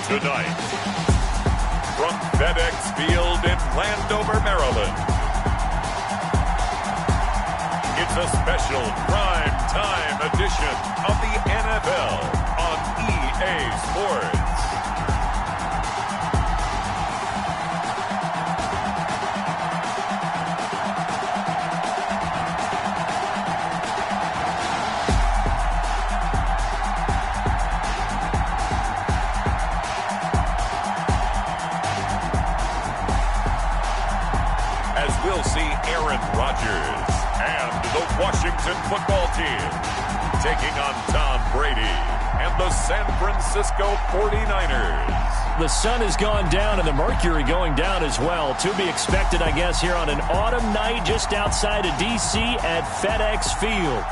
Tonight, from FedEx Field in Landover, Maryland, it's a special prime time edition of the NFL on EA Sports. We'll see Aaron Rodgers and the Washington football team taking on Tom Brady and the San Francisco 49ers. The sun has gone down and the mercury going down as well. To be expected, I guess, here on an autumn night just outside of D.C. at FedEx Field.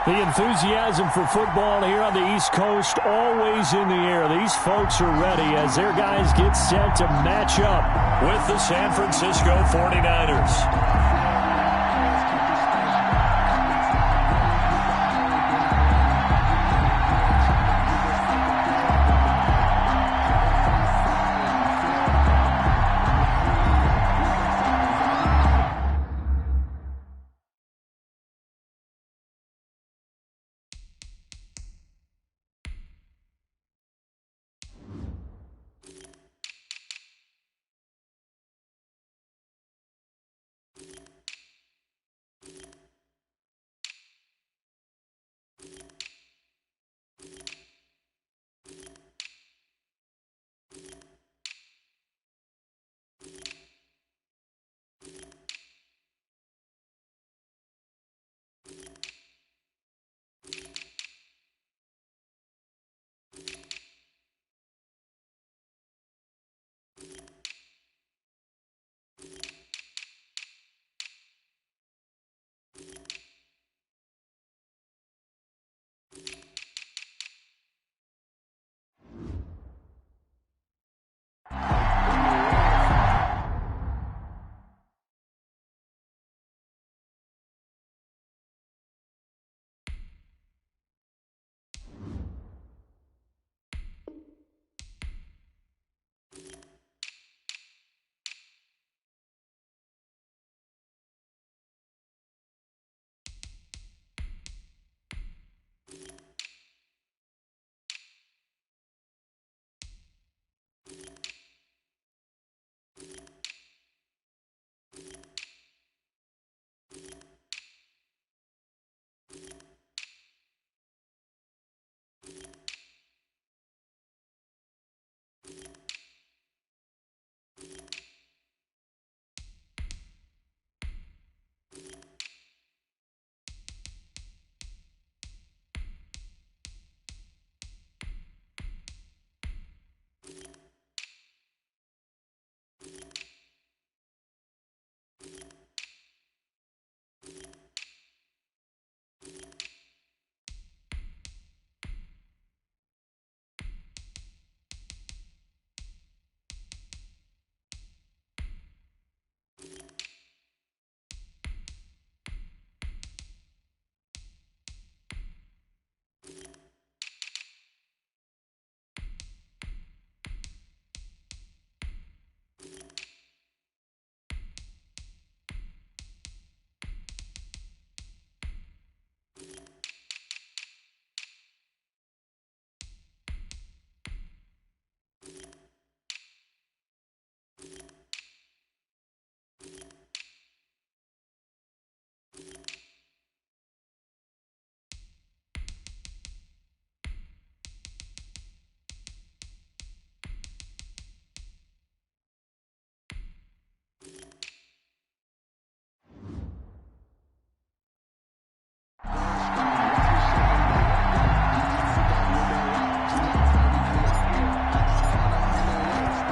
The enthusiasm for football here on the East Coast always in the air. These folks are ready as their guys get set to match up with the San Francisco 49ers.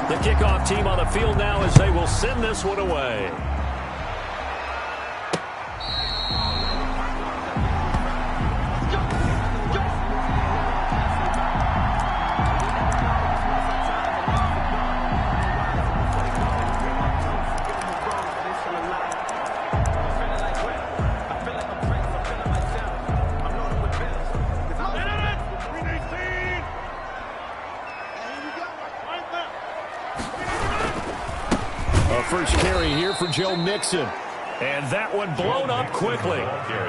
The kickoff team on the field now as they will send this one away. first carry here for Joe Mixon. And that one blown up quickly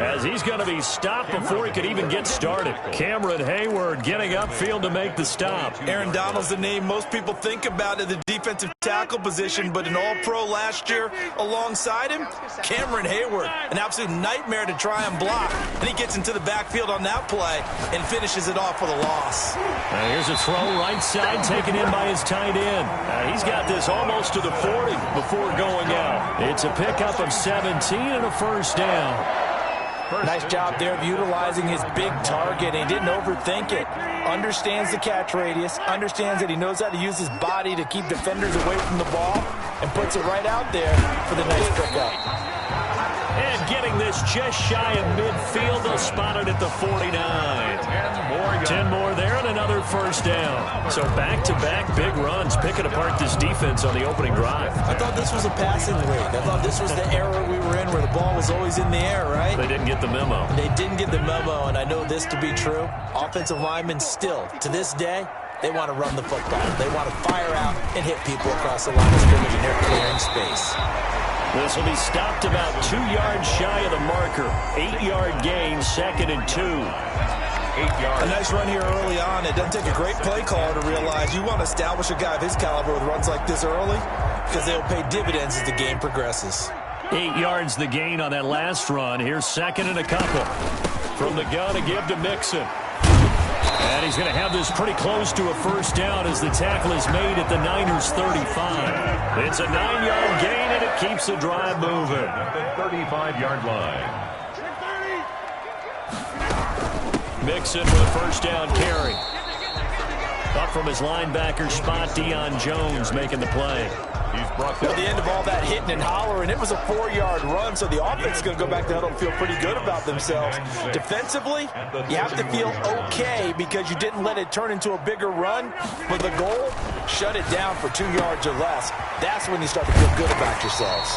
as he's going to be stopped before he could even get started. Cameron Hayward getting upfield to make the stop. Aaron Donald's the name most people think about at the defensive tackle position, but an all-pro last year alongside him, Cameron Hayward, an absolute nightmare to try and block. And he gets into the backfield on that play and finishes it off with a loss. Here's a throw right side taken in by his tight end. He's got this almost to the 40 before going out. It's a pickup of 17 and a first down. Nice job there of utilizing his big target. He didn't overthink it. Understands the catch radius. Understands that he knows how to use his body to keep defenders away from the ball. And puts it right out there for the nice pickup. And getting this just shy of midfield. They'll spot it at the 49. 10 more there and another first down. So back-to-back big runs picking apart this defense on the opening drive. I thought this was a passing league. I thought this was the era we were in where the ball was always in the air, right? They didn't get the memo. They didn't get the memo, and I know this to be true. Offensive linemen still, to this day, they want to run the football. They want to fire out and hit people across the line of scrimmage, and they're clearing space. This will be stopped about 2 yards shy of the marker. 8-yard gain, 2nd and 2. 8 yards. A nice run here early on. It doesn't take a great play caller to realize you want to establish a guy of his caliber with runs like this early because they'll pay dividends as the game progresses. 8 yards the gain on that last run. Here's 2nd and a couple. From the gun to give to Mixon. And he's going to have this pretty close to a first down as the tackle is made at the Niners' 35. It's a 9-yard gain, and it keeps the drive moving. At the 35-yard line. Mixon with a first down carry. Up from his linebacker spot, Deion Jones making the play. At the end of all that hitting and hollering, it was a 4-yard run, so the offense is going to go back to huddle and feel pretty good about themselves. Defensively, you have to feel okay because you didn't let it turn into a bigger run. But the goal, shut it down for 2 yards or less. That's when you start to feel good about yourselves.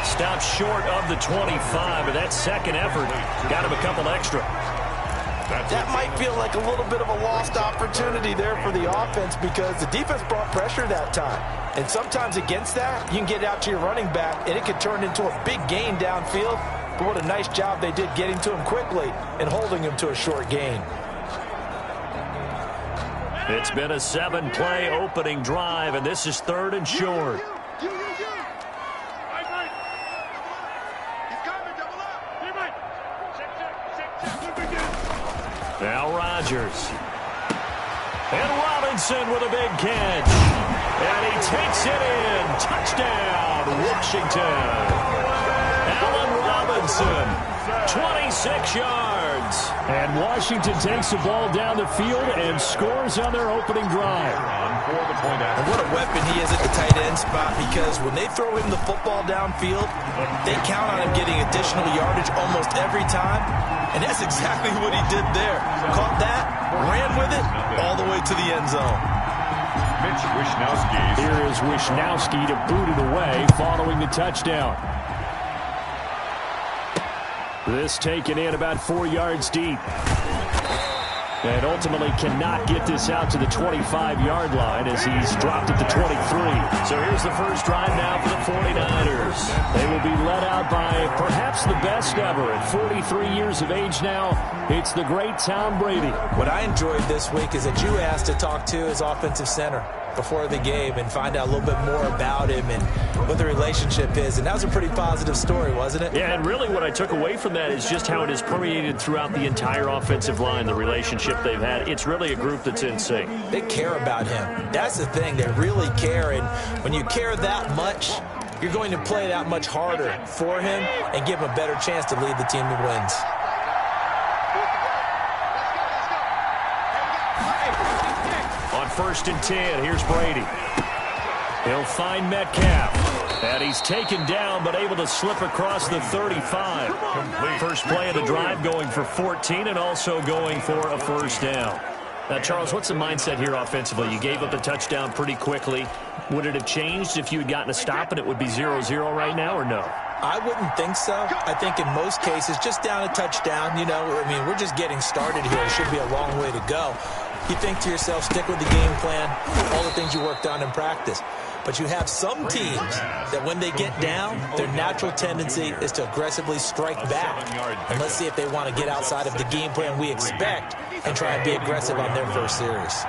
Stopped short of the 25, but that second effort got him a couple extra. That might feel like a little bit of a lost opportunity there for the offense because the defense brought pressure that time. And sometimes against that, you can get out to your running back, and it could turn into a big gain downfield. But what a nice job they did getting to him quickly and holding him to a short gain. It's been a 7-play opening drive, and this is 3rd and short. Now Rodgers. And Robinson with a big catch. And he takes it in. Touchdown, Washington. Allen Robinson, 26 yards. And Washington takes the ball down the field and scores on their opening drive. And what a weapon he is at the tight end spot because when they throw him the football downfield, they count on him getting additional yardage almost every time. And that's exactly what he did there. Caught that, ran with it, all the way to the end zone. Here is Wishnowski to boot it away following the touchdown. This taken in about 4 yards deep. And ultimately cannot get this out to the 25-yard line as he's dropped at the 23. So here's the first drive now for the 49ers. They will be led out by perhaps the best ever at 43 years of age now. It's the great Tom Brady. What I enjoyed this week is that you asked to talk to his offensive center before the game and find out a little bit more about him and what the relationship is. And that was a pretty positive story, wasn't it? Yeah, and really what I took away from that is just how it has permeated throughout the entire offensive line, the relationship they've had. It's really a group that's in sync. They care about him. That's the thing. They really care. And when you care that much, you're going to play that much harder for him and give him a better chance to lead the team to wins. On 1st and 10, here's Brady. He'll find Metcalf. And he's taken down, but able to slip across the 35. First play of the drive going for 14 and also going for a first down. Now, Charles, what's the mindset here offensively? You gave up the touchdown pretty quickly. Would it have changed if you had gotten a stop and it would be 0-0 right now or no? I wouldn't think so. I think in most cases, just down a touchdown, you know, I mean, we're just getting started here. It should be a long way to go. You think to yourself, stick with the game plan, all the things you worked on in practice. But you have some teams that when they get down, their natural tendency is to aggressively strike back. And let's see if they want to get outside of the game plan we expect and try and be aggressive on their first series.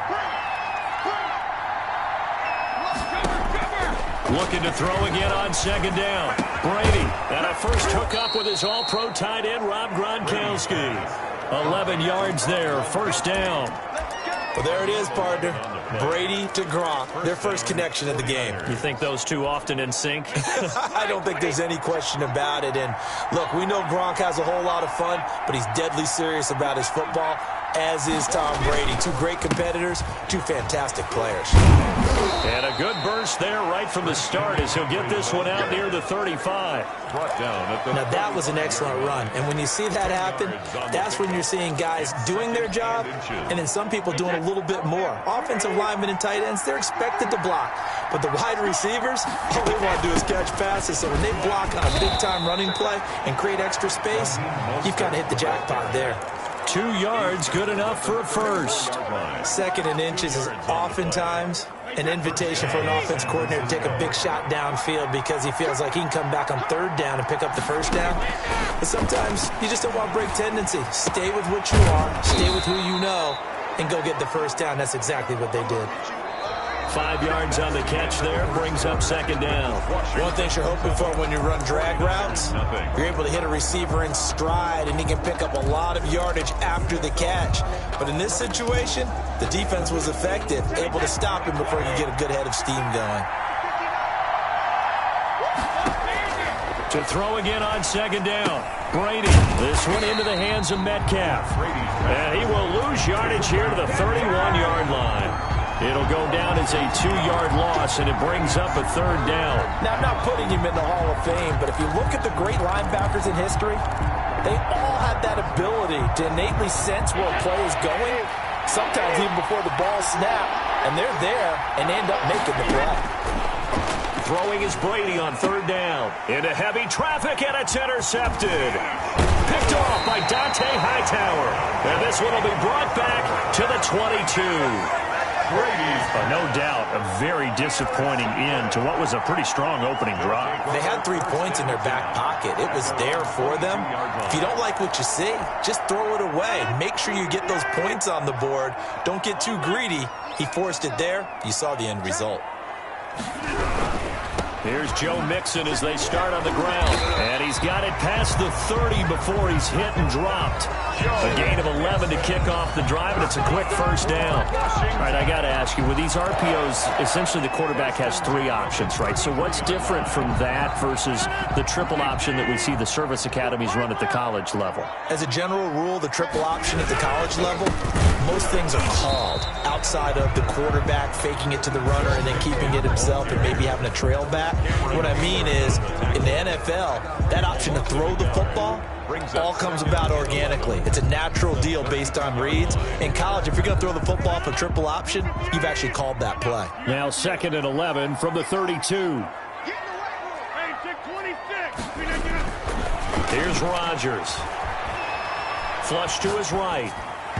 Looking to throw again on second down. Brady, and a first hookup with his all-pro tight end, Rob Gronkowski. 11 yards there, first down. Well, there it is, partner. Brady to Gronk, their first connection of the game. You think those two often in sync? I don't think there's any question about it. And, look, we know Gronk has a whole lot of fun, but he's deadly serious about his football, as is Tom Brady. Two great competitors, two fantastic players. And a good burst there right from the start as he'll get this one out near the 35. Now, that was an excellent run. And when you see that happen, that's when you're seeing guys doing their job and then some people doing a little bit more. Offensive linemen and tight ends, they're expected to block. But the wide receivers, all they want to do is catch passes. So when they block on a big-time running play and create extra space, you've kind of hit the jackpot there. 2 yards, good enough for a first. Second and inches is oftentimes an invitation for an offense coordinator to take a big shot downfield because he feels like he can come back on third down and pick up the first down. But sometimes you just don't want to break tendency. Stay with what you are, stay with who you know, and go get the first down. That's exactly what they did. 5 yards on the catch there, brings up second down. One thing you're hoping for when you run drag routes, you're able to hit a receiver in stride, and he can pick up a lot of yardage after the catch. But in this situation, the defense was effective, able to stop him before he could get a good head of steam going. To throw again on second down. Brady, this one into the hands of Metcalf. And he will lose yardage here to the 31-yard line. It'll go down as a 2-yard loss, and it brings up a third down. Now, I'm not putting him in the Hall of Fame, but if you look at the great linebackers in history, they all have that ability to innately sense where a play is going, sometimes even before the ball snaps, and they're there and end up making the play. Throwing is Brady on third down. Into heavy traffic, and it's intercepted. Picked off by Dante Hightower. And this one will be brought back to the 22. No doubt, a very disappointing end to what was a pretty strong opening drive. They had 3 points in their back pocket. It was there for them. If you don't like what you see, just throw it away. Make sure you get those points on the board. Don't get too greedy. He forced it there. You saw the end result. Here's Joe Mixon as they start on the ground. And he's got it past the 30 before he's hit and dropped. A gain of 11 to kick off the drive, and it's a quick first down. All right, I got to ask you, with these RPOs, essentially the quarterback has 3 options, right? So what's different from that versus the triple option that we see the service academies run at the college level? As a general rule, the triple option at the college level, most things are called outside of the quarterback faking it to the runner and then keeping it himself and maybe having a trail back. What I mean is, in the NFL, that option to throw the football all comes about organically. It's a natural deal based on reads. In college, if you're going to throw the football for triple option, you've actually called that play. Now 2nd and 11 from the 32. Here's Rodgers. Flush to his right.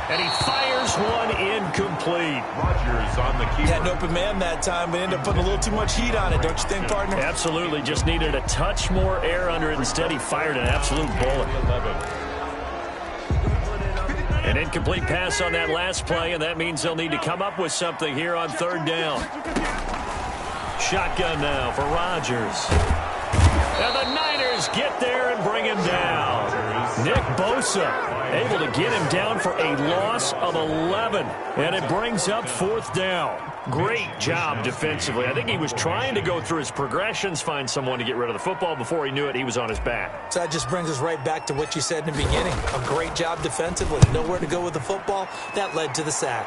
And he fires one incomplete. Rodgers on the key. Had an open man that time, but ended up putting a little too much heat on it, don't you think, partner? Absolutely. Just needed a touch more air under it. Instead, he fired an absolute bullet. An incomplete pass on that last play, and that means they'll need to come up with something here on third down. Shotgun now for Rodgers. And the Niners get there and bring him down. Nick Bosa able to get him down for a loss of 11. And it brings up 4th down. Great job defensively. I think he was trying to go through his progressions, find someone to get rid of the football. Before he knew it, he was on his back. So that just brings us right back to what you said in the beginning. A great job defensively. Nowhere to go with the football. That led to the sack.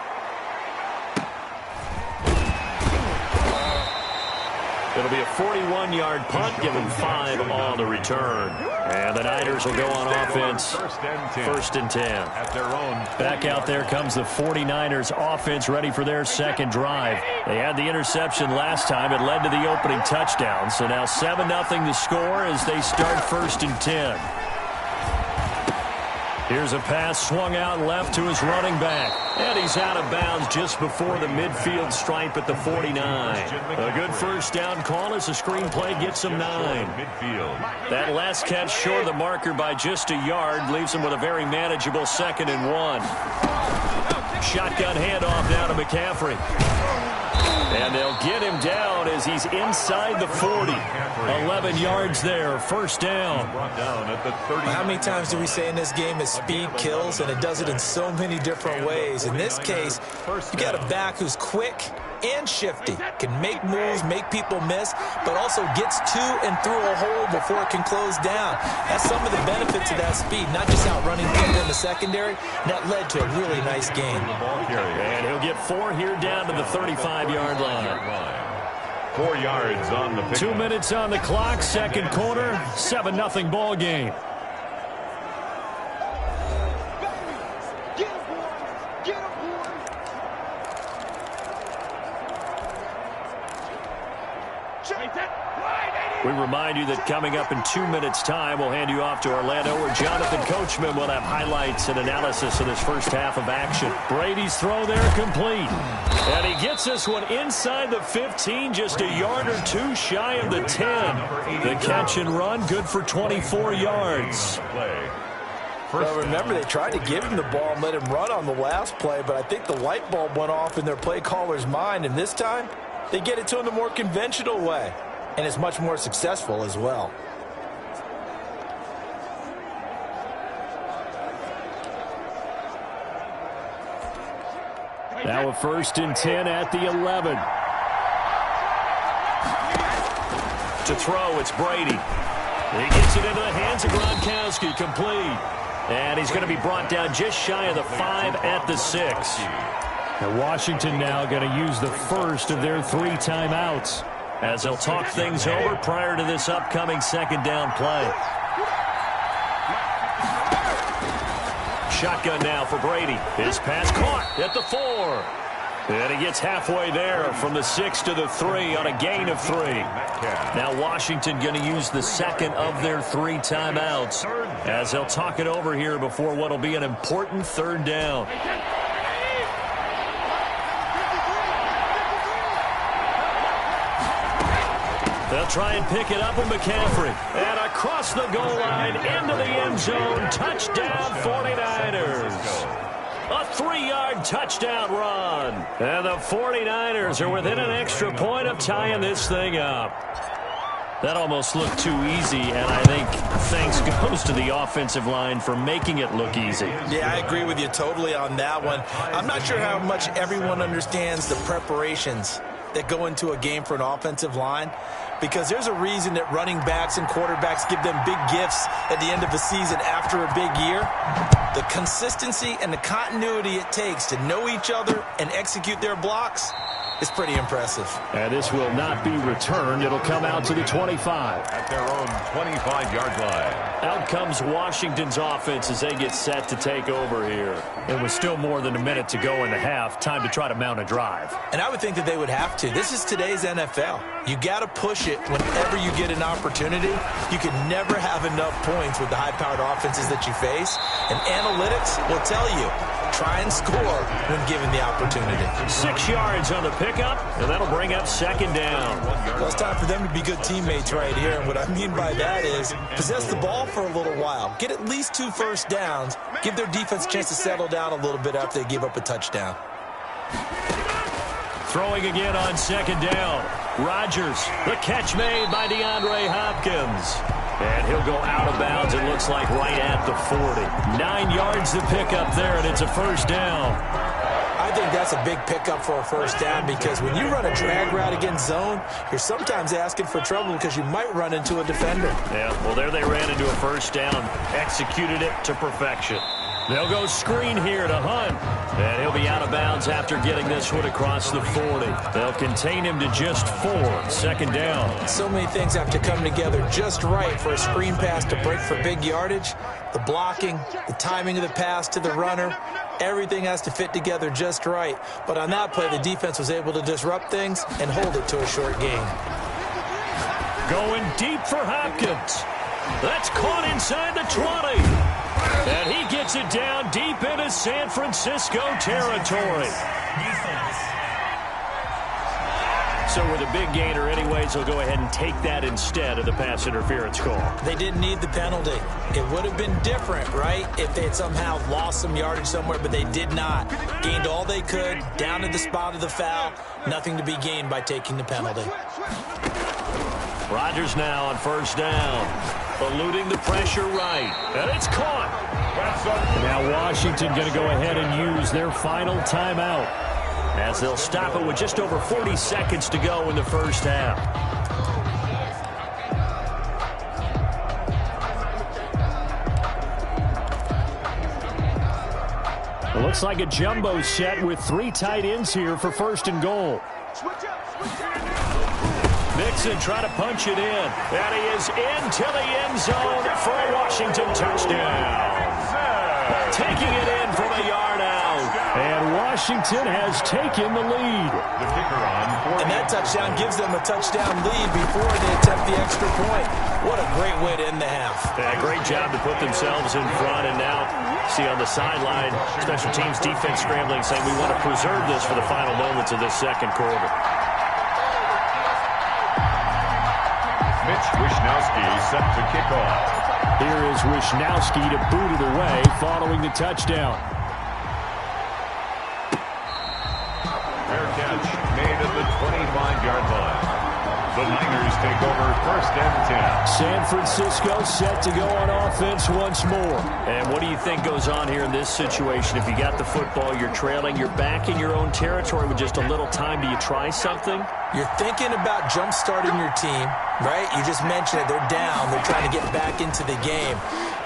It'll be a 41-yard punt, giving 5 on the return. And the Niners will go on offense. First and 10. At their own. Back out there comes the 49ers offense, ready for their second drive. They had the interception last time. It led to the opening touchdown. So now 7-0 the score as they start 1st and 10. Here's a pass swung out left to his running back. And he's out of bounds just before the midfield stripe at the 49. A good first down call as the screen play gets him 9. That last catch short of the marker by just a yard leaves him with a very manageable 2nd and 1. Shotgun handoff down to McCaffrey. And they'll get him down as he's inside the 40. 11 yards there, first down. How many times do we say in this game that speed kills, and it does it in so many different ways? In this case, you got a back who's quick and shifty, can make moves, make people miss, but also gets to and through a hole before it can close down. That's some of the benefits of that speed, not just outrunning people in the secondary. That led to a really nice game. And he'll get 4 here down to the 35-yard line. 4 yards on the pick. 2 minutes on the clock, second quarter, 7-0 ball game. We remind you that coming up in 2 minutes' time, we'll hand you off to Orlando, where Jonathan Coachman will have highlights and analysis of this first half of action. Brady's throw there complete. And he gets this one inside the 15, just a yard or two shy of the 10. The catch and run, good for 24 yards. Well, remember, they tried to give him the ball and let him run on the last play, but I think the light bulb went off in their play caller's mind, and this time, they get it to him the more conventional way. And it's much more successful as well. Now a 1st and 10 at the 11. To throw, it's Brady. He gets it into the hands of Gronkowski, complete. And he's going to be brought down just shy of the 5 at the 6. And Washington now going to use the first of their 3 timeouts, as they'll talk things over prior to this upcoming 2nd down play. Shotgun now for Brady. His pass caught at the 4. And he gets halfway there from the 6 to the 3 on a gain of 3. Now Washington going to use the 2nd of their 3 timeouts, as they'll talk it over here before what will be an important 3rd down. They'll try and pick it up with McCaffrey. And across the goal line, into the end zone, touchdown 49ers. A 3-yard touchdown run. And the 49ers are within an extra point of tying this thing up. That almost looked too easy, and I think thanks goes to the offensive line for making it look easy. Yeah, I agree with you totally on that one. I'm not sure how much everyone understands the preparations that go into a game for an offensive line, because there's a reason that running backs and quarterbacks give them big gifts at the end of the season after a big year. The consistency and the continuity it takes to know each other and execute their blocks is pretty impressive. And this will not be returned. It'll come out to the 25. At their own 25-yard line. Out comes Washington's offense as they get set to take over here. It was still more than a minute to go in the half. Time to try to mount a drive. And I would think that they would have to. This is today's NFL. You got to push it whenever you get an opportunity. You can never have enough points with the high-powered offenses that you face. And analytics will tell you, try and score when given the opportunity. 6 yards on the pickup, and that'll bring up 2nd down. Well, it's time for them to be good teammates right here. And what I mean by that is possess the ball for a little while. Get at least 2 first downs. Give their defense a chance to settle down a little bit after they give up a touchdown. Throwing again on 2nd down. Rodgers, the catch made by DeAndre Hopkins. And he'll go out of bounds, it looks like, right at the 40. 9 yards to pick up there, and it's a first down. I think that's a big pickup for a first down, because when you run a drag route against zone, you're sometimes asking for trouble because you might run into a defender. Yeah, well, there they ran into a first down. Executed it to perfection. They'll go screen here to Hunt. And he'll be out of bounds after getting this one across the 40. They'll contain him to just 4. 2nd down. So many things have to come together just right for a screen pass to break for big yardage. The blocking, the timing of the pass to the runner, everything has to fit together just right. But on that play, the defense was able to disrupt things and hold it to a short gain. Going deep for Hopkins. That's caught inside the 20. And he gets it down deep into San Francisco territory. So with a big gainer anyways, he'll go ahead and take that instead of the pass interference call. They didn't need the penalty. It would have been different, right, if they had somehow lost some yardage somewhere, but they did not. Gained all they could, down to the spot of the foul. Nothing to be gained by taking the penalty. Rodgers now on first down. Eluding the pressure right. And it's caught. Now Washington going to go ahead and use their final timeout, as they'll stop it with just over 40 seconds to go in the first half. It looks like a jumbo set with 3 tight ends here for first and goal. Mixon trying to punch it in. And he is into the end zone for a Washington touchdown. Taking it in from a yard out. And Washington has taken the lead. And that touchdown gives them a touchdown lead before they attempt the extra point. What a great way to end the half. Yeah, great job to put themselves in front. And now, see on the sideline, special teams defense scrambling, saying we want to preserve this for the final moments of this second quarter. Mitch Wishnowsky set to kick off. Here is Wishnowsky to boot it away following the touchdown. Fair catch made at the 25-yard line. The Niners take over first and 10. San Francisco set to go on offense once more. And what do you think goes on here in this situation? If you got the football, you're trailing, you're back in your own territory with just a little time. Do you try something? You're thinking about jump-starting your team, right? You just mentioned it. They're down. They're trying to get back into the game.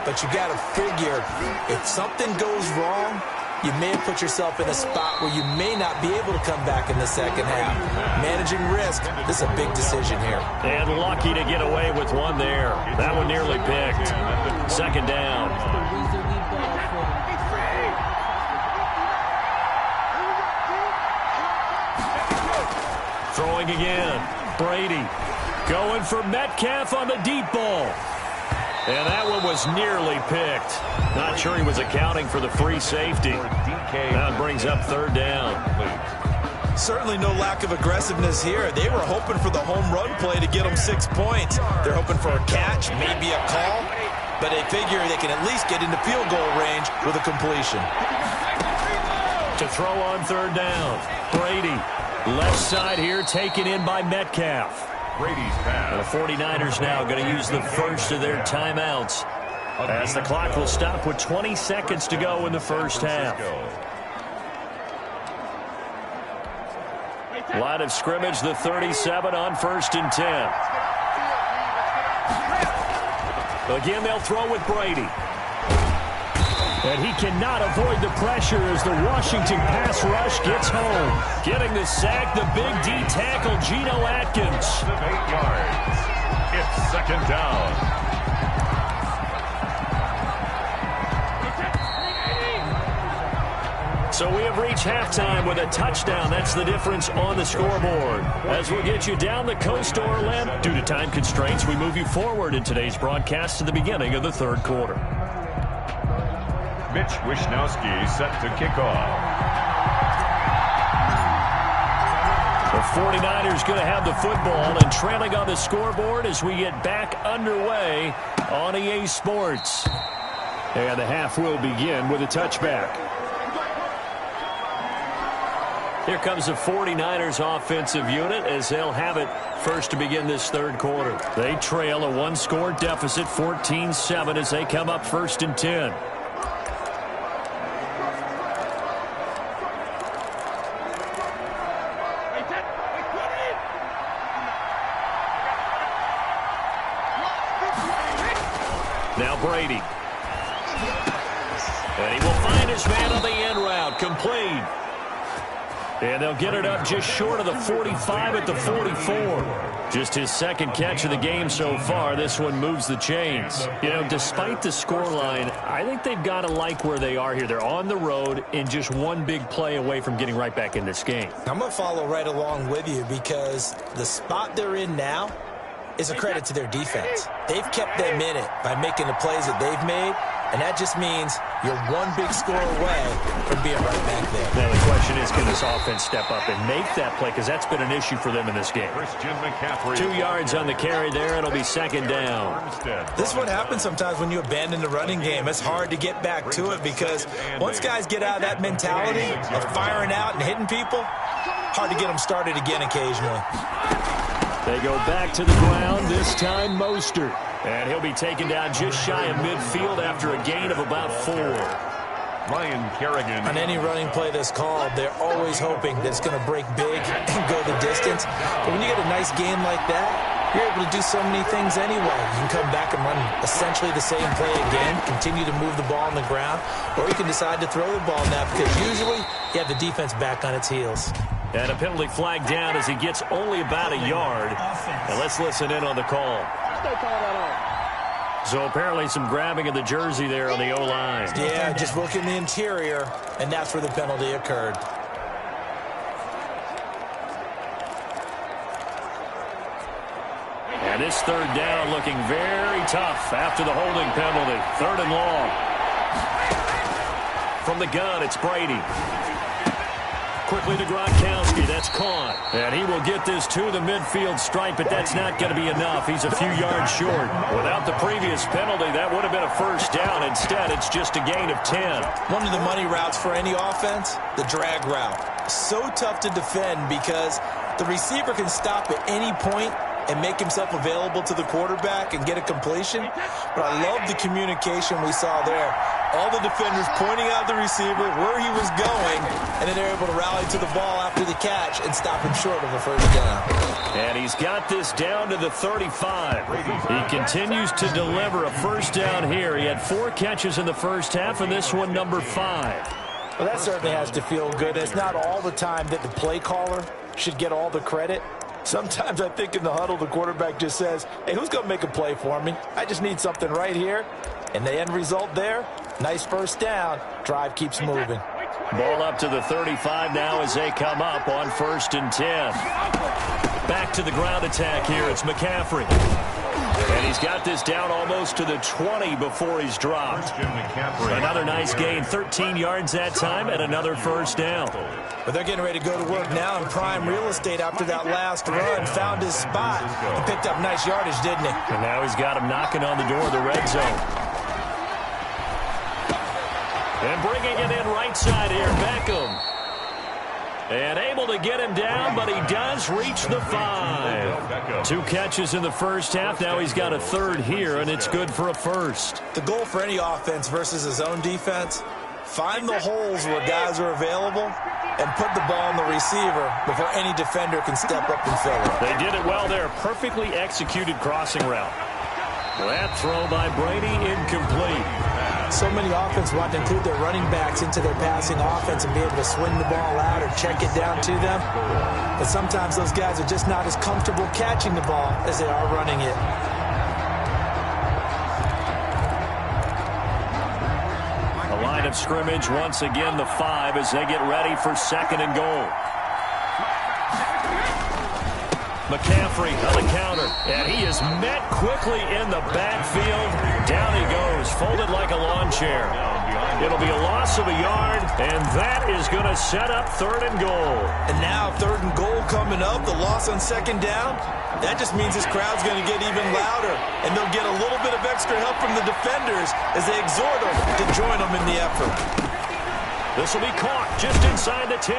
But you got to figure, if something goes wrong, you may have put yourself in a spot where you may not be able to come back in the second half. Managing risk, this is a big decision here. And lucky to get away with one there. That one nearly picked. Second down. Throwing again. Brady going for Metcalf on the deep ball. And that one was nearly picked. Not sure he was accounting for the free safety. That brings up third down. Certainly no lack of aggressiveness here. They were hoping for the home run play to get them 6 points. They're hoping for a catch, maybe a call, but they figure they can at least get into field goal range with a completion. To throw on third down, Brady. Left side here taken in by Metcalf. Brady's pass. The 49ers now going to use the first of their timeouts, as the clock will stop with 20 seconds to go in the first half. Line of scrimmage, the 37 on first and 10. Again, they'll throw with Brady. And he cannot avoid the pressure as the Washington pass rush gets home. Getting the sack, the big D tackle, Geno Atkins. 8 yards. It's second down. So we have reached halftime with a touchdown. That's the difference on the scoreboard. As we'll get you down the coast to Orlando. Due to time constraints, we move you forward in today's broadcast to the beginning of the third quarter. Mitch Wishnowsky set to kick off. The 49ers going to have the football and trailing on the scoreboard as we get back underway on EA Sports. And the half will begin with a touchback. Here comes the 49ers offensive unit as they'll have it first to begin this third quarter. They trail a one-score deficit, 14-7, as they come up first and 10. Now Brady. And he will find his man on the end route. Complete. And they'll get it up just short of the 45 at the 44. Just his second catch of the game so far. This one moves the chains. You know, despite the scoreline, I think they've got to like where they are here. They're on the road and just one big play away from getting right back in this game. I'm going to follow right along with you because the spot they're in now is a credit to their defense. They've kept them in it by making the plays that they've made, and that just means you're one big score away from being right back there. Now the question is, can this offense step up and make that play? Because that's been an issue for them in this game. 2 yards on the carry there. It'll be second down. This is what happens sometimes when you abandon the running game. It's hard to get back to it because once guys get out of that mentality of firing out and hitting people, hard to get them started again occasionally. They go back to the ground, this time Mostert. And he'll be taken down just shy of midfield after a gain of about 4. Ryan Kerrigan. On any running play that's called, they're always hoping that it's going to break big and go the distance. But when you get a nice game like that, you're able to do so many things anyway. You can come back and run essentially the same play again, continue to move the ball on the ground, or you can decide to throw the ball now because usually you have the defense back on its heels. And a penalty flag down as he gets only about a yard. And let's listen in on the call. So apparently some grabbing of the jersey there on the O-line. Yeah, just look in the interior, and that's where the penalty occurred. And this third down looking very tough after the holding penalty. 3rd and long. From the gun, it's Brady. Quickly to Gronkowski. That's caught. And he will get this to the midfield stripe, but that's not going to be enough. He's a few yards short. Without the previous penalty, that would have been a first down. Instead, it's just a gain of 10. One of the money routes for any offense, the drag route. So tough to defend because the receiver can stop at any point and make himself available to the quarterback and get a completion. But I love the communication we saw there. All the defenders pointing out the receiver, where he was going, and then they're able to rally to the ball after the catch and stop him short of a first down. And he's got this down to the 35. He continues to deliver a first down here. He had 4 catches in the first half, and this one number 5. Well, that certainly has to feel good. It's not all the time that the play caller should get all the credit. Sometimes I think in the huddle, the quarterback just says, hey, who's going to make a play for me? I just need something right here. And the end result there, nice first down. Drive keeps moving. Ball up to the 35 now as they come up on 1st and 10. Back to the ground attack here. It's McCaffrey. And he's got this down almost to the 20 before he's dropped. Another nice gain, 13 yards that time, and another first down. But they're getting ready to go to work now in prime real estate after that last run. Found his spot and picked up nice yardage, didn't he? And now he's got him knocking on the door of the red zone. And bringing it in right side here, Beckham. And able to get him down, but he does reach the 5. 2 catches in the first half. Now he's got a 3rd here, and it's good for a first. The goal for any offense versus his own defense, find the holes where guys are available and put the ball on the receiver before any defender can step up and fill it. They did it well there. Perfectly executed crossing route. That throw by Brady incomplete. So many offenses want to include their running backs into their passing offense and be able to swing the ball out or check it down to them. But sometimes those guys are just not as comfortable catching the ball as they are running it. A line of scrimmage, once again the 5 as they get ready for 2nd and goal. McCaffrey on the counter, and he is met quickly in the backfield. Down he goes, folded like a lawn chair. It'll be a loss of a yard, and that is going to set up 3rd and goal. And now 3rd and goal coming up, the loss on 2nd down. That just means this crowd's going to get even louder, and they'll get a little bit of extra help from the defenders as they exhort them to join them in the effort. This will be caught just inside the 10.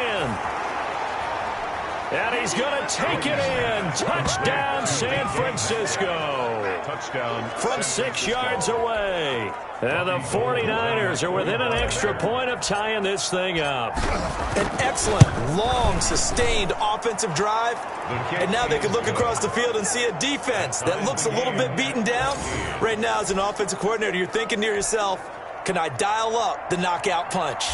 And he's going to take it in. Touchdown, San Francisco. Touchdown. From 6 yards away. And the 49ers are within an extra point of tying this thing up. An excellent, long, sustained offensive drive. And now they can look across the field and see a defense that looks a little bit beaten down. Right now, as an offensive coordinator, you're thinking to yourself, can I dial up the knockout punch?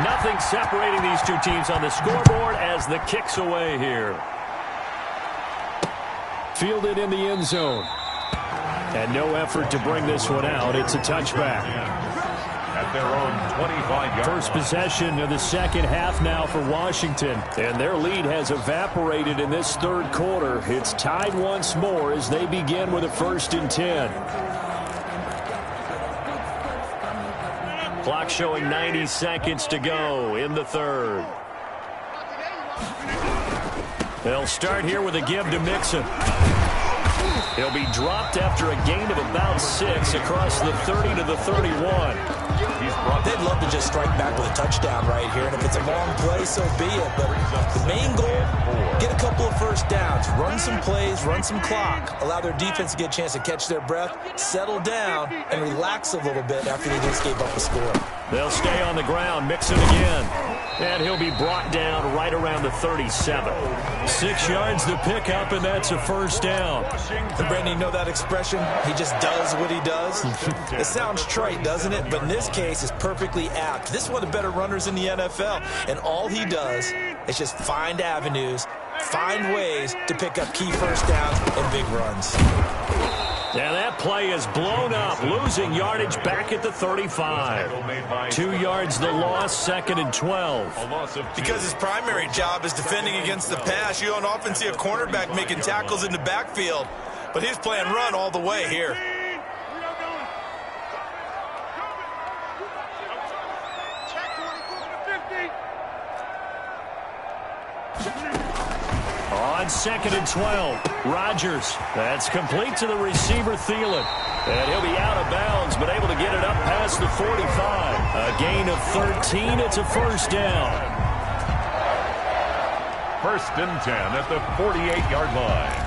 Nothing separating these two teams on the scoreboard as the kick's away here. Fielded in the end zone. And no effort to bring this one out. It's a touchback. At their own 25-yard First possession of the 2nd half now for Washington. And their lead has evaporated in this 3rd quarter. It's tied once more as they begin with a 1st and 10. Clock showing 90 seconds to go in the third. They'll start here with a give to Mixon. He'll be dropped after a gain of about 6 across the 30 to the 31. They'd love to just strike back with a touchdown right here, and if it's a long play, so be it. But the main goal, get a couple of first downs, run some plays, run some clock, allow their defense to get a chance to catch their breath, settle down, and relax a little bit after they just gave up a score. They'll stay on the ground, Mixon again. And he'll be brought down right around the 37. 6 yards to pick up, and that's a first down. And Brandon, you know that expression? He just does what he does. It sounds trite, doesn't it? But in this case, it's perfectly apt. This is one of the better runners in the NFL, and all he does is just find avenues, find ways to pick up key first downs and big runs. And that play is blown up, losing yardage back at the 35. 2 yards the loss, 2nd and 12. Because his primary job is defending against the pass, you don't often see a cornerback making tackles in the backfield. But he's playing run all the way here. On 2nd and 12, Rodgers. That's complete to the receiver, Thielen. And he'll be out of bounds, but able to get it up past the 45. A gain of 13. It's a first down. 1st and 10 at the 48-yard line.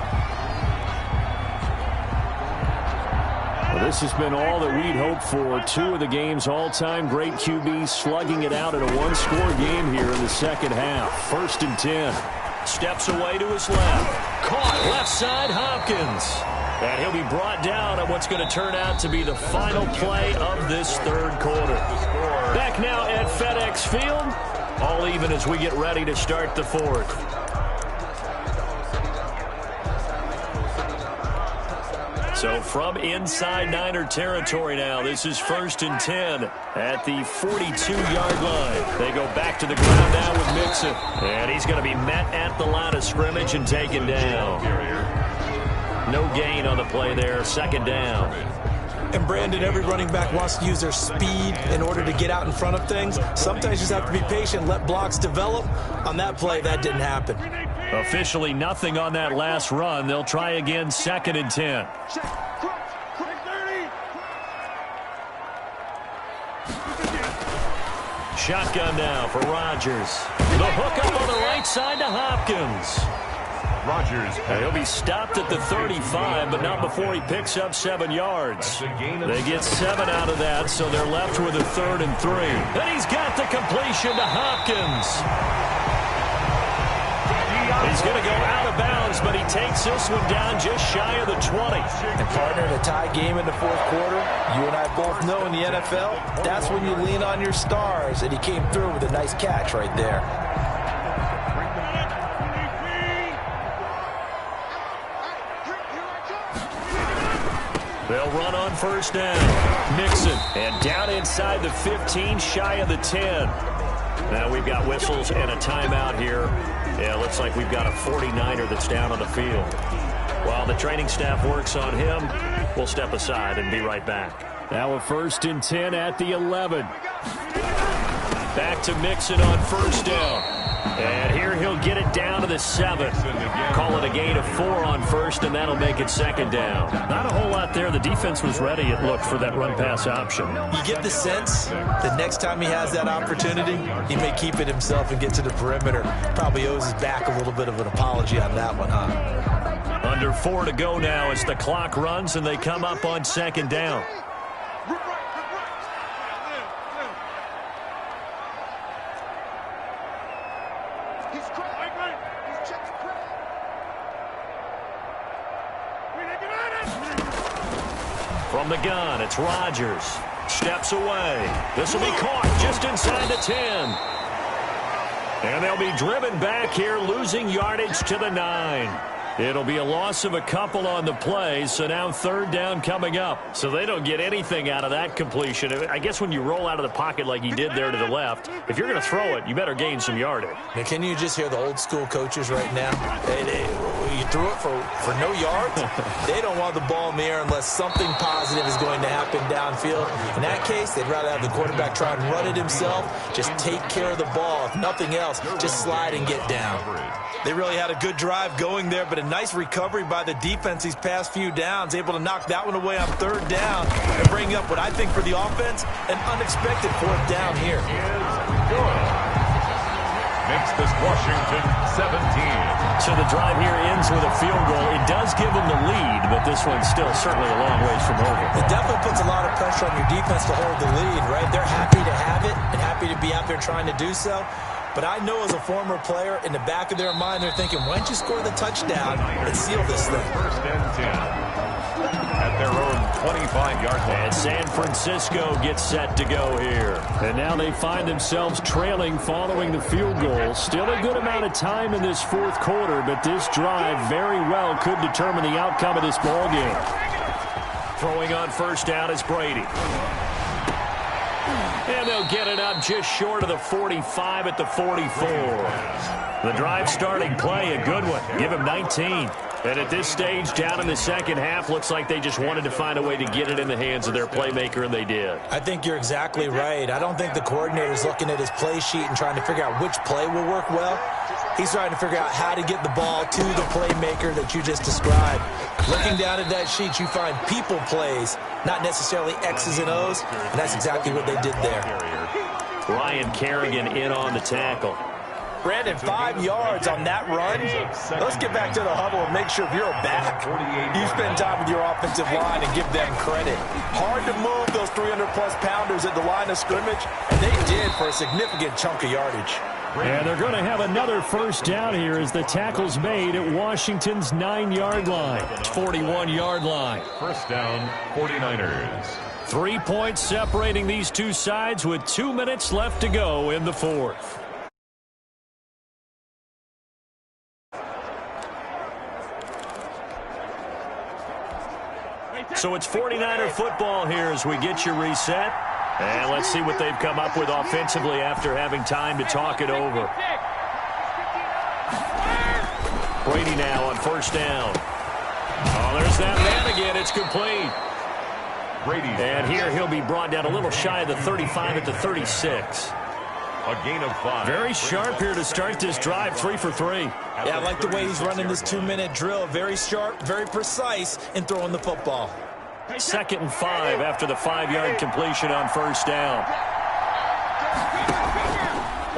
Well, this has been all that we'd hoped for. 2 of the game's all-time great QBs slugging it out in a one-score game here in the second half. 1st and 10. Steps away to his left. Caught left side, Hopkins. And he'll be brought down at what's going to turn out to be the final play of this third quarter. Back now at FedEx Field. All even as we get ready to start the fourth. So from inside Niner territory now, this is 1st and 10 at the 42-yard line. They go back to the ground now with Mixon. And he's going to be met at the line of scrimmage and taken down. No gain on the play there, 2nd down. And Brandon, every running back wants to use their speed in order to get out in front of things. Sometimes you just have to be patient, let blocks develop. On that play, that didn't happen. Officially nothing on that last run. They'll try again, 2nd and 10. Shotgun now for Rodgers. The hook up on the right side to Hopkins. Rodgers. He'll be stopped at the 35, but not before he picks up 7 yards. They get 7 out of that, so they're left with a 3rd and 3. And he's got the completion to Hopkins. He's going to go out of bounds, but he takes this one down just shy of the 20. And partner, in a tie game in the fourth quarter, you and I both know in the NFL, that's when you lean on your stars, and he came through with a nice catch right there. They'll run on 1st down. Mixon, and down inside the 15, shy of the 10. Now we've got whistles and a timeout here. Yeah, looks like we've got a 49er that's down on the field. While the training staff works on him, we'll step aside and be right back. Now a 1st and 10 at the 11. Back to Mixon on 1st down. And here he'll get it down to the 7. Call it a gain of 4 on 1st, and that'll make it 2nd down. Not a whole lot there. The defense was ready, it looked, for that run-pass option. You get the sense that next time he has that opportunity, he may keep it himself and get to the perimeter. Probably owes his back a little bit of an apology on that one, huh? Under 4 to go now as the clock runs, and they come up on 2nd down. From the gun, it's Rodgers. Steps away. This will be caught just inside the 10. And they'll be driven back here, losing yardage to the 9. It'll be a loss of a couple on the play, so now 3rd down coming up. So they don't get anything out of that completion. I guess when you roll out of the pocket like you did there to the left, if you're going to throw it, you better gain some yardage. Now, can you just hear the old school coaches right now? You threw it for no yards. They don't want the ball in the air unless something positive is going to happen downfield. In that case, they'd rather have the quarterback try and run it himself. Just take care of the ball. If nothing else, just slide and get down. They really had a good drive going there, but a nice recovery by the defense these past few downs, able to knock that one away on third down and bring up what I think for the offense, an unexpected fourth down here. Makes this Washington 17. So the drive here ends with a field goal. It does give them the lead, but this one's still certainly a long ways from over. It definitely puts a lot of pressure on your defense to hold the lead, right? They're happy to have it and happy to be out there trying to do so. But I know as a former player, in the back of their mind, they're thinking, why don't you score the touchdown and seal this thing? First and 10 at their own 25-yard line. And San Francisco gets set to go here. And now they find themselves trailing following the field goal. Still a good amount of time in this fourth quarter, but this drive very well could determine the outcome of this ball game. Throwing on first down is Brady. And they'll get it up just short of the 45 at the 44. The drive starting play, a good one. Give him 19. And at this stage, down in the second half, looks like they just wanted to find a way to get it in the hands of their playmaker, and they did. I think you're exactly right. I don't think the coordinator's looking at his play sheet and trying to figure out which play will work well. He's trying to figure out how to get the ball to the playmaker that you just described. Looking down at that sheet, you find people plays, not necessarily X's and O's, and that's exactly what they did there. Ryan Kerrigan in on the tackle. Brandon, 5 yards on that run. Let's get back to the huddle and make sure if you're a back, you spend time with your offensive line and give them credit. Hard to move those 300-plus pounders at the line of scrimmage, and they did for a significant chunk of yardage. And they're going to have another first down here as the tackle's made at Washington's 9-yard line. 41-yard line. First down, 49ers. 3 points separating these two sides with 2 minutes left to go in the fourth. So it's 49er football here as we get you reset. And let's see what they've come up with offensively after having time to talk it over. Brady now on first down. Oh, there's that man again. It's complete. Brady. And here he'll be brought down a little shy of the 35 at the 36. A gain of 5. Very sharp here to start this drive, 3 for 3. Yeah, I like the way he's running this 2-minute drill. Very sharp, very precise in throwing the football. 2nd and 5 after the 5-yard completion on first down.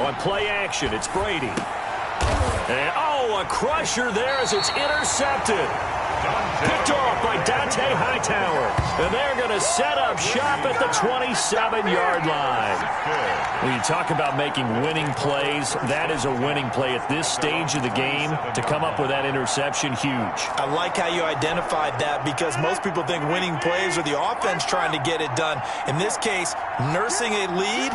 On play action, it's Brady. And, oh, a crusher there as it's intercepted. Picked off by Dante Hightower. And they're going to set up shop at the 27-yard line. When you talk about making winning plays, that is a winning play at this stage of the game. To come up with that interception, huge. I like how you identified that because most people think winning plays are the offense trying to get it done. In this case, nursing a lead,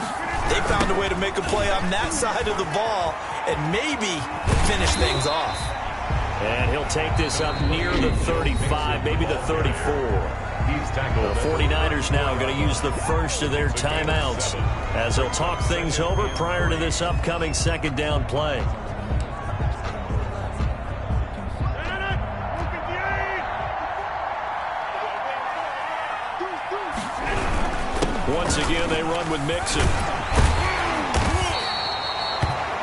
they found a way to make a play on that side of the ball and maybe finish things off. And he'll take this up near the 35, maybe the 34. The 49ers now going to use the first of their timeouts as they'll talk things over prior to this upcoming second down play. Once again, they run with Mixon.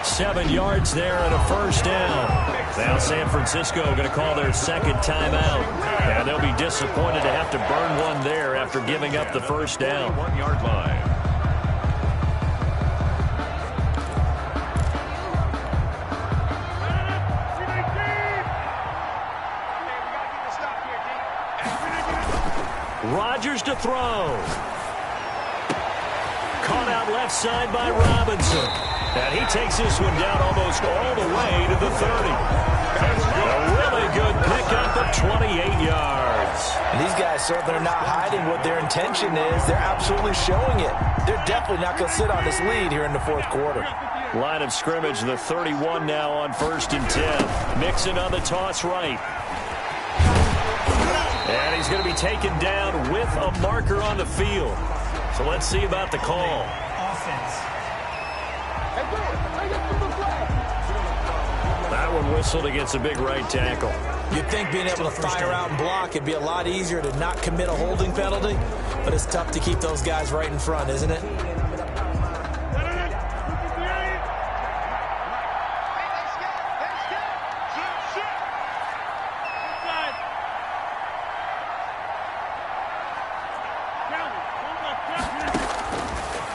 7 yards there and a first down. Now San Francisco going to call their second timeout. And they'll be disappointed to have to burn one there after giving up the first down. 1-yard line. Rodgers to throw. Caught out left side by Robinson. And he takes this one down almost all the way to the 30. A really good pickup of 28 yards. And these guys certainly are not hiding what their intention is. They're absolutely showing it. They're definitely not going to sit on this lead here in the fourth quarter. Line of scrimmage, the 31 now on 1st and 10. Mixon on the toss right. And he's going to be taken down with a marker on the field. So let's see about the call. That one whistled against a big right tackle. You'd think being able to fire out and block, it'd be a lot easier to not commit a holding penalty, but it's tough to keep those guys right in front, isn't it?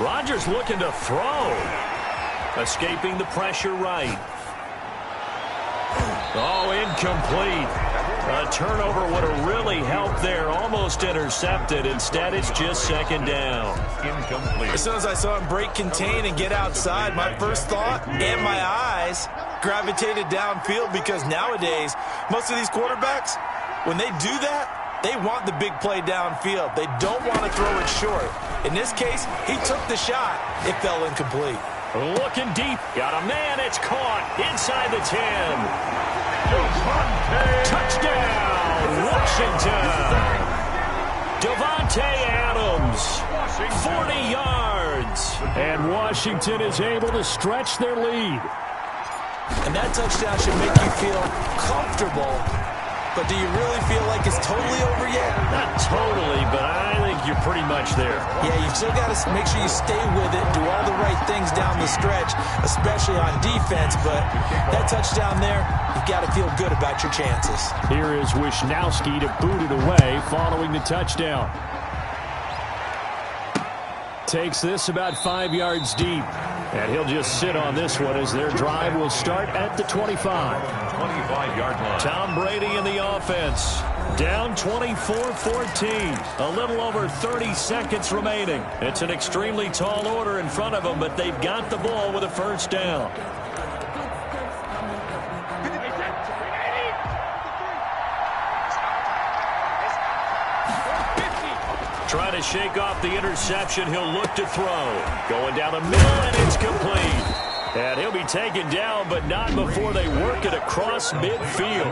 Rodgers looking to throw. Escaping the pressure right. Oh, incomplete. A turnover would have really helped there. Almost intercepted. Instead, it's just second down. Incomplete. As soon as I saw him break contain and get outside, my first thought and my eyes gravitated downfield, because nowadays, most of these quarterbacks, when they do that, they want the big play downfield. They don't want to throw it short. In this case, he took the shot. It fell incomplete. Looking deep. Got a man. It's caught inside the 10. Touchdown, Washington. Devontae Adams, 40 yards. And Washington is able to stretch their lead. And that touchdown should make you feel comfortable. But do you really feel like it's totally over yet? Not totally, but I think you're pretty much there. Yeah, you've still got to make sure you stay with it, do all the right things down the stretch, especially on defense. But that touchdown there, you've got to feel good about your chances. Here is Wisnowski to boot it away following the touchdown. Takes this about 5 yards deep. And he'll just sit on this one as their drive will start at the 25. 25-yard line. Tom Brady in the offense. Down 24-14. A little over 30 seconds remaining. It's an extremely tall order in front of them, but they've got the ball with a first down. Trying to shake off the interception. He'll look to throw. Going down the middle, and it's complete. And he'll be taken down, but not before they work it across midfield.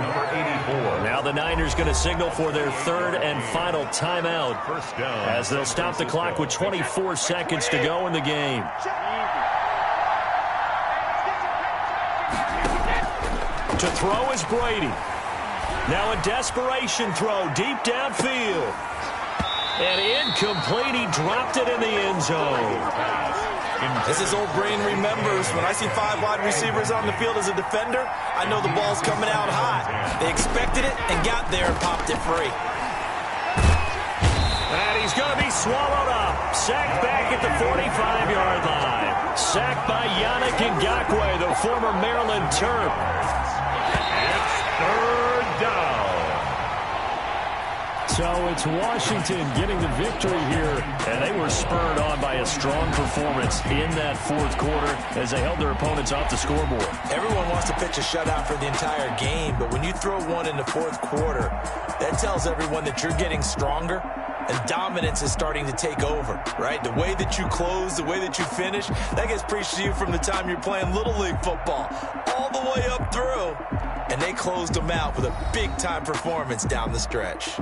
Now the Niners going to signal for their third and final timeout, First down. as they'll stop the clock with 24 seconds to go in the game. To throw is Brady. Now a desperation throw deep downfield. And incomplete. He dropped it in the end zone. As his old brain remembers, when I see 5 wide receivers on the field as a defender, I know the ball's coming out hot. They expected it and got there and popped it free. And he's going to be swallowed up. Sacked back at the 45-yard line. Sacked by Yannick Ngakoue, the former Maryland Terp. It's third down. So it's Washington getting the victory here. And they were spurred on by a strong performance in that fourth quarter as they held their opponents off the scoreboard. Everyone wants to pitch a shutout for the entire game, but when you throw one in the fourth quarter, that tells everyone that you're getting stronger and dominance is starting to take over, right? The way that you close, the way that you finish, that gets preached to you from the time you're playing Little League football all the way up through. And they closed them out with a big-time performance down the stretch.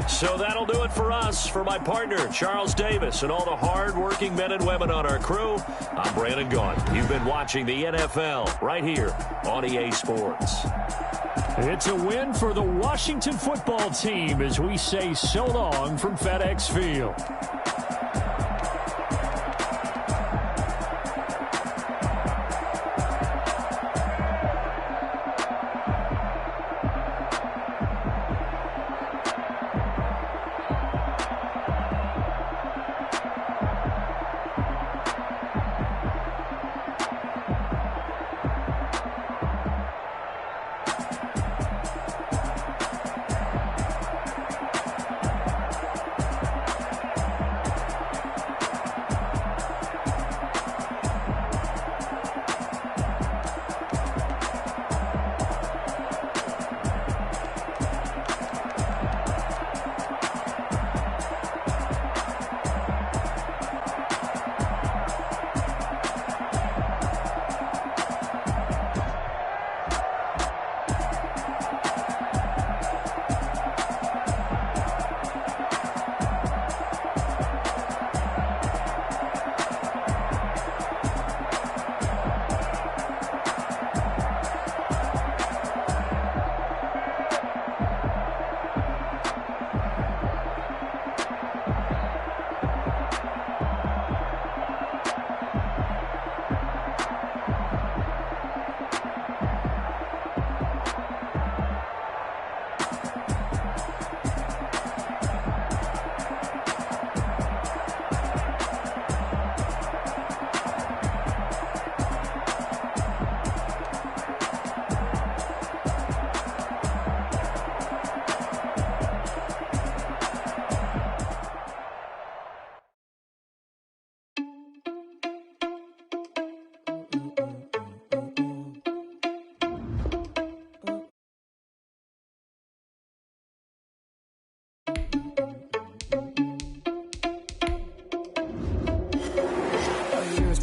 So that'll do it for us. For my partner, Charles Davis, and all the hard-working men and women on our crew, I'm Brandon Gaughan. You've been watching the NFL right here on EA Sports. It's a win for the Washington football team as we say so long from FedEx Field.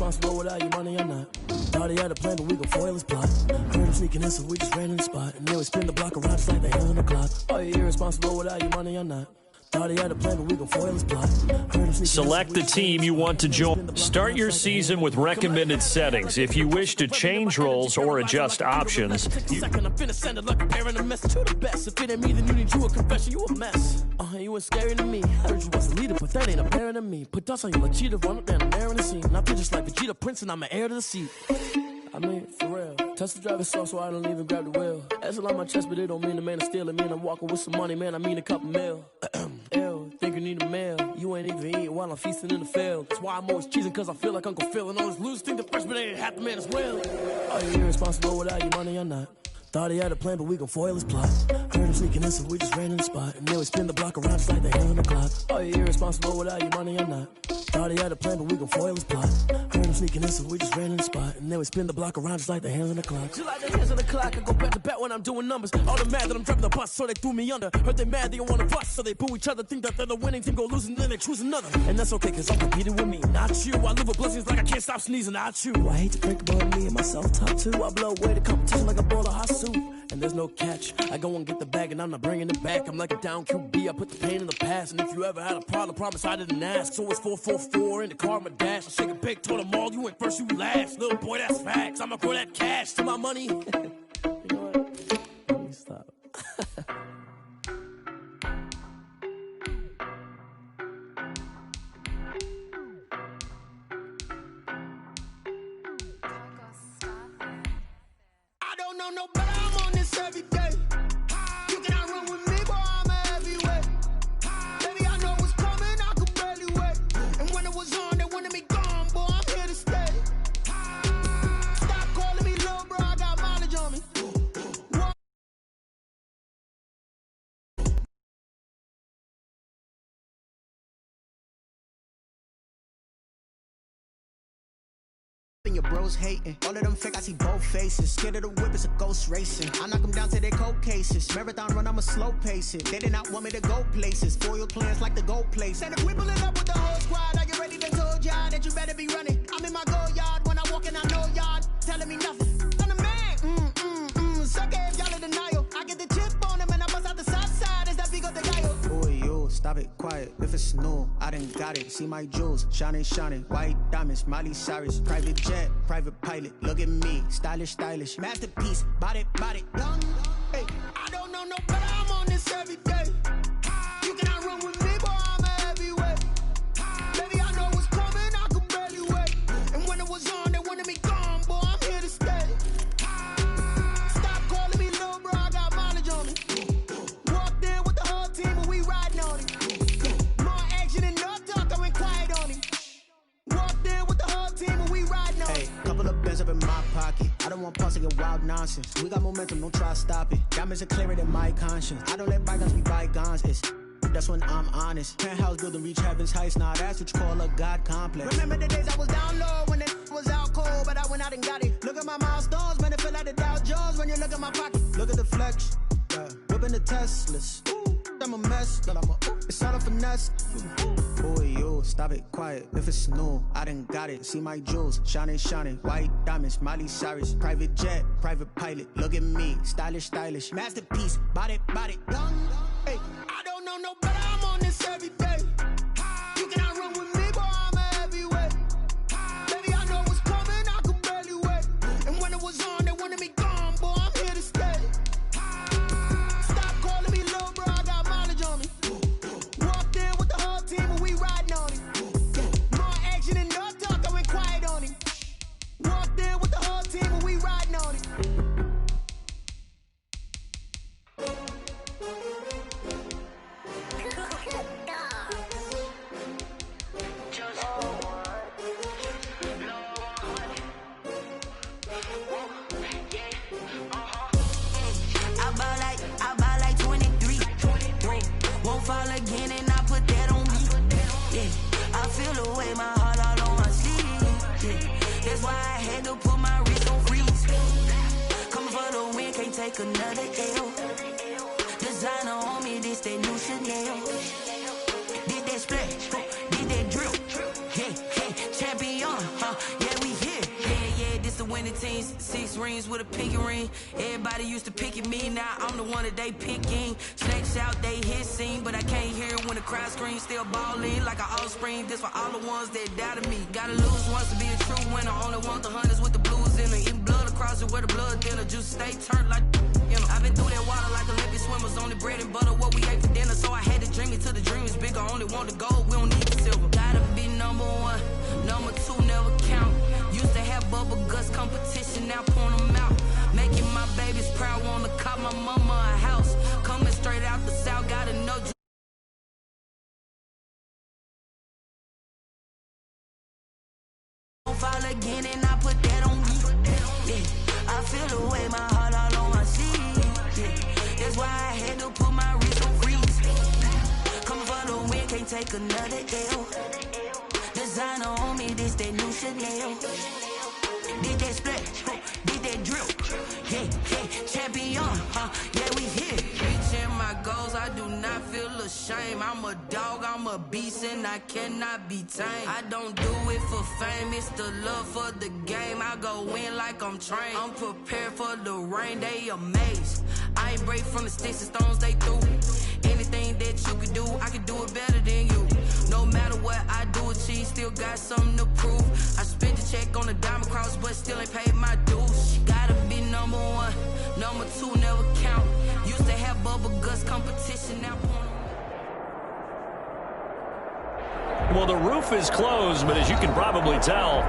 irresponsible without your money or not. Thought he had a plan, but we gon' foil his plot. Heard him sneaking in, so we just ran in the spot. And then we spin the block around just like the hands on the clock. Are you irresponsible without your money or not? Thought he had a plan, but we gon' foil his plot. Select the team you want to join. Start your season with recommended settings. If you wish to change roles or adjust options, I'm finna send it like a parent a message to the best. If it ain't me, then you need you a confession, you a mess. You ain't scary to me. Heard you was a leader, but that ain't apparent to me. Put dust on you like cheetah, run up down the air in the scene. I feel just like Vegeta Prince, and I'm an heir to the seat. I mean, for real. Touch the driver's soft, so I don't even grab the wheel. That's a lot on my chest, but it don't mean the man is stealing. Man, I'm walking with some money, man. I mean a couple mil. Ew, think you need a meal. You ain't even eating while I'm feasting in the field. That's why I'm always cheesing, cause I feel like Uncle Phil. And all those losers think the freshman ain't half the man as well. Are you irresponsible without your money or not? Thought he had a plan, but we gon' foil his plot. Heard him sneaking in, so we just ran in the spot. And then we spin the block around just like the hands on the clock. Are you irresponsible without your money or not? Thought he had a plan, but we gon' foil his plot. Heard him sneaking in, so we just ran in the spot. And then we spin the block around just like the hands on the clock. Just like the hands on the clock, I go back to back when I'm doing numbers. All the mad that I'm driving the bus, so they threw me under. Heard they mad, they don't wanna bust, so they boo each other. Think that they're the winning team, go losing, then they choose another. And that's okay, cause I'm competing with me, not you. I live with blessings like I can't stop sneezing, not you. I hate to break about me and my self-talk too. I blow away the competition like a bowl of hot soup. And there's no catch. I go and get the bag and I'm not bringing it back. I'm like a down QB, I put the pain in the past. And if you ever had a problem, promise I didn't ask. So it's 444 in the car, my dash. I shake a big, told them all, you ain't first, you last. Little boy, that's facts. I'ma grow that cash to my money. You know what? Let me stop. I don't know no better, I'm on this every day. You cannot run with me, boy, I'm a heavyweight. Baby, I know what's coming, I could barely wait. And when it was on, they wanted me gone, boy, I'm here to stay. Stop calling me little bro, I got mileage on me. Your bros hating, all of them fake, I see both faces. Scared of the whip, it's a ghost racing. I knock them down to their cold cases. Marathon run, I'ma slow pace it. They did not want me to go places. Foil plans like the gold place. And if we pulling up with the whole squad, are you ready? They told y'all that you better be running. I'm in my go yard, when I walk in, I know y'all telling me nothing. I'm the man, suck it if y'all in denial. I get the chip on him and I bust out the south side. Is that Vigo the guy? Boy, yo, stop it, quiet. If it's new, I done got it. See my jewels, shining, shining. White diamonds, Miley Cyrus. Private jet, private pilot. Look at me, stylish, stylish. Masterpiece, body, young. Hey, I don't know no better, I'm on this every day. You cannot run with me, boy, I'm a heavyweight. Baby, I know what's coming, I could barely wait. And when it was on, they wanted me gone, boy, I'm here to stay. Stop calling me little bro, I got mileage on me. Walked in with the whole team and we riding on it. More action and no talk, I went quiet on him. Walked in with the whole team and we riding on it. Hey, couple of bands up in my pocket. I don't want pause to get wild nonsense. We got momentum, don't try to stop it. Diamonds are clearer than my conscience. I don't let bygones be bygones. It's that's when I'm honest. Penthouse building, reach heaven's heights. Now that's what you call a God complex. Remember the days I was down low when it was out cold, but I went out and got it. Look at my milestones, man, it feel like the Dow Jones when you look at my pocket. Look at the flex, whipping the Teslas. I'm a mess, but it's all a finesse. Boy, yo, stop it, quiet. If it's new, I done got it. See my jewels, shining, shining. White diamonds, Miley Cyrus. Private jet, private pilot. Look at me, stylish, stylish. Masterpiece, body, young. Hey, I don't know no better, I'm on this every day. You cannot run with me, boy, I'm a heavyweight. Baby, I know what's coming, I could barely wait. And when it was on, they wanted me gone, boy, I'm here to stay. Stop calling me little bro, I got mileage on me. Walked in with the whole team and we riding on it. More action and no talk, I went quiet on him. Walked in with the whole team and we riding on it. I buy like 23. Won't fall again and I put that on me. Yeah, I feel the way my heart all on my sleeve. Yeah, that's why I had to put my wrist on freeze. Coming for the win, can't take another L. Designer on me, this that new Chanel. Did that splash, did that drip. Yeah, champion, yeah, we 15s, 6 rings with a pinky ring. Everybody used to pick at me, now I'm the one that they picking. Snakes out, they hissing, but I can't hear it when the crowd screams. Still balling like an offspring. This for all the ones that doubted me. Gotta lose once to be a true winner. Only want the hunters with the blues in it. Eating blood across it where the blood dinner. Juice stay turned like, you know. I've been through that water like Olympic swimmers. Only bread and butter what we ate for dinner. So I had to dream it till the dream is bigger. Only want the gold, we don't need the silver. Gotta be number one, number two never count. Used to have bubble guts competition, now point them out. Making my babies proud, wanna cop my mama a house. Coming straight out the south, gotta know. Fall again and I put that on me. Yeah, I feel the way, my heart all on my sleeve. Yeah, that's why I had to put my wrist on freeze. Coming for the win, can't take another L. Designer on me, this that new Chanel. Did that split, did that drill. Yeah, champion, yeah, we here. Reaching my goals, I do not feel ashamed. I'm a dog, I'm a beast, and I cannot be tamed. I don't do it for fame, it's the love for the game. I go in like I'm trained. I'm prepared for the rain, they amazed. I ain't break from the sticks and stones they threw. Anything that you could do, I could do it better than you. No matter what I do achieve, still got something to prove. I spent the check on the diamond cross, but still ain't paid my dues. Gotta be number one, number two never count. Used to have bubble guts competition, now point. Well, the roof is closed, but as you can probably tell,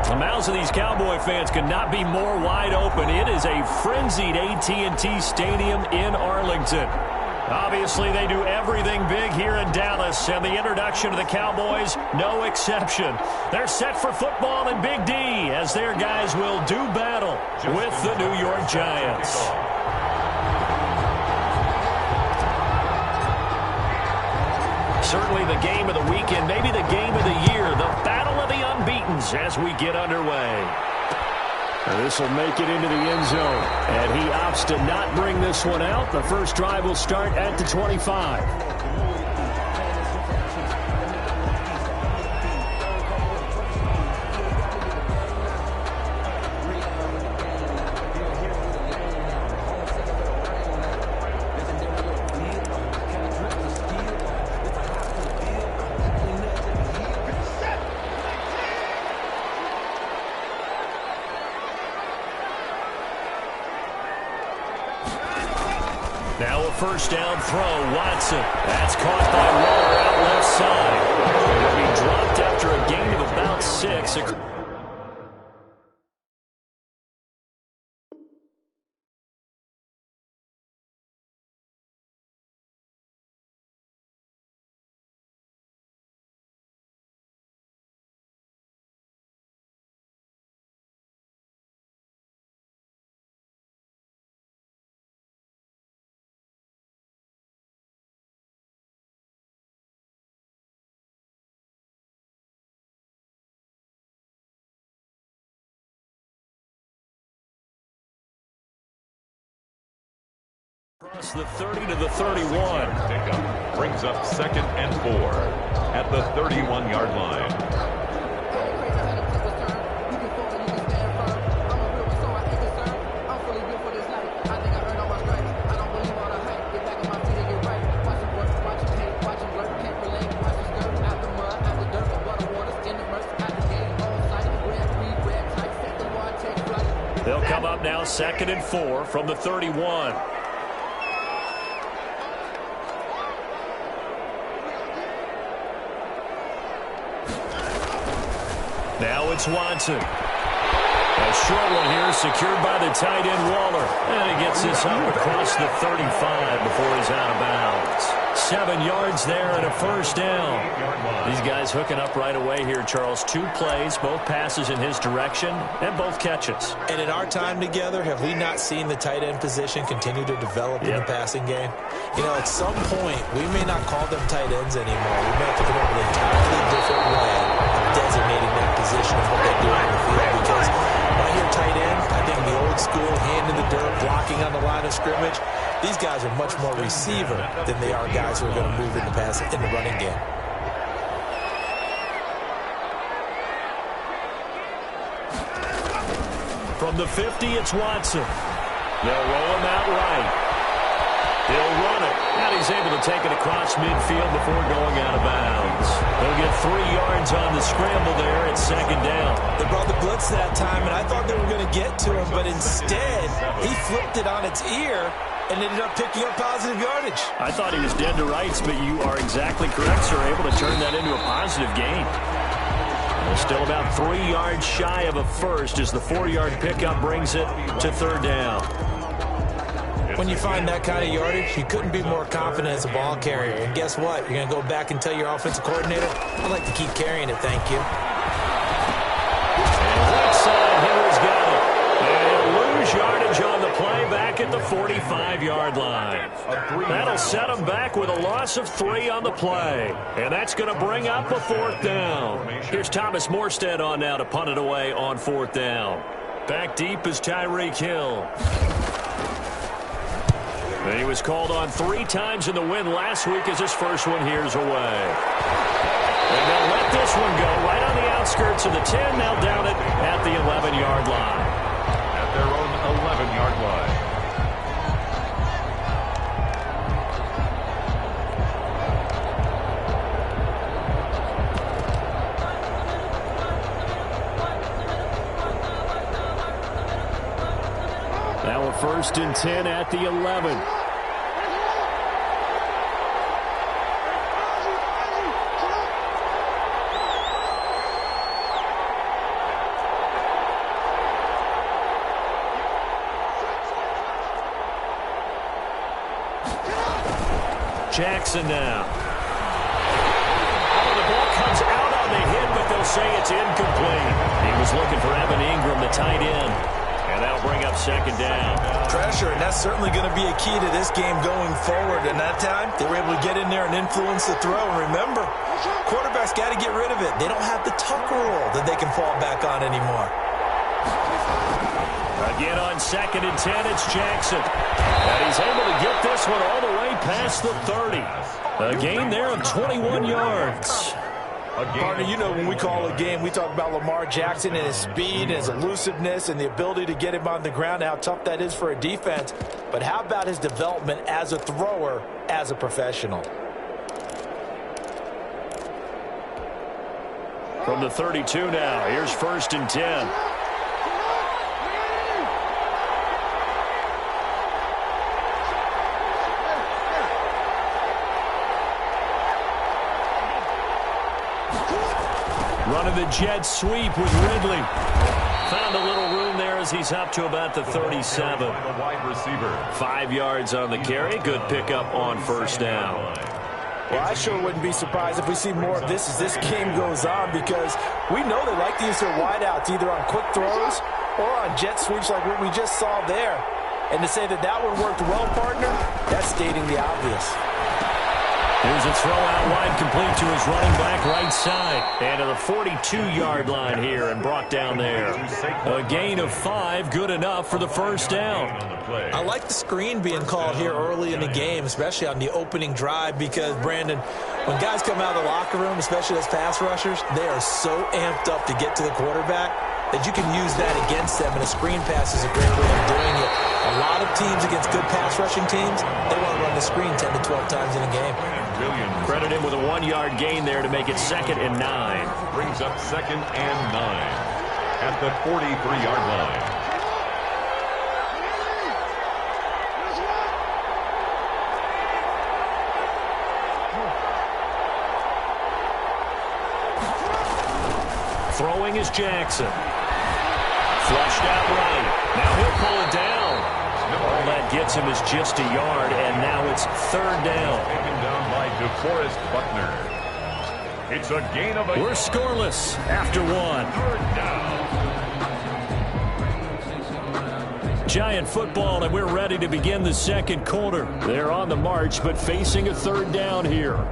the mouths of these Cowboy fans could not be more wide open. It is a frenzied AT&T Stadium in Arlington. Obviously, they do everything big here in Dallas, and the introduction of the Cowboys, no exception. They're set for football in Big D, as their guys will do battle with the New York Giants. Certainly the game of the weekend, maybe the game of the year, the battle of the unbeatens as we get underway. This will make it into the end zone, and he opts to not bring this one out. The first drive will start at the 25. Now a first down throw, Watson. That's caught by Waller out left side. It'll be dropped after a gain of about 6. Across the 30 to the 31. Pickup brings up 2nd and 4 at the 31-yard line. They'll come up now 2nd and 4 from the 31. Now it's Watson. A short one here secured by the tight end Waller. And he gets this up across the 35 before he's out of bounds. 7 yards there and a first down. These guys hooking up right away here, Charles. 2 plays, both passes in his direction, and both catches. And in our time together, have we not seen the tight end position continue to develop in the passing game? You know, at some point, we may not call them tight ends anymore. We may have to come up with an entirely different way of designating that position and what they do on the field. Because when I hear tight end, I think the old school hand in the dirt, blocking on the line of scrimmage. These guys are much more receiver than they are guys who are going to move in the running game. From From the 50, it's Watson. They'll roll him out right. He'll run it. And he's able to take it across midfield before going out of bounds. They'll get 3 yards on the scramble there at second down. They brought the blitz that time, and I thought they were going to get to him, but instead, he flipped it on its ear and ended up picking up positive yardage. I thought he was dead to rights, but you are exactly correct, sir. Able to turn that into a positive gain. They're still about 3 yards shy of a first as the 4-yard pickup brings it to third down. When you find that kind of yardage, you couldn't be more confident as a ball carrier. And guess what? You're going to go back and tell your offensive coordinator, I'd like to keep carrying it, thank you. And right side, Henry's got it. And he'll lose yardage on the play back at the 45-yard line. That'll set him back with a loss of 3 on the play. And that's going to bring up a 4th down. Here's Thomas Morstead on now to punt it away on 4th down. Back deep is Tyreek Hill. He was called on 3 times in the win last week as his first one here's away. And they'll let this one go right on the outskirts of the 10. Now down it at the 11-yard line. At their own 11-yard line. Now a 1st and 10 at the 11. Jackson now. Oh, the ball comes out on the hit, but they'll say it's incomplete. He was looking for Evan Ingram, the tight end. And that'll bring up second down. Pressure, and that's certainly going to be a key to this game going forward. And that time, they were able to get in there and influence the throw. And remember, quarterbacks got to get rid of it. They don't have the tuck rule that they can fall back on anymore. Again on 2nd and 10, it's Jackson. And he's able to get this one all the way past the 30. A gain there of 21 yards. Partner, you know when we call a game, we talk about Lamar Jackson and his speed and his elusiveness and the ability to get him on the ground, how tough that is for a defense. But how about his development as a thrower, as a professional? From the 32 now, here's 1st and 10. Running the jet sweep with Ridley. Found a little room there as he's up to about the 37. 5 yards on the carry. Good pickup on 1st down. Well, I sure wouldn't be surprised if we see more of this as this game goes on, because we know they like to use their wideouts either on quick throws or on jet sweeps like what we just saw there. And to say that that one worked well, partner, that's stating the obvious. Here's a throw out wide, complete to his running back right side. And to the 42-yard line here and brought down there. A gain of 5, good enough for the 1st down. I like the screen being called here early in the game, especially on the opening drive, because, Brandon, when guys come out of the locker room, especially as pass rushers, they are so amped up to get to the quarterback that you can use that against them, and a screen pass is a great way of doing it. A lot of teams against good pass rushing teams, they want to run the screen 10 to 12 times in a game. Credit him with a 1-yard gain there to make it 2nd and 9. Brings up 2nd and 9 at the 43-yard line. Throwing is Jackson. Flushed out right. Now he'll pull it down. All that gets him is just a yard, and now it's 3rd down. Taken down by DeForest Buckner. It's a gain of a... We're scoreless after 1. 3rd down. Giant football, and we're ready to begin the 2nd quarter. They're on the march, but facing a 3rd down here.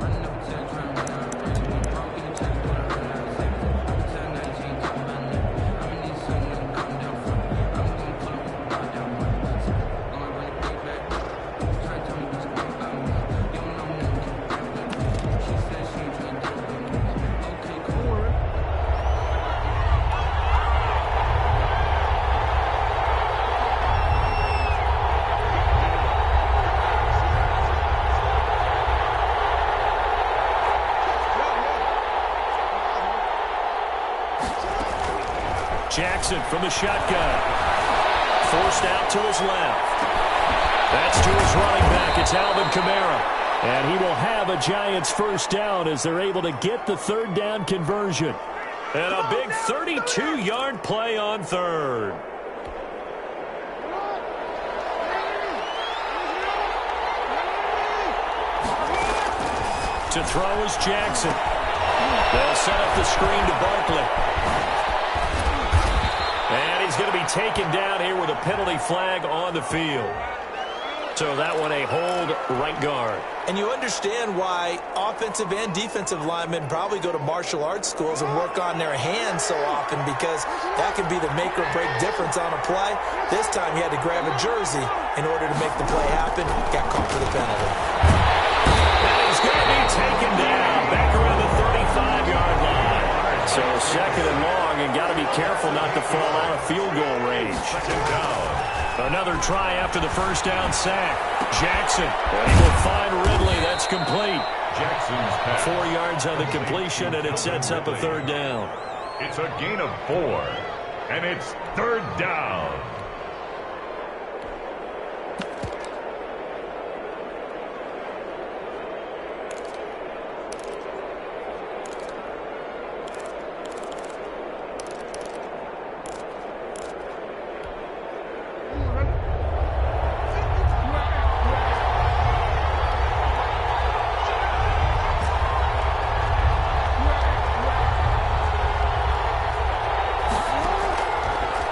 Jackson from the shotgun. Forced out to his left. That's to his running back. It's Alvin Kamara. And he will have a Giants first down as they're able to get the third down conversion. And a big 32-yard play on third. To throw is Jackson. They'll set up the screen to Barkley. And he's going to be taken down here with a penalty flag on the field. So that one a hold right guard. And you understand why offensive and defensive linemen probably go to martial arts schools and work on their hands so often, because that can be the make or break difference on a play. This time he had to grab a jersey in order to make the play happen. Got caught for the penalty. And he's going to be taken down back around the 35-yard line. So second and long, and got to be careful not to fall out of field goal range. Second down. Another try after the first down sack. Jackson, and he will find Ridley. That's complete. Jackson's pass. 4 yards on the completion, and it sets up a third down. It's a gain of 4, and it's third down.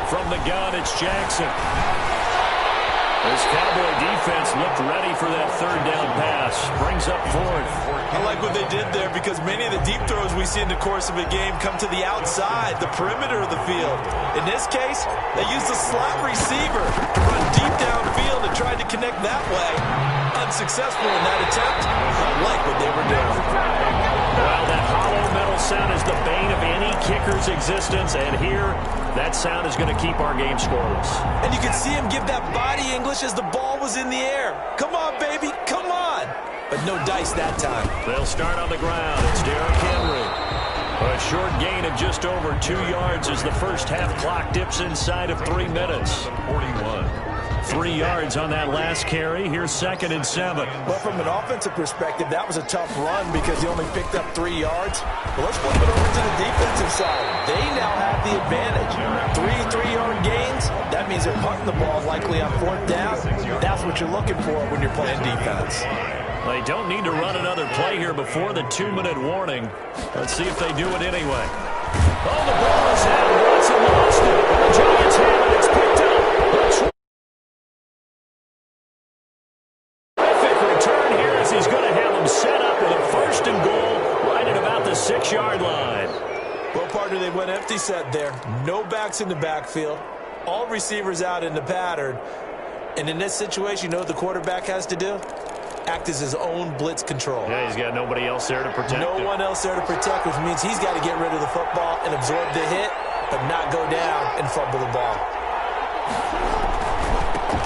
From the gun, it's Jackson. This Cowboy defense looked ready for that third down pass. Brings up fourth. I like what they did there, because many of the deep throws we see in the course of a game come to the outside, the perimeter of the field. In this case, they used a slot receiver to run deep downfield and tried to connect that way. Unsuccessful in that attempt. I like what they were doing. Well, that hollow metal sound is the bane of any kicker's existence, and here, that sound is going to keep our game scoreless. And you could see him give that body English as the ball was in the air. Come on, baby, come on. But no dice that time. They'll start on the ground. It's Derrick Henry. A short gain of just over 2 yards as the first half clock dips inside of 3 minutes. 41. 3 yards on that last carry. Here's 2nd and 7. Well, from an offensive perspective, that was a tough run because he only picked up 3 yards. But let's flip it over to the defensive side. They now have the advantage. 3 3-yard gains. That means they're punting the ball likely on 4th down. That's what you're looking for when you're playing defense. They don't need to run another play here before the 2-minute warning. Let's see if they do it anyway. Oh, the ball is out. Watson lost it. The Giants have it. It's picked up. Terrific return here as he's going to have them set up with a 1st and goal right at about the 6-yard line. Well, partner, they went empty set there. No backs in the backfield. All receivers out in the pattern. And in this situation, you know what the quarterback has to do? Act as his own blitz control. Yeah, he's got nobody else there to protect him. No one else there to protect, which means he's got to get rid of the football and absorb the hit, but not go down and fumble the ball.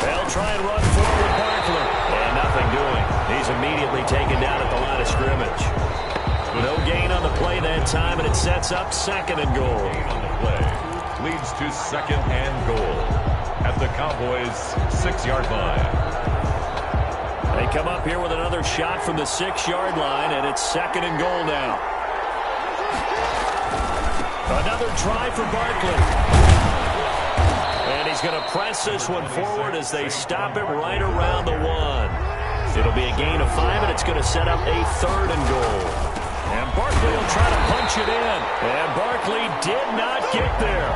They'll try and run forward Barkley. And nothing doing. He's immediately taken down at the line of scrimmage. No gain on the play that time, and it sets up 2nd and goal. Gain on the play leads to 2nd and goal at the Cowboys' 6-yard line. They come up here with another shot from the 6-yard line, and it's 2nd and goal now. Another try for Barkley. And he's going to press this one forward as they stop it right around the 1. It'll be a gain of 5, and it's going to set up a 3rd and goal. And Barkley will try to punch it in. And Barkley did not get there.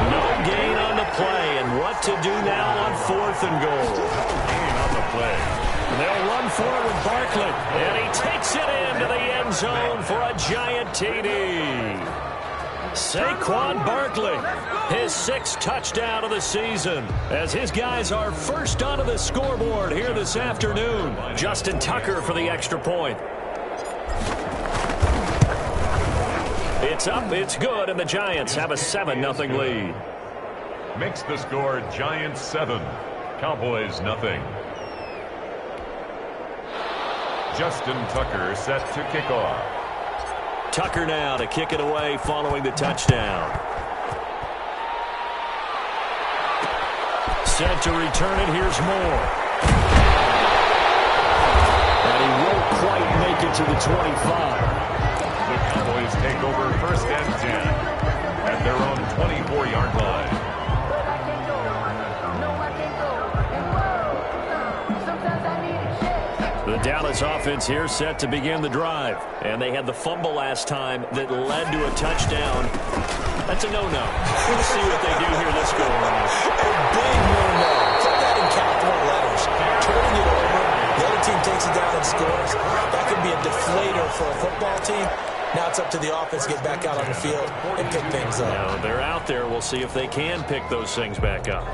No gain on the play. And what to do now on 4th and goal? Gain on the play. They'll run forward with Barkley, and he takes it into the end zone for a Giant TD. Saquon Barkley, his 6th touchdown of the season, as his guys are first onto the scoreboard here this afternoon. Justin Tucker for the extra point. It's up, it's good, and the Giants have a 7-0 lead. Makes the score Giants 7, Cowboys nothing. Justin Tucker set to kick off. Tucker now to kick it away following the touchdown. set to return it. Here's Moore. And he won't quite make it to the 25. The Cowboys take over 1st and 10 at their own 24-yard line. The Dallas offense here set to begin the drive. And they had the fumble last time that led to a touchdown. That's a no-no. We'll see what they do here this go around. A big no-no. Put that in capital letters. Turning it over. The other team takes it down and scores. That could be a deflator for a football team. Now it's up to the offense to get back out on the field and pick things up. Now they're out there. We'll see if they can pick those things back up.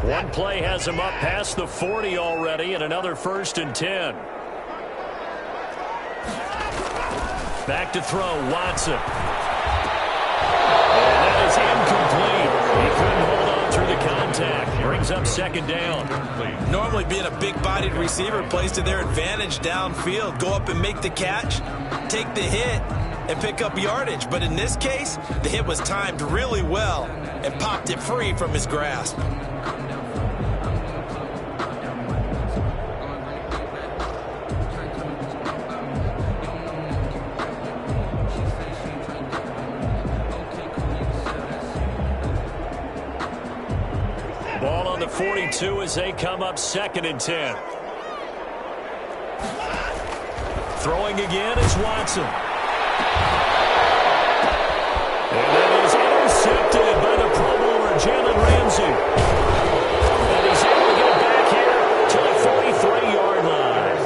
One play has him up past the 40 already, and another 1st and 10. Back to throw, Watson. And that is incomplete. He couldn't hold on through the contact. Brings up 2nd down. Normally being a big-bodied receiver plays to their advantage downfield. Go up and make the catch, take the hit, and pick up yardage. But in this case, the hit was timed really well and popped it free from his grasp. Ball on the 42 as they come up 2nd and 10. Throwing again is Watson. And that is intercepted by the Pro Bowler, Jalen Ramsey. And he's able to get back here to the 43-yard line.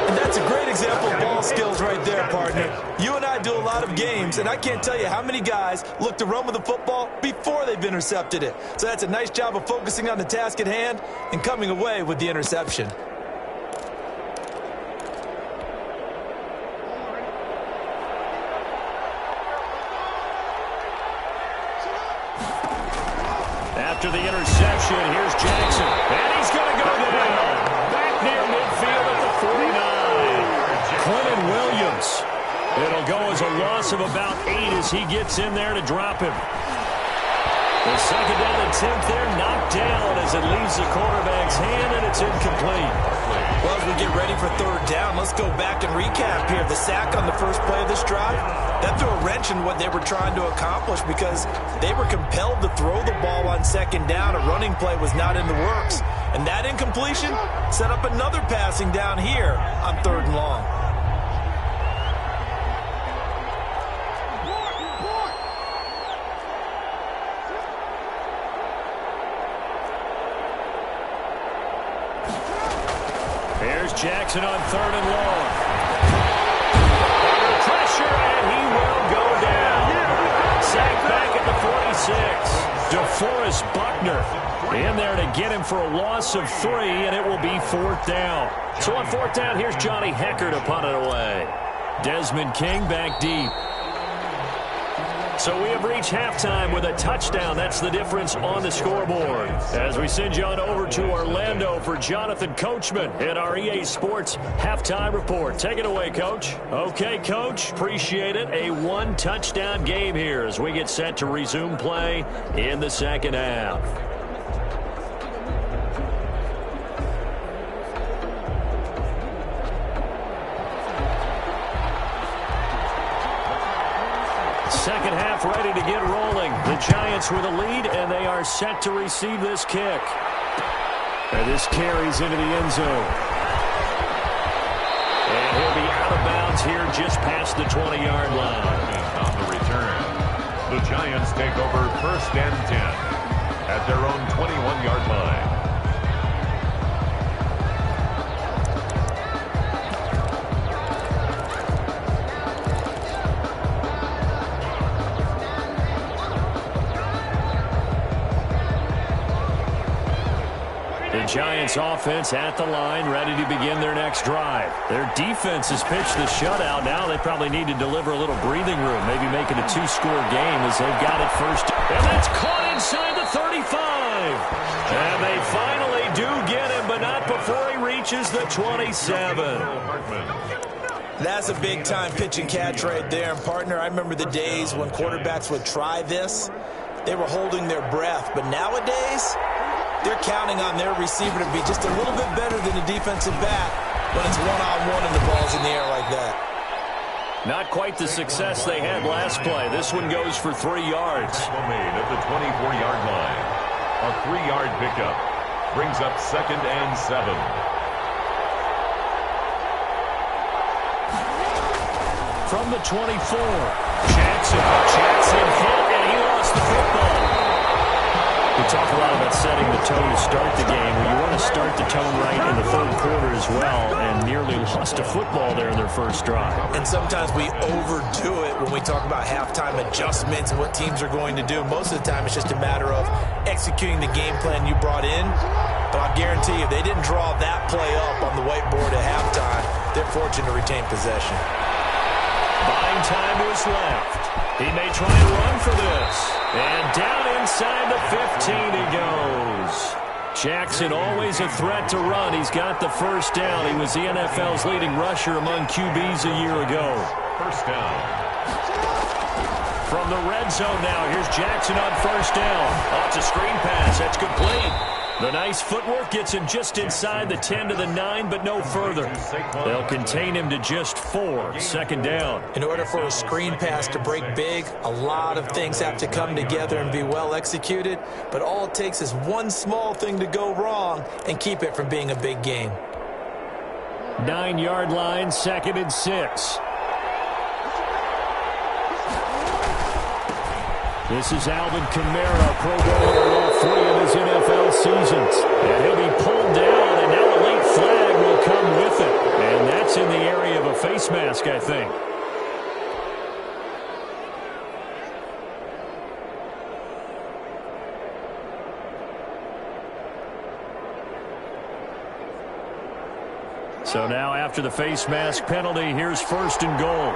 And that's a great example of ball skills right there, partner. You and I do a lot of games, and I can't tell you how many guys look to run with the football before they've intercepted it. So that's a nice job of focusing on the task at hand and coming away with the interception. After the interception, here's Jackson. And he's going to go down. Back near midfield at the 49. Quentin Williams. It'll go as a loss of about 8 as he gets in there to drop him. The 2nd down attempt there knocked down as it leaves the quarterback's hand, and it's incomplete. Well, as we get ready for 3rd down, let's go back and recap here. The sack on the first play of this drive, that threw a wrench in what they were trying to accomplish because they were compelled to throw the ball on 2nd down. A running play was not in the works. And that incompletion set up another passing down here on 3rd and long. Here's Jackson on 3rd and long. Under pressure, and he will go down. Sacked back at the 46. DeForest Buckner in there to get him for a loss of 3, and it will be 4th down. So on 4th down, here's Johnny Hecker to punt it away. Desmond King back deep. So we have reached halftime with a touchdown. That's the difference on the scoreboard. As we send you on over to Orlando for Jonathan Coachman in our EA Sports Halftime Report. Take it away, Coach. Okay, Coach. Appreciate it. A 1-touchdown game here as we get set to resume play in the 2nd half. Second half ready to get rolling. The Giants with a lead, and they are set to receive this kick. And this carries into the end zone. And he'll be out of bounds here just past the 20-yard line. On the return, the Giants take over 1st and 10 at their own 21-yard line. The Giants offense at the line, ready to begin their next drive. Their defense has pitched the shutout. Now they probably need to deliver a little breathing room, maybe make it a 2-score game as they've got it first. And that's caught inside the 35. And they finally do get him, but not before he reaches the 27. That's a big-time pitch and catch right there. And, partner, I remember the days when quarterbacks would try this, they were holding their breath. But nowadays, they're counting on their receiver to be just a little bit better than the defensive back when it's one-on-one and the ball's in the air like that. Not quite the success they had last play. This one goes for 3 yards. Made at the 24-yard line. A 3-yard pickup brings up 2nd and 7. From the 24, Jackson hit, and he lost the football. We talk a lot about setting the tone to start the game. Well, you want to start the tone right in the third quarter as well, and nearly lost a football there in their first drive. And sometimes we overdo it when we talk about halftime adjustments and what teams are going to do. Most of the time, it's just a matter of executing the game plan you brought in. But I guarantee you, if they didn't draw that play up on the whiteboard at halftime, they're fortunate to retain possession. Buying time to his left. He may try and run for this. And down inside the 15 he goes. Jackson always a threat to run. He's got the first down. He was the NFL's leading rusher among QBs a year ago. First down. From the red zone now, here's Jackson on first down. Oh, it's a screen pass. That's complete. The nice footwork gets him just inside the 10 to the 9, but no further. They'll contain him to just 4. Second down. In order for a screen pass to break big, a lot of things have to come together and be well executed, but all it takes is one small thing to go wrong and keep it from being a big game. 9-yard line, 2nd and 6. This is Alvin Kamara, Pro Bowler all 3 of his NFL seasons. And he'll be pulled down, and now a late flag will come with it. And that's in the area of a face mask, I think. So now after the face mask penalty, here's 1st and goal.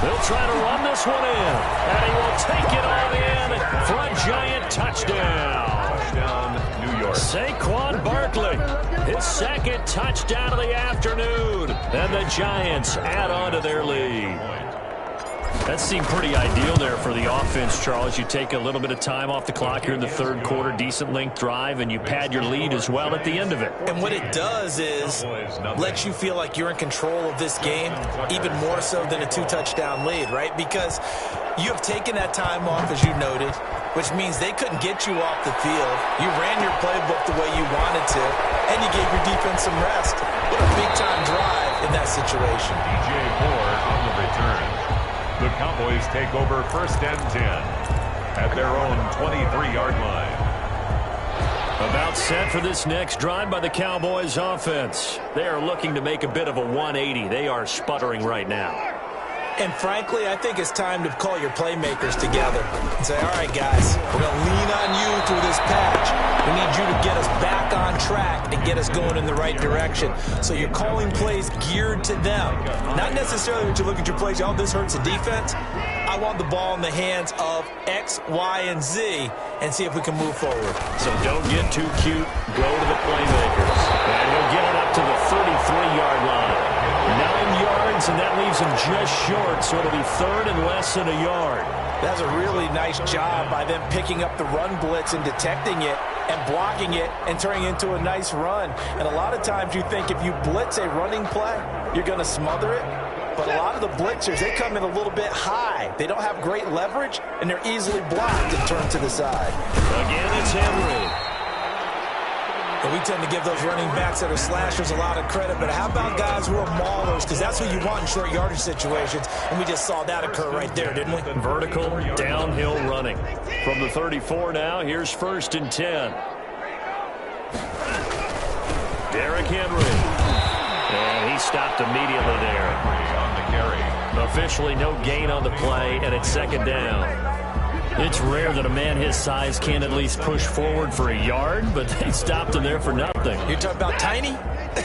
They'll try to run this one in, and he will take it on in for a Giant touchdown. Touchdown, New York. Saquon Barkley, his 2nd touchdown of the afternoon, and the Giants add on to their lead. That seemed pretty ideal there for the offense, Charles. You take a little bit of time off the clock here in the third quarter, decent length drive, and you pad your lead as well at the end of it. And what it does is lets you feel like you're in control of this game, even more so than a 2-touchdown lead, right? Because you have taken that time off, as you noted, which means they couldn't get you off the field. You ran your playbook the way you wanted to, and you gave your defense some rest. What a big-time drive in that situation. DJ Moore on the return. The Cowboys take over 1st and 10 at their own 23-yard line. About set for this next drive by the Cowboys offense. They are looking to make a bit of a 180. They are sputtering right now. And frankly, I think it's time to call your playmakers together and say, all right, guys, we're going to lean on you through this patch. We need you to get us back on track and get us going in the right direction. So you're calling plays geared to them. Not necessarily that you look at your plays, oh, this hurts the defense. I want the ball in the hands of X, Y, and Z and see if we can move forward. So don't get too cute. Go to the playmakers. And he'll get it up to the 33-yard line. 9 yards, and that leaves him just short, so it'll be 3rd and less than a yard. That's a really nice job by them picking up the run blitz and detecting it and blocking it and turning it into a nice run. And a lot of times you think if you blitz a running play, you're going to smother it. But a lot of the blitzers, they come in a little bit high. They don't have great leverage, and they're easily blocked and turned to the side. Again, it's Henry. And we tend to give those running backs that are slashers a lot of credit, but how about guys who are maulers? Because that's what you want in short yardage situations, and we just saw that occur right there, didn't we? Vertical, downhill running. From the 34 now, here's 1st and 10. Derrick Henry. And he stopped immediately there. On the carry. Officially no gain on the play, and it's 2nd down. It's rare that a man his size can't at least push forward for a yard, but they stopped him there for nothing. You're talking about tiny?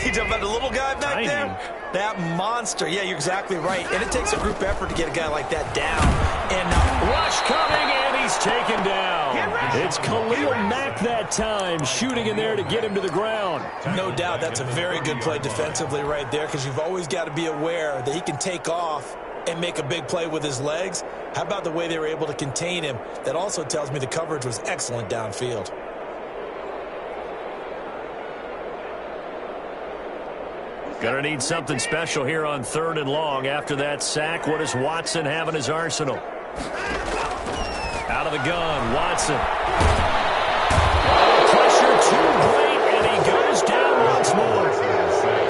You're talking about the little guy back there? That monster. Yeah, you're exactly right. And it takes a group effort to get a guy like that down. And rush coming, and he's taken down. It's Khalil Mack that time, shooting in there to get him to the ground. No doubt that's a very good play defensively right there, because you've always got to be aware that he can take off and make a big play with his legs. How about the way they were able to contain him? That also tells me the coverage was excellent downfield. Gonna need something special here on 3rd and long. After that sack, what does Watson have in his arsenal? Out of the gun, Watson. Pressure too great, and he goes down once more.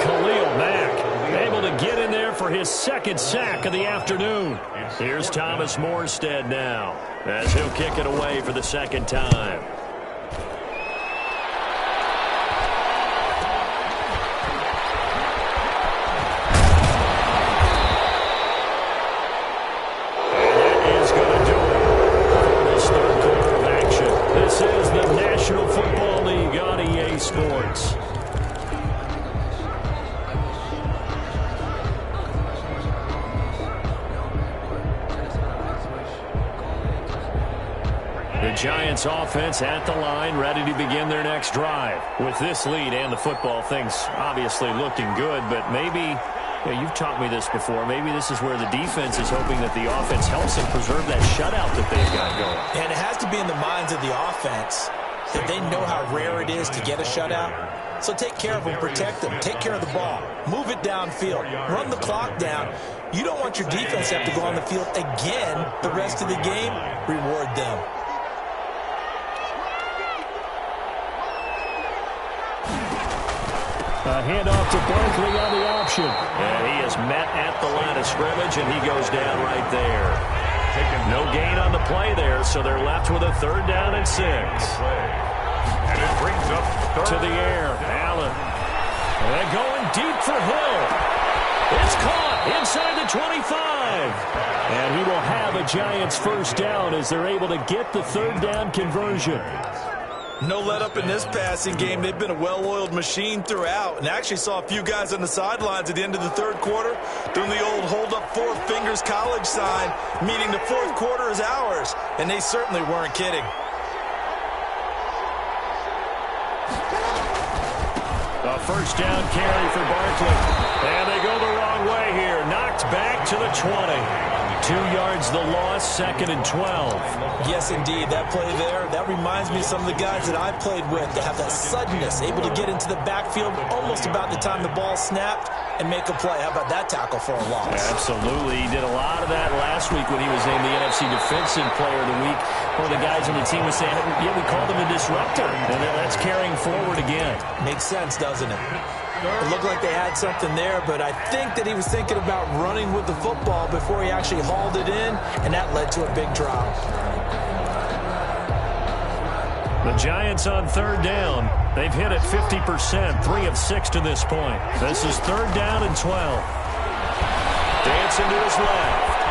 Khalil Mack able to get in there for his 2nd sack of the afternoon. Here's Thomas Morstead now, as he'll kick it away for the 2nd time. National Football League on EA Sports. The Giants offense at the line, ready to begin their next drive. With this lead and the football, things obviously looking good, but maybe, you've taught me this before, maybe this is where the defense is hoping that the offense helps them preserve that shutout that they've got going. And it has to be in the minds of the offense that they know how rare it is to get a shutout. So take care of them, protect them, take care of the ball, move it downfield, run the clock down. You don't want your defense to have to go on the field again the rest of the game. Reward them. A handoff to Barkley on the option. And he is met at the line of scrimmage, and he goes down right there. No gain on the play there, so they're left with a 3rd down and 6. And it brings up to the air. Allen. And going deep for Hill. It's caught inside the 25. And he will have a Giants 1st down as they're able to get the 3rd down conversion. No let up in this passing game. They've been a well-oiled machine throughout. And actually saw a few guys on the sidelines at the end of the 3rd quarter doing the old hold up 4 fingers college sign, meaning the 4th quarter is ours. And they certainly weren't kidding. A 1st down carry for Barkley. And they go the wrong way here. Knocked back to the 20. 2 yards the loss, 2nd and 12. Yes, indeed. That play there, that reminds me of some of the guys that I played with that have that suddenness, able to get into the backfield almost about the time the ball snapped and make a play. How about that tackle for a loss? Absolutely. He did a lot of that last week when he was named the NFC Defensive Player of the Week. One of the guys on the team was saying, yeah, we called him a disruptor. And that's carrying forward again. Makes sense, doesn't it? It looked like they had something there, but I think that he was thinking about running with the football before he actually hauled it in, and that led to a big drop. The Giants on 3rd down. They've hit it 50%, 3 of 6 to this point. This is 3rd down and 12. Dancing to his left.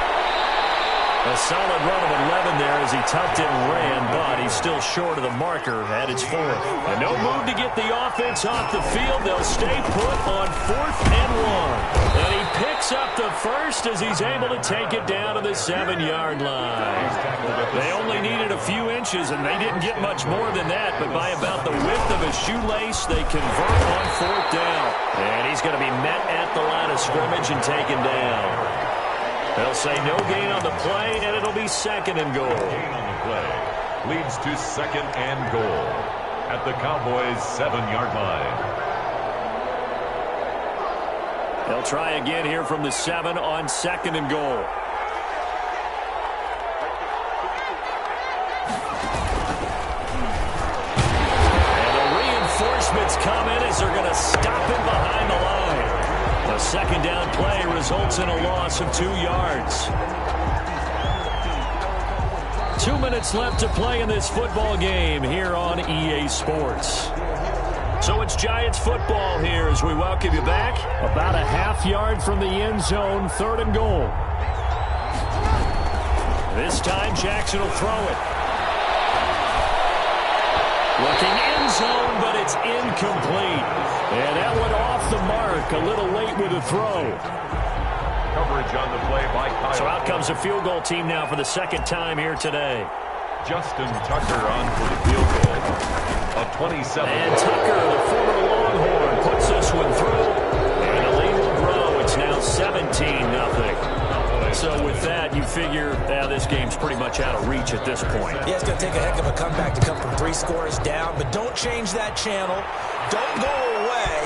A solid run of 11 there as he tucked it and ran, but he's still short of the marker at its 4th. And no move to get the offense off the field. They'll stay put on 4th and 1. And he picks up the 1st as he's able to take it down to the 7-yard line. They only needed a few inches, and they didn't get much more than that, but by about the width of a shoelace, they convert on 4th down. And he's going to be met at the line of scrimmage and taken down. They'll say no gain on the play, and it'll be 2nd and goal. Gain on the play leads to 2nd and goal at the Cowboys' 7-yard line. They'll try again here from the 7 on 2nd and goal. And the reinforcements come in as they're going to stop him behind the line. A 2nd down play results in a loss of 2 yards. 2 minutes left to play in this football game here on EA Sports. So it's Giants football here as we welcome you back. About a half yard from the end zone, 3rd and goal. This time Jackson will throw it. Looking end zone, but it's incomplete. And that went off the mark, a little late with the throw. Coverage on the play by Kyle. So out comes a field goal team now for the 2nd time here today. Justin Tucker on for the field goal. A 27. And Tucker, the former Longhorn, puts this one through. And the lead will grow. It's now 17-0. figure this game's pretty much out of reach at this point. Yeah, it's going to take a heck of a comeback to come from 3 scores down, but don't change that channel. Don't go away.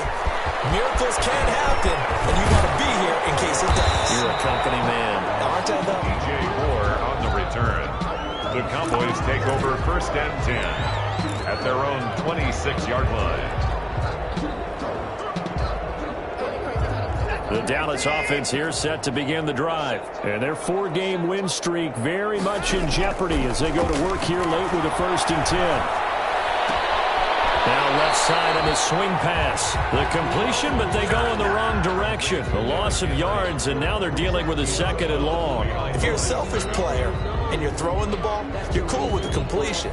Miracles can happen, and you got to be here in case it does. You're a company man. Aren't I, though? DJ Moore on the return. The Cowboys take over 1st and 10 at their own 26-yard line. The Dallas offense here set to begin the drive. And their 4-game win streak very much in jeopardy as they go to work here late with a 1st and 10. Now left side on the swing pass. The completion, but they go in the wrong direction. The loss of yards, and now they're dealing with a 2nd and long. If you're a selfish player and you're throwing the ball, you're cool with the completion.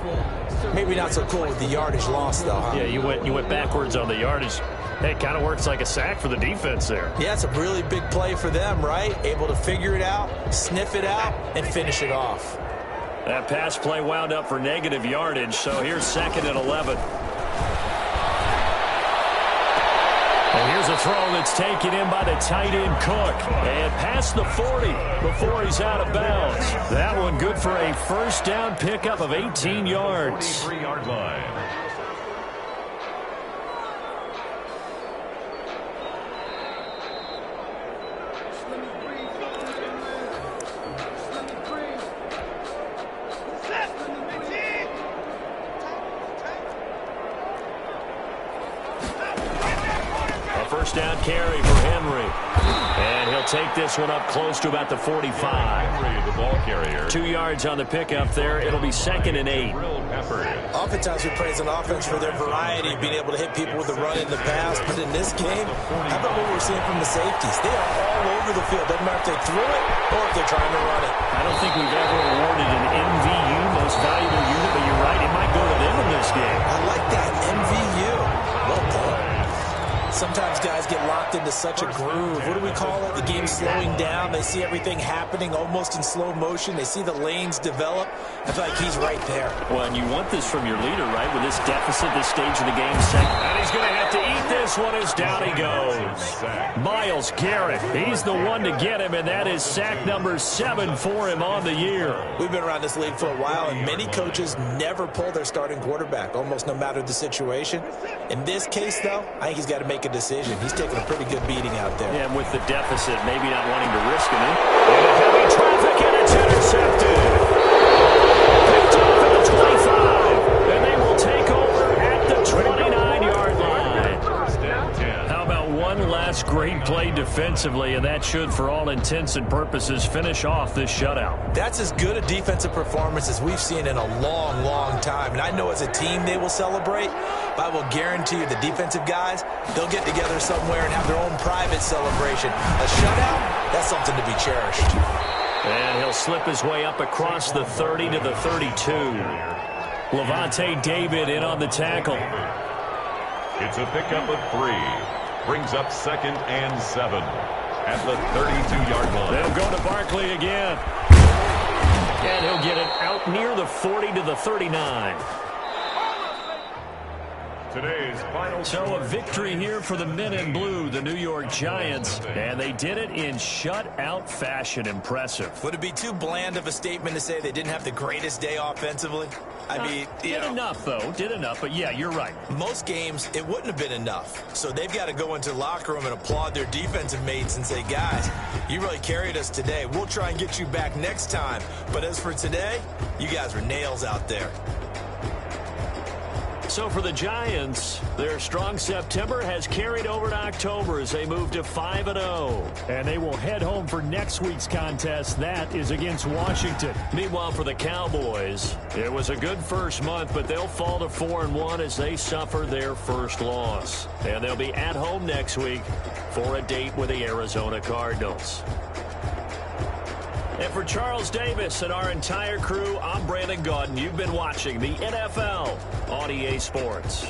Maybe not so cool with the yardage loss, though, huh? Yeah, you went backwards on the yardage. Hey, it kind of works like a sack for the defense there. Yeah, it's a really big play for them, right? Able to figure it out, sniff it out, and finish it off. That pass play wound up for negative yardage, so here's 2nd and 11. And here's a throw that's taken in by the tight end Cook. And past the 40 before he's out of bounds. That one good for a 1st down pickup of 18 yards. 43-yard line. First down carry for Henry. And he'll take this one up close to about the 45. Henry, the ball carrier. 2 yards on the pickup there. It'll be 2nd and 8. Oftentimes we praise an offense for their variety, being able to hit people with the run in the pass. But in this game, how about what we're seeing from the safeties? They are all over the field. Doesn't matter if they threw it or if they're trying to run it. I don't think we've ever awarded an MVU, most valuable unit, but you're right, it might go to them in this game. I like that, MVU. Well done. Sometimes guys get locked into such a groove. What do we call it? The game's slowing down. They see everything happening almost in slow motion. They see the lanes develop. I feel like he's right there. Well, and you want this from your leader, right? With this deficit, this stage of the game, and he's going to have to eat this one as down he goes. Myles Garrett, he's the one to get him, and that is sack number 7 for him on the year. We've been around this league for a while, and many coaches never pull their starting quarterback, almost no matter the situation. In this case, though, I think he's got to make a decision. He's taking a pretty good beating out there. Yeah, and with the deficit, maybe not wanting to risk it. And heavy traffic, and it's intercepted. Picked off at the 25, and they will take over at the 29-yard line. How about one last great play defensively, and that should, for all intents and purposes, finish off this shutout. That's as good a defensive performance as we've seen in a long, long time. And I know as a team they will celebrate, but I will guarantee you the defensive guys, they'll get together somewhere and have their own private celebration. A shutout, that's something to be cherished. And he'll slip his way up across the 30 to the 32. Levante David in on the tackle. It's a pickup of 3. Brings up 2nd and 7 at the 32-yard line. They'll go to Barkley again. And he'll get it out near the 40 to the 39. Today's final. So a victory here for the men in blue, the New York Giants, and they did it in shutout fashion. Impressive. Would it be too bland of a statement to say they didn't have the greatest day offensively? I mean, did enough, though. Did enough, but yeah, you're right. Most games, it wouldn't have been enough. So they've got to go into the locker room and applaud their defensive mates and say, guys, you really carried us today. We'll try and get you back next time. But as for today, you guys were nails out there. So for the Giants, their strong September has carried over to October as they move to 5-0. And they will head home for next week's contest. That is against Washington. Meanwhile, for the Cowboys, it was a good first month, but they'll fall to 4-1 as they suffer their first loss. And they'll be at home next week for a date with the Arizona Cardinals. And for Charles Davis and our entire crew, I'm Brandon Gaudin. You've been watching the NFL on EA Sports.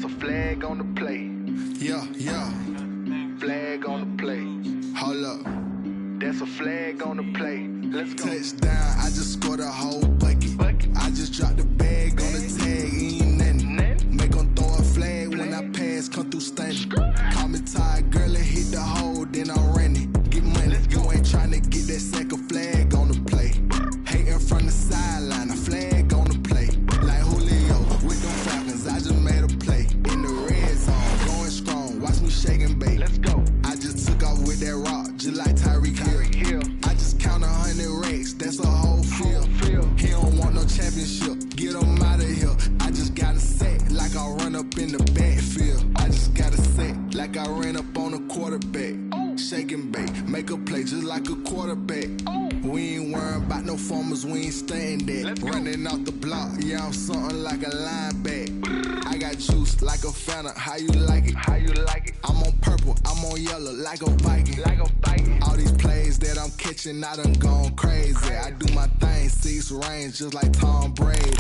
That's a flag on the play. Yeah, yeah. Flag on the play. Hold up. That's a flag on the play. Let's go. Touchdown, I just scored a whole bucket. I just dropped the bag on the tag, ain't nothing. Make 'em throw a flag when I pass, come through stunning. Call me tired, girl, and hit the hole, then I'm running. Get money, you ain't tryna get that second flag on the play. Hating from the sideline, a flag on the play. Like Julio with them Falcons, I just made a play. In the red zone, going strong, watch me shake and bake. Let's go. I just took off with that rock, just like Tyreek Hill. I just count 100 racks, that's a whole field. He don't want no championship, get him out of here. I just got a set, like I run up in the backfield. I just got a set, like I ran up on a quarterback. Shake and bake, make a play just like a quarterback. We ain't worrying about no formers, we ain't staying there. Running off the block, yeah, I'm something like a lineback. I got juice like a Fanta, how you like it? How you like it? I'm on purple, I'm on yellow, like a Viking. Like a Viking. All these plays that I'm catching, I done gone crazy. I do my thing, 6 range, just like Tom Brady.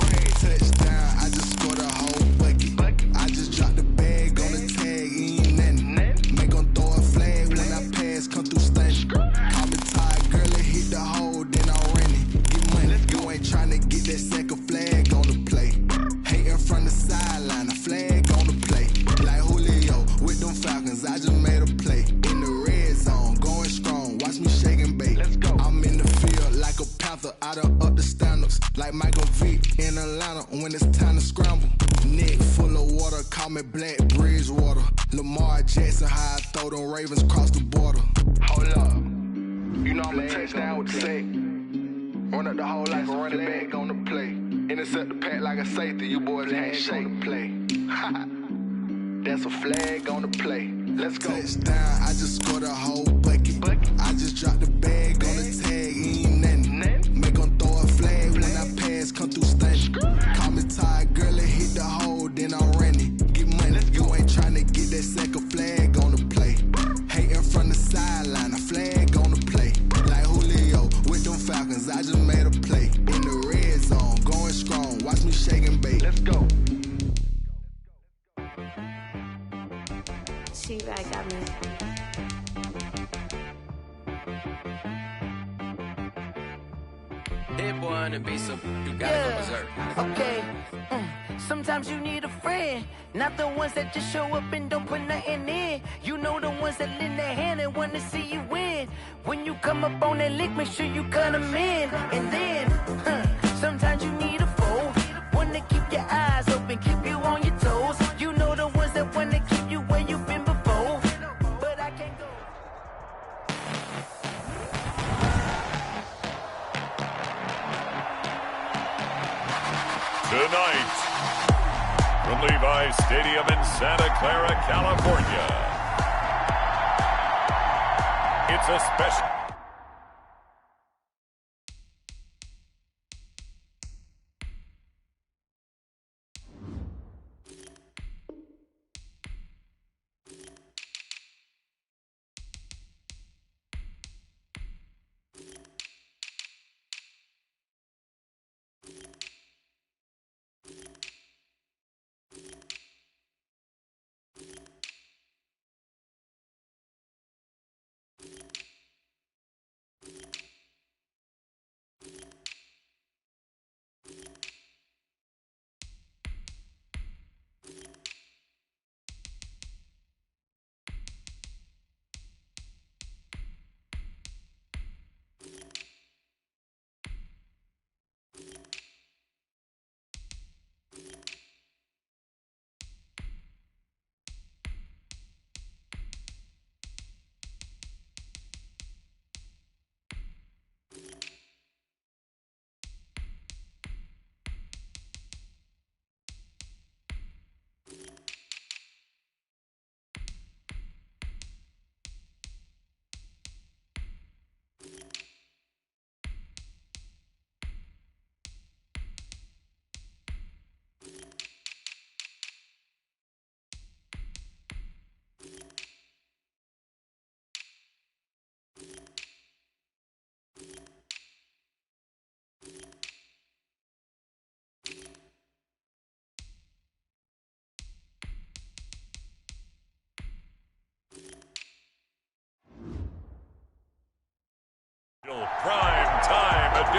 Touchdown, I just scored a whole bucket. I just dropped the bag on the tag, ain't nothing. Make 'em throw a flag when I pass, come through stunning. Call me tired, girl, and hit the hole, then I'm running. Get money, you ain't tryna get that second flag on the play. Hating from the sideline, a flag on the play. Like Julio with them Falcons, I just made a play. In the red zone, going strong, watch me shake and bake. Let's go. I'm in the field like a Panther, I done up the standards. Like Michael Vick in Atlanta when it's time to scramble. Neck full of water, call me Black Bridgewater. Lamar Jackson, how I throw them Ravens cross the border. Hold up, you know I'm a touchdown with the sack. Run up the hole like a running back on the play. Intercept the pack like a safety, you boys can't shake the play. That's a flag on the play. Let's go. Touchdown, I just scored a whole bucket. I just dropped the bag on the tag, ain't nothing. Make 'em throw a flag when I pass, come through stunning. Call me tired, girl, and hit the hole, then I'm running. Get money, you ain't tryna get that second flag on the play. Hating from the sideline, a flag on the play. Like Julio with them Falcons, I just made a play. In the red zone, going strong, watch me shake and bake. Let's go. T-Rag got me. Hit boy on the beat, so you gotta go berserk. Okay. Sometimes you need a friend, not the ones that just show up and don't put nothing in. You know the ones that lend their hand and want to see you win. When you come up on that lick, make sure you cut them in. And then, sometimes you need a foe, one to keep your eyes open, keep you on your toes. You know the ones that want to keep you where you've been before. But I can't go. Tonight, from Levi's Stadium in Santa Clara, California, it's a special...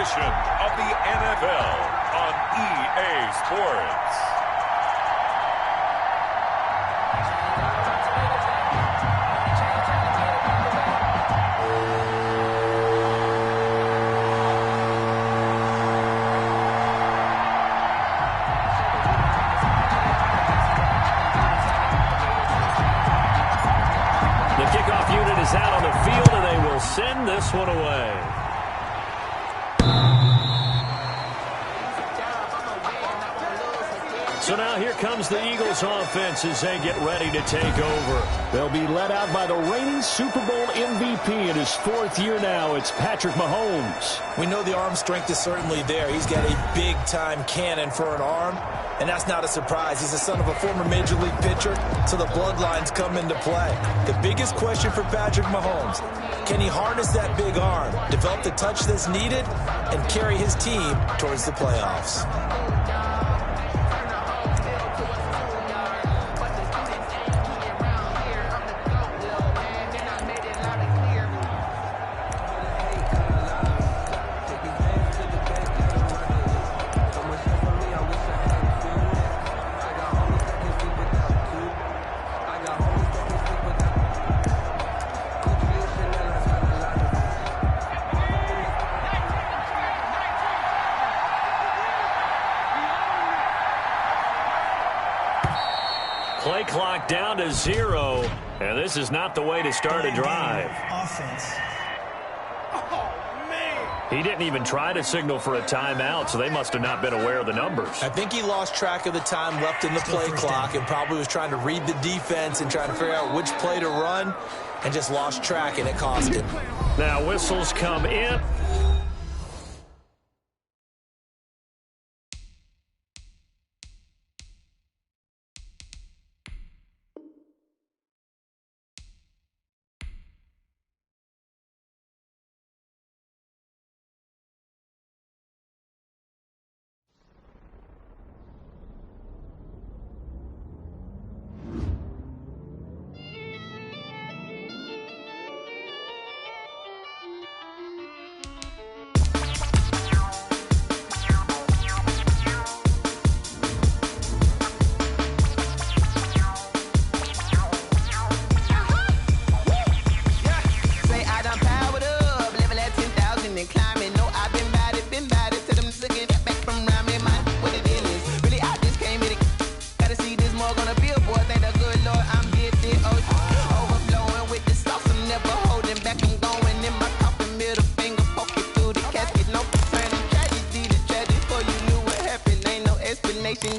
edition of the NFL on EA Sports. The kickoff unit is out on the field, and they will send this one away. So now here comes the Eagles offense as they get ready to take over. They'll be led out by the reigning Super Bowl MVP in his 4th year now. It's Patrick Mahomes. We know the arm strength is certainly there. He's got a big-time cannon for an arm, and that's not a surprise. He's the son of a former Major League pitcher, so the bloodlines come into play. The biggest question for Patrick Mahomes, can he harness that big arm, develop the touch that's needed, and carry his team towards the playoffs? Play clock down to 0, and this is not the way to start a drive. Offense. He didn't even try to signal for a timeout, so they must have not been aware of the numbers. I think he lost track of the time left in the play clock and probably was trying to read the defense and trying to figure out which play to run and just lost track, and it cost him. Now whistles come in.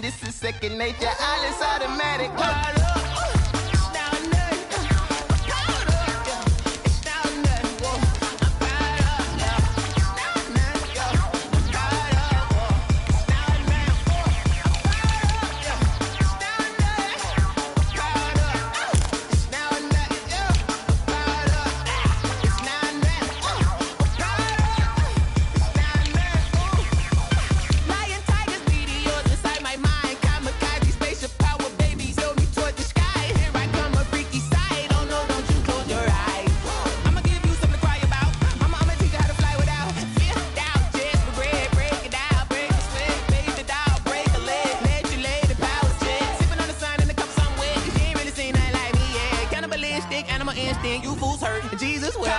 This is second nature. All is automatic. You fools hurt. Jesus will.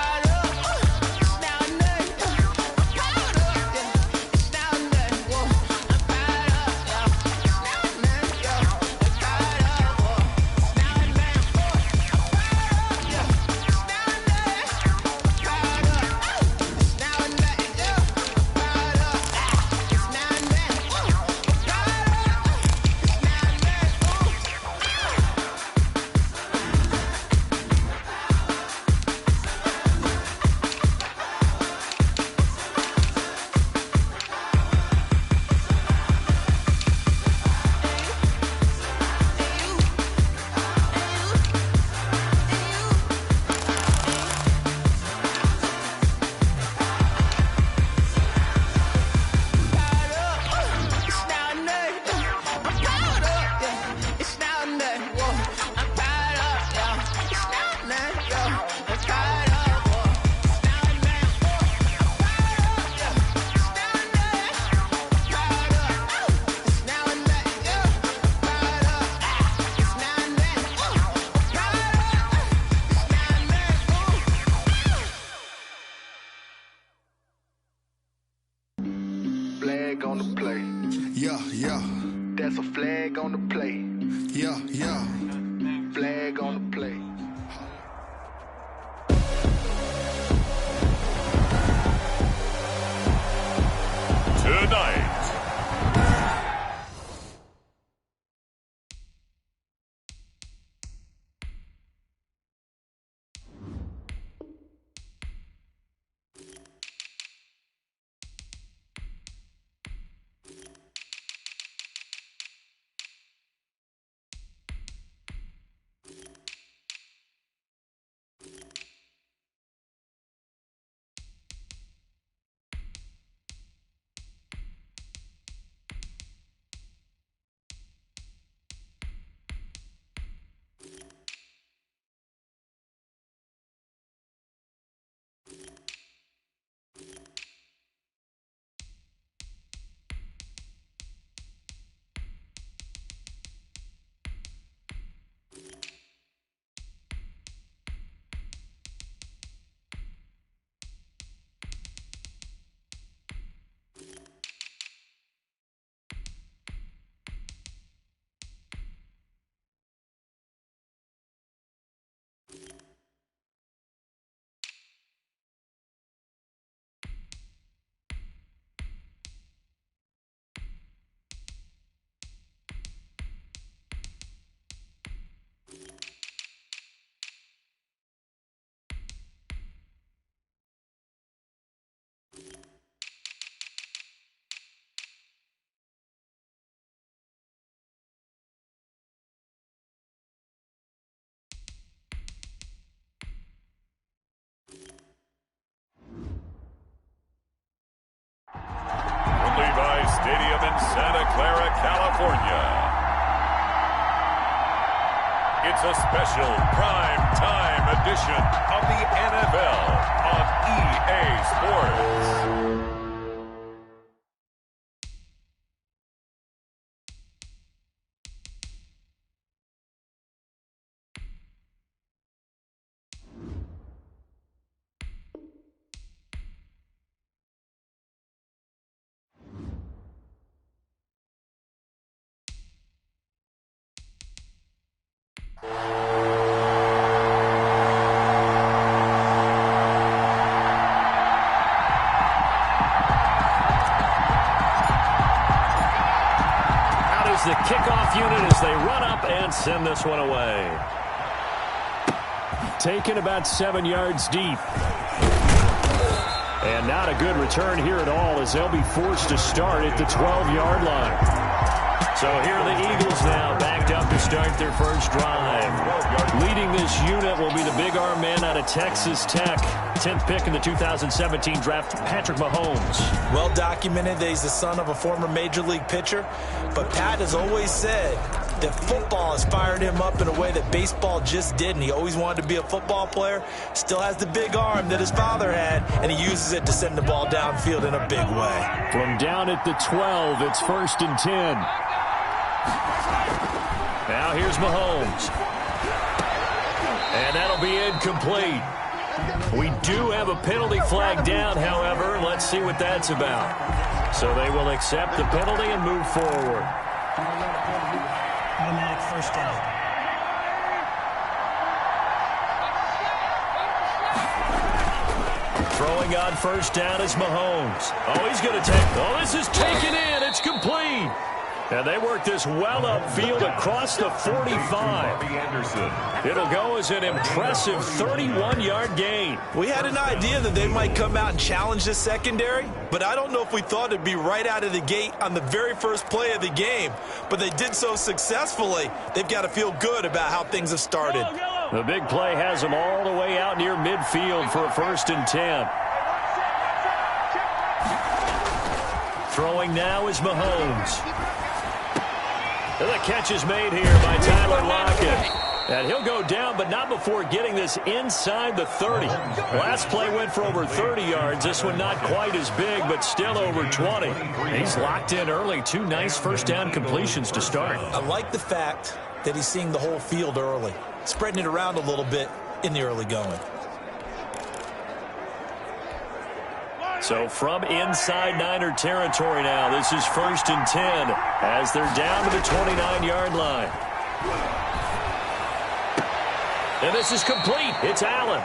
Clara, California. It's a special prime time edition of the NFL on EA Sports. The kickoff unit as they run up and send this one away. Taken about 7 yards deep. And not a good return here at all as they'll be forced to start at the 12-yard line. So here are the Eagles now backed up to start their first drive. Leading this unit will be the big arm man out of Texas Tech. 10th pick in the 2017 draft, Patrick Mahomes. Well documented that he's the son of a former major league pitcher. But Pat has always said that football has fired him up in a way that baseball just didn't. He always wanted to be a football player. Still has the big arm that his father had, and he uses it to send the ball downfield in a big way. From down at the 12, it's 1st and 10. Now here's Mahomes. And that'll be incomplete. We do have a penalty flag down, however. Let's see what that's about. So they will accept the penalty and move forward. Automatic first down. Throwing on first down is Mahomes. Oh, he's going to take. Oh, this is taken in. It's complete. And they work this well upfield across the 45. It'll go as an impressive 31-yard gain. We had an idea that they might come out and challenge this secondary, but I don't know if we thought it'd be right out of the gate on the very first play of the game. But they did so successfully, they've got to feel good about how things have started. The big play has them all the way out near midfield for a 1st and 10. Throwing now is Mahomes. And the catch is made here by Tyler Lockett. And he'll go down, but not before getting this inside the 30. Last play went for over 30 yards. This one not quite as big, but still over 20. He's locked in early. 2 nice first down completions to start. I like the fact that he's seeing the whole field early, spreading it around a little bit in the early going. So from inside Niner territory now, this is 1st and 10 as they're down to the 29-yard line. And this is complete. It's Allen.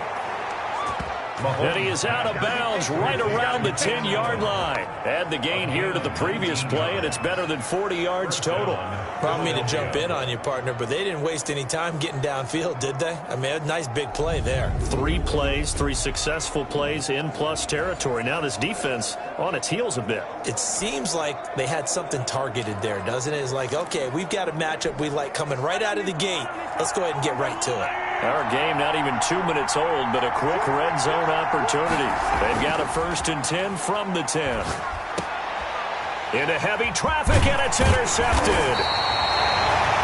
And he is out of bounds right around the 10-yard line. Add the gain here to the previous play, and it's better than 40 yards total. I don't mean to jump in on you, partner, but they didn't waste any time getting downfield, did they? I mean, a nice big play there. 3 plays, 3 successful plays in plus territory. Now this defense on its heels a bit. It seems like they had something targeted there, doesn't it? It's like, okay, we've got a matchup we like coming right out of the gate. Let's go ahead and get right to it. Our game not even 2 minutes old, but a quick red zone opportunity. They've got a 1st and 10 from the 10. Into heavy traffic, and it's intercepted.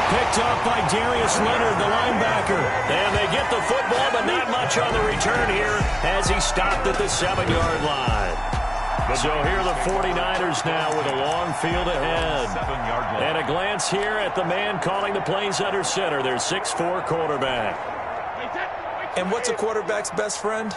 Picked up by Darius Leonard, the linebacker. And they get the football, but not much on the return here as he stopped at the 7-yard line. So here are the 49ers now with a long field ahead. And a glance here at the man calling the plays under center, their 6'4" quarterback. And what's a quarterback's best friend?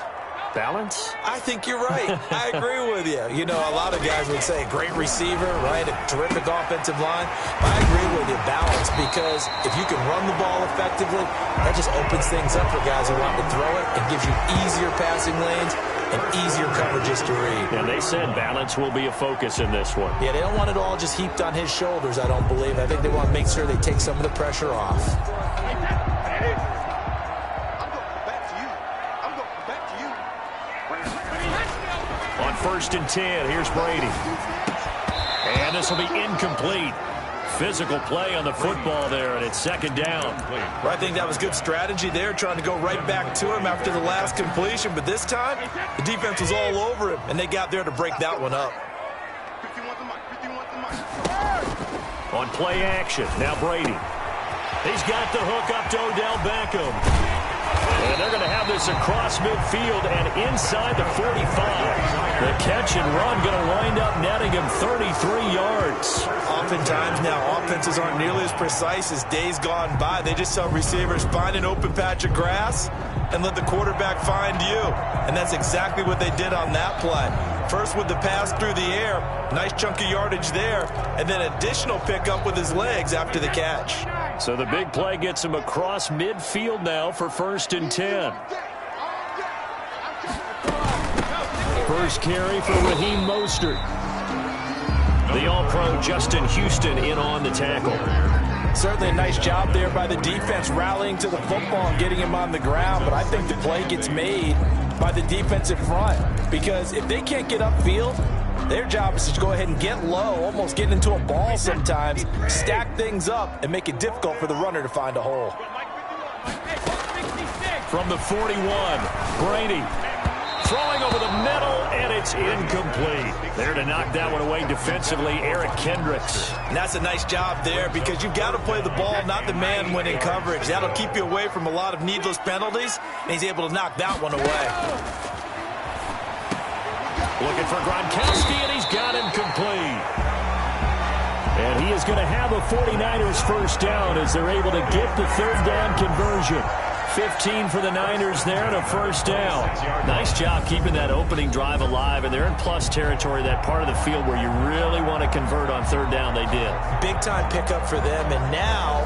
Balance? I think you're right. I agree with you. You know, a lot of guys would say great receiver, right? A terrific offensive line. But I agree with you, balance, because if you can run the ball effectively, that just opens things up for guys who want to throw it and gives you easier passing lanes and easier coverages to read. And they said balance will be a focus in this one. Yeah, they don't want it all just heaped on his shoulders, I don't believe. I think they want to make sure they take some of the pressure off. On 1st and 10, here's Brady. And this will be incomplete. Physical play on the football there, and it's 2nd down. Well, I think that was good strategy there, trying to go right back to him after the last completion. But this time, the defense was all over him, and they got there to break that one up. On play action, now Brady. He's got the hook up to Odell Beckham. And they're going to have this across midfield and inside the 45. The catch and run going to wind up netting him 33 yards. Oftentimes now, offenses aren't nearly as precise as days gone by. They just saw receivers find an open patch of grass and let the quarterback find you. And that's exactly what they did on that play. First with the pass through the air, nice chunk of yardage there, and then additional pickup with his legs after the catch. So the big play gets him across midfield now for 1st and 10. First carry for Raheem Mostert. The All-Pro Justin Houston in on the tackle. Certainly a nice job there by the defense rallying to the football and getting him on the ground, but I think the play gets made by the defensive front because if they can't get upfield, their job is to go ahead and get low, almost get into a ball sometimes, stack things up, and make it difficult for the runner to find a hole. From the 41, Brady throwing over the middle, and it's incomplete. There to knock that one away defensively, Eric Kendricks. And that's a nice job there because you've got to play the ball, not the man when in coverage. That'll keep you away from a lot of needless penalties, and he's able to knock that one away. Looking for Gronkowski, and he's got him complete. And he is going to have a 49ers first down as they're able to get the 3rd down conversion. 15 for the Niners there and a first down. Nice job keeping that opening drive alive, and they're in plus territory, that part of the field where you really want to convert on 3rd down. They did. Big-time pickup for them, and now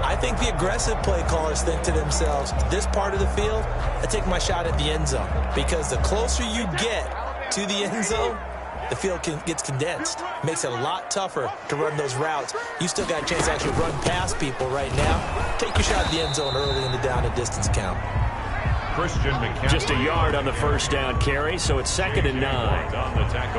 I think the aggressive play callers think to themselves, this part of the field, I take my shot at the end zone because the closer you get to the end zone, the field gets condensed. Makes it a lot tougher to run those routes. You still got a chance to actually run past people right now. Take your shot at the end zone early in the down and distance count. Just a yard on the first down carry, so it's 2nd and 9.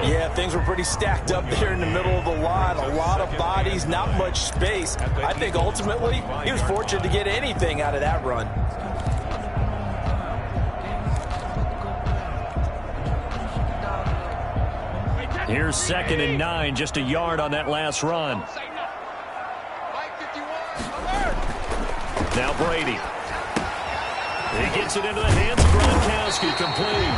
Yeah, things were pretty stacked up there in the middle of the line. A lot of bodies, not much space. I think ultimately he was fortunate to get anything out of that run. Here's 2nd and 9, just a yard on that last run. Now Brady. He gets it into the hands of Gronkowski, complete.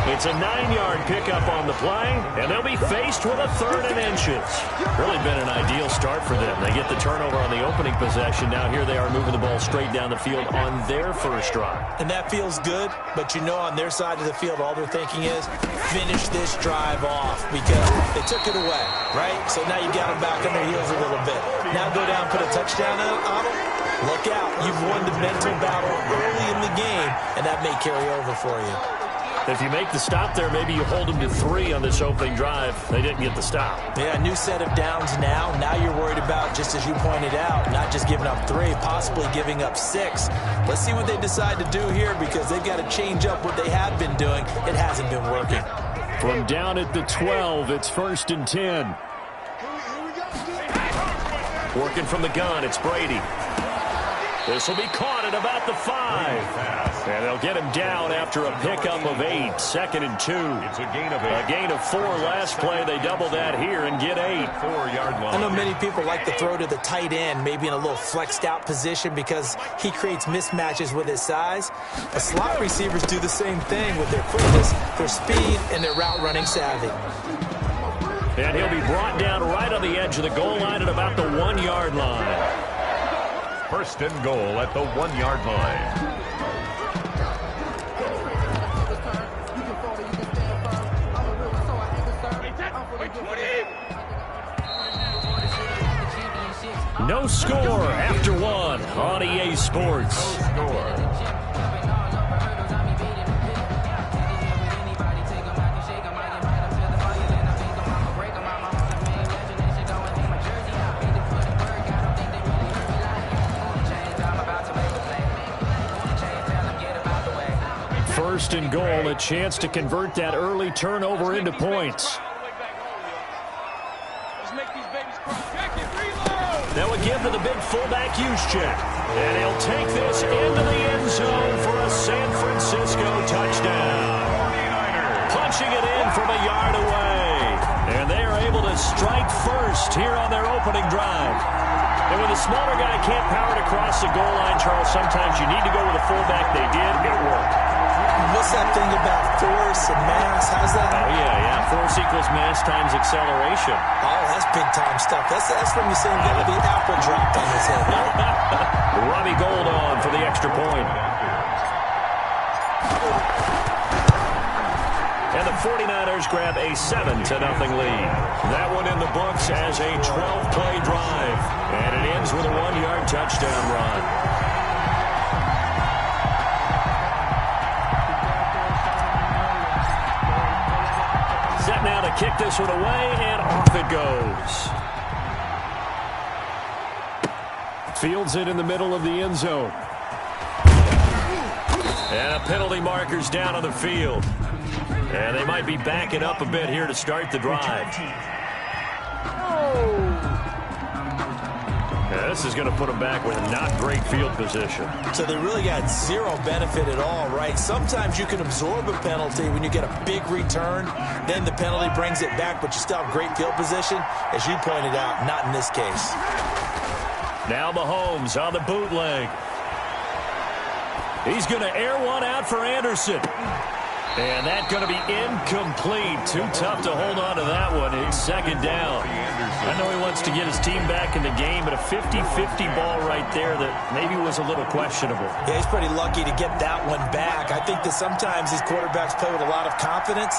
It's a 9-yard pickup on the play, and they'll be faced with a 3rd and inches. Really been an ideal start for them. They get the turnover on the opening possession. Now here they are moving the ball straight down the field on their first drive. And that feels good, but you know on their side of the field all they're thinking is finish this drive off because they took it away, right? So now you got them back on their heels a little bit. Now go down, put a touchdown on them. Look out. You've won the mental battle early in the game, and that may carry over for you. If you make the stop there, maybe you hold them to 3 on this opening drive. They didn't get the stop. Yeah, new set of downs now. Now you're worried about, just as you pointed out, not just giving up 3, possibly giving up 6. Let's see what they decide to do here because they've got to change up what they have been doing. It hasn't been working. From down at the 12, it's 1st and 10. Working from the gun, it's Brady. This will be caught at about the 5. And they'll get him down after a pickup of 8. 2nd and 2. It's a gain of 4 last play. They double that here and get 8. 4-yard line. I know many people like to throw to the tight end, maybe in a little flexed out position because he creates mismatches with his size. But slot receivers do the same thing with their quickness, their speed, and their route running savvy. And he'll be brought down right on the edge of the goal line at about the 1-yard line. 1st and goal at the 1-yard line. No score after 1 on EA Sports. No score. First and goal, a chance to convert that early turnover into points. They'll give to the big fullback Juszczyk. And he'll take this into the end zone for a San Francisco touchdown. Punching it in from a yard away. And they are able to strike first first here on their opening drive. And when the smaller guy can't power it across the goal line, Charles, sometimes you need to go with a fullback. They did. It worked. What's that thing about force and mass? How's that? Oh, yeah. Force equals mass times acceleration. Oh, that's big-time stuff. That's from the same guy the apple dropped on his head, right? Robbie Gould on for the extra point. And the 49ers grab a 7-0 lead. That one in the books as a 12-play drive. And it ends with a 1-yard touchdown run. Set now to kick this one away, and off it goes. Fields it in the middle of the end zone. And a penalty marker's down on the field. And they might be backing up a bit here to start the drive. Yeah, this is going to put them back with not great field position. So they really got zero benefit at all, right? Sometimes you can absorb a penalty when you get a big return. Then the penalty brings it back, but you still have great field position. As you pointed out, not in this case. Now Mahomes on the bootleg. He's going to air one out for Anderson. And that's going to be incomplete. Too tough to hold on to that one. It's second down. I know he wants to get his team back in the game, but a 50-50 ball right there that maybe was a little questionable. Yeah, he's pretty lucky to get that one back. I think that sometimes these quarterbacks play with a lot of confidence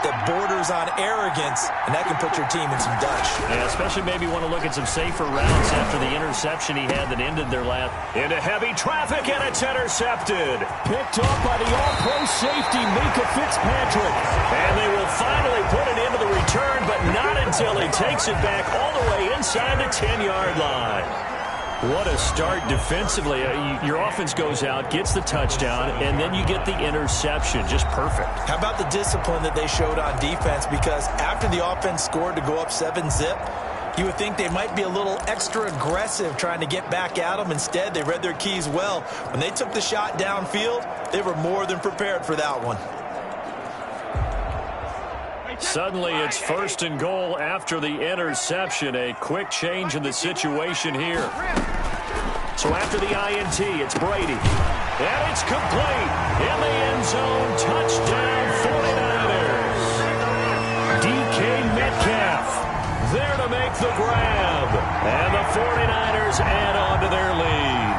that borders on arrogance, and that can put your team in some dutch. Yeah, especially maybe want to look at some safer routes after the interception he had that ended their lap. Into heavy traffic, and it's intercepted. Picked off by the all-pro safety, Mika Fitzpatrick. And they will finally put it into the return, but not until he takes it back all the way inside the 10-yard line. What a start defensively. Your offense goes out, gets the touchdown, and then you get the interception. Just perfect. How about the discipline that they showed on defense? Because after the offense scored to go up 7-zip, you would think they might be a little extra aggressive trying to get back at them. Instead, they read their keys well. When they took the shot downfield, they were more than prepared for that one. Suddenly, it's 1st and goal after the interception. A quick change in the situation here. So after the INT, it's Brady. And it's complete. In the end zone, touchdown 49ers. DK Metcalf there to make the grab. And the 49ers add on to their lead.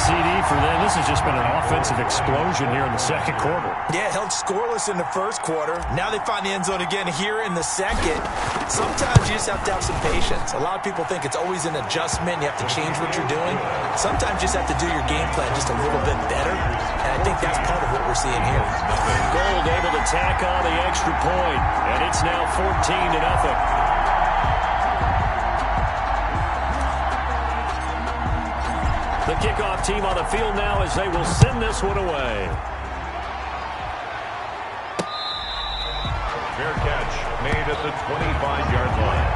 CD for them. This has just been an offensive explosion here in the second quarter. Yeah, held scoreless in the first quarter. Now they find the end zone again here in the second. Sometimes you just have to have some patience. A lot of people think it's always an adjustment. You have to change what you're doing. Sometimes you just have to do your game plan just a little bit better. And I think that's part of what we're seeing here. Gould able to tack on the extra point. And it's now 14-0. The kickoff team on the field now as they will send this one away. Fair catch made at the 25-yard line.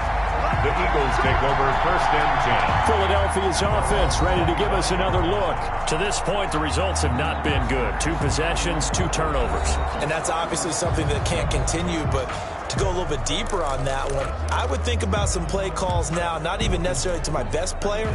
The Eagles take over 1st and 10. Philadelphia's offense ready to give us another look. To this point, the results have not been good. 2 possessions, 2 turnovers. And that's obviously something that can't continue, but to go a little bit deeper on that one, I would think about some play calls now, not even necessarily to my best player,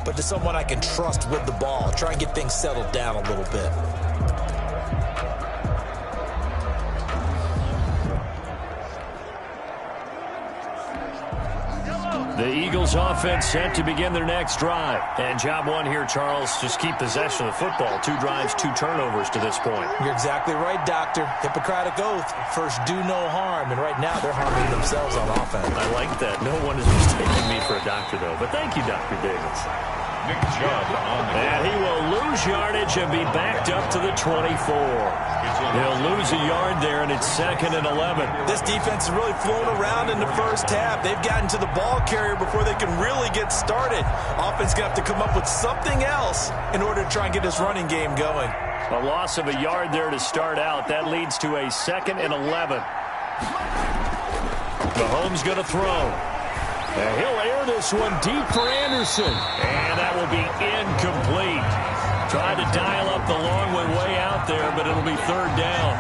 but to someone I can trust with the ball. Try and get things settled down a little bit. The Eagles offense set to begin their next drive. And job one here, Charles, just keep possession of the football. 2 drives, 2 turnovers to this point. You're exactly right, Doctor. Hippocratic oath. First, do no harm. And right now, they're harming themselves on offense. I like that. No one is mistaking me for a doctor, though. But thank you, Dr. Davis. And he will lose yardage and be backed up to the 24. He'll lose a yard there, and it's 2nd and 11. This defense has really flown around in the first half. They've gotten to the ball carrier before they can really get started. Offense going to have to come up with something else in order to try and get this running game going. A loss of a yard there to start out. That leads to a 2nd and 11. Mahomes going to throw. And he'll air this one deep for Anderson. And that will be incomplete. Tried to dial up the long one way out there, but it'll be 3rd down.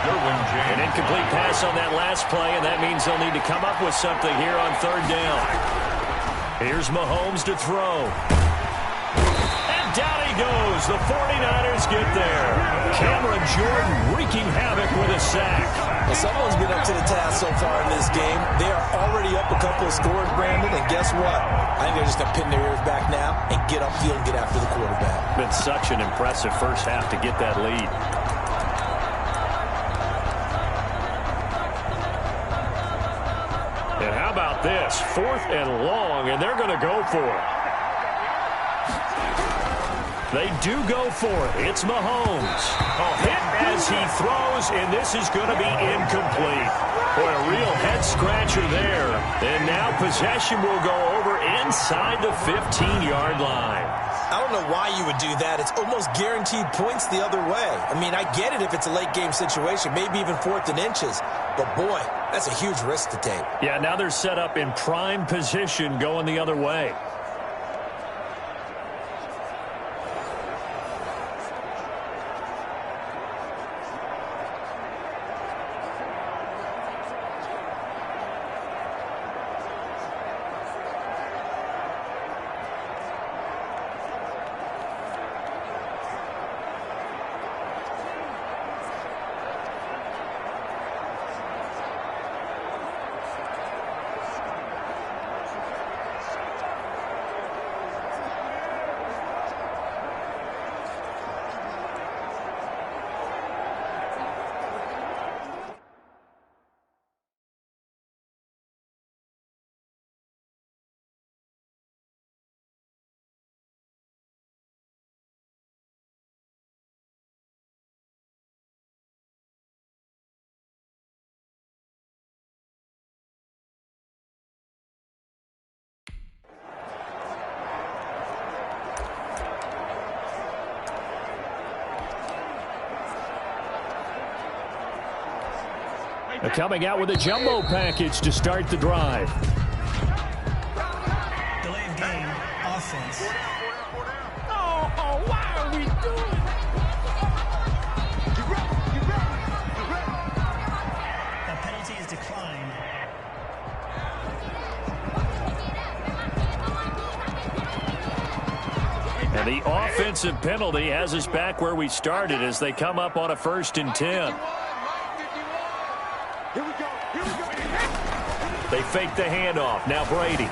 An incomplete pass on that last play, and that means they'll need to come up with something here on 3rd down. Here's Mahomes to throw. And down he goes. The 49ers get there. Cameron Jordan wreaking havoc with a sack. Well, someone's been up to the task so far in this game. They are already up a couple of scores, Brandon, and guess what? I think they're just going to pin their ears back now and get upfield and get after the quarterback. Been such an impressive first half to get that lead. And how about this? 4th and long, and they're going to go for it. They do go for it. It's Mahomes. A hit as he throws, and this is going to be incomplete. Boy, a real head-scratcher there. And now possession will go over inside the 15-yard line. I don't know why you would do that. It's almost guaranteed points the other way. I mean, I get it if it's a late-game situation, maybe even 4th and inches. But, boy, that's a huge risk to take. Yeah, now they're set up in prime position going the other way. Coming out with a jumbo package to start the drive. Delay of game, offense. Oh, why are we doing That penalty is declined. And the offensive penalty has us back where we started as they come up on a 1st and 10. They fake the handoff. Now Brady.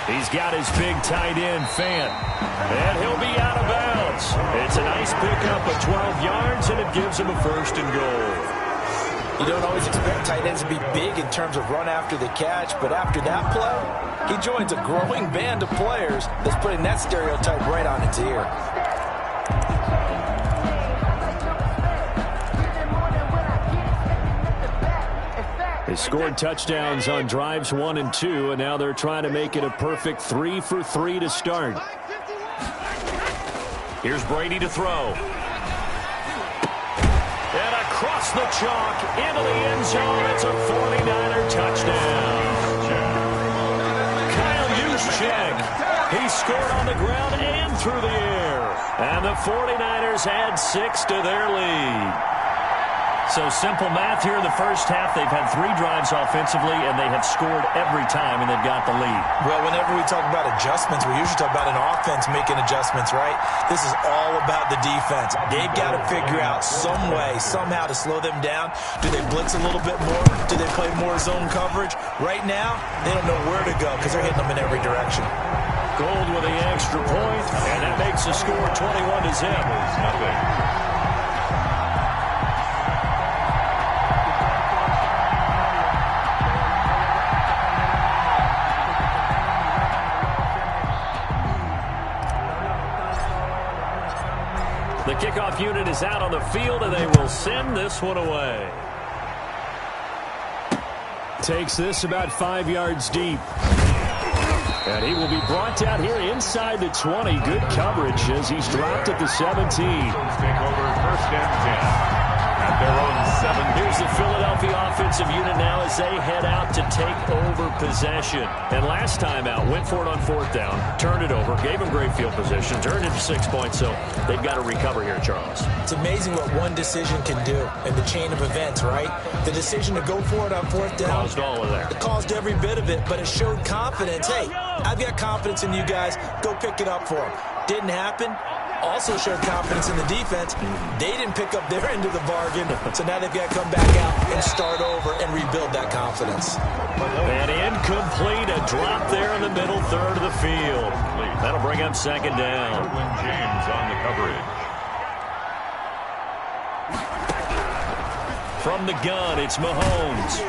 He's got his big tight end, Fant. And he'll be out of bounds. It's a nice pickup of 12 yards, and it gives him a 1st and goal. You don't always expect tight ends to be big in terms of run after the catch, but after that play, he joins a growing band of players that's putting that stereotype right on its ear. They scored touchdowns on drives 1 and 2, and now they're trying to make it a perfect 3 for 3 to start. Here's Brady to throw. And across the chalk into the end zone. It's a 49er touchdown. Kyle Juszczyk. He scored on the ground and through the air. And the 49ers add 6 to their lead. So simple math here in the first half. They've had 3 drives offensively, and they have scored every time, and they've got the lead. Well, whenever we talk about adjustments, we usually talk about an offense making adjustments, right? This is all about the defense. They've got to figure out some way, somehow to slow them down. Do they blitz a little bit more? Do they play more zone coverage? Right now, they don't know where to go because they're hitting them in every direction. Gold with the extra point, and that makes the score 21-0. Nothing. The kickoff unit is out on the field, and they will send this one away. Takes this about 5 yards deep. And he will be brought down here inside the 20. Good coverage as he's dropped at the 17. Take over first and 10. At their own 7. Here's the Philadelphia offensive unit now as they head out to take over possession. And last time out, went for it on 4th down, turned it over, gave them great field position, turned it to 6 points, so they've got to recover here, Charles. It's amazing what one decision can do in the chain of events, right? The decision to go for it on 4th down. Caused all of that. It caused every bit of it, but it showed confidence. Hey, I've got confidence in you guys. Go pick it up for them. Didn't happen. Also showed confidence in the defense. They didn't pick up their end of the bargain, so now they've got to come back out and start over and rebuild that confidence. And incomplete, a drop there in the middle third of the field. That'll bring up 2nd down. James on the coverage. From the gun, it's Mahomes.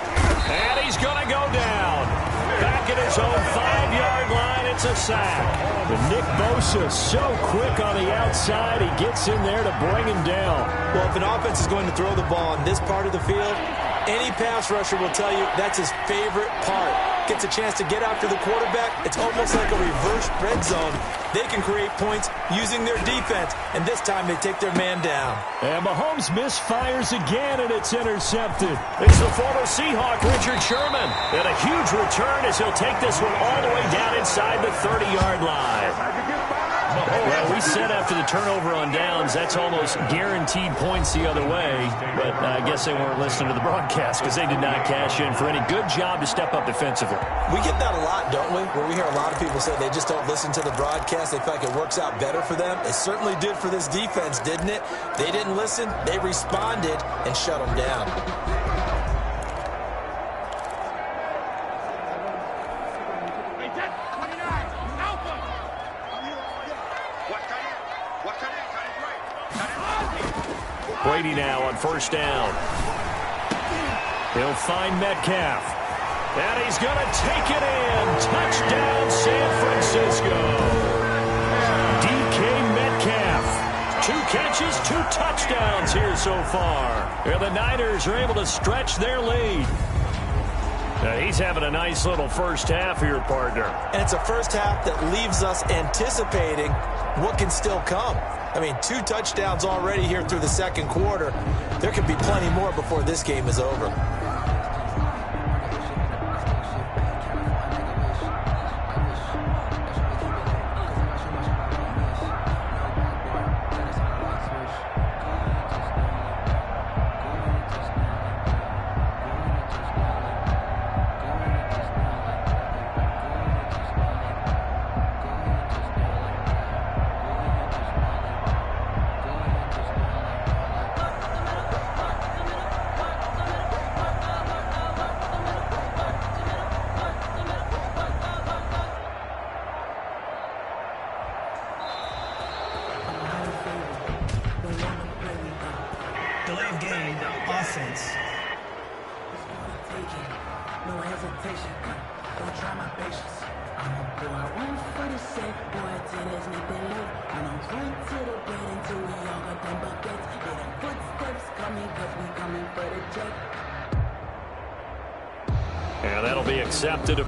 And he's going to go down. Back at his own 5-yard line, it's a sack. But Nick Bosa so quick on the outside, he gets in there to bring him down. Well, if an offense is going to throw the ball on this part of the field, any pass rusher will tell you that's his favorite part. Gets a chance to get after the quarterback. It's almost like a reverse red zone. They can create points using their defense, and this time they take their man down. And Mahomes misfires again, and it's intercepted. It's the former Seahawk, Richard Sherman. And a huge return as he'll take this one all the way down inside the 30-yard line. Well, we said after the turnover on downs, that's almost guaranteed points the other way. But I guess they weren't listening to the broadcast because they did not cash in for any good job to step up defensively. We get that a lot, don't we? Where we hear a lot of people say they just don't listen to the broadcast. They feel like it works out better for them. It certainly did for this defense, didn't it? They didn't listen. They responded and shut them down. Brady now on 1st down. He'll find Metcalf. And he's going to take it in. Touchdown, San Francisco. DK Metcalf. 2 catches, 2 touchdowns here so far. And the Niners are able to stretch their lead. Now he's having a nice little first half here, partner. And it's a first half that leaves us anticipating what can still come. I mean, 2 touchdowns already here through the 2nd quarter. There could be plenty more before this game is over. And that'll be accepted.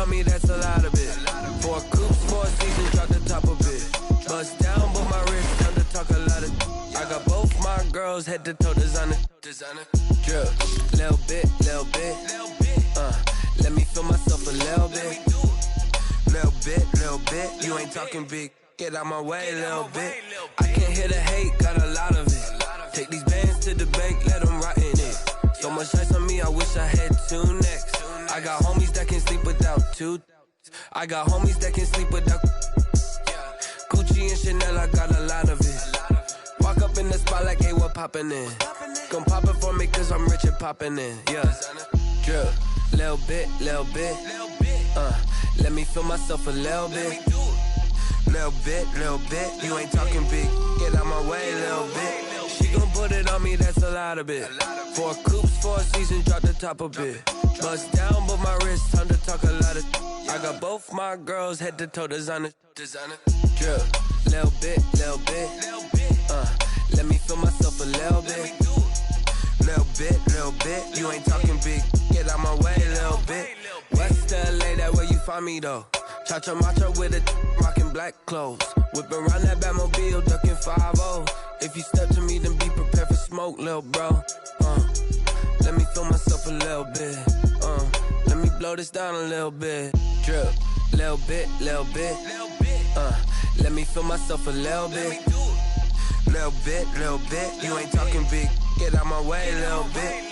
on me, that's a lot of it. 4 coops, 4 seasons, drop the top of it. Bust down, but my wrist time to talk a lot of. I got both my girls head to toe designer. Drip, little bit. Let me feel myself a little bit. Little bit. You ain't talking big. Get out my way, little bit. I can't hear the hate, got a lot of it. Take these bands to the bank, let them rot in it. So much ice on me, I wish I had 2 necks. I got homies that can sleep without 2. I got homies that can sleep without. Gucci and Chanel, I got a lot of it. Walk up in the spot like, hey, what poppin' in? Come pop it for me, cause I'm rich and poppin' in. Yeah, drip, little bit. Let me feel myself a little bit. Little bit. You ain't talking big. Get out my way, little bit. She gon' put it on me, that's a lot of it. 4 coops, 4 seasons, drop the top of it. Bust down, but my wrist, time to talk a lot of. I got both my girls head to toe designer. Drip, little bit. Let me feel myself a little bit. Little bit. You ain't talking big. Get out my way, little bit. West LA, that where you find me though. Cha-cha macha with a rockin' black clothes. Whippin' around that Batmobile, duckin' 5-0. If you step to me, then be prepared for smoke, lil' bro. Let me feel myself a little bit. Let me blow this down a little bit. Drip, little bit. Let me feel myself a little bit. Little bit. You ain't talking big. Get out my way, little bit.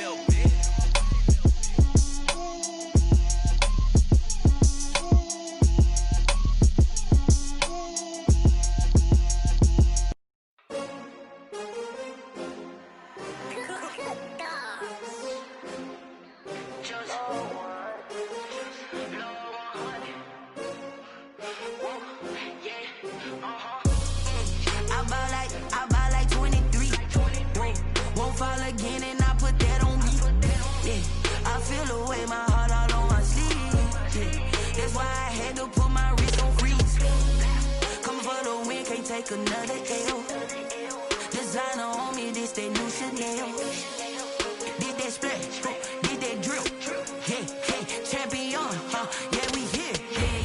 I buy like 23. Won't fall again and I put that on me. Yeah, I feel the way my heart all on my sleeve. Yeah, that's why I had to put my wrist on freeze. Coming for the win, can't take another L. Designer on me, this that new Chanel. Did that splash, did that drill. Yeah, champion, yeah, we here.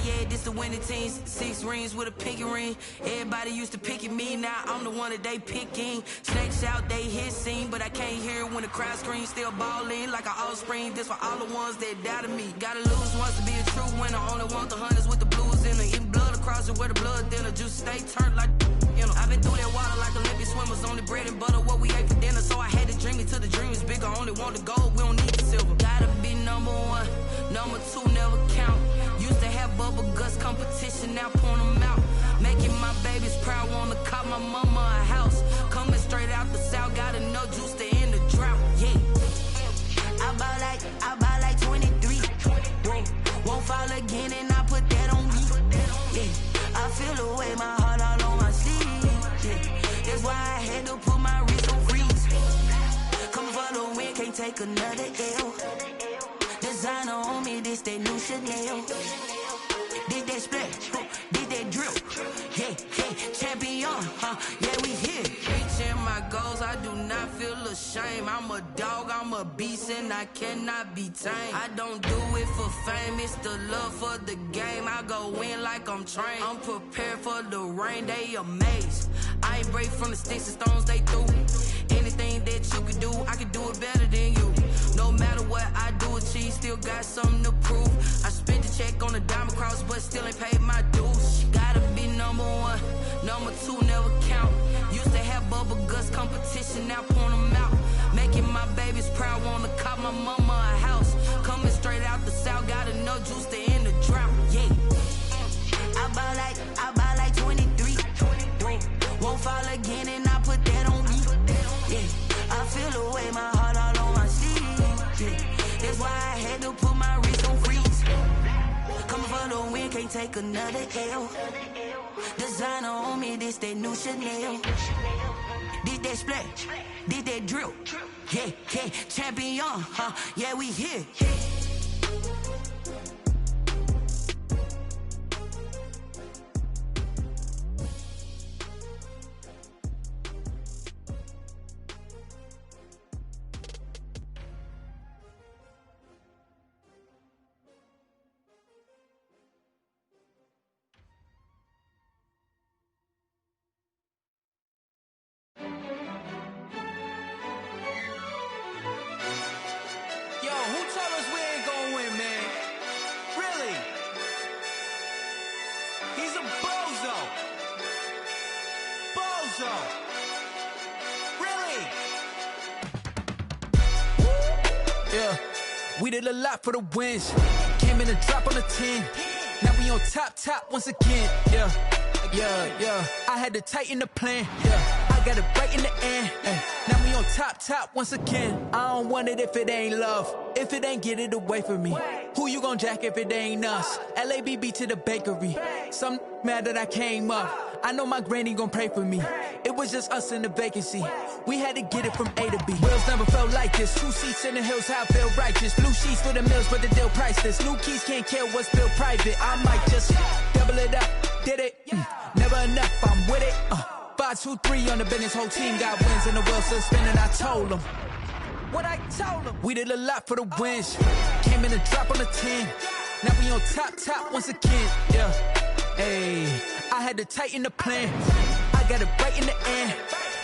Yeah, this the winning team. 6 rings with a pinky ring. Everybody used to pick at me, now I'm the one that they picking. Snakes out, they hit scene, but I can't hear it when the crowd screams. Still ballin' like an offspring. This for all the ones that doubted me. Gotta lose once to be a true winner. Only want the hunters with the blues in it. Eating blood across it where the blood dinner. Juice stay turned like, you know. I've been through that water like Olympic swimmers. Only bread and butter, what we ate for dinner. So I had to dream it till the dream is bigger. Only want the gold, we don't need the silver. Gotta be number 1, number 2 never count. Used to have bubble guts competition, now point them out. Making my babies proud, wanna cop my mama a house. Coming straight out the south, gotta know juice to end the drought. Yeah, I buy like 23. Won't fall again and I put that on me. Yeah, I feel the way my heart all on my sleeve. Yeah, that's why I had to put my wrist on freeze. Coming for the win, can't take another L. Designer on me, this that new Chanel. Did that splash, did that drill. Yeah, champion, yeah, we here. Reaching my goals, I do not feel ashamed. I'm a dog, I'm a beast, and I cannot be tamed. I don't do it for fame, it's the love for the game. I go in like I'm trained. I'm prepared for the rain, they amazed. I ain't break from the sticks and stones they threw. Anything that you can do, I can do it better than you. No matter what I do, achieve, still got something to prove. I spent the check on the diamond cross, but still ain't paid my dues. Gotta be number 1, number 2 never count. Used to have bubble guts competition, now point them out. Making my babies proud, wanna cop my mama a house. Coming straight out the south, gotta know juice to end the drought. Yeah, I buy like 23. Won't fall again and I put that on me. Yeah, I feel the way my heart all on my sleeve. Yeah, that's why I had to put my wrist on freeze. Coming for the win, can't take another L. Designer on me, this that new Chanel. Did that splash, did that drill. Yeah, champion, yeah, we here. He's a bozo. Bozo. Really? Yeah, we did a lot for the wins. Came in a drop on the 10. Now we on top once again. Yeah. I had to tighten the plan. Yeah, I got it right in the end. Now we on top once again. I don't want it if it ain't love. If it ain't, get it away from me. Who you gon' jack if it ain't us? LABB to the bakery. Some mad that I came up. I know my granny gon' pray for me. It was just us in the vacancy. We had to get it from A to B. Wheels never felt like this. 2 seats in the hills, how I feel righteous. Blue sheets for the mills, but the deal priceless. New keys can't kill what's built private. I might just double it up. Did it? Never enough, I'm with it. 5, 2, 3 on the business. Whole team got wins and the wheels still spinning. I told them what I told them. We did a lot for the wins. Came in a drop on the 10. Now we on top once again. Yeah. Hey, I had to tighten the plan. I got it right in the end.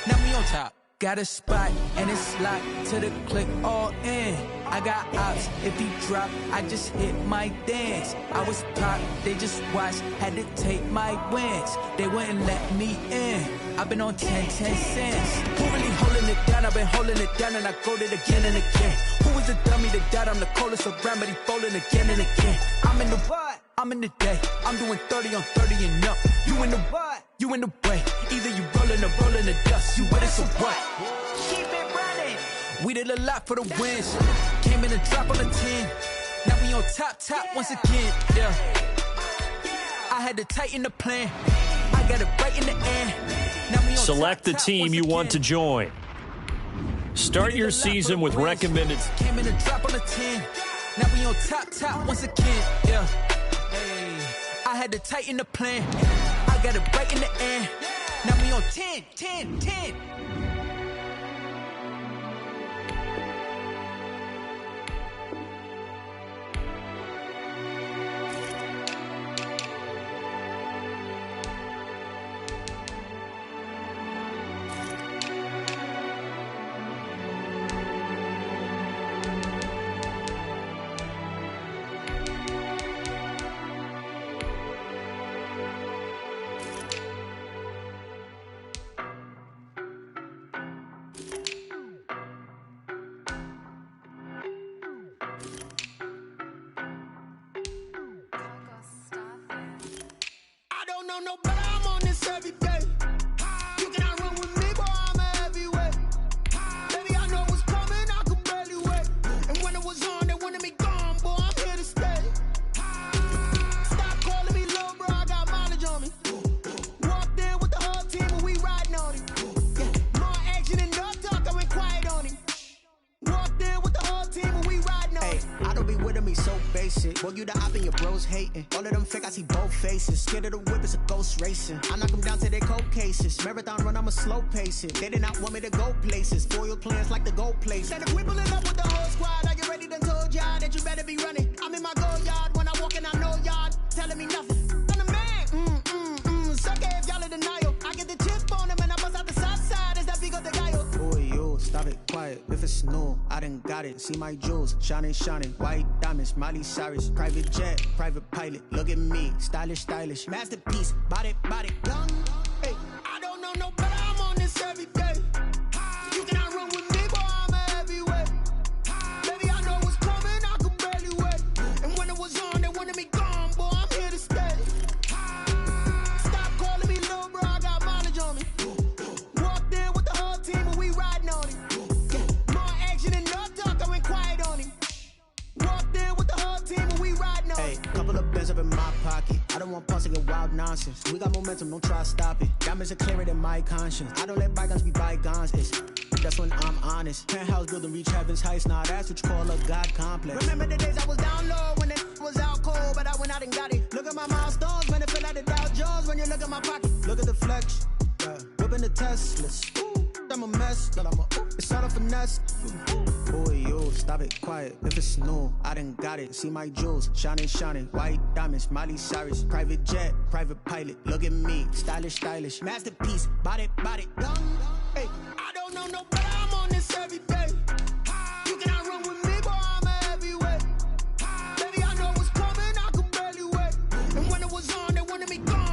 Now we on top. Got a spot and it's locked to the click all in. I got ops, if he drop, I just hit my dance. I was pop, they just watched, had to take my wins. They wouldn't let me in. I've been on 10 cents. Who really holding it down? I've been holding it down and I go it again and again. Who was the dummy that died? I'm the coldest around, but he folding again and again. I'm in the what? I'm in the day. I'm doing 30 on 30 and up. You in the what? You in the way. Either you rolling or rolling the dust. You with us or what? Keep it running. We did a lot for the wins. Came in a drop on the 10. Now we on top once again. Yeah. I had to tighten the plan. I got it right in the end. Now we on Select the team you want to join. Start your season with recommended. Came in a drop on the 10. Now we on top once again. Yeah. Hey, I had to tighten the plan. I got it right in the end. Now we on 10. No, but I'm on this every day. You cannot run with me, boy, I'm a heavyweight. Baby, I know what's coming, I could barely wait. And when it was on, they wanted me gone, boy, I'm here to stay. Stop calling me little bro, I got mileage on me. Walked in with the whole team and we riding on him. Yeah, more action and no talk, I went quiet on him. Walked in with the whole team and we riding on him. Hey, I don't be with me so basic. Boy, you the op and your bros hating. All of them fake, I see both faces. Scared of the whip, it's a ghost racing. I knock them down to their cold cases. Marathon run, I'ma slow pace it. They did not want me to go places. Foil plans like the gold place. Said if we pulling up with the whole squad, I already done told y'all that you better be running. I'm in my go yard, when I walk in I know y'all telling me nothing. I'm the man, suck it if y'all in denial. I get the chip on them and I bust out the south side, is that big of the gallo? Boy, yo, stop it, quiet. If it's new, I done got it. See my jewels, shining, white diamonds, Miley Cyrus. Private jet, private pilot, look at me. Stylish, masterpiece, body, young. Hey, I don't know no better, I'm on this every day. You cannot run with me, boy, I'm a heavyweight. Baby, I know what's coming, I could barely wait. And when it was on, they wanted me gone, boy, I'm here to stay. Stop calling me little bro, I got mileage on me. Walked in with the whole team and we riding on him. Yeah, more action and no talk, I went quiet on him. Walked in with the whole team and we riding on him. Hey, couple of bins up in my pocket. I don't want pulse to get wild nonsense. We got momentum, don't try to stop it. Diamonds are clearer than my conscience. I don't let bygones be bygones. That's when I'm honest. Penthouse building, reach heaven's heights. Nah, that's what you call a God complex. Remember the days I was down low when it was out cold, but I went out and got it. Look at my milestones, man, it feel like the Dow Jones when you look at my pocket. Look at the flex, whipping the Teslas. I'm a mess, but it's all a finesse. Boy, yo, stop it, quiet. If it's new, I done got it. See my jewels, shining, white diamonds, Miley Cyrus. Private jet, private pilot, look at me. Stylish, masterpiece, body, young. Hey, I don't know no better, I'm on this every day. You cannot run with me, boy, I'm a heavyweight. Baby, I know what's coming, I could barely wait. And when it was on, they wanted me gone.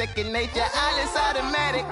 second nature. I just automatic.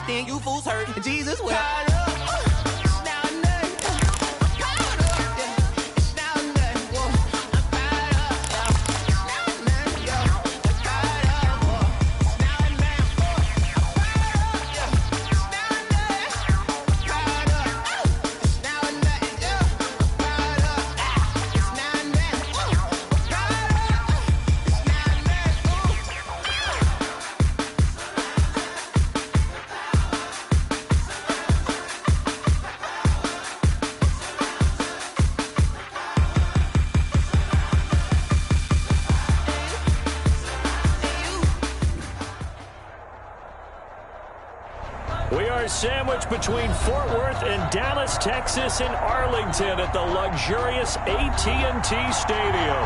You fools hurt. Jesus will. We are sandwiched between Fort Worth and Dallas, Texas, and Arlington at the luxurious AT&T Stadium.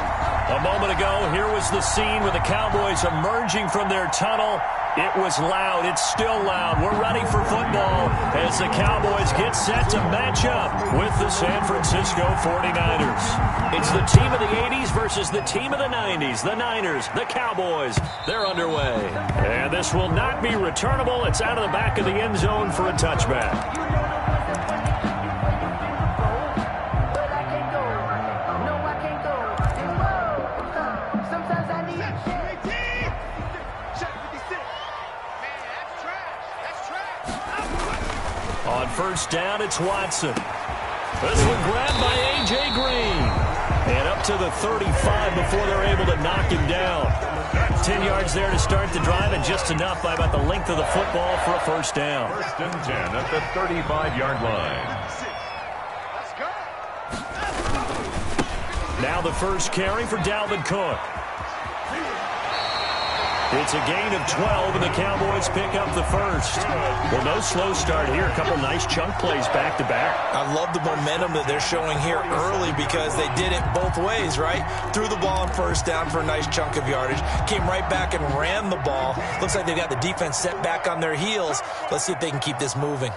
A moment ago, here was the scene with the Cowboys emerging from their tunnel. It was loud. It's still loud. We're ready for football as the Cowboys get set to match up with the San Francisco 49ers. It's the team of the 80s versus the team of the 90s. The Niners, the Cowboys, they're underway. And this will not be returnable. It's out of the back of the end zone for a touchback. On first down, it's Watson. This one grabbed by A.J. Green. And up to the 35 before they're able to knock him down. 10 yards there to start the drive, and just enough by about the length of the football for a first down. First and 10 at the 35-yard line. Now the first carry for Dalvin Cook. It's a gain of 12, and the Cowboys pick up the first. Well, no slow start here. A couple nice chunk plays back-to-back. I love the momentum that they're showing here early because they did it both ways, right? Threw the ball on first down for a nice chunk of yardage. Came right back and ran the ball. Looks like they've got the defense set back on their heels. Let's see if they can keep this moving.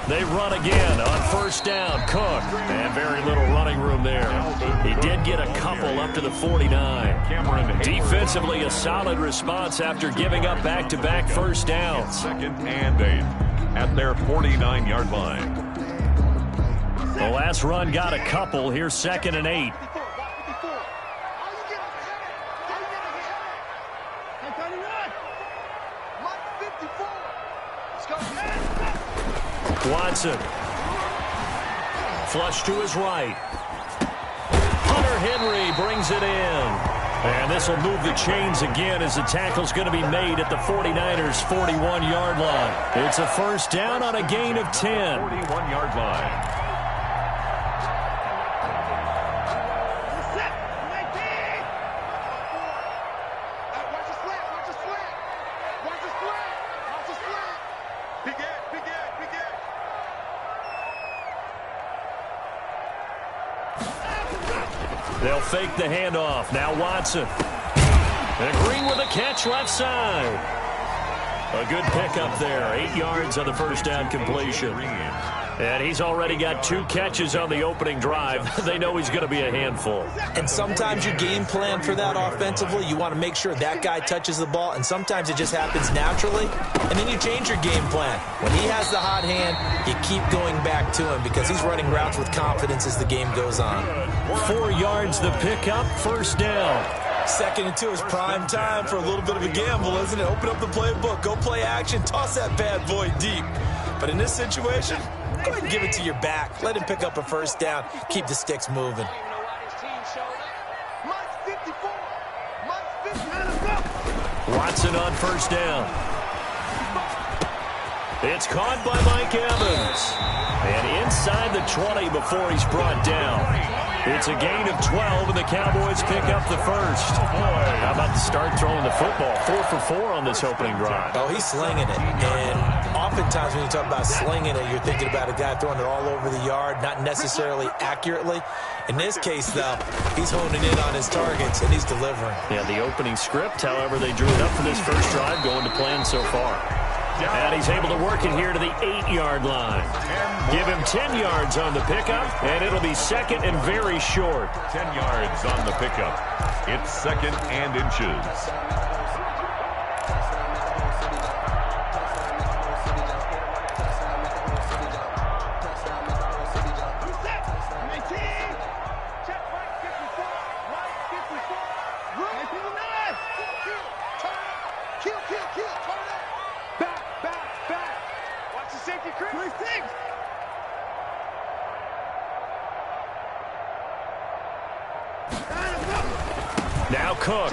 They run again on first down. Cook. And very little running room there. He did get a couple up to the 49. Defensively, a solid response after giving up back-to-back first downs. Second and 8 at their 49-yard line. The last run got a couple. Here's second and 8. Watson. Flush to his right. Hunter Henry brings it in. And this will move the chains again as the tackle's going to be made at the 49ers' 41-yard line. It's a first down on a gain of 10. 41-yard line. They'll fake the handoff. Now Watson. And Green with a catch left side. A good pickup there. 8 yards on the first down completion. And he's already got 2 catches on the opening drive. They know he's going to be a handful. And sometimes you game plan for that offensively. You want to make sure that guy touches the ball, and sometimes it just happens naturally, and then you change your game plan. When he has the hot hand, you keep going back to him because he's running routes with confidence as the game goes on. 4 yards the pickup, first down. Second and 2 is prime time for a little bit of a gamble, isn't it? Open up the playbook, go play action, toss that bad boy deep. But in this situation, go ahead and give it to your back. Let him pick up a first down. Keep the sticks moving. Watson on first down. It's caught by Mike Evans. And inside the 20 before he's brought down. It's a gain of 12, and the Cowboys pick up the first. How about the start throwing the football? 4 for 4 on this opening drive. Oh, he's slinging it. And oftentimes when you talk about slinging it, you're thinking about a guy throwing it all over the yard, not necessarily accurately. In this case, though, he's honing in on his targets, and he's delivering. Yeah, the opening script, however, they drew it up for this first drive, going to plan so far. And he's able to work it here to the 8-yard line. Give him 10 yards on the pickup, and it'll be second and very short. 10 yards on the pickup. It's second and inches. Now Cook.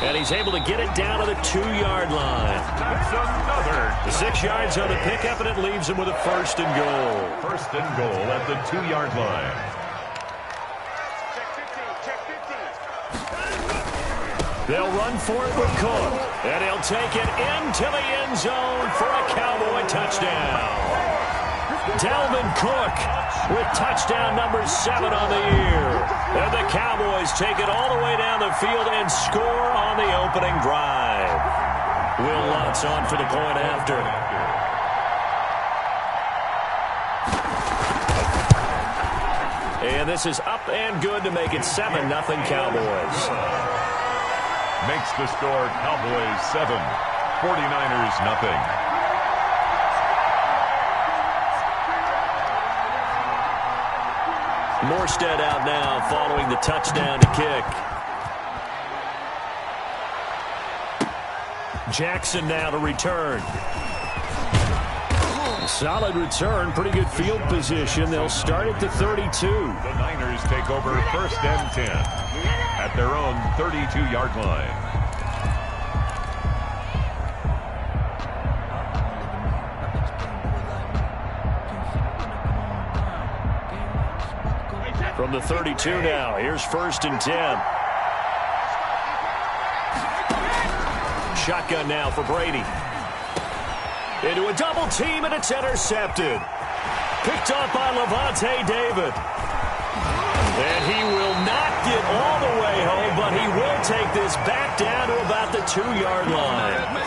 And he's able to get it down to the 2-yard line. That's another. The 6 yards on the pickup, and it leaves him with a first and goal. First and goal at the 2-yard line. They'll run for it with Cook. And he'll take it into the end zone for a Cowboy touchdown. Dalvin Cook with touchdown number 7 on the year. And the Cowboys take it all the way down the field and score on the opening drive. Will Lutz on for the point after. And this is up and good to make it 7-0 Cowboys. Makes the score Cowboys 7, 49ers nothing. Morstead out now following the touchdown to kick. Jackson now to return. Solid return, pretty good field position. They'll start at the 32. The Niners take over first and 10 at their own 32-yard line. From the 32 now, here's first and 10. Shotgun now for Brady. Into a double team, and it's intercepted. Picked up by Levante David. And he will not get all the way home, but he will take this back down to about the 2-yard line.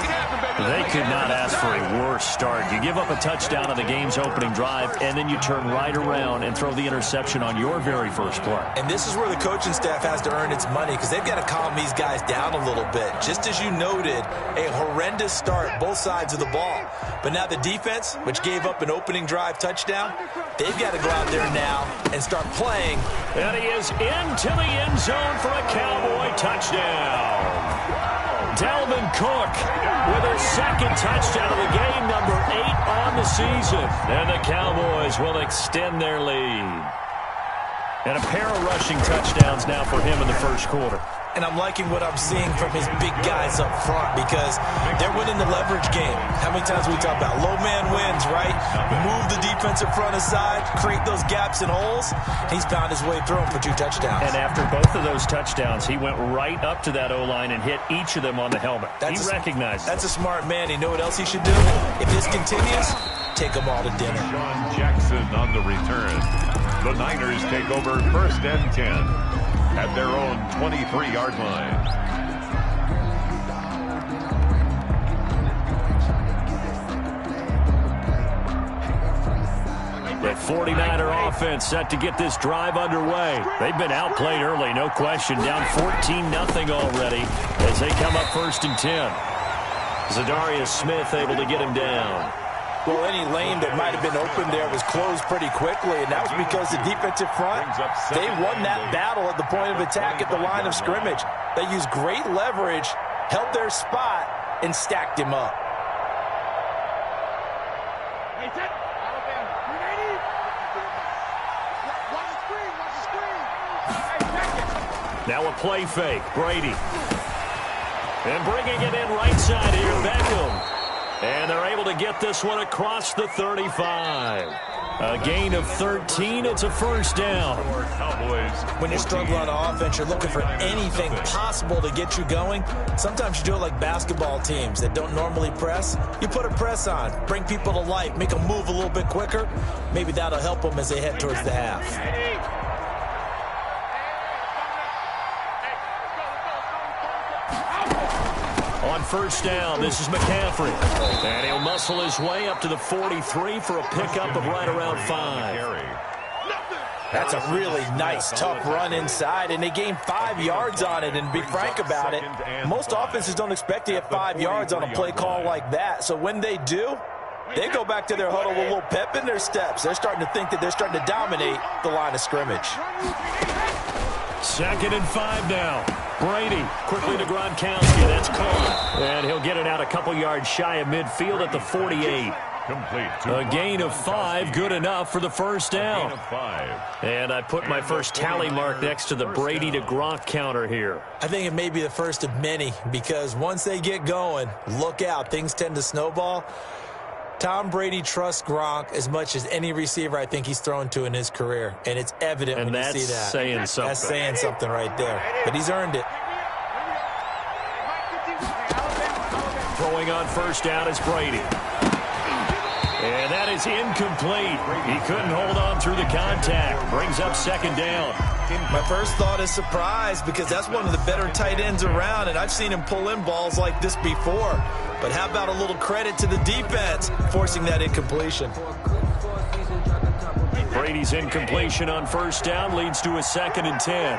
They could not ask for a worse start. You give up a touchdown on the game's opening drive, and then you turn right around and throw the interception on your very first play. And this is where the coaching staff has to earn its money, because they've got to calm these guys down a little bit. Just as you noted, a horrendous start, both sides of the ball. But now the defense, which gave up an opening drive touchdown, they've got to go out there now and start playing. And he is into the end zone for a Cowboy touchdown. Dalvin Cook with his second touchdown of the game, number 8 on the season. And the Cowboys will extend their lead. And a pair of rushing touchdowns now for him in the first quarter. And I'm liking what I'm seeing from his big guys up front, because they're winning the leverage game. How many times we talk about low man wins, right? Move the defensive front aside, create those gaps and holes. He's found his way through them for 2 touchdowns. And after both of those touchdowns, he went right up to that O-line and hit each of them on the helmet. He recognized That's a smart man. You know what else he should do? If this continues, take them all to dinner. Sean Jackson on the return. The Niners take over first and 10 at their own 23-yard line. That 49er offense set to get this drive underway. They've been outplayed early, no question. Down 14-0 already as they come up first and 10. Zadarius Smith able to get him down. Well, any lane that might have been open there was closed pretty quickly, and that was because the defensive front, they won that battle at the point of attack at the line of scrimmage. They used great leverage, held their spot, and stacked him up. Now a play fake. Brady. And bringing it in right side here, Beckham. And they're able to get this one across the 35. A gain of 13. It's a first down. When you're struggling on offense, you're looking for anything possible to get you going. Sometimes you do it like basketball teams that don't normally press. You put a press on, bring people to life, make them move a little bit quicker. Maybe that'll help them as they head towards the half. On first down, this is McCaffrey. And he'll muscle his way up to the 43 for a pickup of right around 5. That's a really nice, tough run inside, and they gained 5 yards on it. And to be frank about it, most offenses don't expect to get 5 yards on a play call like that. So when they do, they go back to their huddle with a little pep in their steps. They're starting to think that they're starting to dominate the line of scrimmage. 2nd and 5 now. Brady quickly to Gronkowski. That's caught. And he'll get it out a couple yards shy of midfield at the 48. A gain of 5, good enough for the first down. And I put my first tally mark next to the Brady to Gronk counter here. I think it may be the first of many, because once they get going, look out, things tend to snowball. Tom Brady trusts Gronk as much as any receiver I think he's thrown to in his career, and it's evident when you see that. That's saying something. That's saying something right there, but he's earned it. Throwing on first down is Brady. And that is incomplete. He couldn't hold on through the contact. Brings up 2nd down. My first thought is surprise, because that's one of the better tight ends around, and I've seen him pull in balls like this before. But how about a little credit to the defense forcing that incompletion? Brady's incompletion on first down leads to a 2nd and 10.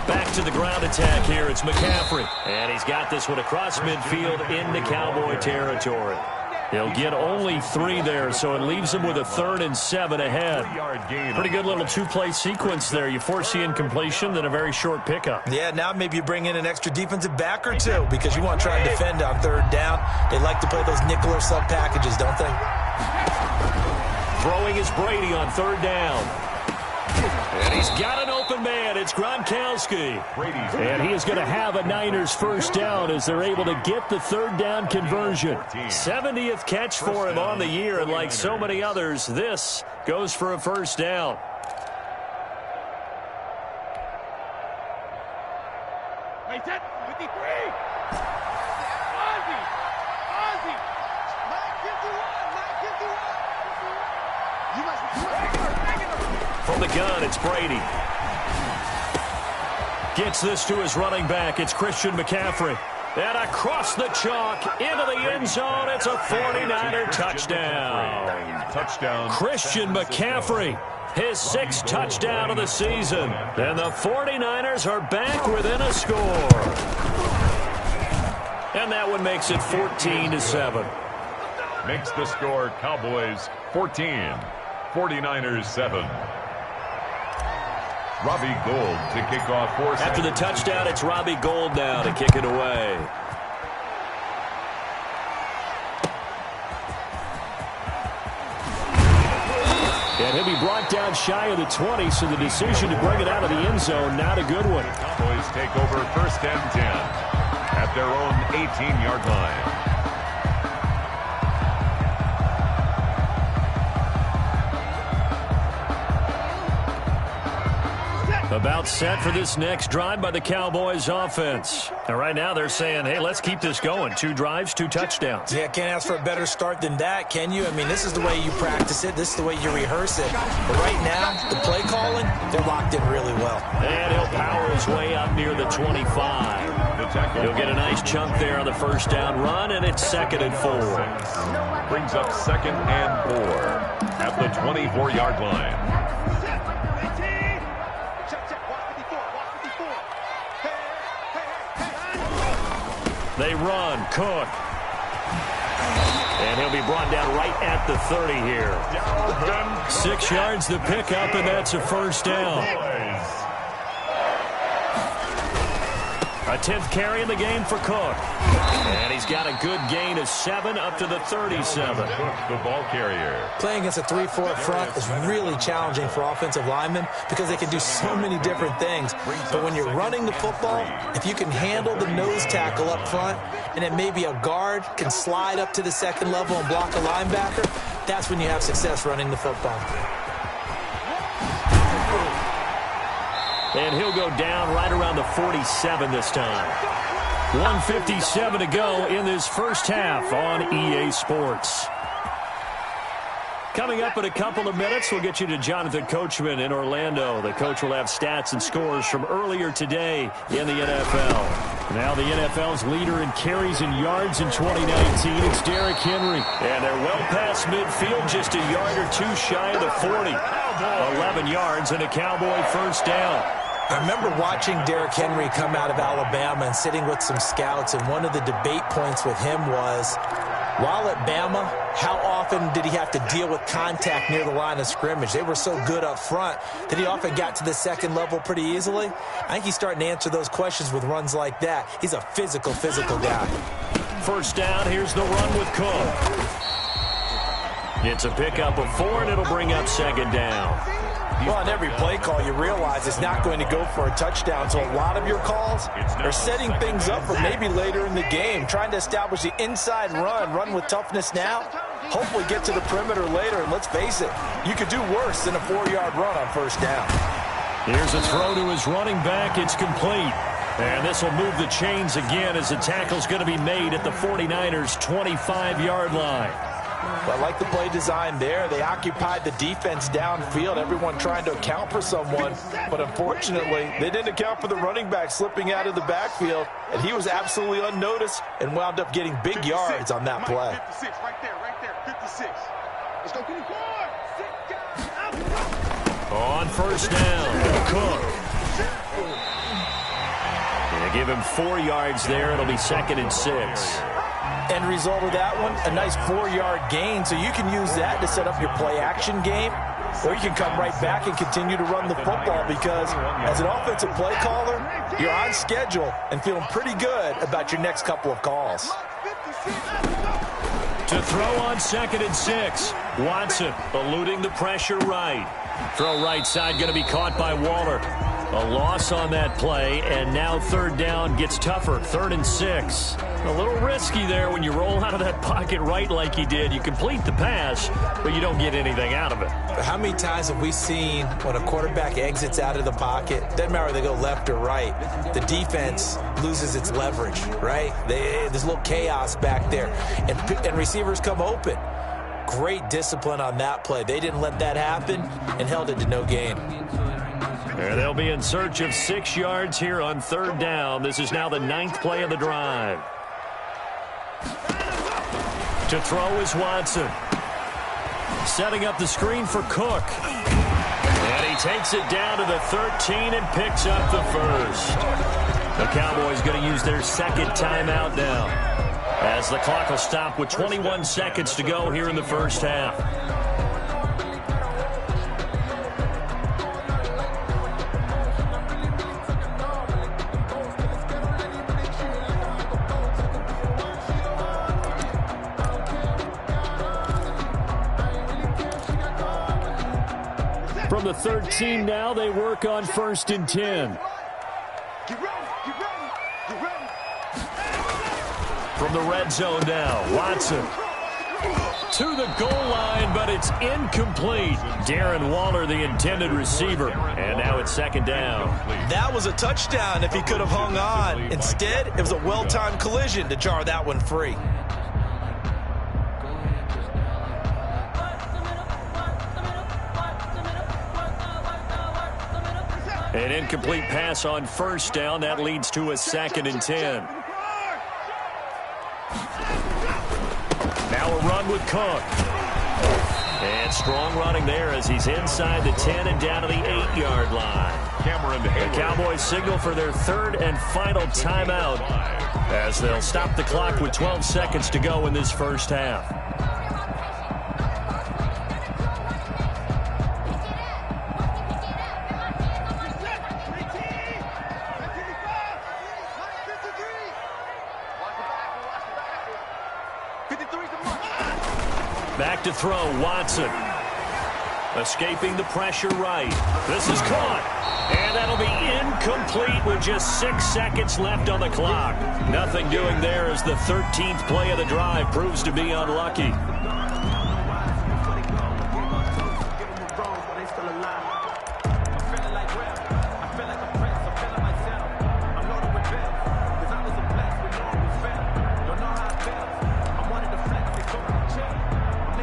Back to the ground attack here. It's McCaffrey. And he's got this one across midfield into Cowboy territory. He'll get only 3 there, so it leaves him with a 3rd and 7 ahead. Pretty good little 2-play sequence there. You force the incompletion, then a very short pickup. Yeah, now maybe you bring in an extra defensive back or two, because you want to try and defend on 3rd down. They like to play those nickel or sub packages, don't they? Throwing is Brady on 3rd down. And he's got an open man. It's Gronkowski. And he is going to have a Niners first down as they're able to get the 3rd down conversion. 70th catch for him on the year, and like so many others, this goes for a first down. From the gun, it's Brady. Gets this to his running back. It's Christian McCaffrey. And across the chalk, into the end zone, it's a 49er touchdown. Christian McCaffrey, his 6th touchdown of the season. And the 49ers are back within a score. And that one makes it 14-7. Makes the score Cowboys 14, 49ers 7. Robbie Gould to kick off for. After the touchdown, it's Robbie Gould now to kick it away. And he'll be brought down shy of the 20, so the decision to bring it out of the end zone, not a good one. Cowboys take over 1st and 10 at their own 18-yard line. About set for this next drive by the Cowboys offense. And right now they're saying, hey, let's keep this going. 2 drives, 2 touchdowns. Yeah, can't ask for a better start than that, can you? I mean, this is the way you practice it. This is the way you rehearse it. But right now, the play calling, they're locked in really well. And he'll power his way up near the 25. He'll get a nice chunk there on the first down run, and it's 2nd and 4. Brings up 2nd and 4 at the 24-yard line. They run. Cook. And he'll be brought down right at the 30 here. 6 yards the pickup, and that's a first down. A 10th carry in the game for Cook. And he's got a good gain of 7 up to the 37. The ball carrier. Playing against a 3-4 front is really challenging for offensive linemen because they can do so many different things. But when you're running the football, if you can handle the nose tackle up front, and then maybe a guard can slide up to the second level and block a linebacker, that's when you have success running the football. And he'll go down right around the 47 this time. 1:57 to go in this first half on EA Sports. Coming up in a couple of minutes, we'll get you to Jonathan Coachman in Orlando. The coach will have stats and scores from earlier today in the NFL. Now the NFL's leader in carries and yards in 2019, it's Derrick Henry. And they're well past midfield, just a yard or two shy of the 40. 11 yards and a Cowboy first down. I remember watching Derrick Henry come out of Alabama and sitting with some scouts, and one of the debate points with him was, while at Bama, how often did he have to deal with contact near the line of scrimmage? They were so good up front that he often got to the second level pretty easily. I think he's starting to answer those questions with runs like that. He's a physical guy. First down, here's the run with Cook. It's a pickup of 4, and it'll bring up second down. Well, on every play call, you realize it's not going to go for a touchdown, so a lot of your calls are setting things up for maybe later in the game, trying to establish the inside run with toughness now, hopefully get to the perimeter later, and let's face it, you could do worse than a 4-yard run on first down. Here's a throw to his running back. It's complete. And this will move the chains again as the tackle's going to be made at the 49ers' 25-yard line. Well, I like the play design there. They occupied the defense downfield, everyone trying to account for someone. But unfortunately, they didn't account for the running back slipping out of the backfield. And he was absolutely unnoticed and wound up getting big yards on that play. 56, right there, 56. Let's go, keep going. On first down, Cook. They give him 4 yards there. It'll be 2nd and 6. End result of that one, a nice 4-yard gain, so you can use that to set up your play-action game, or you can come right back and continue to run the football because as an offensive play caller, you're on schedule and feeling pretty good about your next couple of calls. To throw on 2nd and 6, Watson eluding the pressure right. Throw right side going to be caught by Waller. A loss on that play, and now third down gets tougher. 3rd and 6. A little risky there when you roll out of that pocket right like he did. You complete the pass, but you don't get anything out of it. But how many times have we seen when a quarterback exits out of the pocket, doesn't matter whether they go left or right, the defense loses its leverage, right? There's a little chaos back there, and receivers come open. Great discipline on that play. They didn't let that happen and held it to no gain. And they'll be in search of 6 yards here on third down. This is now the 9th play of the drive. To throw is Watson. Setting up the screen for Cook. And he takes it down to the 13 and picks up the first. The Cowboys going to use their 2nd timeout now, as the clock will stop with 21 seconds to go here in the first half. From the 13 now, they work on 1st and 10. From the red zone now, Watson to the goal line, but it's incomplete. Darren Waller, the intended receiver, and now it's 2nd down. That was a touchdown if he could have hung on. Instead, it was a well-timed collision to jar that one free. An incomplete pass on 1st down. That leads to a 2nd and 10. Now a run with Cook. And strong running there as he's inside the 10 and down to the 8-yard line. The Cowboys signal for their 3rd and final timeout as they'll stop the clock with 12 seconds to go in this first half. Back to throw, Watson. Escaping the pressure right. This is caught. And that'll be incomplete with just 6 seconds left on the clock. Nothing doing there as the 13th play of the drive proves to be unlucky.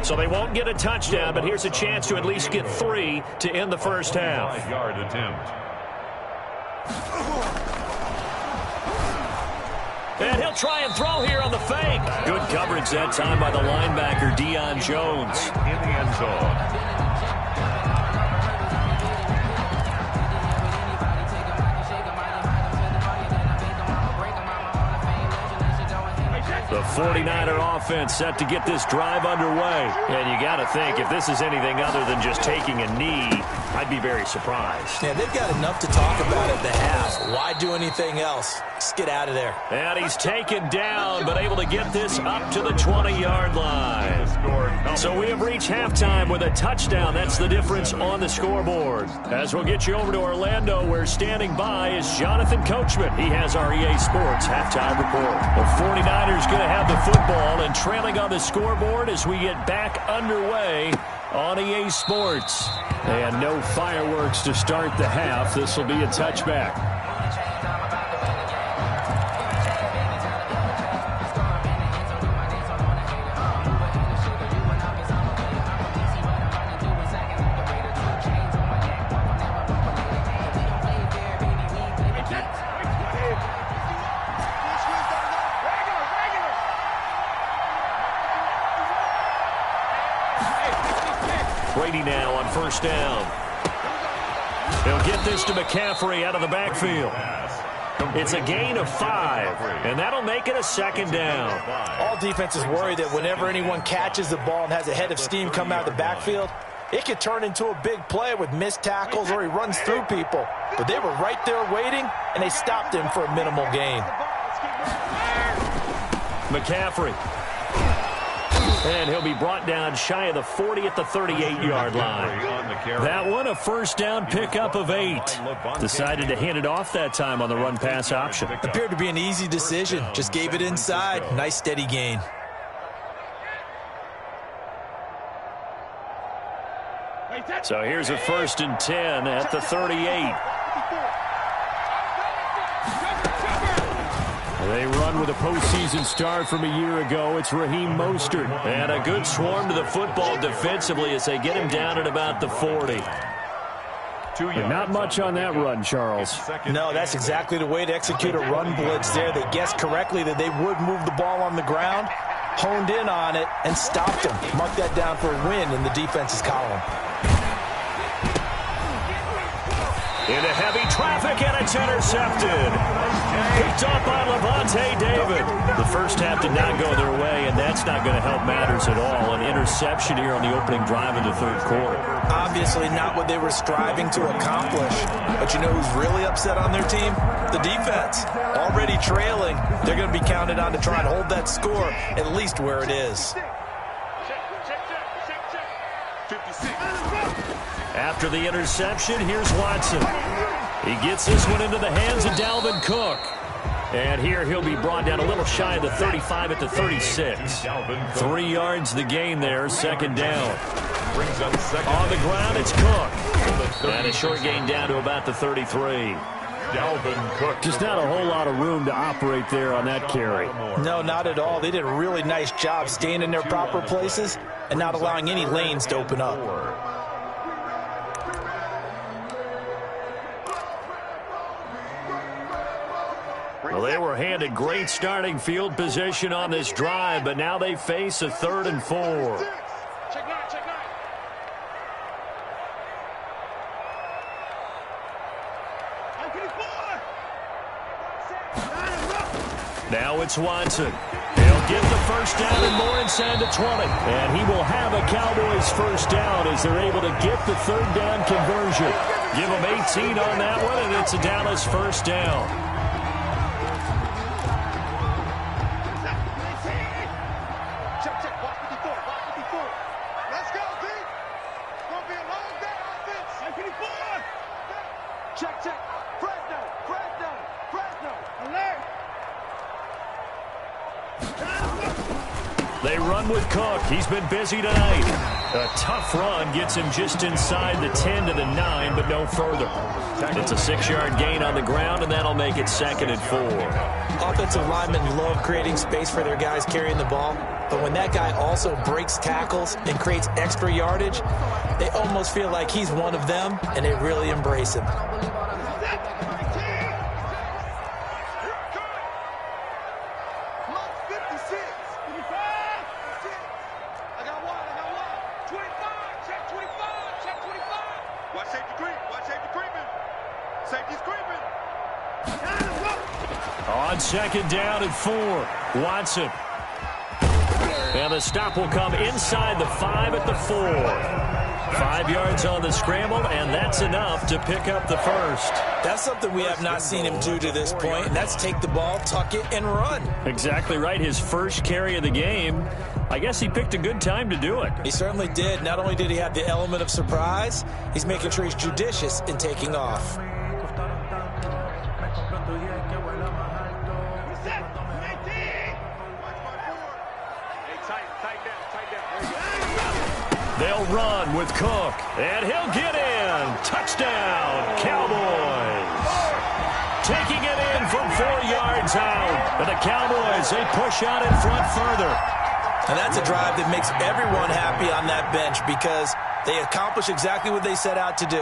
So they won't get a touchdown, but here's a chance to at least get 3 to end the first half. 5-yard attempt. And he'll try and throw here on the fake. Good coverage that time by the linebacker, Deion Jones. In the end zone. The 49er offense set to get this drive underway. And you got to think, if this is anything other than just taking a knee, I'd be very surprised. Yeah, they've got enough to talk about at the half. Why do anything else? Just get out of there. And he's taken down, but able to get this up to the 20-yard line. So we have reached halftime with a touchdown. That's the difference on the scoreboard. As we'll get you over to Orlando, where standing by is Jonathan Coachman. He has our EA Sports halftime report. The 49ers going to have the football and trailing on the scoreboard as we get back underway on EA Sports. And no fireworks to start the half. This will be a touchback. Brady now on first down. He'll get this to McCaffrey out of the backfield. It's a gain of 5, and that'll make it a second down. All defenses worry that whenever anyone catches the ball and has a head of steam come out of the backfield, it could turn into a big play with missed tackles or he runs through people. But they were right there waiting, and they stopped him for a minimal gain. McCaffrey. And he'll be brought down shy of the 40 at the 38-yard line. That one, a first down pickup of 8. Decided to hand it off that time on the run-pass option. Appeared to be an easy decision. Just gave it inside. Nice, steady gain. So here's a 1st and 10 at the 38. They run with a postseason start from a year ago. It's Raheem Mostert. And a good swarm to the football defensively as they get him down at about the 40. And not much on that run, Charles. No, that's exactly the way to execute a run blitz there. They guessed correctly that they would move the ball on the ground, honed in on it, and stopped him. Mark that down for a win in the defense's column. Into heavy traffic, and it's intercepted. Picked up by Levante David. The first half did not go their way, and that's not going to help matters at all. An interception here on the opening drive of the third quarter. Obviously not what they were striving to accomplish. But you know who's really upset on their team? The defense. Already trailing, they're going to be counted on to try and hold that score at least where it is. After the interception, here's Watson. He gets this one into the hands of Dalvin Cook. And here he'll be brought down a little shy of the 35 at the 36. 3 yards the gain there, second down. On the ground, it's Cook. And a short gain down to about the 33. Dalvin Cook. Just not a whole lot of room to operate there on that carry. No, not at all. They did a really nice job staying in their proper places and not allowing any lanes to open up. Well, they were handed great starting field position on this drive, but now they face a 3rd and 4. Now it's Watson. He'll get the first down and more inside the 20. And he will have a Cowboys first down as they're able to get the 3rd down conversion. Give them 18 on that one, and it's a Dallas first down. They run with Cook. He's been busy tonight. A tough run gets him just inside the 10 to the 9, but no further. It's a 6-yard gain on the ground, and that'll make it 2nd and 4. Offensive linemen love creating space for their guys carrying the ball, but when that guy also breaks tackles and creates extra yardage, they almost feel like he's one of them, and they really embrace him. On 2nd down and 4, Watson. And the stop will come inside the 5 at the 4. 5 yards on the scramble, and that's enough to pick up the first. That's something we have not seen him do to this point, and that's take the ball, tuck it, and run. Exactly right. His first carry of the game. I guess he picked a good time to do it. He certainly did. Not only did he have the element of surprise, he's making sure he's judicious in taking off. They'll run with Cook, and he'll get in. Touchdown, Cowboys. Taking it in from 4 yards out. And the Cowboys, they push out in front further. And that's a drive that makes everyone happy on that bench because they accomplish exactly what they set out to do.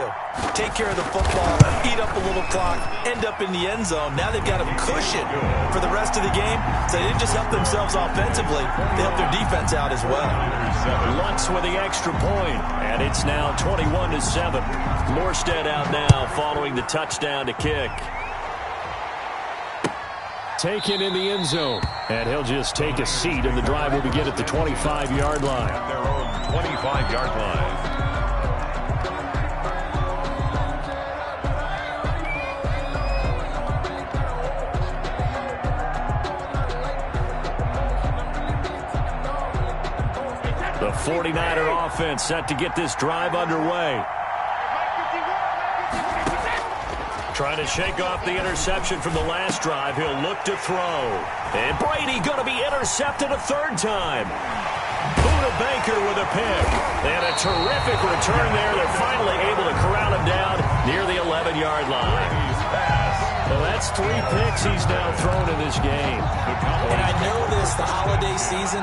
Take care of the football, eat up a little clock, end up in the end zone. Now they've got a cushion for the rest of the game. So they didn't just help themselves offensively, they helped their defense out as well. Lutz with the extra point, and it's now 21-7. Morstead out now following the touchdown to kick. Taken in the end zone, and he'll just take a seat, and the drive will begin at the 25-yard line. At their own 25-yard line. The 49er offense set to get this drive underway. Trying to shake off the interception from the last drive. He'll look to throw. And Brady going to be intercepted a 3rd time. Buda Baker with a pick. And a terrific return there. They're finally able to corral him down near the 11-yard line. Well, that's 3 picks he's now thrown in this game. And I know this, the holiday season,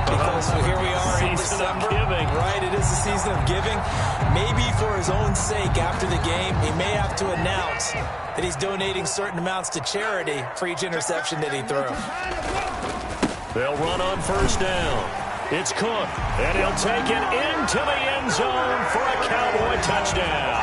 because here we are in December. Right, it is the season of giving. Maybe for his own sake after the game, he may have to announce that he's donating certain amounts to charity for each interception that he threw. They'll run on 1st down. It's Cook, and he'll take it into the end zone for a Cowboy touchdown.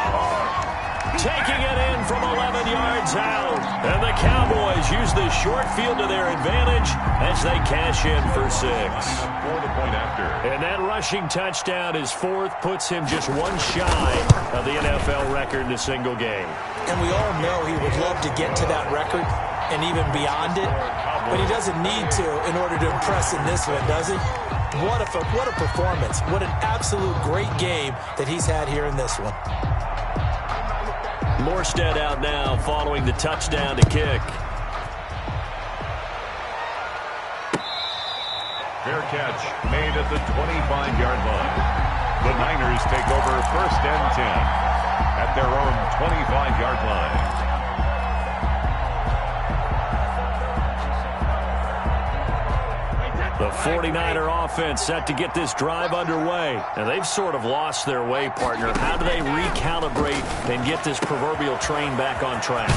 Taking it in from 11 yards out. And the Cowboys use the short field to their advantage as they cash in for 6. For the point after. And that rushing touchdown, his 4th, puts him just 1 shy of the NFL record in a single game. And we all know he would love to get to that record and even beyond it, but he doesn't need to in order to impress in this one, does he? What a performance. What an absolute great game that he's had here in this one. Morstead out now following the touchdown to kick. Fair catch made at the 25-yard line. The Niners take over 1st and 10 at their own 25-yard line. The 49er offense set to get this drive underway. And they've sort of lost their way, partner. How do they recalibrate and get this proverbial train back on track?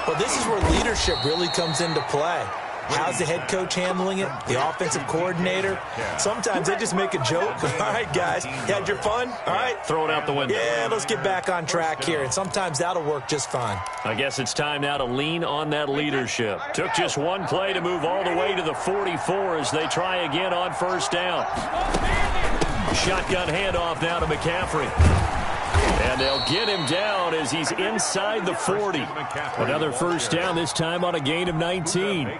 Well, this is where leadership really comes into play. How's the head coach handling it? The offensive coordinator? Sometimes they just make a joke. All right, guys, you had your fun? All right. Throw it out the window. Yeah, let's get back on track here. And sometimes that'll work just fine. I guess it's time now to lean on that leadership. Took just 1 play to move all the way to the 44 as they try again on 1st down. Shotgun handoff now to McCaffrey. And they'll get him down as he's inside the 40. Another first down, this time on a gain of 19.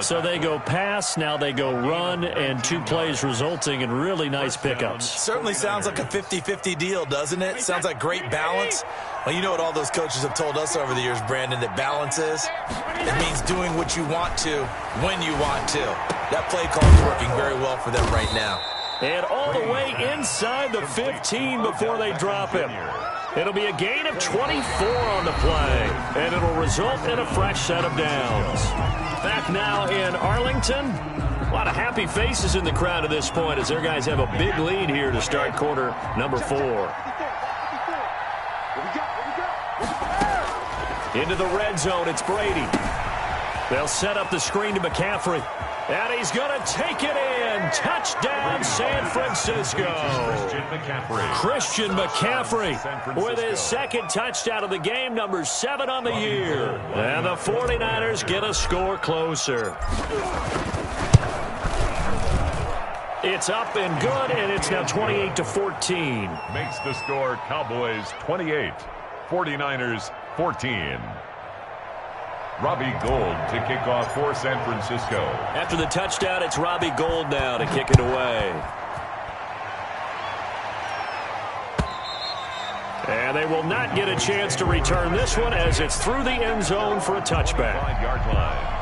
So they go pass, now they go run, and 2 plays resulting in really nice pickups. Certainly sounds like a 50-50 deal, doesn't it? Sounds like great balance. Well, you know what all those coaches have told us over the years, Brandon, that balance is? It means doing what you want to when you want to. That play call is working very well for them right now. And all the way inside the 15 before they drop him. It'll be a gain of 24 on the play, and it'll result in a fresh set of downs. Back now in Arlington. A lot of happy faces in the crowd at this point as their guys have a big lead here to start quarter number 4. Into the red zone, it's Brady. They'll set up the screen to McCaffrey. And he's going to take it in. Touchdown, San Francisco. Christian McCaffrey with his second touchdown of the game, number 7 on the year. And the 49ers get a score closer. It's up and good, and it's now 28-14. Makes the score Cowboys 28, 49ers 14. Robbie Gould to kick off for San Francisco. After the touchdown, it's Robbie Gould now to kick it away. And they will not get a chance to return this one as it's through the end zone for a touchback. 5-yard line.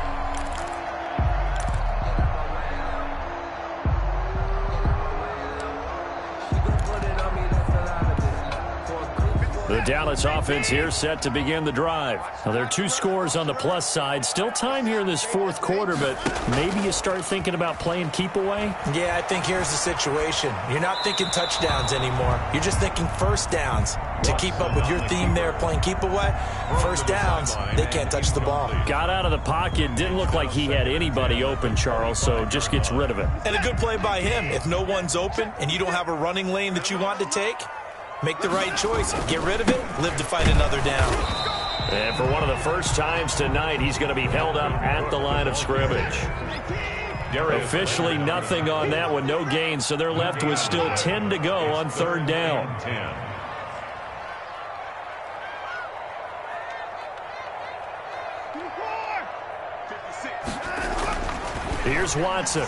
The Dallas offense here set to begin the drive. Now, there are 2 scores on the plus side. Still time here in this 4th quarter, but maybe you start thinking about playing keep away? Yeah, I think here's the situation. You're not thinking touchdowns anymore. You're just thinking first downs. To keep up with your theme there, playing keep away, first downs, they can't touch the ball. Got out of the pocket. Didn't look like he had anybody open, Charles, so just gets rid of it. And a good play by him. If no one's open and you don't have a running lane that you want to take, make the right choice. Get rid of it. Live to fight another down. And for one of the first times tonight, he's going to be held up at the line of scrimmage. Officially nothing on that one. No gain, so they're left with still 10 to go on 3rd down. Here's Watson.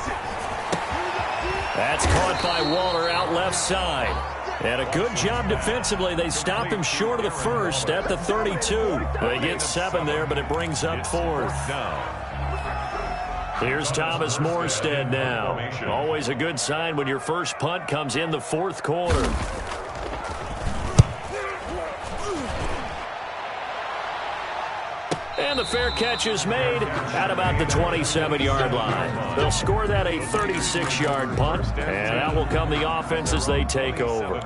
That's caught by Waller out left side. And a good job defensively. They stop him short of the first at the 32. They get 7 there, but it brings up 4th. Here's Thomas Morstead now. Always a good sign when your first punt comes in the 4th quarter. And the fair catch is made at about the 27-yard line. They'll score that a 36-yard punt, and out will come the offense as they take over.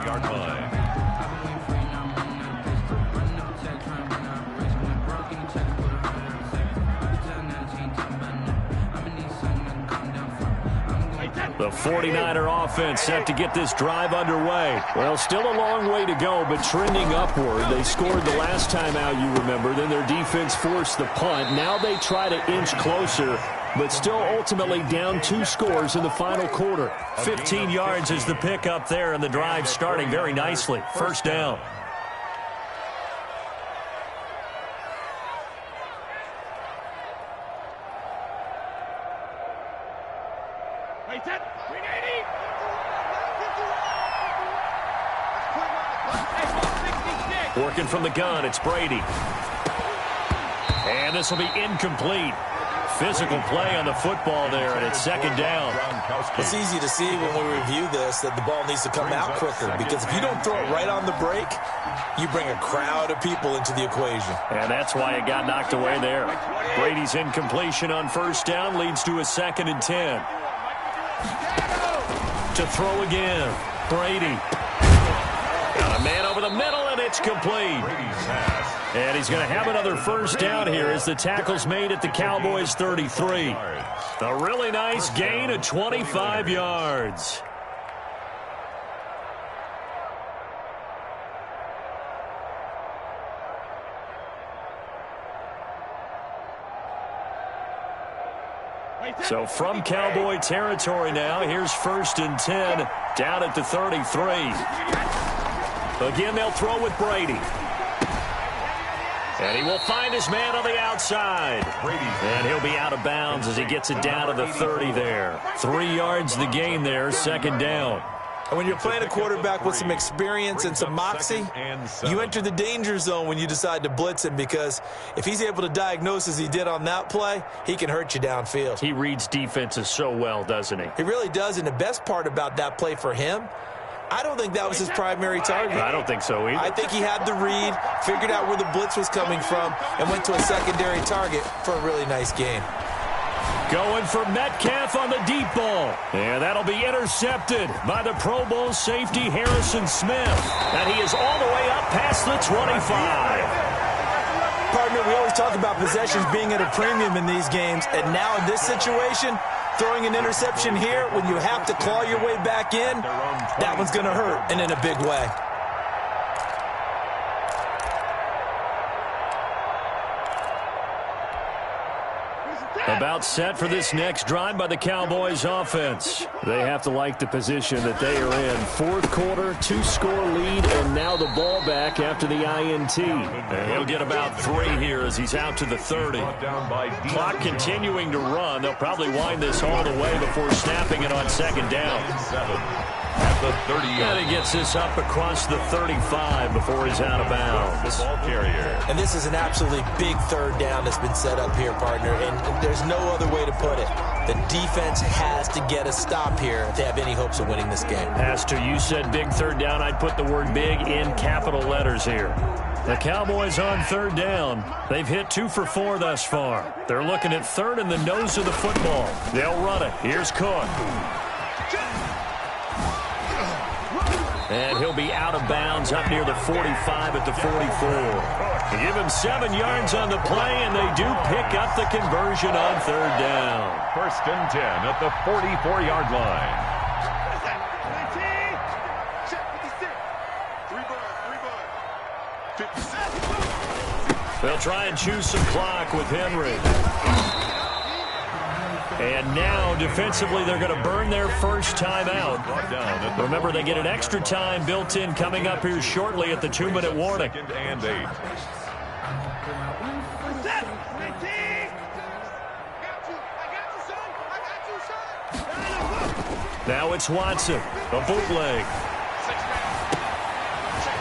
The 49er offense set to get this drive underway. Well, still a long way to go, but trending upward. They scored the last time out, you remember. Then their defense forced the punt. Now they try to inch closer, but still ultimately down 2 scores in the final quarter. 15 yards is the pickup there, and the drive starting very nicely. First down. Working from the gun, it's Brady. And this will be incomplete. Physical play on the football there, and it's 2nd down. It's easy to see when we review this that the ball needs to come out quicker, because if you don't throw it right on the break, you bring a crowd of people into the equation. And that's why it got knocked away there. Brady's incompletion on first down leads to a 2nd and 10. To throw again, Brady. Got a man over the middle, and it's complete. And he's going to have another first down here as the tackle's made at the Cowboys' 33. A really nice gain of 25 yards. So from Cowboy territory now, here's 1st and 10 down at the 33. Again, they'll throw with Brady. And he will find his man on the outside. And he'll be out of bounds as he gets it down to the 30 there. 3 yards the gain there, second down. And when you're playing a quarterback with some experience and some moxie, you enter the danger zone when you decide to blitz him, because if he's able to diagnose as he did on that play, he can hurt you downfield. He reads defenses so well, doesn't he? He really does, and the best part about that play for him, I don't think that was his primary target. I don't think so either. I think he had the read, figured out where the blitz was coming from, and went to a secondary target for a really nice gain. Going for Metcalf on the deep ball. And that'll be intercepted by the Pro Bowl safety Harrison Smith. And he is all the way up past the 25. Partner, we always talk about possessions being at a premium in these games. And now in this situation, throwing an interception here when you have to claw your way back in, that one's going to hurt, and in a big way. About set for this next drive by the Cowboys offense. They have to like the position that they are in. Fourth quarter, 2-score lead, and now the ball back after the INT. And he'll get about 3 here as he's out to the 30. Clock continuing to run. They'll probably wind this all the way before snapping it on second down. At the 30. And he gets this up across the 35 before he's out of bounds. Ball carrier. And this is an absolutely big third down that's been set up here, partner. And there's no other way to put it. The defense has to get a stop here if they have any hopes of winning this game. Pastor, you said big third down. I'd put the word big in capital letters here. The Cowboys on third down. They've hit 2 for 4 thus far. They're looking at third in the nose of the football. They'll run it. Here's Cook. And he'll be out of bounds up near the 45 at the 44. Give him 7 yards on the play, and they do pick up the conversion on third down. 1st and 10 at the 44-yard line. They'll try and choose some clock with Henry. And now, defensively, they're going to burn their first timeout. Remember, they get an extra time built in coming up here shortly at the 2-minute warning. 2nd and 8. Now it's Watson, a bootleg.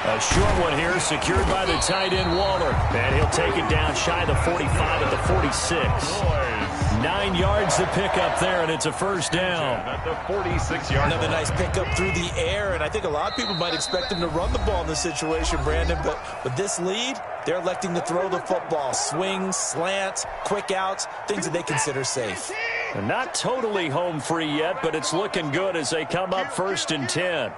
A short one here, secured by the tight end Waller. And he'll take it down shy of the 45 at the 46. 9 yards to pick up there, and it's a first down. At the 46-yard Another nice pickup through the air, and I think a lot of people might expect him to run the ball in this situation, Brandon, but with this lead, they're electing to throw the football. Swings, slants, quick outs, things that they consider safe. And not totally home free yet, but it's looking good as they come up 1st and 10.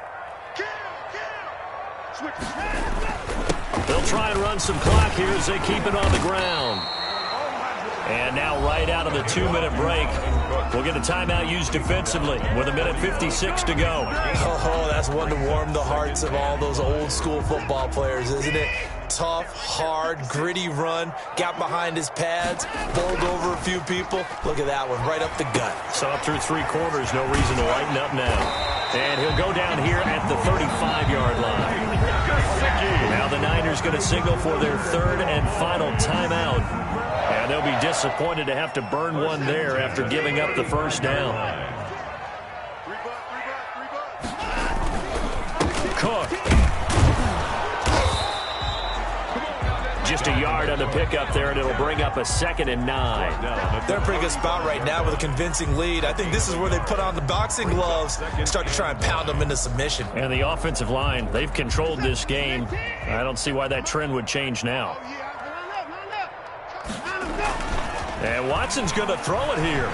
They'll try and run some clock here as they keep it on the ground. And now right out of the 2-minute break, we'll get a timeout used defensively with 1:56 to go. Oh, that's one to warm the hearts of all those old school football players, isn't it? Tough, hard, gritty run, got behind his pads, bowled over a few people. Look at that one, right up the gut. So up through 3 quarters, no reason to lighten up now. And he'll go down here at the 35-yard line. Now the Niners going to signal for their 3rd and final timeout. And they'll be disappointed to have to burn one there after giving up the first down. Cook. Just a yard on the pickup there, and it'll bring up a 2nd and 9. They're in a pretty good spot right now with a convincing lead. I think this is where they put on the boxing gloves and start to try and pound them into submission. And the offensive line, they've controlled this game. I don't see why that trend would change now. And Watson's going to throw it here.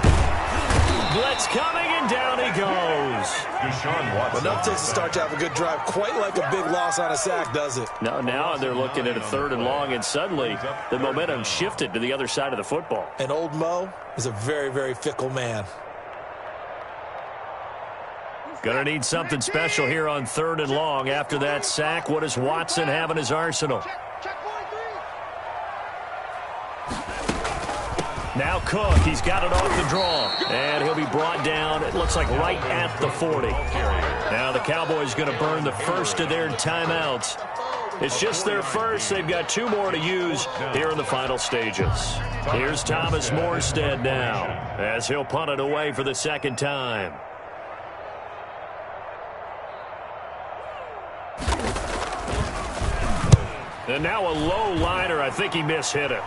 Blitz coming, and down he goes. Deshaun Watson. Enough takes to start to have a good drive. Quite like a big loss on a sack, does it? Now they're looking at a 3rd and long, and suddenly the momentum shifted to the other side of the football. And old Mo is a very, very fickle man. Going to need something special here on 3rd and long. After that sack, what does Watson have in his arsenal? Now Cook, he's got it off the draw. And he'll be brought down, it looks like right at the 40. Now the Cowboys going to burn the first of their timeouts. It's just their first. They've got 2 more to use here in the final stages. Here's Thomas Morstead now as he'll punt it away for the second time. And now a low liner. I think he mishit it.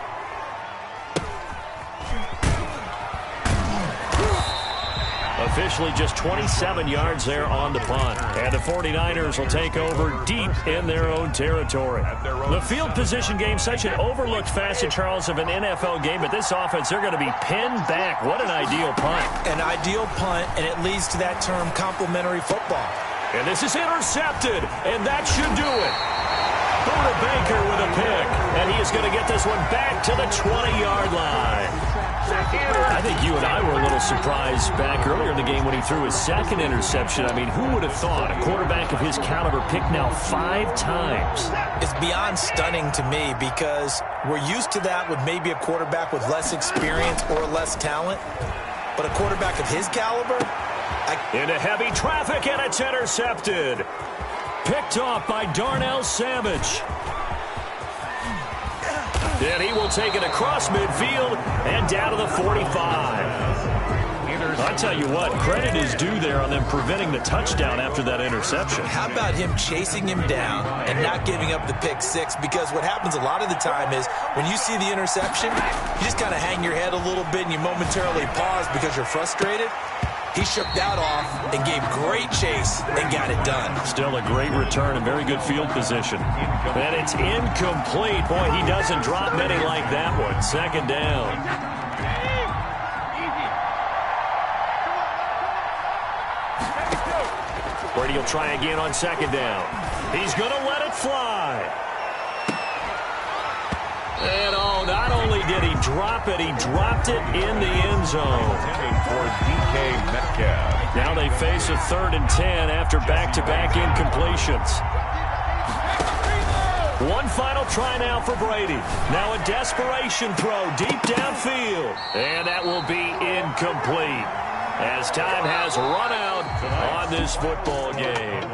Officially just 27 yards there on the punt. And the 49ers will take over deep in their own territory. The field position game, such an overlooked facet, Charles, of an NFL game. But this offense, they're going to be pinned back. What an ideal punt. An ideal punt, and it leads to that term complementary football. And this is intercepted, and that should do it. Buda Baker with a pick, and he is going to get this one back to the 20-yard line. I think you and I were a little surprised back earlier in the game when he threw his second interception. I mean, who would have thought a quarterback of his caliber picked now 5 times? It's beyond stunning to me because we're used to that with maybe a quarterback with less experience or less talent. But a quarterback of his caliber? Into heavy traffic, and it's intercepted. Picked off by Darnell Savage. And he will take it across midfield and down to the 45. I'll tell you what, credit is due there on them preventing the touchdown after that interception. How about him chasing him down and not giving up the pick 6? Because what happens a lot of the time is when you see the interception, you just kind of hang your head a little bit and you momentarily pause because you're frustrated. He shook that off and gave great chase and got it done. Still a great return and very good field position. And it's incomplete. Boy, he doesn't drop many like that one. Second down. Brady will try again on second down. He's going to let it fly. And not only did he drop it, he dropped it in the end zone. For DK Metcalf. Now they face a 3rd and 10 after back-to-back incompletions. One final try now for Brady. Now a desperation throw deep downfield. And that will be incomplete as time has run out on this football game.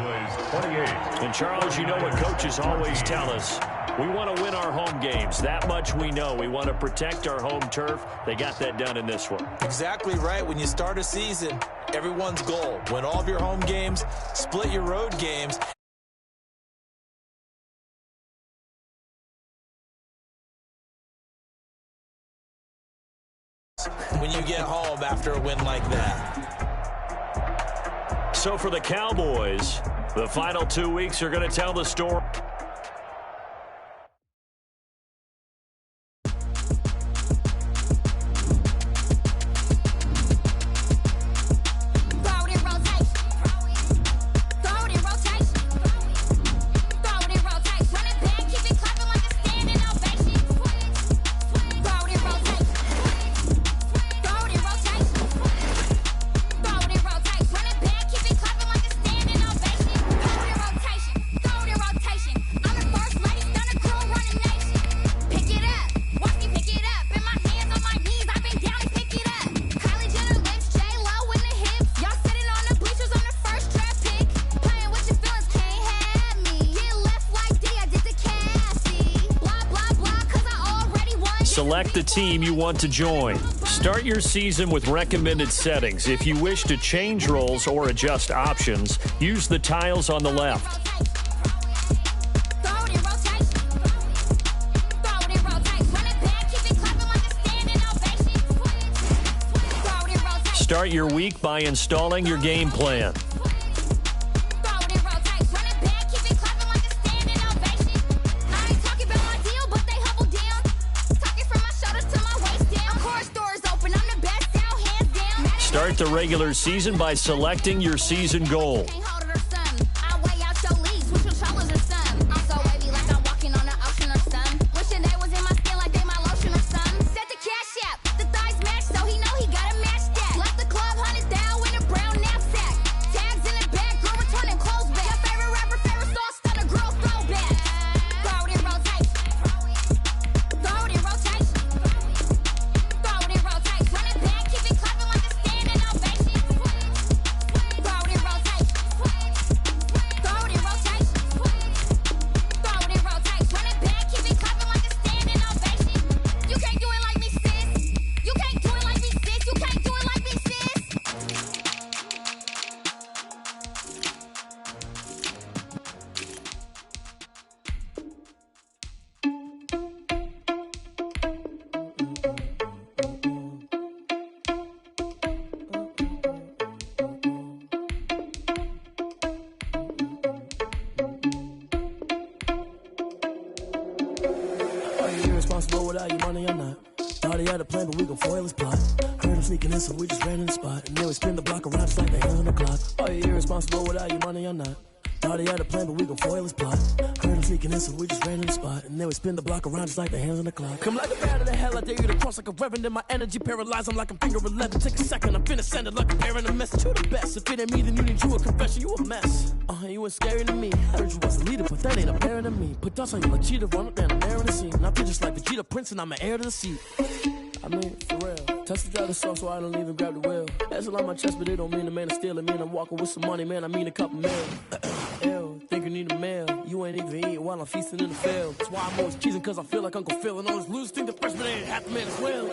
And Charles, you know what coaches always tell us. We want to win our home games. That much we know. We want to protect our home turf. They got that done in this one. Exactly right. When you start a season, everyone's goal: win all of your home games, split your road games. When you get home after a win like that. So for the Cowboys, the final 2 weeks are going to tell the story. Select the team you want to join. Start your season with recommended settings. If you wish to change roles or adjust options, use the tiles on the left. Start your week by installing your game plan. Start the regular season by selecting your season goal. irresponsible without your money or not. Thought he had a plan, but we gon' foil his plot. Heard him sneaking in, so we just ran in the spot. And then we spin the block around just like the hands on the clock. Are you irresponsible without your money or not? Thought he had a plan, but we gon' foil his plot. Heard him sneaking in, so we just ran in the spot. And then we spin the block around just like the hands on the clock. Come like a bat of the hell, I dare you to cross like a reverend. And my energy paralyzed, I'm like I'm finger 11. Take a second, I'm finna send it like a parent. A message to the best. If it ain't me, then you need you a confession. You a mess. You ain't scary to me. Heard you was a leader, but that ain't apparent to me. Put dust on you like cheetah, run up down the air in the scene. And I feel just like Vegeta Prince, and I'm an heir to the seat. I mean, for real. Touch the driver's soft, so I don't even grab the wheel. That's on my chest, but it don't mean the man is stealing. Man, I'm walking with some money, man. I mean a couple mil. Ew, think you need a meal. You ain't even eating while I'm feasting in the field. That's why I'm always cheesing, cause I feel like Uncle Phil. And all those losers think the freshman ain't half the man as well.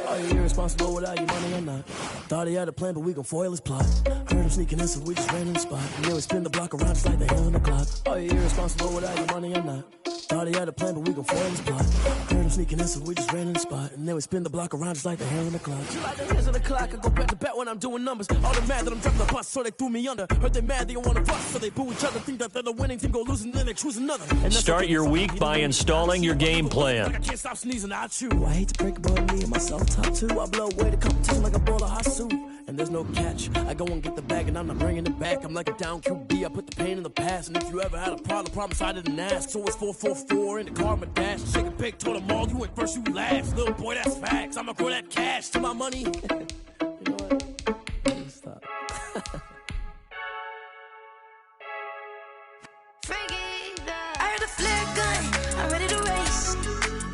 Are you irresponsible without your money or not? Thought he had a plan, but we gon' foil his plot. Heard him sneaking in, so we just ran in the spot. And then we spin the block around just like the hands on the clock. Are you irresponsible without your money or not? Thought he had a plan, but we gon' foil his plot. Heard him sneaking in, so we just ran in the spot. And then we spin the block around just like the hands on the clock. Just like the hands on the clock, I go back to back when I'm doing numbers. All they mad that I'm dropping the bus, so they threw me under. Heard they mad, they don't wanna bust, so they boo each other. Think that they're the winning team, go losing, then they choose another. Start your week by installing your game plan. Like I can't stop sneezing, I chew. I hate to break it, but me and myself top two. I blow away the competition like a bowl of hot soup. And there's no catch. I go and get the bag and I'm not bringing it back. I'm like a down QB, I put the pain in the past. And if you ever had a problem, promise I didn't ask. So it's 4-4-4 in the car, my dash. Shake a big, told them all, you went first, you last. Little boy, that's facts. I'ma grow that cash to my money. You know what? Stop. I heard a flare gun, I'm ready to race.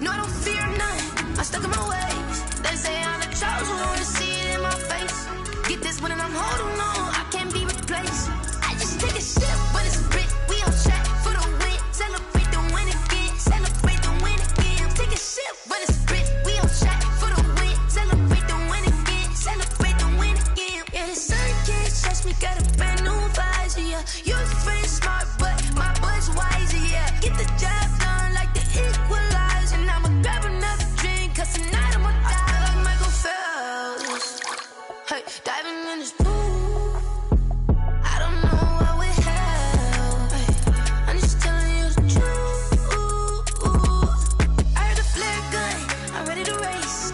No, I don't fear none, I'm stuck in my ways. They say I'm the chosen one, see it in my face. Get this one and I'm holding on, I can't be replaced. I just take a sip, but it's brick, we on track for the win. Celebrate the win again, celebrate the win again. Take a sip, but it's brick, we on track for the win. Celebrate the win again, celebrate the win again. Yeah, the sun can't touch me, got a brand new visor, yeah. Your friend's smart, but my boy's wiser, yeah. Get the job done like the equalizer. And I'ma grab another drink, cause tonight I'ma die like Michael Phelps. Hey, diving in this pool, I don't know what we have. Hey, I'm just telling you the truth. I heard a flare gun, I'm ready to race.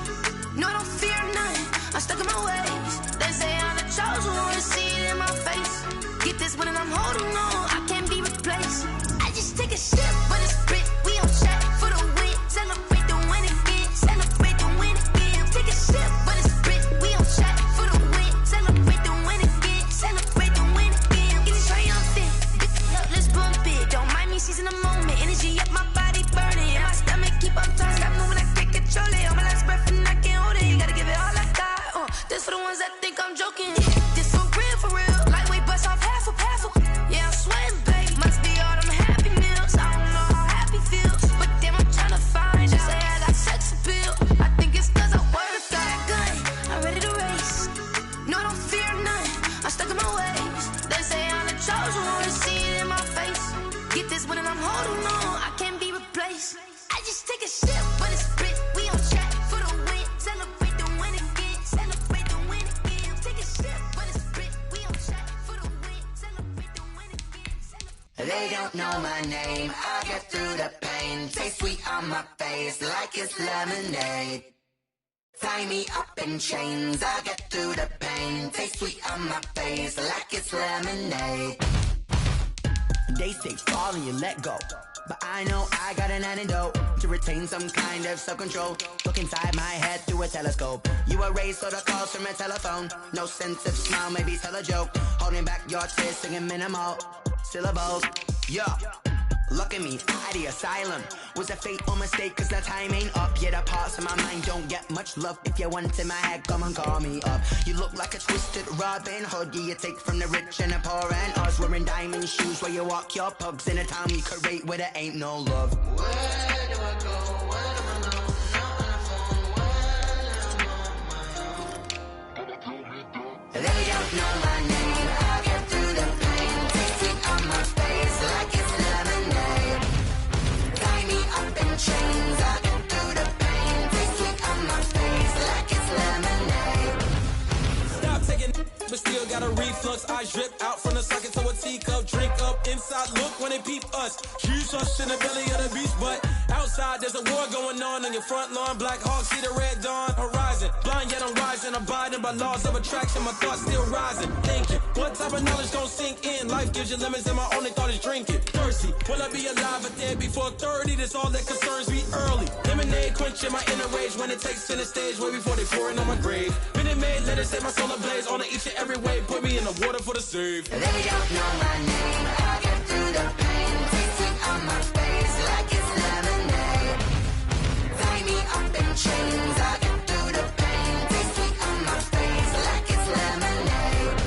No, I don't fear none, I'm stuck in my ways. They say I'm the chosen one, see it in my face. Get this one and I'm holding on, I can't be replaced. I just take a sip, but it's brick, we on track for the win. Celebrate the win again, celebrate the win again. Take a sip, but it's brick, we on track for the win. Celebrate the win again, celebrate the win again. Get it triumphant, up, let's bump it. Don't mind me seizing the moment, energy up, my body burning. And my stomach keep on turning, stop moving, I can't control it. On my last breath and I can't hold it, you gotta give it all I got. This for the ones that think I'm joking. This for real, lightweight bust off half a. Yeah, I'm sweating, babe, must be all them happy meals. I don't know how happy feels, but damn, I'm tryna find out. Say I got sex appeal, I think it's cause I wear a flat gun. I'm ready to race, no, I don't fear none, I'm stuck in my ways. They say I'm the chosen one, see it in my face. Get this one and I'm holding on, I can't be replaced. I just take a sip, but it's brick, we on track for the win. Celebrate the win again, celebrate the win again. Take a sip, but it's brick, we on track for the win. Celebrate the win again. They don't know my name, I get through the pain. Taste sweet on my face like it's lemonade. Tie me up in chains, I get through the pain. Taste sweet on my face like it's lemonade. They say fall and you let go, but I know I got an antidote to retain some kind of self-control. Look inside my head through a telescope. You erase all the calls from a telephone. No sense of smile, maybe tell a joke. Holding back your tears, singing minimal syllables. Yeah, look at me, out of the asylum. Was a fate or mistake, cause the time ain't up. Yet the parts of my mind don't get much love. If you want in my head, come and call me up. You look like a twisted Robin Hood. Yeah, you take from the rich and the poor and us. Wearing diamond shoes where you walk your pugs. In a town you create where there ain't no love. Where do I go? Where do I know? They don't know my name, I get through the pain. Taste it on my face like it's lemonade. Tie me up in chains, I get through the pain. Taste it on my face like it's lemonade. Stop taking, but still got a reflux. I drip out from the socket to a teacup. Drink up inside. outside look when they peep us. Choose us in the belly of the beast, but outside there's a war going on your front lawn. Black Hawk see the red dawn horizon. Blind yet I'm rising, abiding by laws of attraction. My thoughts still rising, thinking, what type of knowledge gon' sink in? Life gives you limits and my only thought is drinking. Thirsty, will I be alive or dead before 30? That's all that concerns me early. Lemonade quenching my inner rage when it takes center stage way before they pouring on my grave. Minute Maid, let it set my soul ablaze on each and every way. Put me in the water for the save. They don't know my name. I get through the pain. Taste sweet on my face like it's lemonade. Tie me up in chains. I get through the pain. Taste sweet on my face like it's lemonade.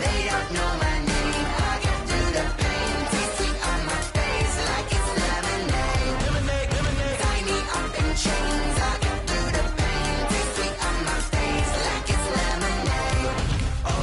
They don't know my name. I get through the pain. Taste sweet on my face like it's lemonade. Lemonade, lemonade. Tie me up in chains. I get through the pain. Taste sweet on my face like it's lemonade. Oh.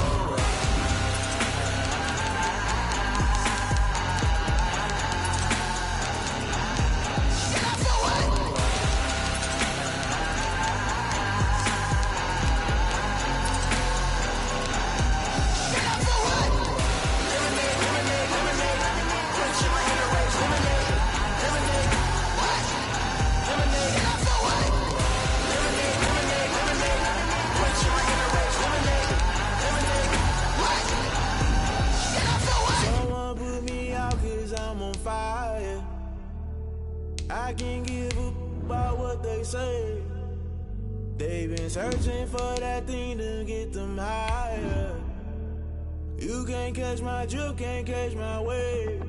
Someone put me out 'cause I'm on fire. I can't give a about what they say. They've been searching for that thing to get them higher. You can't catch my drift, can't catch my wave.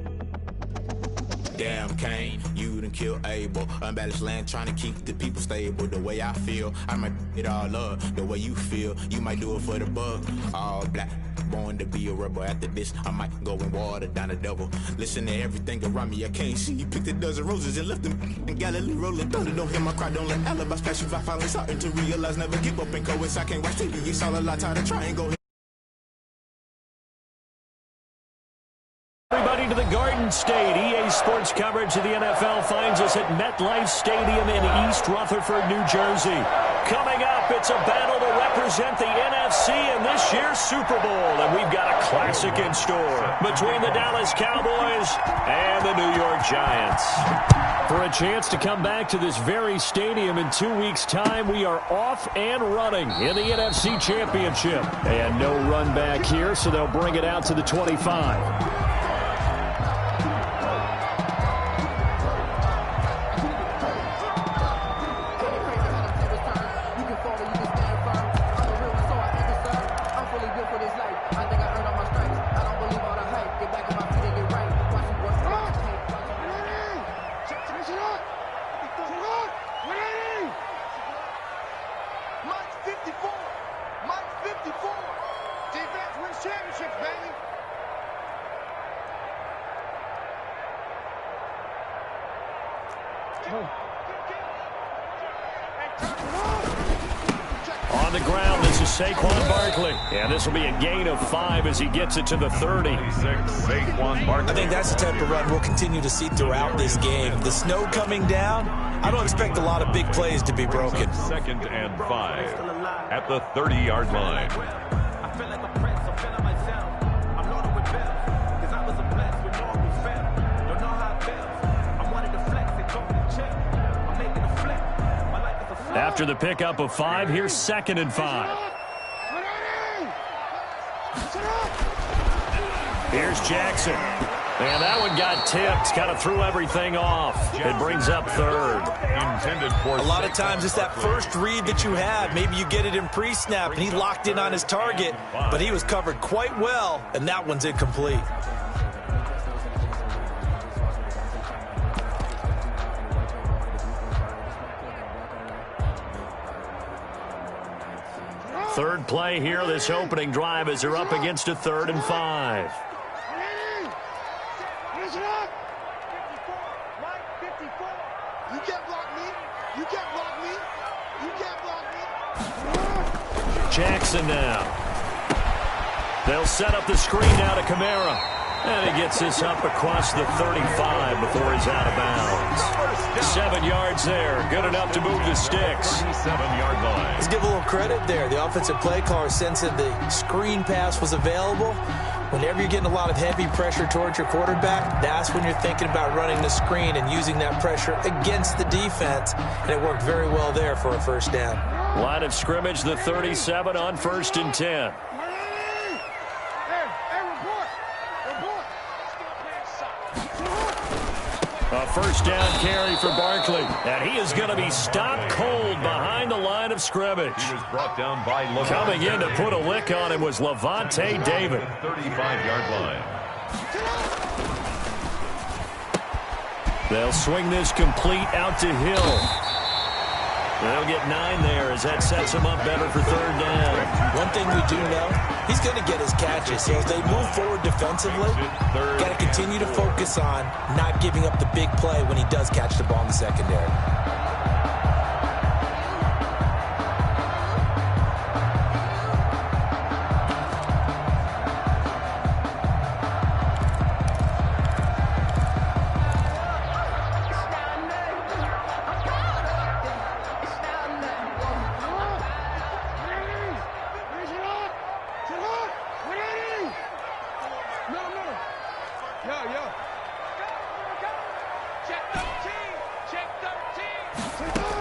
Damn Kane, you done killed Abel. Unbalanced land trying to keep the people stable. The way I feel, I might it all up. The way you feel, you might do it for the bug. All black, born to be a rebel. After this, I might go and water down the devil. Listen to everything around me, I can't see. You picked a dozen roses and left them in Galilee rolling thunder. Don't hear my cry, don't let alibis pass you. I finally starting to realize never give up and coexist. I can't watch TV, it's all a lot, tired of trying, go ahead. Everybody to the Garden State. EA Sports coverage of the NFL finds us at MetLife Stadium in East Rutherford, New Jersey. Coming up, it's a battle to represent the NFC in this year's Super Bowl, and we've got a classic in store between the Dallas Cowboys and the New York Giants. For a chance to come back to this very stadium in 2 weeks' time, we are off and running in the NFC Championship. And no run back here, so they'll bring it out to the 25. On the ground, this is Saquon Barkley. And this will be a gain of 5 as he gets it to the 30. Saquon Barkley. I think that's the type of run we'll continue to see throughout this game. The snow coming down, I don't expect a lot of big plays to be broken. 2nd and 5 at the 30-yard line. After the pickup of 5, here's 2nd and 5. Here's Jackson. And that one got tipped, kind of threw everything off. It brings up 3rd. Intended for a lot of times it's that first read that you have. Maybe you get it in pre-snap, and he locked in on his target, but he was covered quite well, and that one's incomplete. Third play here, this opening drive, as they're up against a 3rd and 5. You can't block me. You can't block me. You can't block me. Jackson now. They'll set up the screen now to Kamara. And he gets this up across the 35 before he's out of bounds. 7 yards there. Good enough to move the sticks. 7-yard line. Let's give a little credit there. The offensive play caller sensed that the screen pass was available. Whenever you're getting a lot of heavy pressure towards your quarterback, that's when you're thinking about running the screen and using that pressure against the defense, and it worked very well there for a first down. Line of scrimmage, the 37 on 1st and 10. A first down carry for Barkley, and he is going to be stopped cold behind the line of scrimmage. He was brought down by Levante. Coming in to put a lick on him was Levante David. 35-yard line. They'll swing this complete out to Hill. They'll get 9 there as that sets him up better for 3rd down. One thing we do know, he's going to get his catches. So as they move forward defensively, got to continue to focus on not giving up the big play when he does catch the ball in the secondary.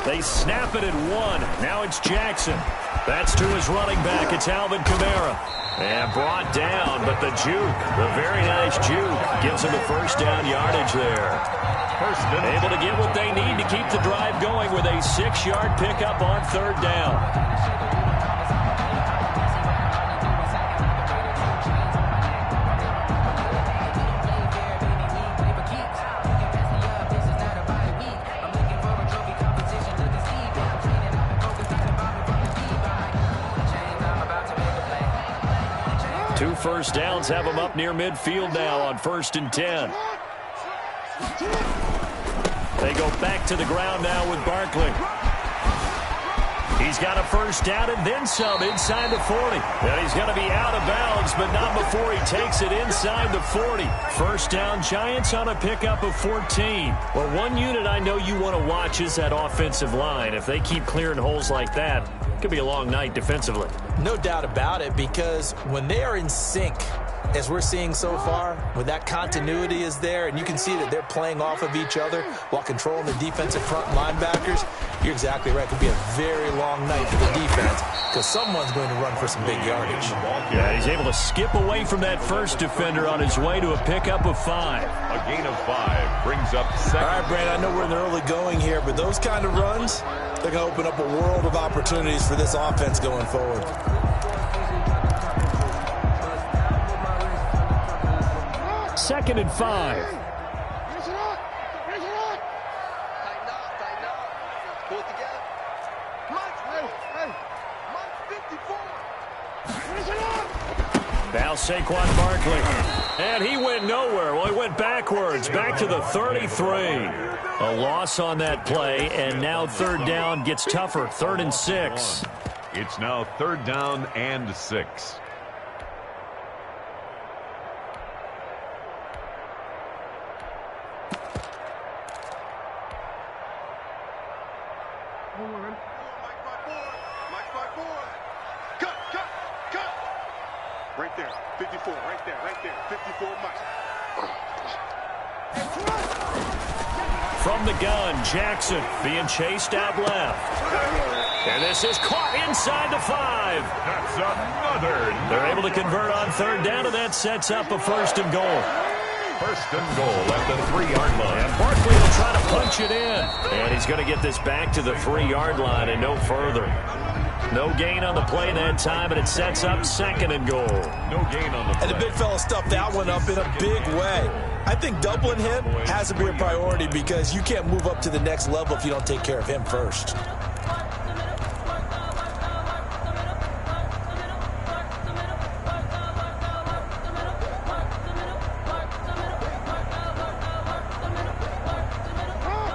They snap it at 1. Now it's Jackson. That's to his running back. It's Alvin Kamara. And brought down, but the juke, the very nice juke, gives him the first down yardage there. Able to get what they need to keep the drive going with a 6-yard pickup on 3rd down. Two first downs have him up near midfield now on 1st and 10. They go back to the ground now with Barkley. He's got a first down and then some inside the 40. And he's going to be out of bounds, but not before he takes it inside the 40. First down, Giants on a pickup of 14. Well, one unit I know you want to watch is that offensive line. If they keep clearing holes like that, it could be a long night defensively. No doubt about it, because when they are in sync, as we're seeing so far, when that continuity is there, and you can see that they're playing off of each other while controlling the defensive front linebackers, you're exactly right. It could be a very long night for the defense because someone's going to run for some big yardage. Yeah, he's able to skip away from that first defender on his way to a pickup of 5. A gain of 5 brings up 2nd. All right, Brandon, I know we're in the early going here, but those kind of runs, they're going to open up a world of opportunities for this offense going forward. Second and 5. Now Saquon Barkley. And he went nowhere. Well, he went backwards, back to the 33. A loss on that play, and now 3rd down gets tougher. 3rd and 6. It's now 3rd down and 6. Right there, 54, right there, 54, Mike. From the gun, Jackson being chased out left. And this is caught inside the 5. That's another. They're able to convert on 3rd down, and that sets up a 1st and goal. 1st and goal at the 3-yard line. And Barkley will try to punch it in. And he's going to get this back to the 3-yard line and no further. No gain on the play that time, and it sets up 2nd and goal. No gain on the play. And the big fella stuffed that one up in a big way. I think doubling him has to be a priority because you can't move up to the next level if you don't take care of him first.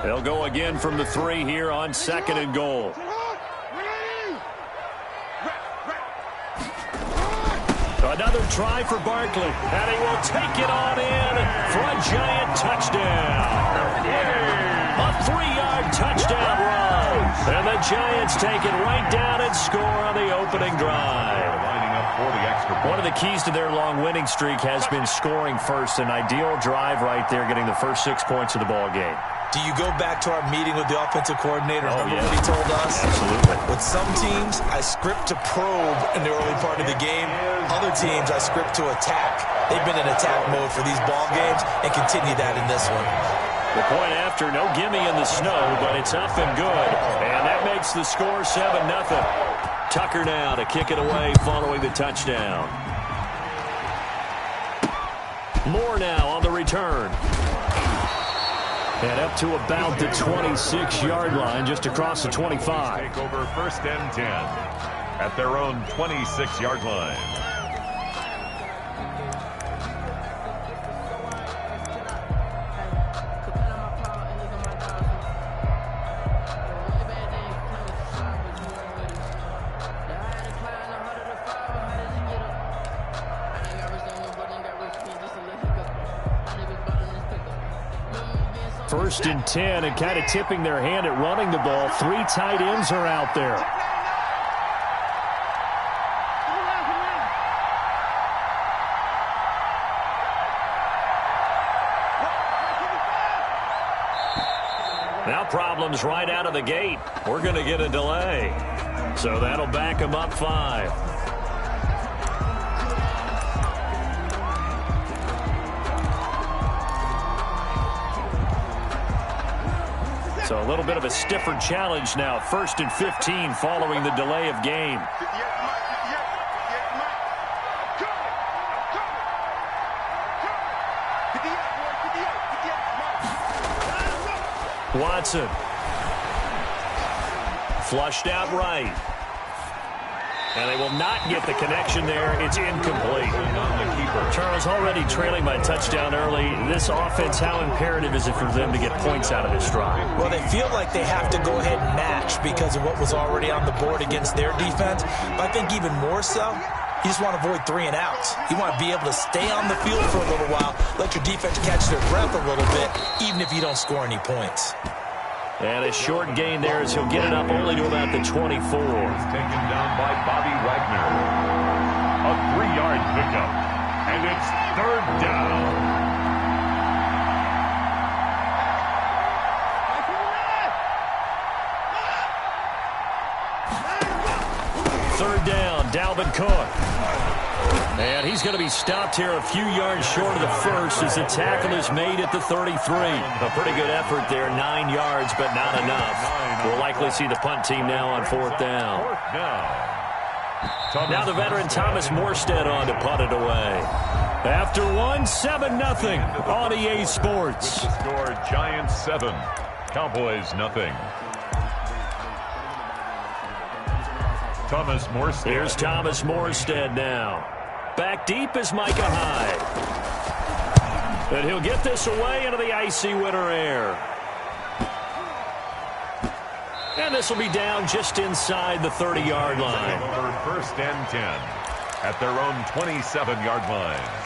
They'll go again from the 3 here on 2nd and goal. Another try for Barkley, and he will take it on in for a Giant touchdown. A 3-yard touchdown run. And the Giants take it right down and score on the opening drive. Lining up for the extra point. One of the keys to their long winning streak has been scoring first. An ideal drive right there, getting the first 6 points of the ball game. Do you go back to our meeting with the offensive coordinator? Remember what he told us? Absolutely. With some teams, I script to probe in the early part of the game. Other teams, I script to attack. They've been in attack mode for these ball games and continue that in this one. The point after, no gimme in the snow, but it's up and good. And that makes the score 7-0. Tucker now to kick it away following the touchdown. Moore now on the return. And up to about the 26-yard line, just across the 25. Take over 1st and 10 at their own 26-yard line. First and 10, and kind of tipping their hand at running the ball. 3 tight ends are out there. Now problems right out of the gate. We're going to get a delay. So that'll back them up 5. So a little bit of a stiffer challenge now. 1st and 15 following the delay of game. Watson. Flushed out right. And they will not get the connection there. It's incomplete. Charles, already trailing by touchdown early. This offense, how imperative is it for them to get points out of this drive? Well, they feel like they have to go ahead and match because of what was already on the board against their defense. But I think even more so, you just want to avoid 3 and outs. You want to be able to stay on the field for a little while, let your defense catch their breath a little bit, even if you don't score any points. And a short gain there as he'll get it up only to about the 24. He's taken down by Bobby Wagner. A 3-yard pickup. And it's 3rd down. Third down, Dalvin Cook. And he's going to be stopped here a few yards short of the first as the tackle is made at the 33. A pretty good effort there, 9 yards, but not enough. We'll likely see the punt team now on 4th down. Now the veteran Thomas Morstead on to punt it away. After one, 7-0 on EA Sports. The score, Giants 7, Cowboys nothing. Thomas Morstead. Here's Thomas Morstead now. Back deep is Micah Hyde. And he'll get this away into the icy winter air. And this will be down just inside the 30-yard line. Over 1st and 10 at their own 27-yard line.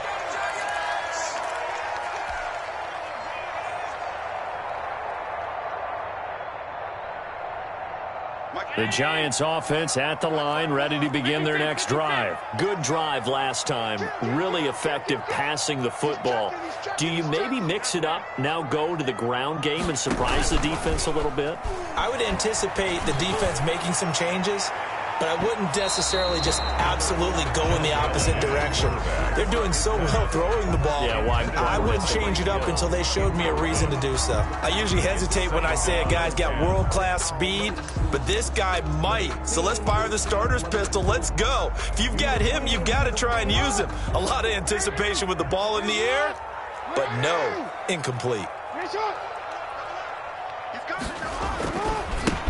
The Giants offense at the line, ready to begin their next drive. Good drive last time. Really effective passing the football. Do you maybe mix it up, now go to the ground game and surprise the defense a little bit? I would anticipate the defense making some changes, but I wouldn't necessarily just absolutely go in the opposite direction. They're doing so well throwing the ball. Yeah, why I wouldn't change it up until they showed me a reason to do so. I usually hesitate when I say a guy's got world-class speed, but this guy might. So let's fire the starter's pistol. Let's go. If you've got him, you've got to try and use him. A lot of anticipation with the ball in the air, but no, incomplete.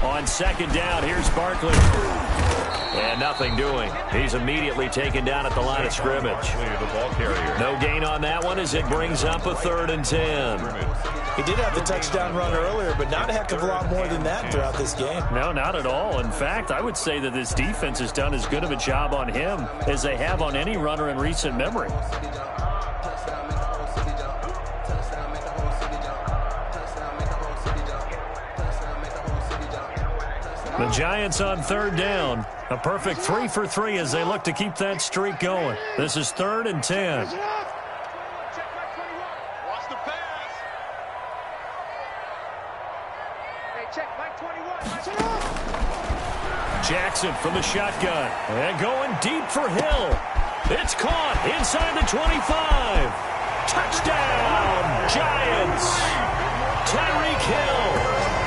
On 2nd down, here's Barkley. And nothing doing. He's immediately taken down at the line of scrimmage. No gain on that one as it brings up a 3rd and 10. He did have the touchdown run earlier, but not a heck of a lot more than that throughout this game. No, not at all. In fact, I would say that this defense has done as good of a job on him as they have on any runner in recent memory. The Giants on 3rd down. A perfect 3 for 3 as they look to keep that streak going. This is 3rd and 10. Jackson from the shotgun. And going deep for Hill. It's caught inside the 25. Touchdown, Giants. Tyreek Hill,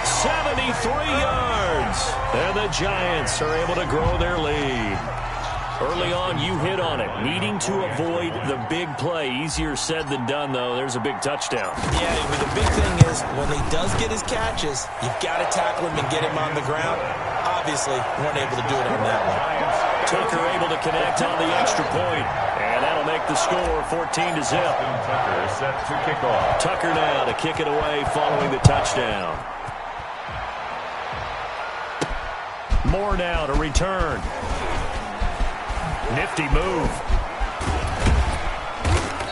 73 yards. And the Giants are able to grow their lead. Early on, you hit on it. Needing to avoid the big play. Easier said than done, though. There's a big touchdown. Yeah, but the big thing is, when he does get his catches, you've got to tackle him and get him on the ground. Obviously, weren't able to do it on that one. Tucker able to connect on the extra point. And that'll make the score 14-0. Tucker set to kick off. Tucker now to kick it away following the touchdown. Moore now to return. Nifty move.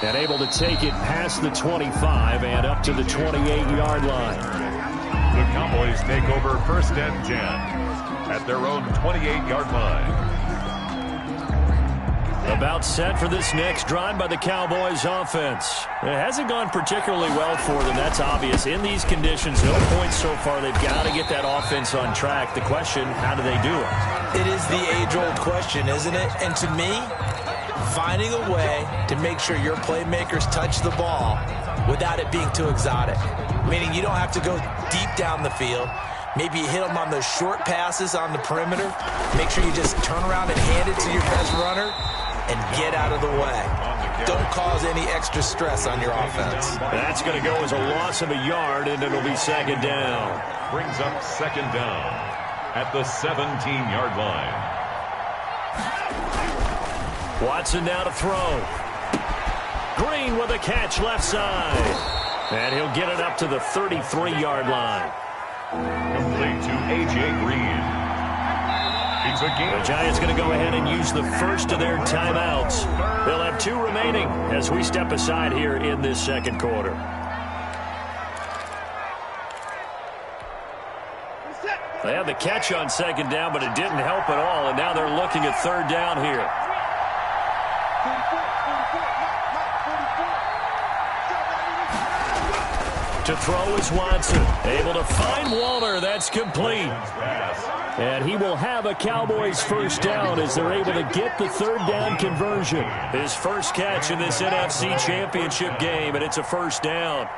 And able to take it past the 25 and up to the 28-yard line. The Cowboys take over 1st and 10 at their own 28-yard line. About set for this next drive by the Cowboys offense. It hasn't gone particularly well for them, that's obvious. In these conditions, no points so far. They've got to get that offense on track. The question, how do they do it? It is the age-old question, isn't it? And to me, finding a way to make sure your playmakers touch the ball without it being too exotic. Meaning you don't have to go deep down the field. Maybe you hit them on those short passes on the perimeter. Make sure you just turn around and hand it to your best runner and get out of the way. Don't cause any extra stress on your offense. That's going to go as a loss of a yard, and it'll be 2nd down. Brings up 2nd down at the 17-yard line. Watson now to throw. Green with a catch left side. And he'll get it up to the 33-yard line. Complete to A.J. Green. The Giants going to go ahead and use the first of their timeouts. They'll have 2 remaining as we step aside here in this 2nd quarter. They had the catch on 2nd down, but it didn't help at all, and now they're looking at 3rd down here. To throw is Watson. Able to find Walter. That's complete. And he will have a Cowboys 1st down as they're able to get the 3rd down conversion. His first catch in this NFC Championship game, and it's a 1st down.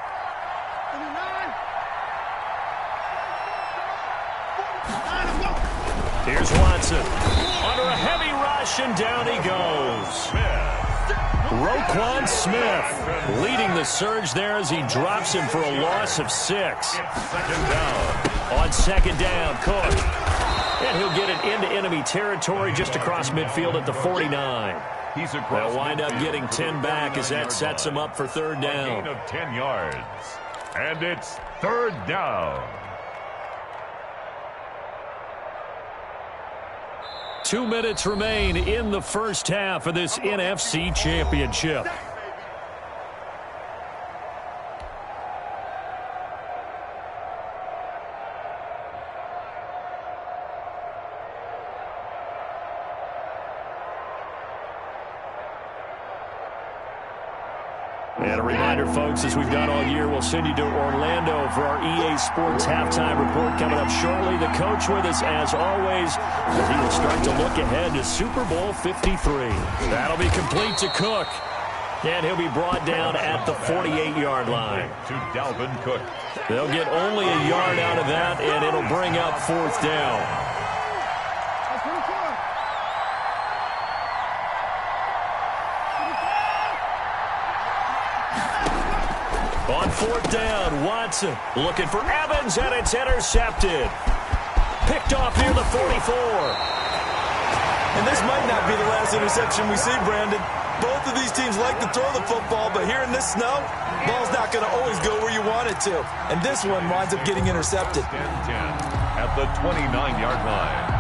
Here's Watson. Under a heavy rush, and down he goes. Roquan Smith leading the surge there as he drops him for a loss of 6. 2nd down. On 2nd down, Cook. And he'll get it into enemy territory just across midfield at the 49. They'll wind up getting 10 back as that sets him up for 3rd down. Gain of 10 yards. And it's 3rd down. 2 minutes remain in the first half of this NFC Championship. And a reminder, folks, as we've done all year, we'll send you to Orlando for our EA Sports halftime report coming up shortly. The coach with us, as always, as he will start to look ahead to Super Bowl 53. That'll be complete to Cook. And he'll be brought down at the 48-yard line. To Dalvin Cook. They'll get only a yard out of that, and it'll bring up 4th down. On 4th down, Watson looking for Evans, and it's intercepted. Picked off near the 44. And this might not be the last interception we see, Brandon. Both of these teams like to throw the football, but here in this snow, ball's not going to always go where you want it to. And this one winds up getting intercepted. 10-10 at the 29-yard line.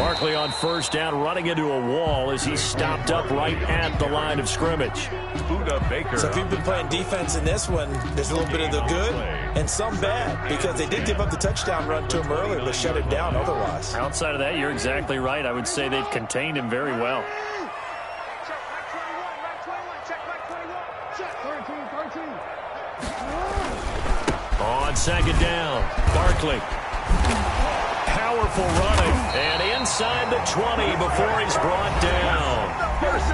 Barkley on first down, running into a wall as he stopped up right at the line of scrimmage. So if you've been playing defense in this one, there's a little bit of the good and some bad, because they did give up the touchdown run to him earlier, but shut it down otherwise. Outside of that, you're exactly right. I would say they've contained him very well. On second down, Barkley. Powerful running, and inside the 20 before he's brought down.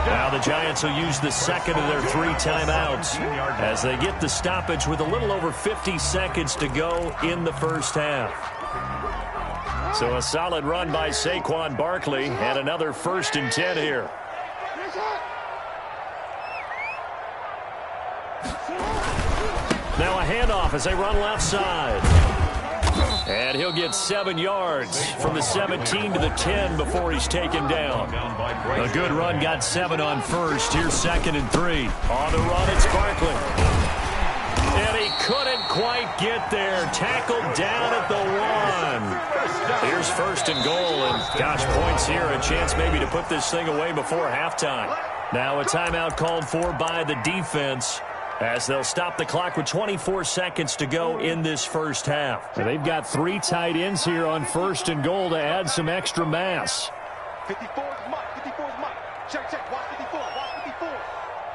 Now the Giants will use the second of their 3 timeouts as they get the stoppage with a little over 50 seconds to go in the first half. So a solid run by Saquon Barkley and another 1st and 10 here. Now a handoff as they run left side. And he'll get 7 yards from the 17 to the 10 before he's taken down. A good run, got 7 on first. Here's 2nd and 3. On the run, it's Barkley. And he couldn't quite get there. Tackled down at the 1. Here's 1st and goal. And gosh, points here. A chance maybe to put this thing away before halftime. Now a timeout called for by the defense, as they'll stop the clock with 24 seconds to go in this first half. They've got 3 tight ends here on 1st and goal to add some extra mass. 54 is Mike. 54 is Mike. Check. Watch 54. Watch 54.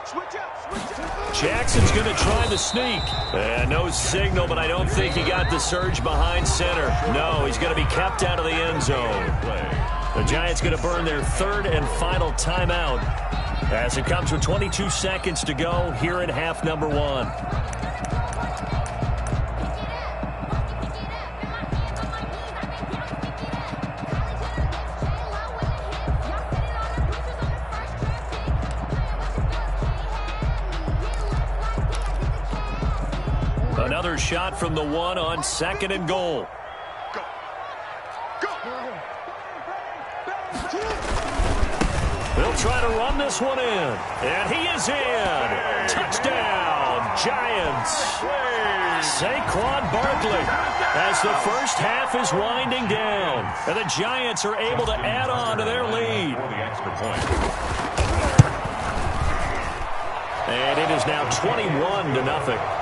Switch out. Jackson's going to try the sneak. No signal, but I don't think he got the surge behind center. No, he's going to be kept out of the end zone. The Giants going to burn their 3rd and final timeout, as it comes with 22 seconds to go here in half number 1. Another shot from the 1 on 2nd and goal. They'll try to run this one in. And he is in. Touchdown, Giants. Saquon Barkley, as the first half is winding down. And the Giants are able to add on to their lead. And it is now 21-0.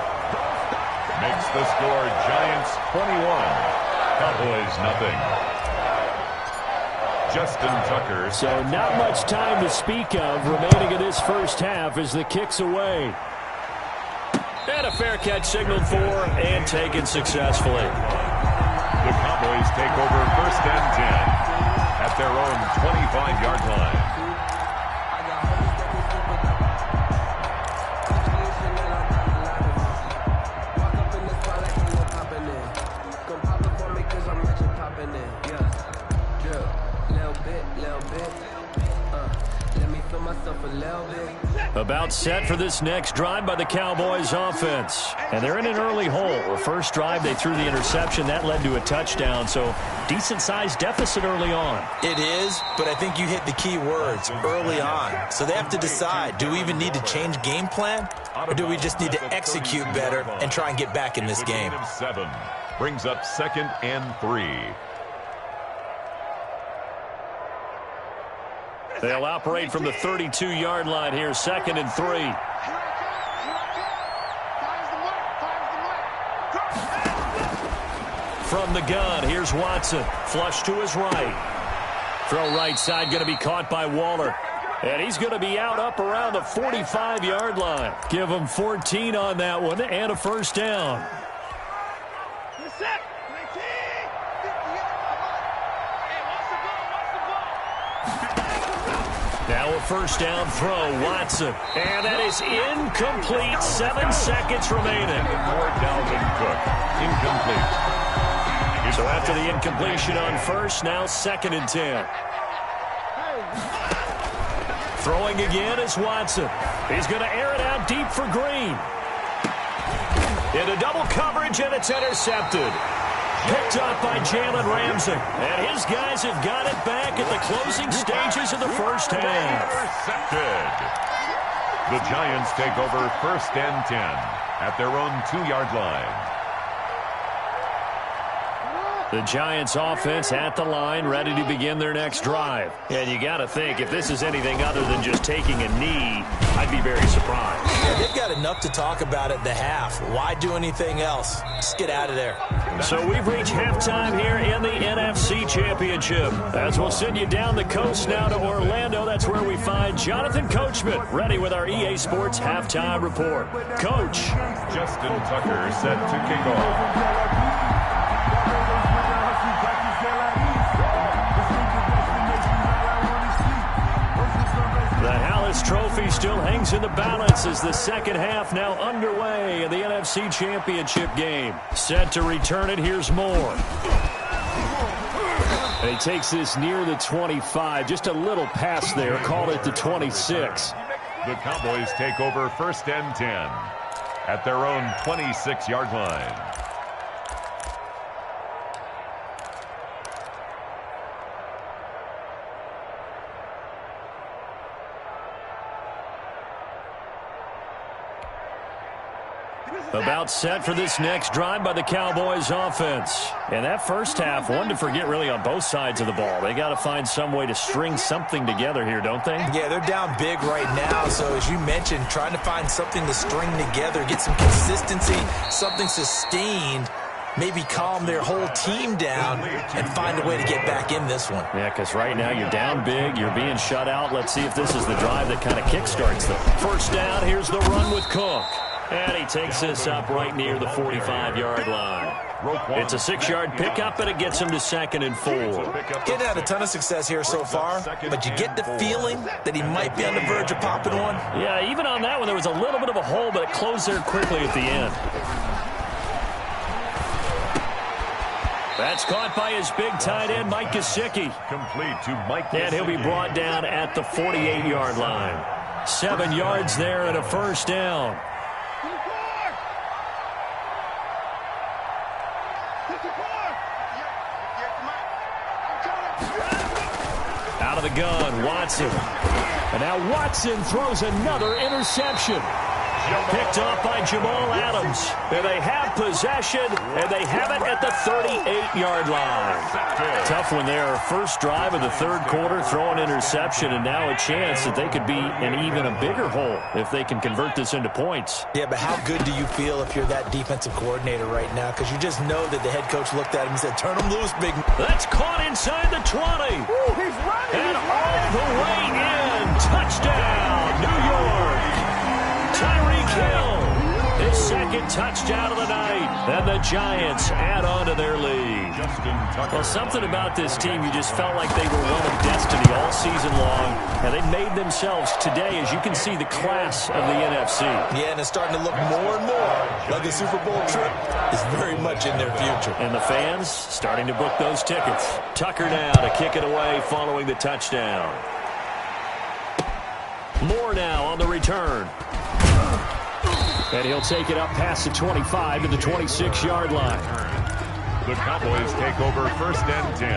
Makes the score Giants 21, Cowboys nothing. Justin Tucker. So not much time to speak of remaining in this first half as the kick's away. And a fair catch signaled for and taken successfully. The Cowboys take over 1st and 10 at their own 25-yard line. About set for this next drive by the Cowboys offense. And they're in an early hole. The first drive, they threw the interception. That led to a touchdown, so decent-sized deficit early on. It is, but I think you hit the key words, early on. So they have to decide, do we even need to change game plan, or do we just need to execute better and try and get back in this game? 7 brings up 2nd and 3. They'll operate from the 32-yard line here, 2nd and 3. From the gun, here's Watson. Flush to his right. Throw right side, going to be caught by Waller. And he's going to be out up around the 45-yard line. Give him 14 on that one and a 1st down. Now a 1st down throw, Watson. And that is incomplete. 7 seconds remaining. For Dalvin Cook, incomplete. So after the incompletion on 1st, now 2nd and 10. Throwing again is Watson. He's going to air it out deep for Green. Into double coverage, and it's intercepted. Picked up by Jalen Ramsey. And his guys have got it back at the closing stages of the first half. Intercepted. The Giants take over 1st and 10 at their own 2-yard line. The Giants offense at the line, ready to begin their next drive. And you got to think, if this is anything other than just taking a knee, I'd be very surprised. Yeah, they've got enough to talk about at the half. Why do anything else? Just get out of there. So we've reached halftime here in the NFC Championship. As we'll send you down the coast now to Orlando, that's where we find Jonathan Coachman, ready with our EA Sports Halftime Report. Coach. Justin Tucker set to kick off. The Hallis Trophy still hangs in the balance as the second half now underway in the NFC Championship game. Set to return it, here's Moore. And he takes this near the 25, just a little pass there, call it the 26. The Cowboys take over 1st and 10 at their own 26-yard line. About set for this next drive by the Cowboys offense. And that first half, one to forget really on both sides of the ball. They got to find some way to string something together here, don't they? Yeah, they're down big right now. So as you mentioned, trying to find something to string together, get some consistency, something sustained, maybe calm their whole team down and find a way to get back in this one. Yeah, because right now you're down big, you're being shut out. Let's see if this is the drive that kind of kickstarts them. First down, here's the run with Cook. And he takes this up right near the 45-yard line. It's a 6-yard pickup, and it gets him to 2nd and 4. Getting had a ton of success here so far, but you get the feeling that he might be on the verge of popping one. Yeah, even on that one, there was a little bit of a hole, but it closed there quickly at the end. That's caught by his big tight end, Mike Gesicki. Complete to Mike Gesicki. And he'll be brought down at the 48-yard line. 7 yards there and a first down. Out of the gun, Watson. And now Watson throws another interception. Picked off by Jamal Adams. And they have possession, and they have it at the 38-yard line. Tough one there. First drive of the third quarter, throw an interception, and now a chance that they could be in even a bigger hole if they can convert this into points. Yeah, but how good do you feel if you're that defensive coordinator right now? Because you just know that the head coach looked at him and said, turn him loose, big. That's caught inside the 20. Ooh, he's running. And all the way in. Touchdown, New York. Tyreek Hill, his second touchdown of the night. And the Giants add on to their lead. Well, something about this team, you just felt like they were one of destiny all season long. And they made themselves today, as you can see, the class of the NFC. Yeah, and it's starting to look more and more like the Super Bowl trip is very much in their future. And the fans starting to book those tickets. Tucker now to kick it away following the touchdown. Moore now on the return. And he'll take it up past the 25 to the 26-yard line. The Cowboys take over 1st and 10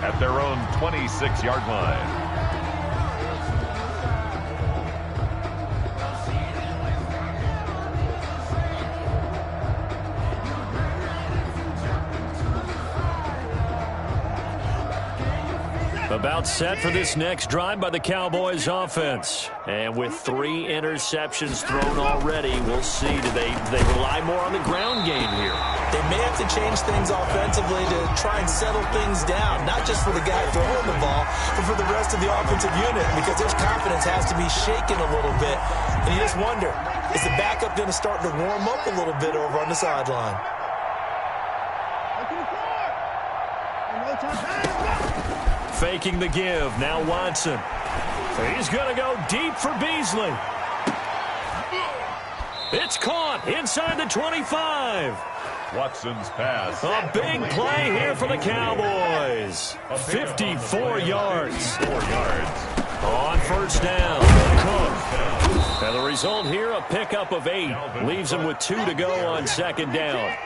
at their own 26-yard line. About set for this next drive by the Cowboys offense. And with 3 interceptions thrown already, we'll see. Do they rely more on the ground game here? They may have to change things offensively to try and settle things down, not just for the guy throwing the ball, but for the rest of the offensive unit, because their confidence has to be shaken a little bit. And you just wonder, is the backup going to start to warm up a little bit over on the sideline? Faking the give. Now Watson. He's going to go deep for Beasley. It's caught inside the 25. Watson's pass. A big play here for the Cowboys. 54 yards. 4 yards. On first down. Cook. And the result here, a pickup of 8. Leaves him with 2 to go on second down.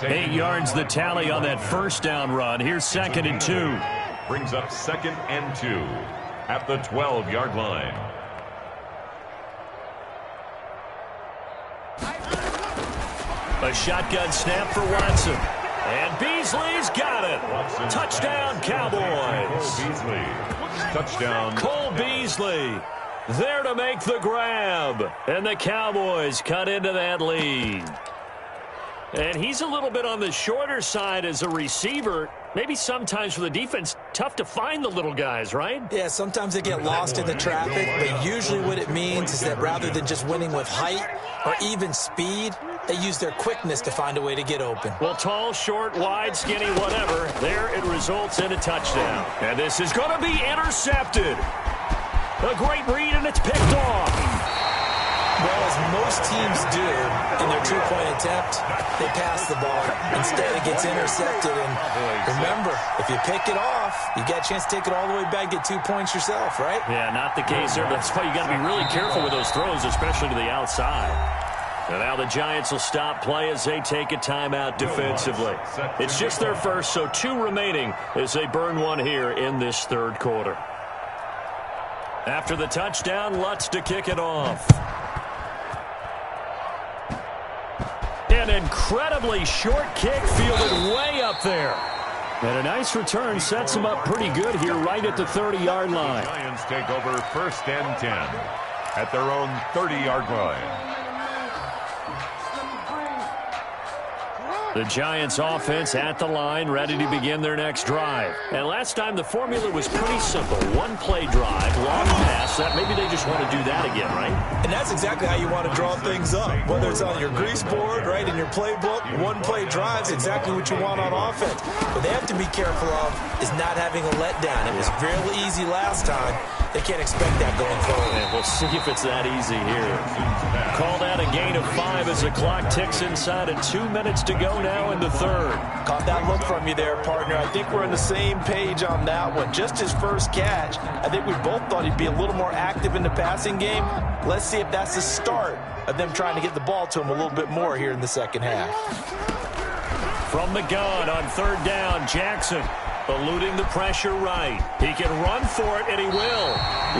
8 yards the tally on that first down run. Here's 2nd and 2. Brings up 2nd and 2 at the 12-yard line. A shotgun snap for Watson. And Beasley's got it. Touchdown, Cowboys. Touchdown. Cole Beasley there to make the grab. And the Cowboys cut into that lead. And he's a little bit on the shorter side as a receiver. Maybe sometimes for the defense, tough to find the little guys, right? Yeah, sometimes they get lost in the traffic, but usually what it means is that rather than just winning with height or even speed, they use their quickness to find a way to get open. Well, tall, short, wide, skinny, whatever, there it results in a touchdown. And this is going to be intercepted. A great read, and it's picked off. Well, as most teams do in their two-point attempt, they pass the ball. Instead, it gets intercepted. And remember, if you pick it off, you get a chance to take it all the way back, get 2 points yourself, right? Yeah, not the case there. That's why you got to be really careful with those throws, especially to the outside. And now the Giants will stop play as they take a timeout defensively. It's just their first, so 2 remaining as they burn one here in this third quarter. After the touchdown, Lutz to kick it off. An incredibly short kick fielded way up there. And a nice return sets them up pretty good here right at the 30-yard line. The Giants take over 1st and 10 at their own 30-yard line. The Giants offense at the line, ready to begin their next drive. And last time the formula was pretty simple. One-play drive, long pass. That maybe they just want to do that again, right? And that's exactly how you want to draw things up. Whether it's on your grease board, right, in your playbook, one-play drives, exactly what you want on offense. What they have to be careful of is not having a letdown. It was real easy last time. They can't expect that going forward. And we'll see if it's that easy here. Called out a gain of 5 as the clock ticks inside of 2 minutes to go now in the third. Caught that look from you there, partner. I think we're on the same page on that one. Just his first catch. I think we both thought he'd be a little more active in the passing game. Let's see if that's the start of them trying to get the ball to him a little bit more here in the second half. From the gun on 3rd down, Jackson eluding the pressure right. He can run for it, and he will.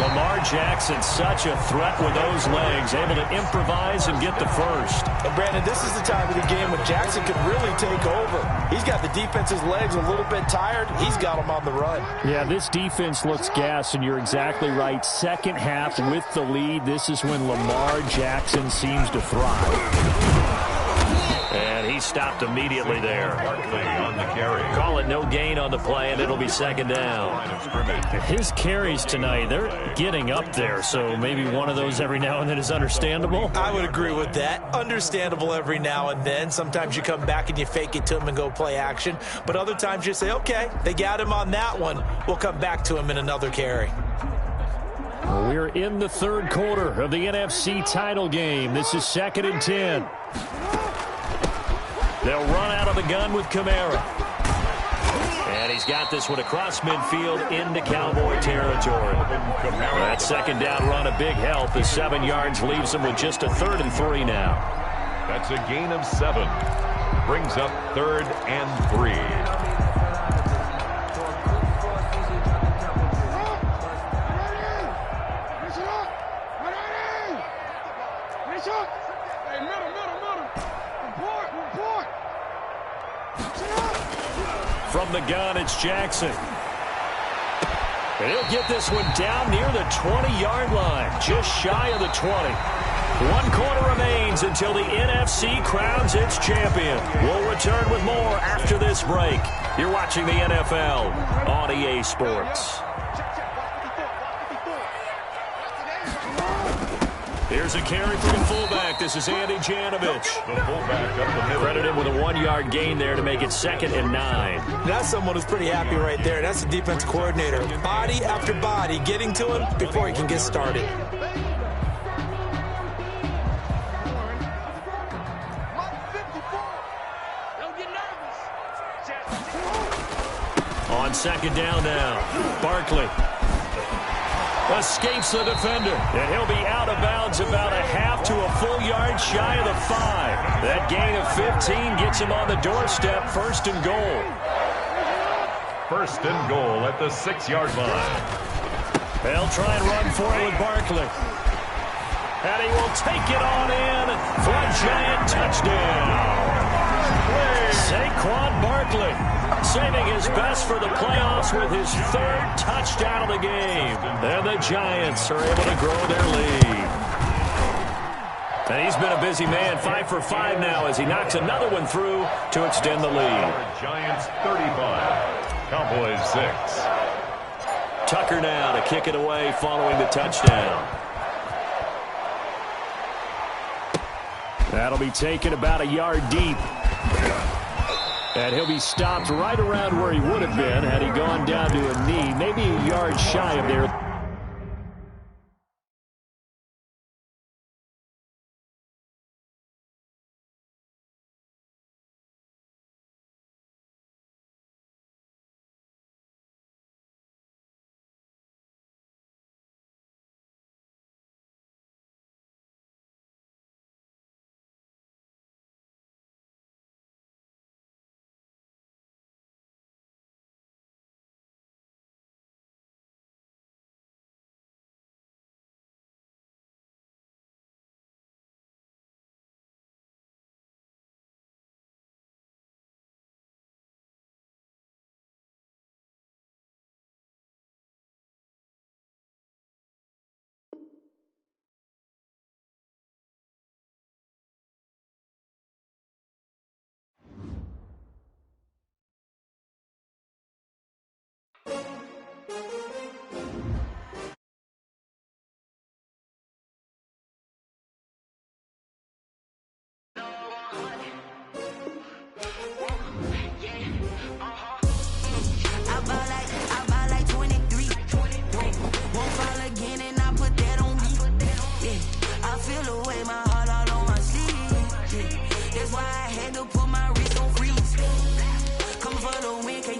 Lamar Jackson, such a threat with those legs, able to improvise and get the first. And, Brandon, this is the time of the game when Jackson could really take over. He's got the defense's legs a little bit tired. He's got them on the run. Yeah, this defense looks gassed, and you're exactly right. Second half with the lead, this is when Lamar Jackson seems to thrive. And he stopped immediately there. On the carry. Call it no gain on the play, and it'll be 2nd down. His carries tonight, they're getting up there, so maybe one of those every now and then is understandable. I would agree with that. Understandable every now and then. Sometimes you come back and you fake it to him and go play action. But other times you say, okay, they got him on that one. We'll come back to him in another carry. We're in the third quarter of the NFC title game. This is 2nd and 10. They'll run out of the gun with Kamara. And he's got this one across midfield into Cowboy territory. That 2nd down run a big help. The 7 yards leaves them with just a 3rd and 3 now. That's a gain of 7. Brings up 3rd and 3. From the gun, it's Jackson. And he'll get this one down near the 20-yard line, just shy of the 20. 1 quarter remains until the NFC crowns its champion. We'll return with more after this break. You're watching the NFL on EA Sports. Here's a carry from the fullback. This is Andy Janovich. The fullback up the middle. Credit him with a 1-yard gain there to make it 2nd and 9. That's someone who's pretty happy right there. That's the defense coordinator. Body after body getting to him before he can get started. On 2nd down now, Barkley escapes the defender, and he'll be out of bounds about a half to a full yard shy of the 5. That gain of 15 gets him on the doorstep, 1st and goal. 1st and goal at the 6-yard line. They'll try and run for it with Barkley. And he will take it on in for a Giant touchdown. Saquon Barkley saving his best for the playoffs with his 3rd touchdown of the game. And the Giants are able to grow their lead. And he's been a busy man, 5 for 5 now as he knocks another one through to extend the lead. Giants 35, Cowboys 6. Tucker now to kick it away following the touchdown. That'll be taken about a yard deep. And he'll be stopped right around where he would have been had he gone down to a knee, maybe a yard shy of there.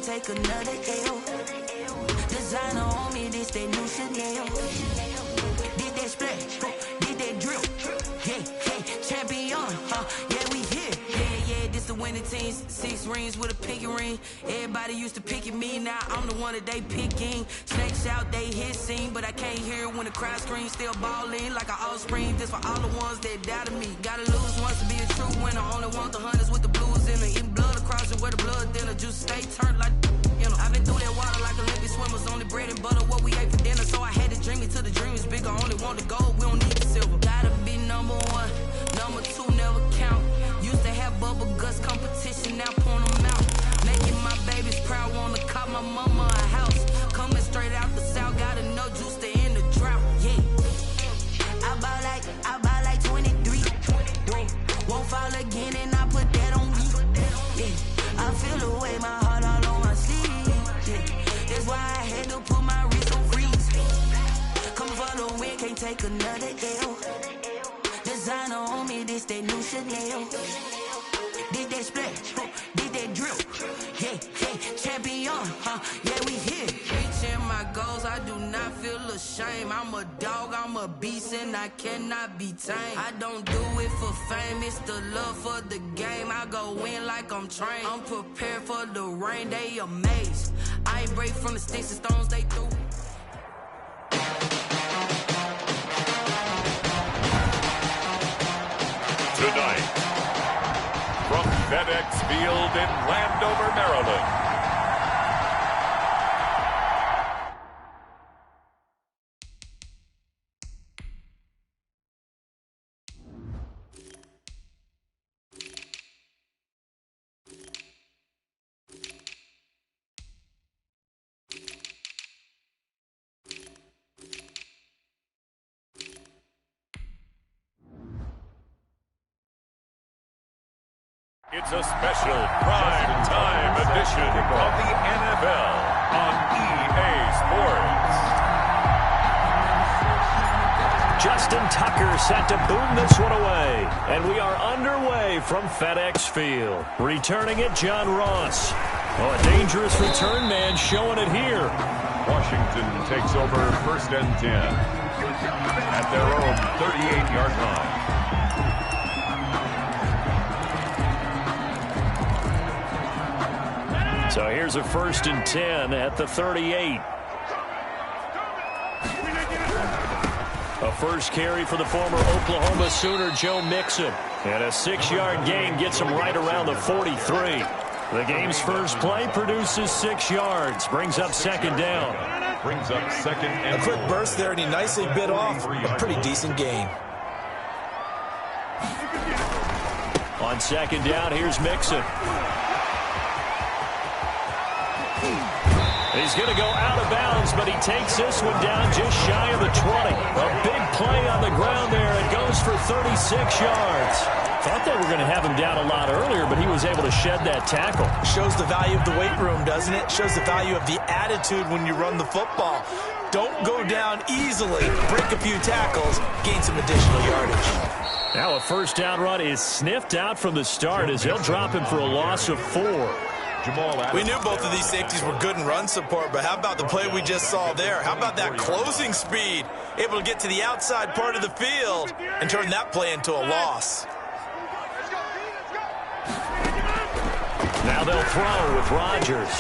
Take another L. Designer on me, this that new Chanel. Did that splash, did that drill. Yeah, champion, yeah, we here. Yeah, this the winning team. 6 rings with a pinky ring. Everybody used to pick at me, now I'm the one that they picking. Snakes out, they hit scene, but I can't hear it when the crowd screams. Still balling like an offspring. This for all the ones that doubted me. Gotta lose once to be a true winner. Only want the hunters with the blues in it. Eating blood across it where the blood dinner. Juice stay turned like, you know. I've been through that water like Olympic swimmers. Only bread and butter what we ate for dinner. So I had to dream it till the dream is bigger. Only want the gold, we don't need the silver. Gotta be number 1, number 2 never count. Used to have bubble guts competition, now point them out. Making my babies proud, wanna cop my mama a house. Coming straight out the south, gotta know juice to end the drought. Yeah, I buy like 23. Won't fall again, and I put that on me. Yeah, I feel the way, my heart all on my sleeve. Yeah, that's why I had to put my wrist on freeze. Come for the win, can't take another L. Designer on me, this that new Chanel. Did that splash, did that drill. Yeah, champion, yeah, we here. Reaching my goals, I do not feel ashamed. I'm a dog, I'm a beast, and I cannot be tamed. I don't do it for fame, it's the love for the game. I go in like I'm trained. I'm prepared for the rain, they amazed. I ain't break from the sticks and stones they threw. Tonight, from FedEx Field in Landover, Maryland. It's a special prime time edition of the NFL on EA Sports. Justin Tucker set to boom this one away. And we are underway from FedEx Field. Returning it, John Ross. Oh, a dangerous return man showing it here. Washington takes over 1st and 10 at their own 38-yard line. So here's a 1st and 10 at the 38. A first carry for the former Oklahoma Sooner, Joe Mixon. And a 6-yard gain gets him right around the 43. The game's first play produces 6 yards. Brings up second down. Brings up second and a quick burst there, and he nicely bit off a pretty decent gain. On second down, here's Mixon. He's going to go out of bounds, but he takes this one down just shy of the 20. A big play on the ground there. It goes for 36 yards. Thought they were going to have him down a lot earlier, but he was able to shed that tackle. Shows the value of the weight room, doesn't it? Shows the value of the attitude when you run the football. Don't go down easily. Break a few tackles, gain some additional yardage. Now a first down run is sniffed out from the start as they'll drop him for a loss of 4. We knew both of these safeties were good in run support, but how about the play we just saw there? How about that closing speed? Able to get to the outside part of the field and turn that play into a loss. Now they'll throw with Rodgers.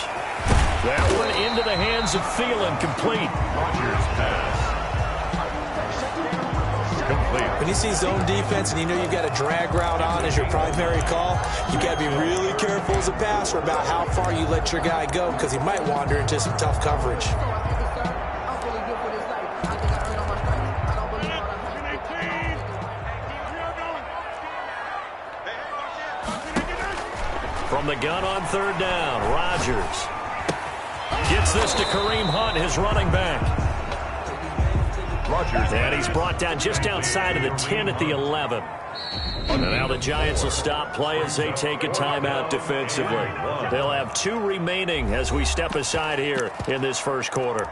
That one into the hands of Thielen, complete. Rodgers pass. Complete. When you see zone defense and you know you've got a drag route on as your primary call, you got to be really careful as a passer about how far you let your guy go because he might wander into some tough coverage. From the gun on third down, Rodgers gets this to Kareem Hunt, his running back. Rodgers. And he's brought down just outside of the 10 at the 11. And now the Giants will stop play as they take a timeout defensively. They'll have 2 remaining as we step aside here in this first quarter.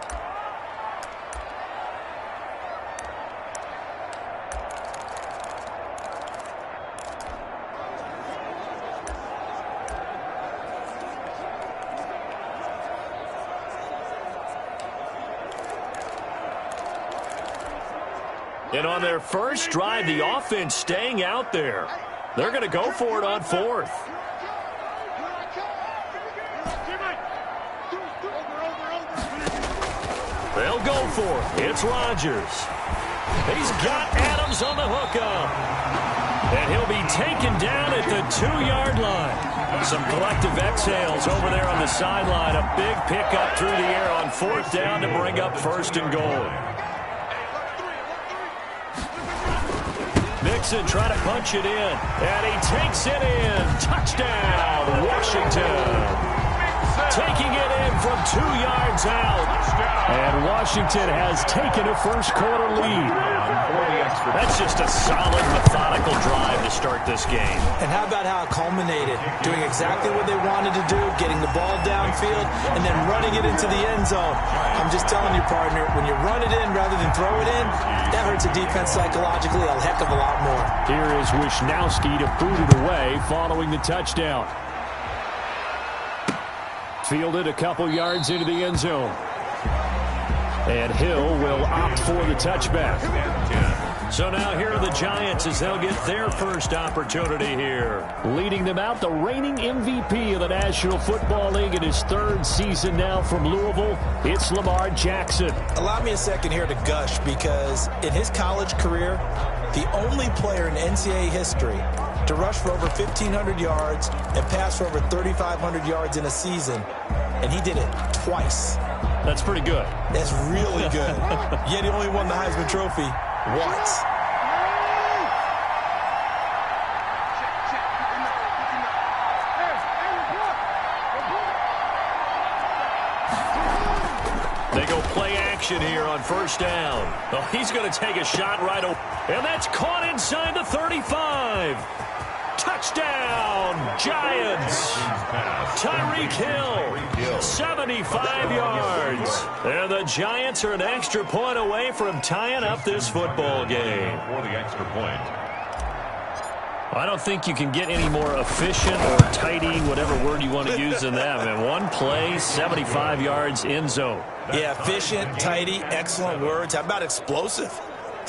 And on their first drive, the offense staying out there. They're going to go for it on 4th. They'll go for it. It's Rodgers. He's got Adams on the hookup. And he'll be taken down at the 2-yard line. Some collective exhales over there on the sideline. A big pickup through the air on 4th down to bring up 1st and goal. Mixon trying to punch it in, and he takes it in. Touchdown, Washington. Taking it in from 2 yards out. And Washington has taken a first quarter lead. That's just a solid, methodical drive to start this game. And how about how it culminated? Doing exactly what they wanted to do, getting the ball downfield, and then running it into the end zone. I'm just telling you, partner, when you run it in rather than throw it in, that hurts a defense psychologically a heck of a lot more. Here is Wisnowski to boot it away following the touchdown. Fielded a couple yards into the end zone. And Hill will opt for the touchback. So now here are the Giants as they'll get their first opportunity here. Leading them out, the reigning MVP of the National Football League in his 3rd season now from Louisville. It's Lamar Jackson. Allow me a second here to gush because in his college career, the only player in NCAA history to rush for over 1,500 yards and pass for over 3,500 yards in a season, and he did it twice. That's pretty good. That's really good. Yet he only won the Heisman Trophy once. They go play action here on first down. Oh, he's going to take a shot right over. And that's caught inside the 35. Touchdown, Giants. Tyreek Hill, 75 yards. And the Giants are an extra point away from tying up this football game. For the extra point. I don't think you can get any more efficient or tidy, whatever word you want to use in that. Man, one play, 75 yards, end zone. Yeah, efficient, tidy, excellent words. How about explosive?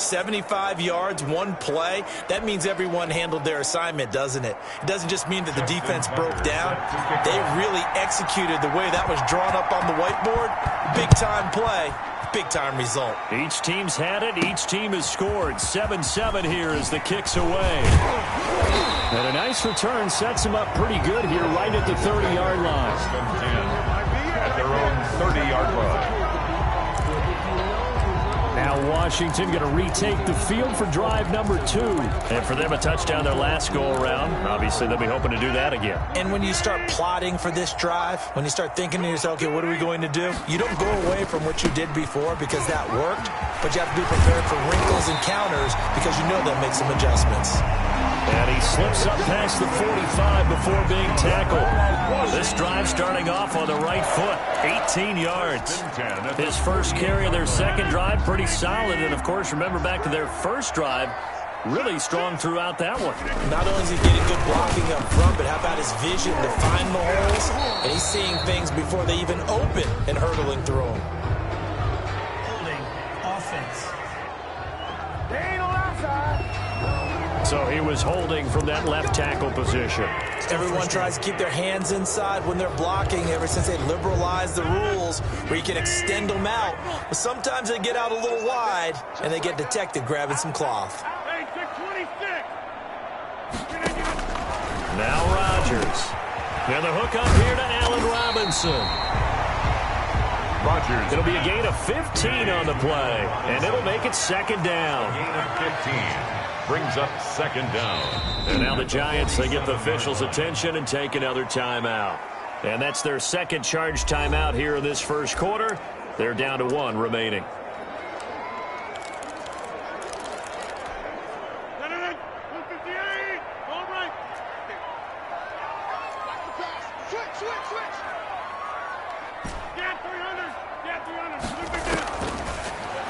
75 yards, one play. That means everyone handled their assignment, doesn't it? It doesn't just mean that the defense broke down. They really executed the way that was drawn up on the whiteboard. Big-time play, big-time result. Each team's had it. Each team has scored. 7-7 here as the kick's away. And a nice return sets them up pretty good here right at the 30-yard line. At their own 30-yard line. Now Washington going to retake the field for drive number 2. And for them, a touchdown their last go-around. Obviously, they'll be hoping to do that again. And when you start plotting for this drive, when you start thinking to yourself, okay, what are we going to do? You don't go away from what you did before because that worked, but you have to be prepared for wrinkles and counters because you know they'll make some adjustments. And he slips up past the 45 before being tackled. This drive starting off on the right foot, 18 yards. His first carry of their second drive, pretty solid. And, of course, remember back to their first drive, really strong throughout that one. Not only is he getting good blocking up front, but how about his vision to find the holes? And he's seeing things before they even open and hurdling through them. Holding offense. They ain't on outside. So he was holding from that left tackle position. Everyone tries to keep their hands inside when they're blocking ever since they liberalized the rules where you can extend them out. But sometimes they get out a little wide and they get detected grabbing some cloth. Hey, 626. Now Rodgers. And the hook up here to Allen Robinson. Rodgers. It'll be a gain of 15 on the play, and it'll make it second down. Gain of 15. Brings up second down. And now the Giants, they get the officials' attention and take another timeout. And that's their second charge timeout here in this first quarter. They're down to 1 remaining.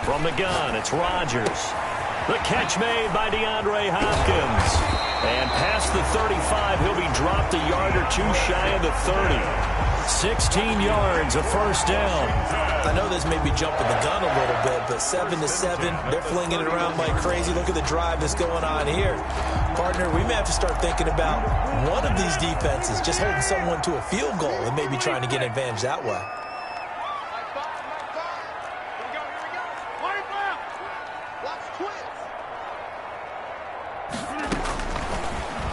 From the gun, it's Rodgers. The catch made by DeAndre Hopkins. And past the 35, he'll be dropped a yard or two shy of the 30. 16 yards, a first down. I know this may be jumping the gun a little bit, but 7-7, they're flinging it around like crazy. Look at the drive that's going on here. Partner, we may have to start thinking about one of these defenses just holding someone to a field goal and maybe trying to get an advantage that way.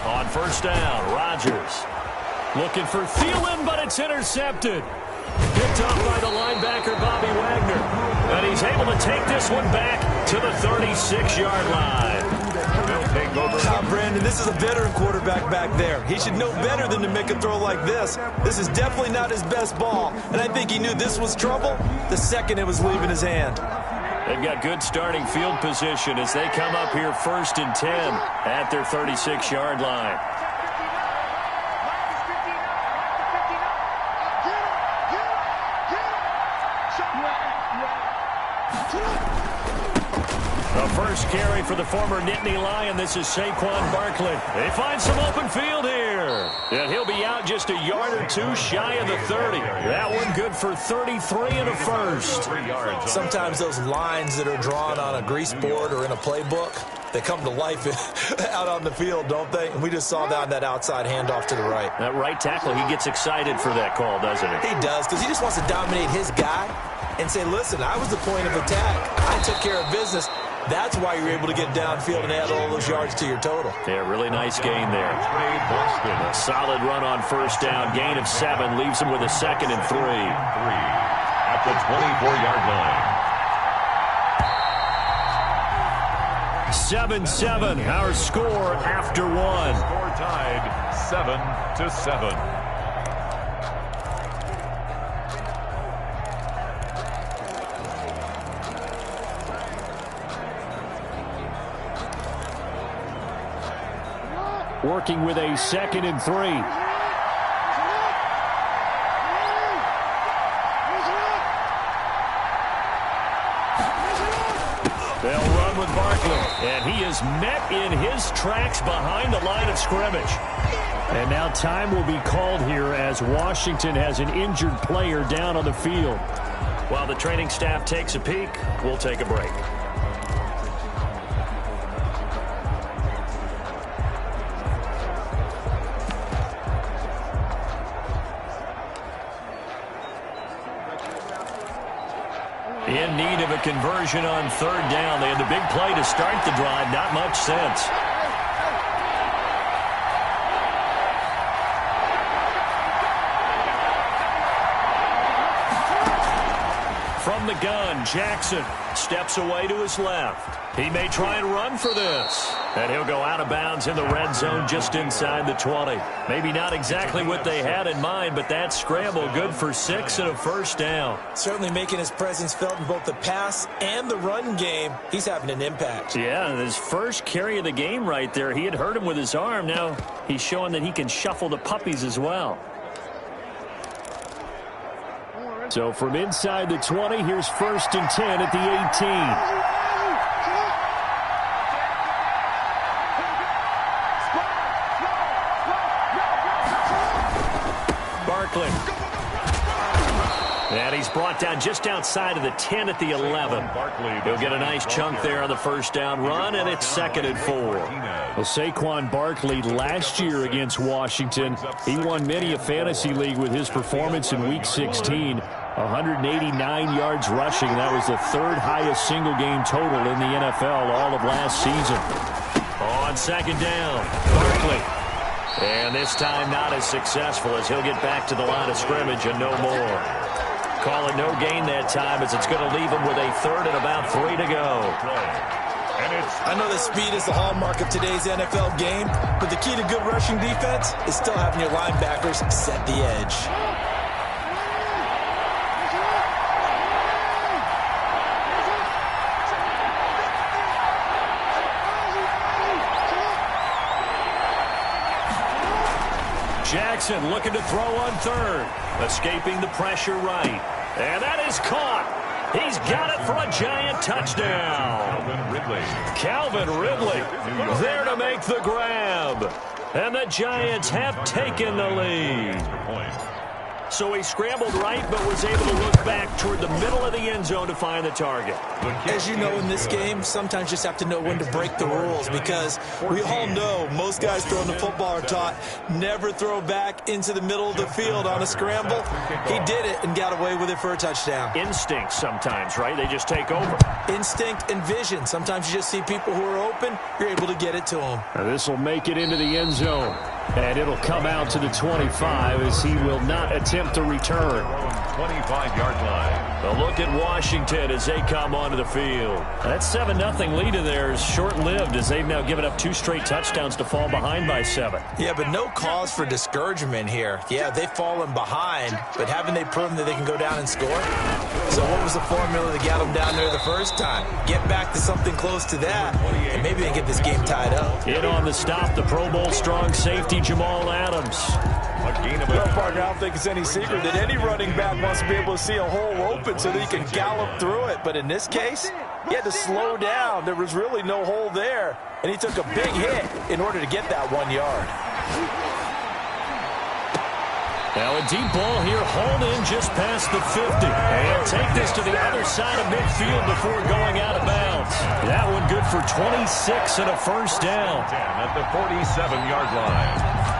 On first down, Rodgers looking for Thielen, but it's intercepted. Picked up by the linebacker, Bobby Wagner. And he's able to take this one back to the 36-yard line. They'll take over. Brandon, this is a veteran quarterback back there. He should know better than to make a throw like this. This is definitely not his best ball. And I think he knew this was trouble the second it was leaving his hand. They've got good starting field position as they come up here 1st and 10 at their 36-yard line. The first carry for the former Nittany Lion. This is Saquon Barkley. They find some open field here. And he'll be out just a yard or two shy of the 30. That one good for 33 and a first. Sometimes those lines that are drawn on a grease board or in a playbook, they come to life out on the field, don't they? And we just saw that on that outside handoff to the right. That right tackle, he gets excited for that call, doesn't he? He does, because he just wants to dominate his guy and say, listen, I was the point of attack. I took care of business. That's why you're able to get downfield and add all those yards to your total. Yeah, really nice gain there. A solid run on first down. Gain of 7 leaves him with a 2nd and 3. At the 24-yard line. 7-7, our score after 1. Score tied 7-7. Working with a 2nd and 3. They'll run with Barkley. And he is met in his tracks behind the line of scrimmage. And now time will be called here as Washington has an injured player down on the field. While the training staff takes a peek, we'll take a break. In need of a conversion on third down. They had the big play to start the drive. Not much sense. From the gun, Jackson steps away to his left. He may try and run for this. And he'll go out of bounds in the red zone just inside the 20. Maybe not exactly what they had in mind, but that scramble good for 6 and a first down. Certainly making his presence felt in both the pass and the run game. He's having an impact. Yeah, his first carry of the game right there. He had hurt him with his arm. Now he's showing that he can shuffle the puppies as well. So from inside the 20, here's 1st and 10 at the 18. And he's brought down just outside of the 10 at the 11. He'll get a nice chunk there on the first down run, and it's 2nd and 4. Well, Saquon Barkley last year against Washington, he won many a fantasy league with his performance in Week 16. 189 yards rushing. That was the 3rd highest single game total in the NFL all of last season. On 2nd down, Barkley. And this time not as successful as he'll get back to the line of scrimmage and no more. Call it no gain that time as it's going to leave him with a 3rd and about 3 to go. I know that speed is the hallmark of today's NFL game, but the key to good rushing defense is still having your linebackers set the edge. Jackson looking to throw on 3rd. Escaping the pressure right. And that is caught. He's got it for a Giant touchdown. Calvin Ridley there to make the grab. And the Giants have taken the lead. So he scrambled right, but was able to look back toward the middle of the end zone to find the target. As you know, in this game, sometimes you just have to know when to break the rules, because we all know most guys throwing the football are taught never throw back into the middle of the field on a scramble. He did it and got away with it for a touchdown. Instinct sometimes, right? They just take over. Instinct and vision. Sometimes you just see people who are open, you're able to get it to them. This will make it into the end zone. And it'll come out to the 25 as he will not attempt to return. 25-yard line. A look at Washington as they come onto the field. That 7-0 lead of theirs short-lived as they've now given up 2 straight touchdowns to fall behind by 7. Yeah, but no cause for discouragement here. Yeah, they've fallen behind, but haven't they proven that they can go down and score? So what was the formula that got them down there the first time? Get back to something close to that, and maybe they get this game tied up. In on the stop, the Pro Bowl strong safety Jamal Adams. Well, partner, I don't think it's any secret that any running back wants to be able to see a hole open so that he can gallop through it. But in this case, he had to slow down. There was really no hole there, and he took a big hit in order to get that 1 yard. Now a deep ball here, hauled in just past the 50. And he'll take this to the other side of midfield before going out of bounds. That one good for 26 and a first down. At the 47-yard line.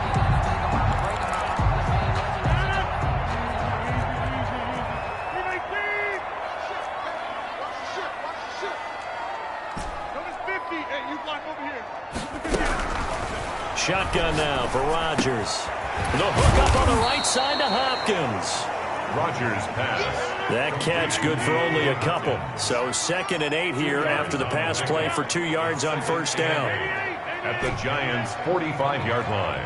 Shotgun now for Rodgers. The hook up on the right side to Hopkins. Rodgers pass. That catch good for only a couple. So 2nd and 8 here after the pass play for 2 yards on first down. At the Giants' 45-yard line.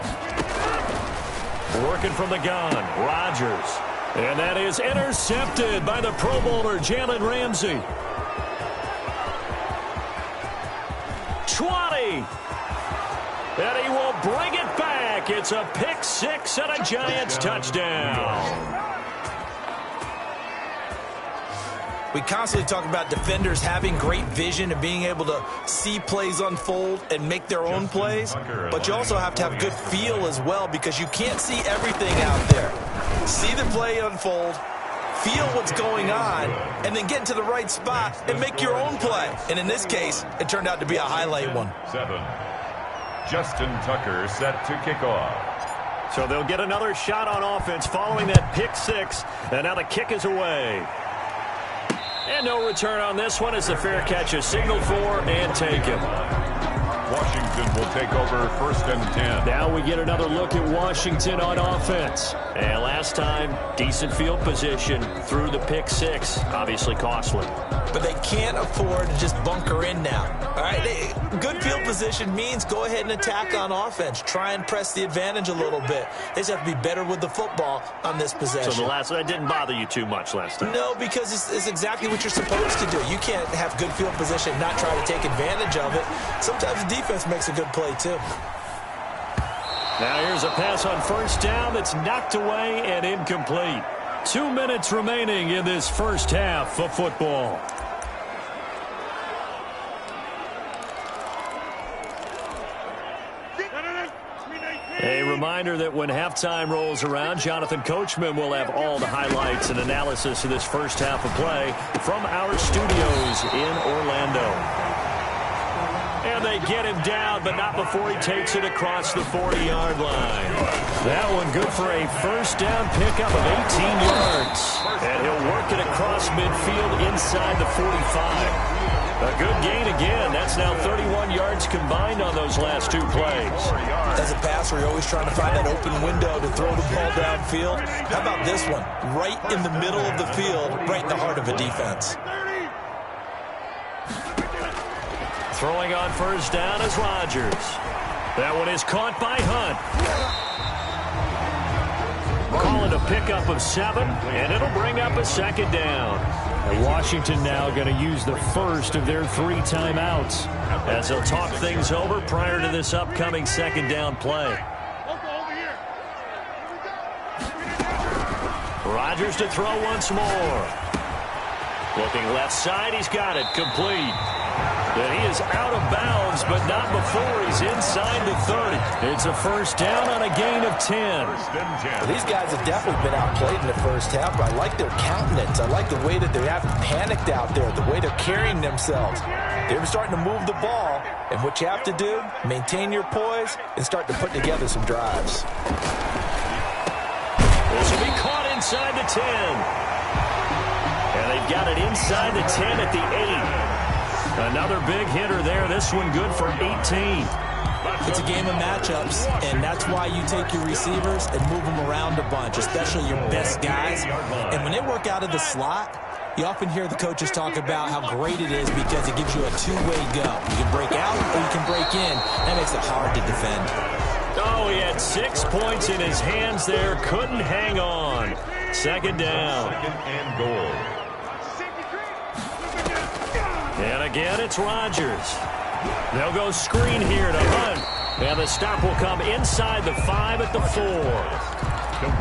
Working from the gun, Rodgers. And that is intercepted by the Pro Bowler, Jalen Ramsey. 20. And he will bring it back. It's a pick 6 and a Giants touchdown. We constantly talk about defenders having great vision and being able to see plays unfold and make their own plays. But you also have to have good feel as well, because you can't see everything out there. See the play unfold, feel what's going on, and then get into the right spot and make your own play. And in this case, it turned out to be a highlight one. 7. Justin Tucker set to kick off. So they'll get another shot on offense following that pick 6. And now the kick is away. And no return on this one. It's a fair catch, a signal for, and take him. Washington will take over 1st and 10. Now we get another look at Washington on offense. And last time, decent field position through the pick 6. Obviously costly. But they can't afford to just bunker in now. All right, good field position means go ahead and attack on offense. Try and press the advantage a little bit. They just have to be better with the football on this possession. So that didn't bother you too much last time? No, because it's exactly what you're supposed to do. You can't have good field position and not try to take advantage of it. Sometimes the defense makes a good play too. Now here's a pass on 1st down that's knocked away and incomplete. 2 minutes remaining in this first half of football. A reminder that when halftime rolls around, Jonathan Coachman will have all the highlights and analysis of this first half of play from our studios in Orlando. And they get him down, but not before he takes it across the 40-yard line. That one good for a 1st down pickup of 18 yards. And he'll work it across midfield inside the 45. A good gain again. That's now 31 yards combined on those last 2 plays. As a passer, you're always trying to find that open window to throw the ball downfield. How about this one? Right in the middle of the field, right in the heart of a defense. Throwing on 1st down is Rodgers. That one is caught by Hunt. Calling a pickup of 7, and it'll bring up a 2nd down. And Washington now going to use the first of their 3 timeouts as they'll talk things over prior to this upcoming 2nd down play. Rodgers to throw once more. Looking left side, he's got it, complete. And he is out of bounds, but not before he's inside the 30. It's a 1st down on a gain of 10. Well, these guys have definitely been outplayed in the first half, but I like their countenance. I like the way that they haven't panicked out there, the way they're carrying themselves. They're starting to move the ball, and what you have to do, maintain your poise and start to put together some drives. This will be caught inside the 10. And they've got it inside the 10 at the 8. Another big hitter there. This one good for 18. It's a game of matchups, and that's why you take your receivers and move them around a bunch, especially your best guys. And when they work out of the slot, you often hear the coaches talk about how great it is because it gives you a two-way go. You can break out or you can break in. That makes it hard to defend. Oh, he had 6 points in his hands there. Couldn't hang on. 2nd down. 2nd and goal. And again, it's Rodgers. They'll go screen here to Hunt. And the stop will come inside the 5 at the 4.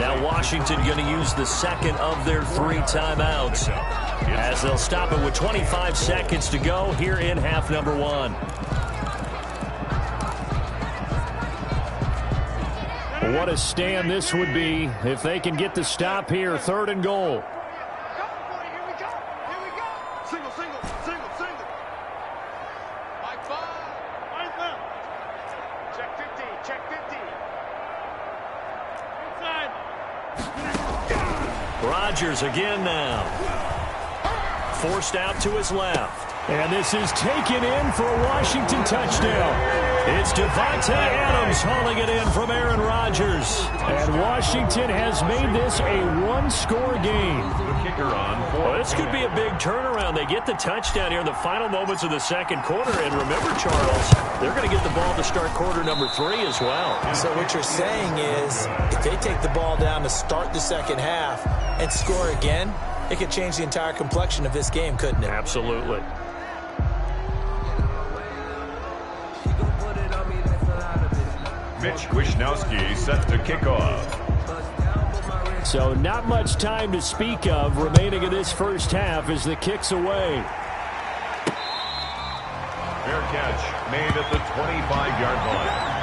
Now Washington going to use the 2nd of their 3 timeouts as they'll stop it with 25 seconds to go here in half number 1. What a stand this would be if they can get the stop here. 3rd and goal. Rodgers again now. Forced out to his left. And this is taken in for a Washington touchdown. It's Devontae Adams hauling it in from Aaron Rodgers. And Washington has made this a 1-score game. The kicker on. Well, this could be a big turnaround. They get the touchdown here in the final moments of the 2nd quarter. And remember, Charles, they're going to get the ball to start quarter number 3 as well. So what you're saying is if they take the ball down to start the 2nd half and score again, it could change the entire complexion of this game, couldn't it? Absolutely. Mitch Wishnowsky set to kick off. So not much time to speak of remaining in this first half as the kick's away. Fair catch made at the 25-yard line.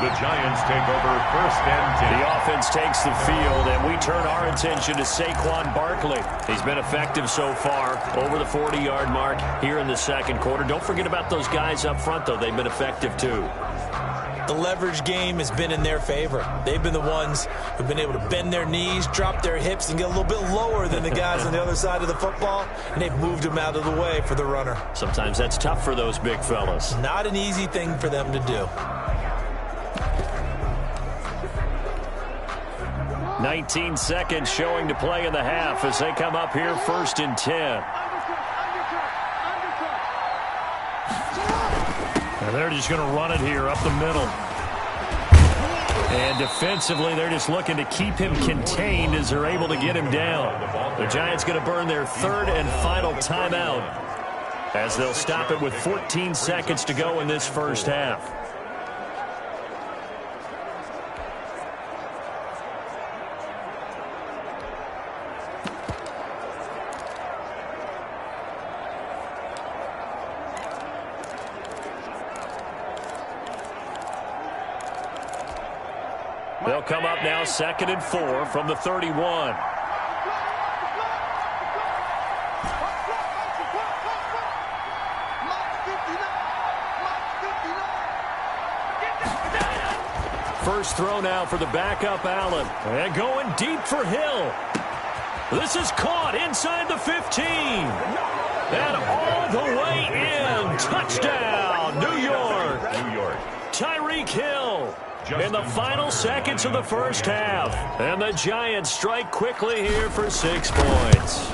The Giants take over 1st and 10. The offense takes the field, and we turn our attention to Saquon Barkley. He's been effective so far over the 40-yard mark here in the 2nd quarter. Don't forget about those guys up front, though. They've been effective, too. The leverage game has been in their favor. They've been the ones who've been able to bend their knees, drop their hips, and get a little bit lower than the guys on the other side of the football, and they've moved them out of the way for the runner. Sometimes that's tough for those big fellas. Not an easy thing for them to do. 19 seconds showing to play in the half as they come up here 1st and 10. And they're just going to run it here up the middle. And defensively, they're just looking to keep him contained as they're able to get him down. The Giants going to burn their 3rd and final timeout as they'll stop it with 14 seconds to go in this first half. They'll come up now 2nd and 4 from the 31. First throw now for the backup Allen. And going deep for Hill. This is caught inside the 15. And all the way in. Touchdown, New York. Tyreek Hill. In the final seconds of the first half. And the Giants strike quickly here for 6 points.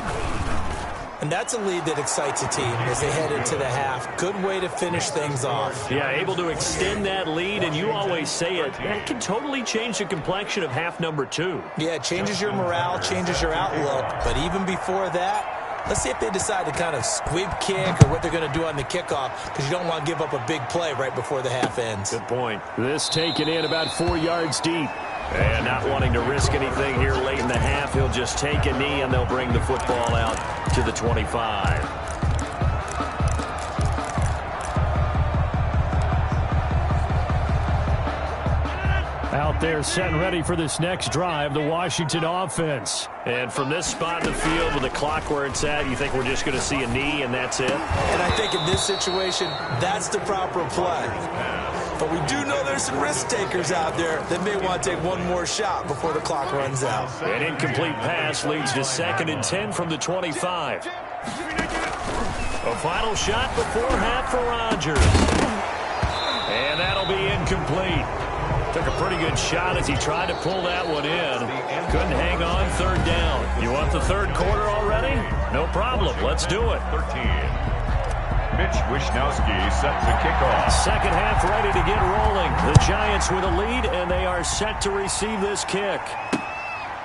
And that's a lead that excites a team as they head into the half. Good way to finish things off. Yeah, able to extend that lead, and you always say it can totally change the complexion of half number 2. Yeah, it changes your morale, changes your outlook. But even before that, let's see if they decide to kind of squib kick or what they're going to do on the kickoff, because you don't want to give up a big play right before the half ends. Good point. This taken in about 4 yards deep. And not wanting to risk anything here late in the half, he'll just take a knee, and they'll bring the football out to the 25. Out there set and ready for this next drive, the Washington offense. And from this spot in the field with the clock where it's at, you think we're just going to see a knee and that's it? And I think in this situation, that's the proper play. But we do know there's some risk takers out there that may want to take one more shot before the clock runs out. An incomplete pass leads to 2nd and 10 from the 25. A final shot before half for Rodgers. And that'll be incomplete. Took a pretty good shot as he tried to pull that one in. Couldn't hang on 3rd down. You want the 3rd quarter already? No problem. Let's do it. 13. Mitch Wishnowsky set to kick off. Second half ready to get rolling. The Giants with a lead, and they are set to receive this kick.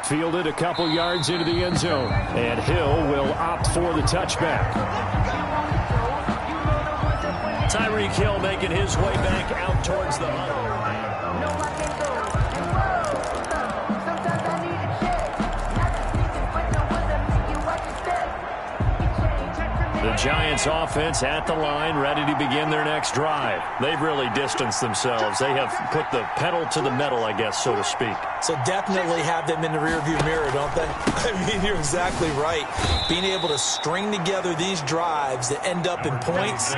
Fielded a couple yards into the end zone. And Hill will opt for the touchback. Tyreek Hill making his way back out towards the huddle. The Giants offense at the line, ready to begin their next drive. They've really distanced themselves. They have put the pedal to the metal, I guess, so to speak. So definitely have them in the rearview mirror, don't they? I mean, you're exactly right. Being able to string together these drives that end up in points,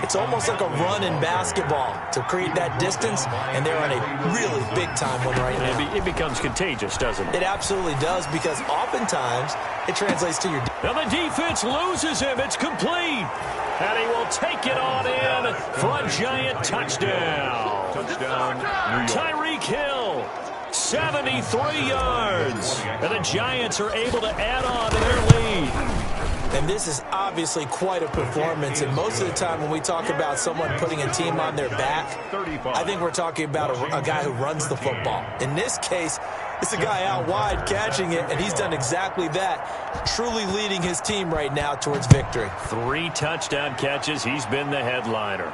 it's almost like a run in basketball to create that distance, and they're on a really big-time one right now. It becomes contagious, doesn't it? It absolutely does, because oftentimes it translates to your... Now the defense loses him. It's complete. And he will take it on in for a Giant touchdown. Touchdown, New York. Tyreek Hill, 73 yards. And the Giants are able to add on to their lead. And this is obviously quite a performance. And most of the time when we talk about someone putting a team on their back, I think we're talking about a guy who runs the football. In this case, it's a guy out wide catching it, and he's done exactly that, truly leading his team right now towards victory. 3 touchdown catches. He's been the headliner.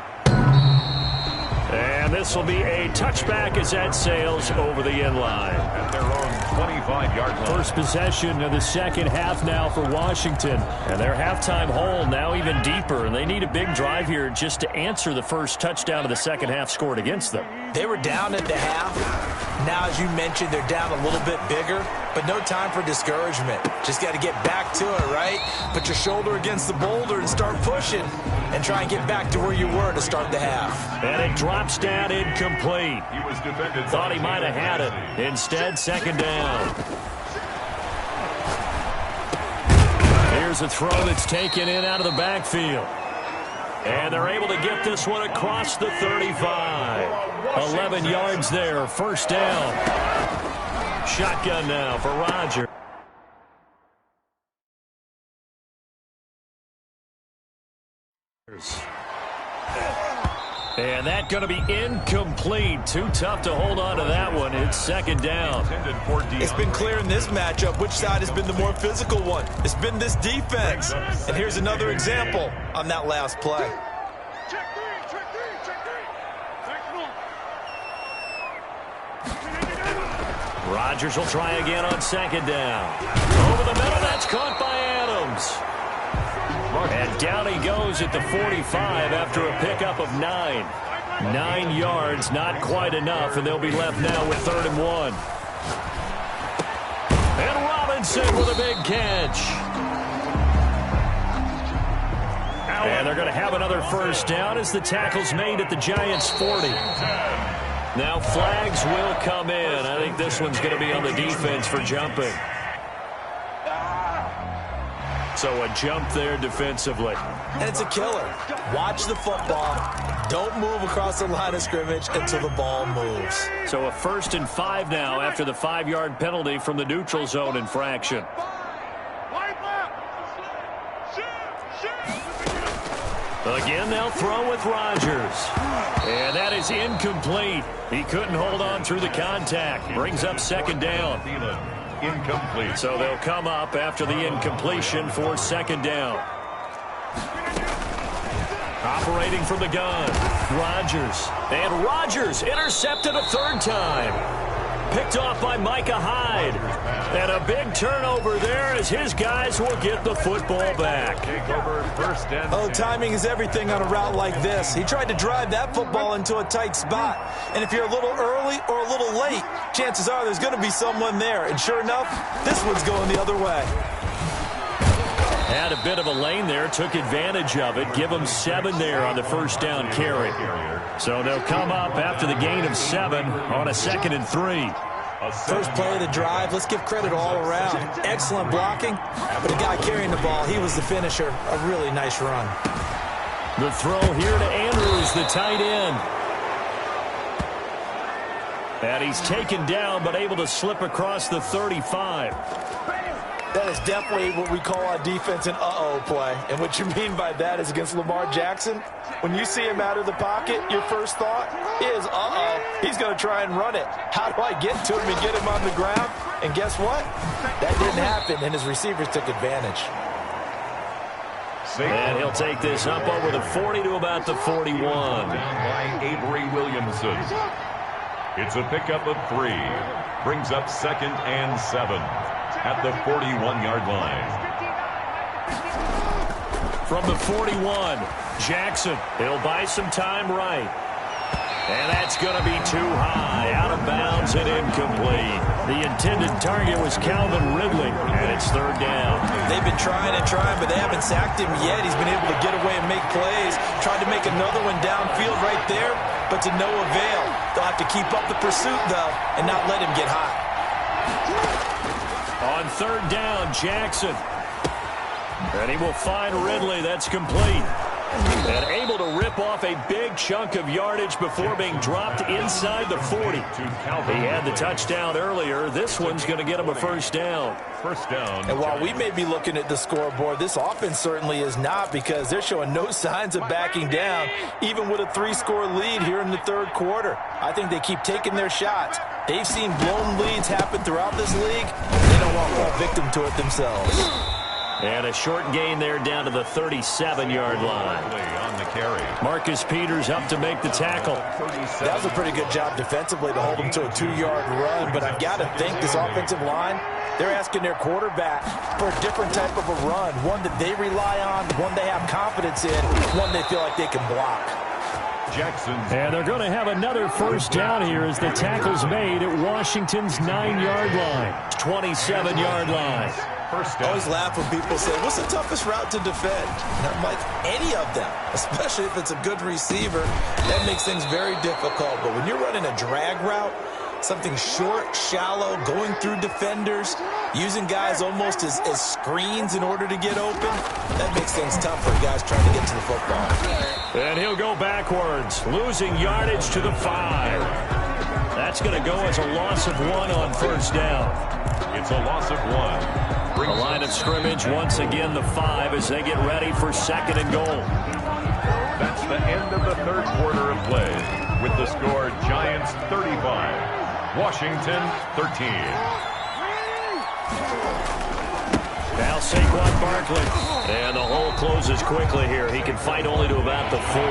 And this will be a touchback as that sails over the end line. At their own 25-yard line. First possession of the second half now for Washington. And their halftime hole now even deeper. And they need a big drive here just to answer the first touchdown of the second half scored against them. They were down at the half. Now, as you mentioned, they're down a little bit bigger. but no time for discouragement. Just got to get back to it, right? Put your shoulder against the boulder and start pushing and try and get back to where you were to start the half. And it drops down incomplete. He was defended. Thought he might have had it. Instead, second down. Here's a throw that's taken in out of the backfield. And they're able to get this one across the 35. 11 yards there, first down. Shotgun now for Rodgers. And that's going to be incomplete. Too tough to hold on to that one. It's second down. It's been clear in this matchup which side has been the more physical one. It's been this defense. And here's another example on that last play. Rodgers will try again on second down. Over the middle, that's caught by Adams. And down he goes at the 45 after a pickup of 9. 9 yards, not quite enough, and they'll be left now with 3rd and 1. And Robinson with a big catch. And they're going to have another first down as the tackle's made at the Giants' 40. Now flags will come in. I think this one's going to be on the defense for jumping. So a jump there defensively. And it's a killer. Watch the football. Don't move across the line of scrimmage until the ball moves. So a 1st and 5 now after the 5-yard penalty from the neutral zone infraction. Again, they'll throw with Rodgers. And that is incomplete. He couldn't hold on through the contact. Brings up second down. Incomplete. So they'll come up after the incompletion for second down. Operating from the gun, Rodgers. And Rodgers intercepted a 3rd time. Picked off by Micah Hyde. And a big turnover there as his guys will get the football back. Take over 1st and 10. Oh, timing is everything on a route like this. He tried to drive that football into a tight spot. And if you're a little early or a little late, chances are there's going to be someone there. And sure enough, this one's going the other way. Had a bit of a lane there, took advantage of it. Give them 7 there on the first down carry. So they'll come up after the gain of 7 on a 2nd and 3. First play of the drive, let's give credit all around. Excellent blocking, but the guy carrying the ball, he was the finisher. A really nice run. The throw here to Andrews, the tight end. And he's taken down, but able to slip across the 35. That is definitely what we call on defense an uh-oh play. And what you mean by that is against Lamar Jackson, when you see him out of the pocket, your first thought is, uh-oh, he's going to try and run it. How do I get to him and get him on the ground? And guess what? That didn't happen, and his receivers took advantage. And he'll take this up over the 40 to about the 41. By Avery Williamson. It's a pickup of 3. Brings up 2nd and 7. At the 41-yard line. From the 41, Jackson. He'll buy some time right. And that's going to be too high. Out of bounds and incomplete. The intended target was Calvin Ridley, and it's 3rd down. They've been trying and trying, but they haven't sacked him yet. He's been able to get away and make plays. Tried to make another one downfield right there, but to no avail. They'll have to keep up the pursuit, though, and not let him get hot. On 3rd down, Jackson. And he will find Ridley. That's complete. And able to rip off a big chunk of yardage before being dropped inside the 40. He had the touchdown earlier. This one's going to get him a first down. First down. And while we may be looking at the scoreboard, this offense certainly is not, because they're showing no signs of backing down, even with a 3-score lead here in the 3rd quarter. I think they keep taking their shots. They've seen blown leads happen throughout this league. They don't want to fall victim to it themselves. And a short gain there down to the 37-yard line. On the carry. Marcus Peters up to make the tackle. That was a pretty good job defensively to hold him to a 2-yard run, but I've got to think this offensive line, they're asking their quarterback for a different type of a run, one that they rely on, one they have confidence in, one they feel like they can block. And they're going to have another first down here as the tackle's made at Washington's 9-yard line. 27-yard line. I always laugh when people say, what's the toughest route to defend? And I'm like, any of them, especially if it's a good receiver. That makes things very difficult. But when you're running a drag route, something short, shallow, going through defenders, using guys almost as screens in order to get open, that makes things tough for guys trying to get to the football. And he'll go backwards, losing yardage to the 5. That's going to go as a loss of 1 on first down. It's a loss of 1. The line of scrimmage, once again, the 5 as they get ready for 2nd and goal. That's the end of the third quarter of play with the score Giants 35, Washington 13. Now Saquon Barkley. And the hole closes quickly here. He can fight only to about the 4.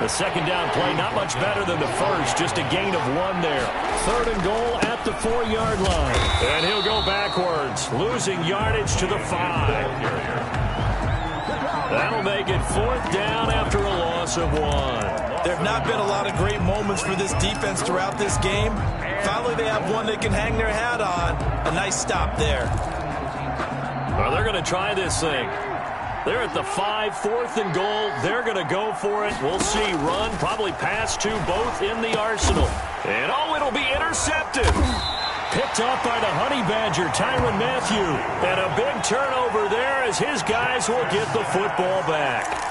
The second down play, not much better than the first. Just a gain of 1 there. 3rd and goal at the 4-yard line. And he'll go backwards, losing yardage to the 5. That'll make it 4th down after a loss of 1. There have not been a lot of great moments for this defense throughout this game. Finally, they have one they can hang their hat on. A nice stop there. Well, they're going to try this thing. They're at the 5, 4th and goal. They're going to go for it. We'll see. Run, probably pass to both in the arsenal. And, oh, it'll be intercepted. Picked up by the Honey Badger, Tyrann Mathieu. And a big turnover there as his guys will get the football back.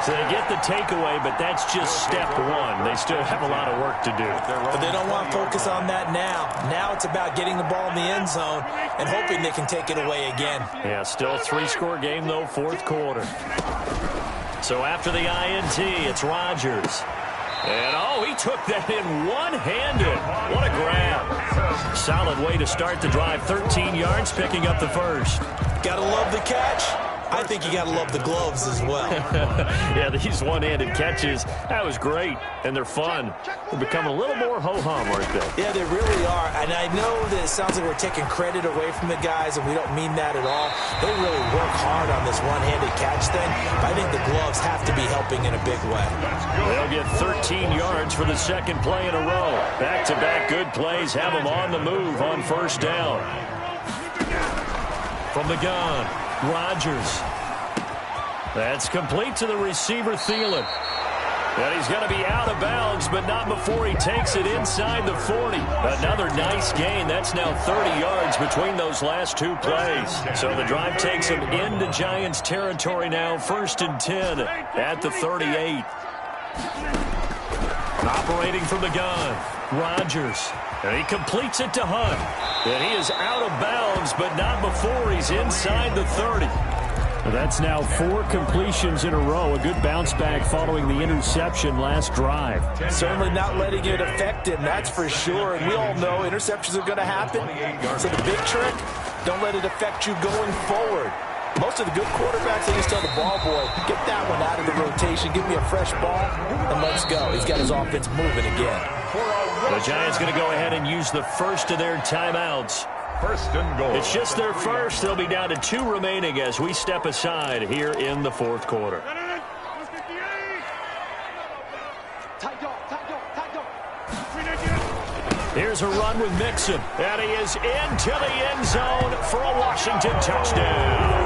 So they get the takeaway, but that's just step 1. They still have a lot of work to do. But they don't want to focus on that now. Now it's about getting the ball in the end zone and hoping they can take it away again. Yeah, still a 3-score game, though, 4th quarter. So after the INT, it's Rodgers. And, oh, he took that in one-handed. What a grab. Solid way to start the drive. 13 yards, picking up the first. Gotta love the catch. I think you got to love the gloves as well. Yeah, these one-handed catches, that was great, and they're fun. They become a little more ho-hum, aren't they? Yeah, they really are, and I know that it sounds like we're taking credit away from the guys, and we don't mean that at all. They really work hard on this one-handed catch thing, but I think the gloves have to be helping in a big way. They'll get 13 yards for the second play in a row. Back-to-back good plays have them on the move on first down. From the gun, Rodgers. That's complete to the receiver, Thielen. And he's going to be out of bounds, but not before he takes it inside the 40. Another nice gain. That's now 30 yards between those last 2 plays. So the drive takes him into Giants territory now. 1st and 10 at the 38. Operating from the gun, Rodgers. And he completes it to Hunt. And he is out of bounds, but not before he's inside the 30. That's now 4 completions in a row. A good bounce back following the interception last drive. Certainly not letting it affect him, that's for sure. And we all know interceptions are going to happen. So the big trick, don't let it affect you going forward. Most of the good quarterbacks, they just tell the ball boy, get that one out of the rotation, give me a fresh ball, and let's go. He's got his offense moving again. The Giants going to go ahead and use the first of their timeouts. 1st and goal. It's just their first. They'll be down to 2 remaining as we step aside here in the 4th quarter. Here's a run with Mixon, and he is into the end zone for a Washington touchdown.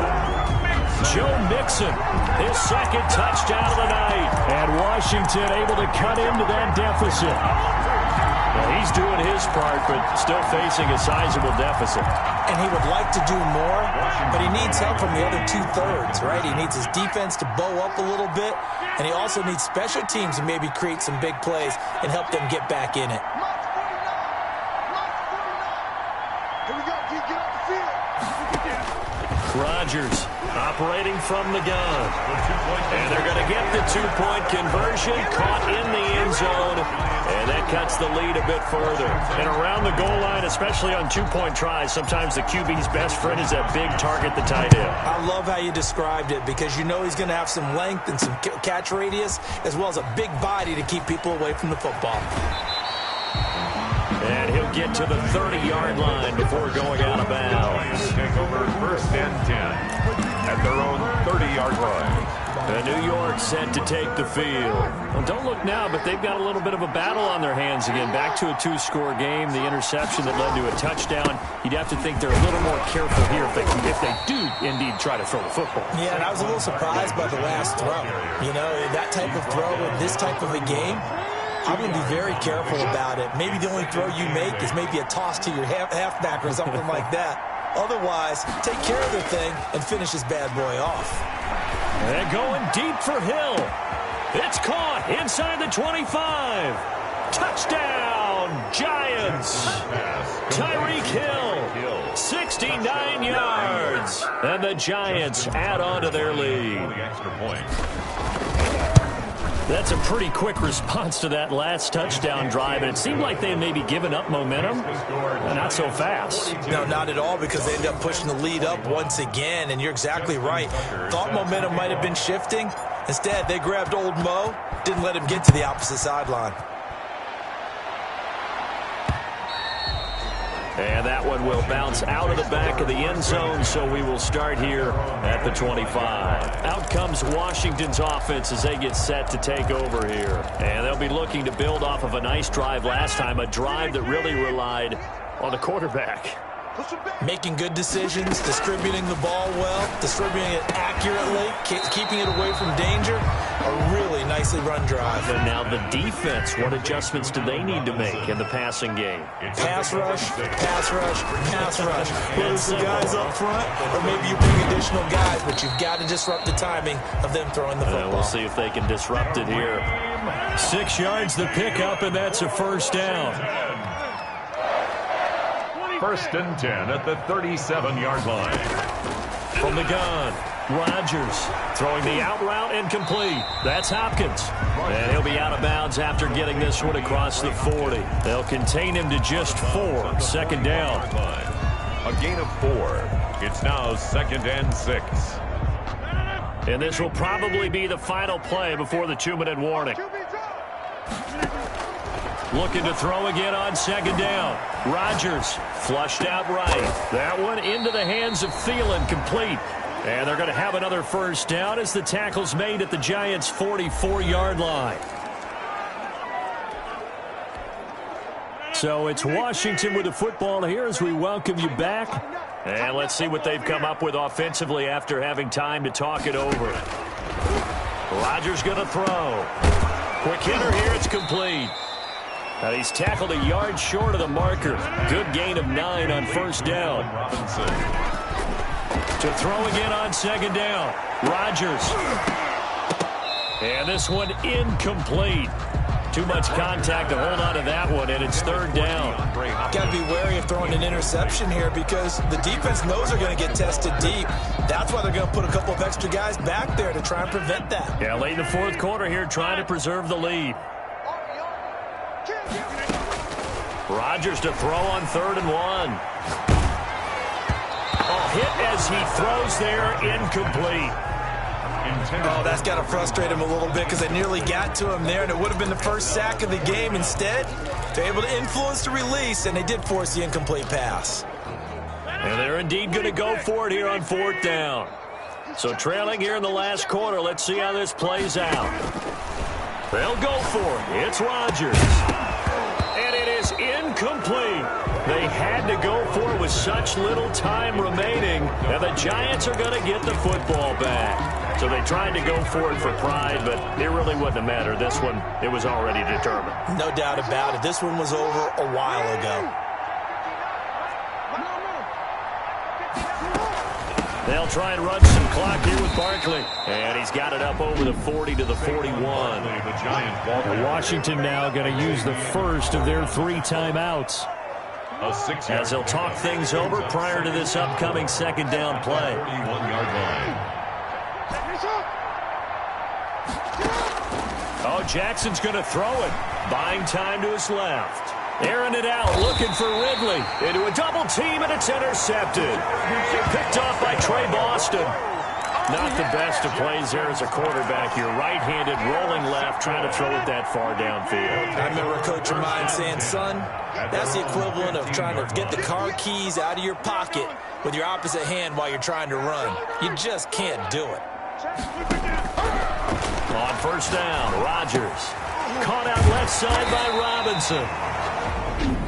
Joe Mixon, his 2nd touchdown of the night, and Washington able to cut into that deficit. Well, he's doing his part, but still facing a sizable deficit. And he would like to do more, but he needs help from the other 2/3, right? He needs his defense to bow up a little bit, and he also needs special teams to maybe create some big plays and help them get back in it. Rodgers operating from the gun. And they're going to get the 2-point conversion, caught in the end zone, and that cuts the lead a bit further. And around the goal line, especially on 2-point tries, sometimes the QB's best friend is that big target, the tight end. I love how you described it because you know he's going to have some length and some catch radius as well as a big body to keep people away from the football. And he'll get to the 30-yard line before going out of bounds. Take over 1st and 10 at their own 30-yard line. The And New York set to take the field. Well, don't look now, but they've got a little bit of a battle on their hands again. Back to a 2-score game. The interception that led to a touchdown. You'd have to think they're a little more careful here if they do indeed try to throw the football. Yeah, and I was a little surprised by the last throw. You know, that type of throw in this type of a game, I'm going to be very careful about it. Maybe the only throw you make is maybe a toss to your halfback or something like that. Otherwise, take care of the thing and finish this bad boy off. And going deep for Hill. It's caught inside the 25. Touchdown, Giants. Tyreek Hill, 69 yards. And the Giants add on to their lead. That's a pretty quick response to that last touchdown drive, and it seemed like they had maybe given up momentum. Not so fast. No, not at all, because they ended up pushing the lead up once again, and you're exactly right. Thought momentum might have been shifting. Instead, they grabbed old Mo, didn't let him get to the opposite sideline. And that one will bounce out of the back of the end zone, so we will start here at the 25. Out comes Washington's offense as they get set to take over here. And they'll be looking to build off of a nice drive last time, a drive that really relied on the quarterback. Making good decisions, distributing the ball well, distributing it accurately, keeping it away from danger. A really nicely run drive. And now the defense, what adjustments do they need to make in the passing game? Pass rush, pass rush, pass rush. Whether it's the guys up front or maybe you bring additional guys, but you've got to disrupt the timing of them throwing the football. We'll see if they can disrupt it here. 6 yards the pickup, and that's a first down. 1st and 10 at the 37-yard line. From the gun, Rodgers throwing the out route incomplete. That's Hopkins. And he'll be out of bounds after getting this one across the 40. They'll contain him to just 4. 2nd down. A gain of 4. It's now 2nd and 6. And this will probably be the final play before the 2-minute warning. Looking to throw again on 2nd down. Rodgers flushed out right. That one into the hands of Thielen, complete. And they're going to have another first down as the tackle's made at the Giants' 44-yard line. So it's Washington with the football here as we welcome you back. And let's see what they've come up with offensively after having time to talk it over. Rodgers going to throw. Quick hitter here, it's complete. Now he's tackled a yard short of the marker. Good gain of 9 on 1st down. To throw again on 2nd down. Rodgers. And this one incomplete. Too much contact to hold on to that one, and it's 3rd down. Got to be wary of throwing an interception here because the defense knows they're going to get tested deep. That's why they're going to put a couple of extra guys back there to try and prevent that. Yeah, late in the 4th quarter here, trying to preserve the lead. Rodgers to throw on 3rd and 1. Hit as he throws there, incomplete. Oh, that's got to frustrate him a little bit because they nearly got to him there, and it would have been the first sack of the game. Instead, they're able to influence the release, and they did force the incomplete pass. And they're indeed going to go for it here on 4th down. So trailing here in the last quarter, let's see how this plays out. They'll go for it. It's Rodgers. And it is incomplete. They had to go for it with such little time remaining, and the Giants are going to get the football back. So they tried to go for it for pride, but it really wouldn't have mattered. This one, it was already determined. No doubt about it. This one was over a while ago. They'll try and run some clock here with Barkley. And he's got it up over the 40 to the 41. Washington now going to use the first of their 3 timeouts. As they'll talk things over prior to this upcoming 2nd down play. Oh, Jackson's going to throw it. Buying time to his left. Airing it out, looking for Ridley. Into a double team, and it's intercepted. Picked off by Trey Boston. Not the best of plays there as a quarterback. You're right-handed, rolling left, trying to throw it that far downfield. I remember a coach of mine saying, son, that's the equivalent of trying to get the car keys out of your pocket with your opposite hand while you're trying to run. You just can't do it. On first down, Rodgers. Caught out left side by Robinson.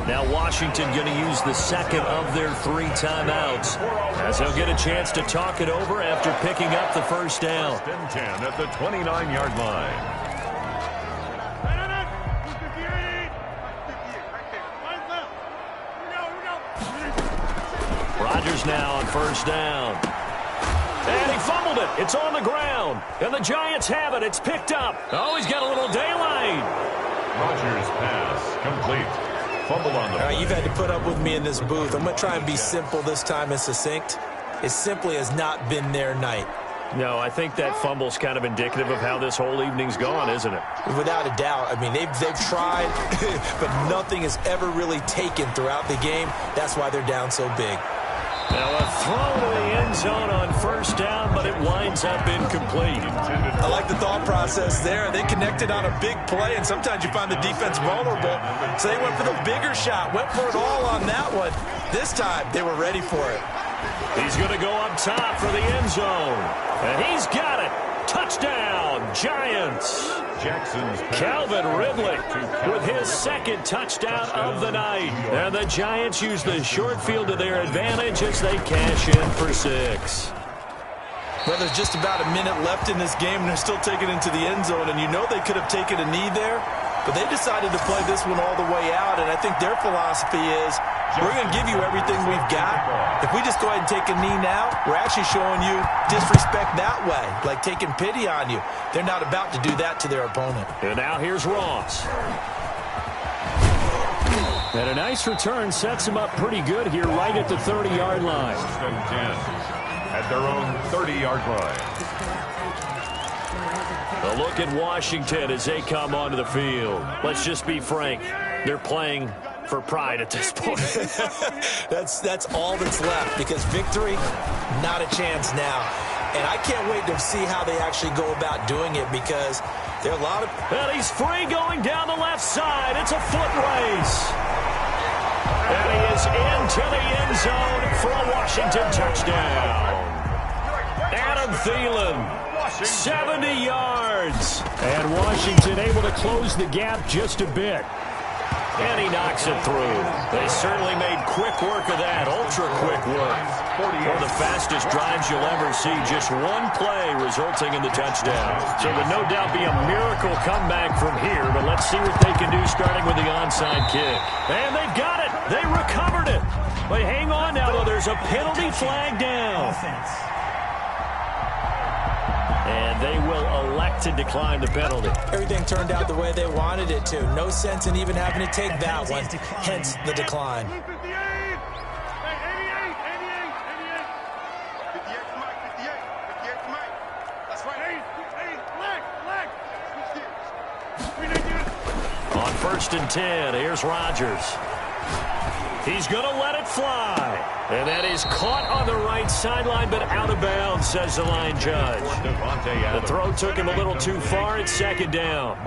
Now Washington going to use the second of their 3 timeouts, as they'll get a chance to talk it over after picking up the first down. 10 at the 29-yard line. Rodgers now on first down. And he fumbled it. It's on the ground. And the Giants have it. It's picked up. Oh, he's got a little daylight. Rodgers' pass complete. Fumble on the play. You've had to put up with me in this booth. I'm going to try and be simple this time and succinct. It simply has not been their night. No, I think that fumble's kind of indicative of how this whole evening's gone, isn't it? Without a doubt. I mean, they've tried, but nothing has ever really taken throughout the game. That's why they're down so big. Now a throw to the end zone on first down, but it winds up incomplete. I like the thought process there. They connected on a big play, and sometimes you find the defense vulnerable. So they went for the bigger shot, went for it all on that one. This time, they were ready for it. He's going to go up top for the end zone. And he's got it. Touchdown, Giants. Calvin Ridley with his second touchdown of the night. And the Giants use the short field to their advantage as they cash in for 6. Well, there's just about a minute left in this game, and they're still taking it into the end zone. And you know they could have taken a knee there, but they decided to play this one all the way out. And I think their philosophy is, we're going to give you everything we've got. If we just go ahead and take a knee now, we're actually showing you disrespect that way, like taking pity on you. They're not about to do that to their opponent. And now here's Ross. And a nice return sets him up pretty good here right at the 30-yard line. 10 at their own 30-yard line. A look at Washington as they come onto the field. Let's just be frank. They're playing for pride at this point. That's all that's left, because victory, not a chance now. And I can't wait to see how they actually go about doing it, because there are a lot of... And he's free going down the left side. It's a foot race. And he is into the end zone for a Washington touchdown. Adam Thielen, 70 yards. And Washington able to close the gap just a bit. And he knocks it through. They certainly made quick work of that, ultra-quick work. One of the fastest drives you'll ever see, just one play resulting in the touchdown. So it would no doubt be a miracle comeback from here, but let's see what they can do starting with the onside kick. And they've got it. They recovered it. But hang on now, though. There's a penalty flag down. And they will elect to decline the penalty. Everything turned out the way they wanted it to. No sense in even having to take that one, hence the decline. On first and 10, here's Rodgers. He's going to let it fly. And that is caught on the right sideline, but out of bounds, says the line judge. The throw took him a little too far. It's second down.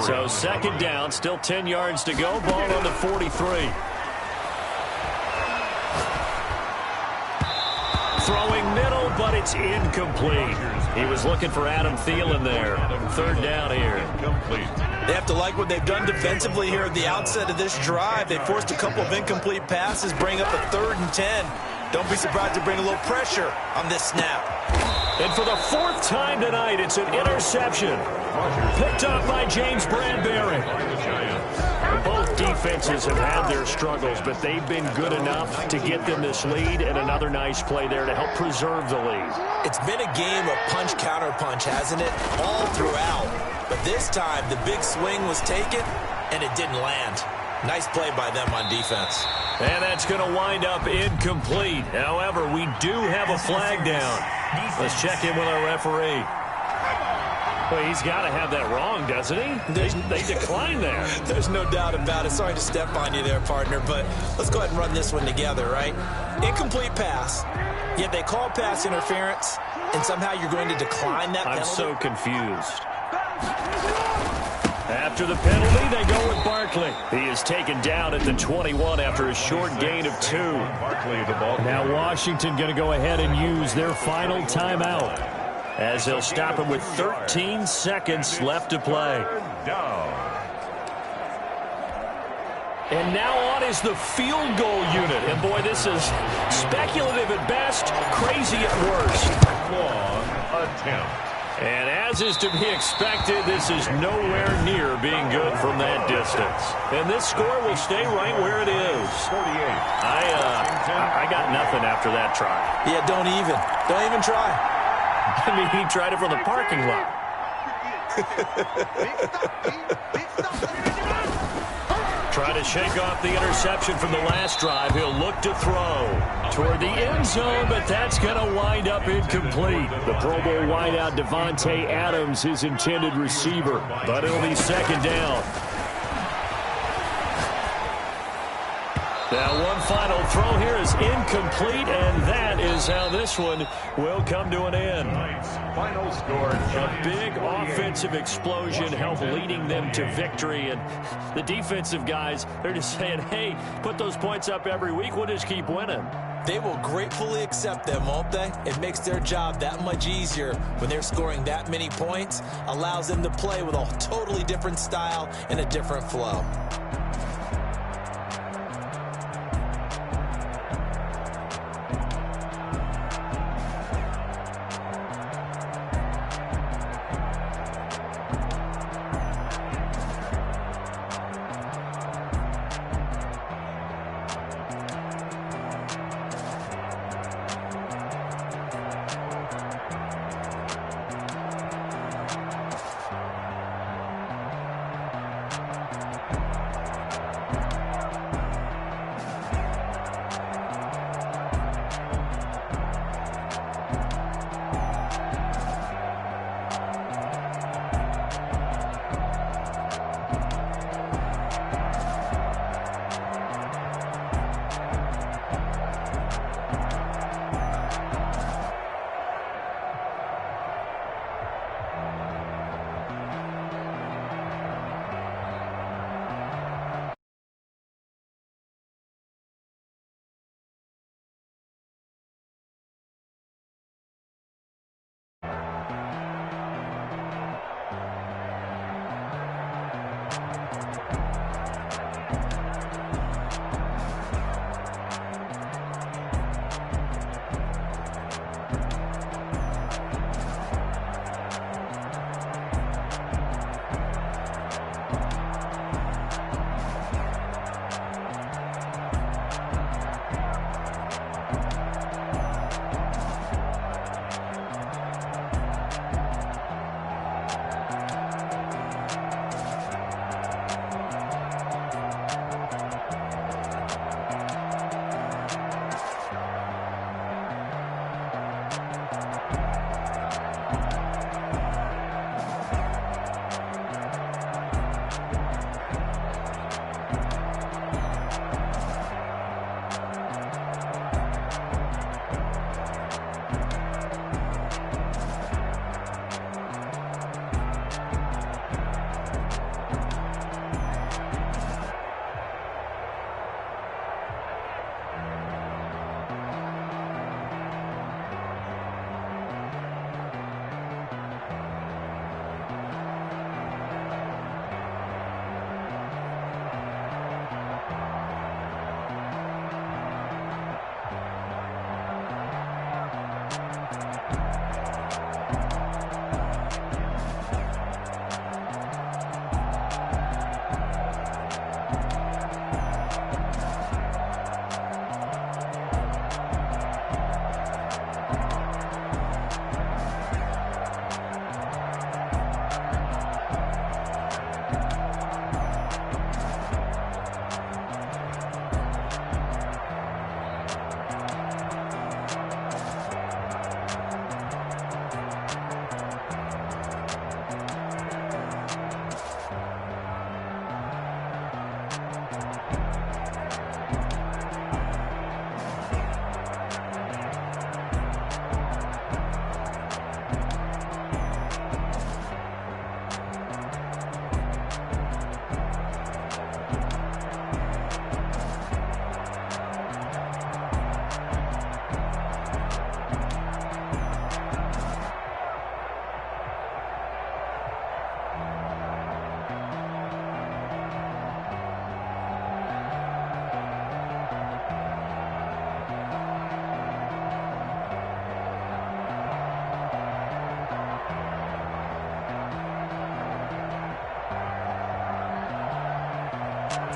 So second down, still 10 yards to go. Ball on the 43. Throwing middle, but it's incomplete. He was looking for Adam Thielen there. Third down here. They have to like what they've done defensively here at the outset of this drive. They forced a couple of incomplete passes, bring up a 3rd and 10. Don't be surprised to bring a little pressure on this snap. And for the 4th time tonight, it's an interception. Picked up by James Bradbury. Both defenses have had their struggles, but they've been good enough to get them this lead, and another nice play there to help preserve the lead. It's been a game of punch-counter-punch, hasn't it? All throughout. But this time, the big swing was taken, and it didn't land. Nice play by them on defense. And that's going to wind up incomplete. However, we do have a flag down. Let's check in with our referee. Well, he's got to have that wrong, doesn't he? They declined there. There's no doubt about it. Sorry to step on you there, partner, but let's go ahead and run this one together, right? Incomplete pass, yet they call pass interference, and somehow you're going to decline that penalty? I'm so confused. After the penalty, they go with Barkley. He is taken down at the 21 after a short gain of 2. Now Washington going to go ahead and use their final timeout. as they'll stop him with 13 seconds left to play. And now on is the field goal unit. And, boy, this is speculative at best, crazy at worst. Long attempt. And as is to be expected, this is nowhere near being good from that distance. And this score will stay right where it is. 48. I got nothing after that try. Yeah, don't even try. I mean, he tried it from the parking lot. Try to shake off the interception from the last drive. He'll look to throw toward the end zone, but that's going to wind up incomplete. The Pro Bowl wideout Devontae Adams, his intended receiver, but it'll be second down. Now one final throw here is incomplete, and that is how this one will come to an end. Final score. A big offensive explosion helped leading them to victory, and the defensive guys, they're just saying, hey, put those points up every week, we'll just keep winning. They will gratefully accept them, won't they? It makes their job that much easier when they're scoring that many points, allows them to play with a totally different style and a different flow.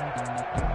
it.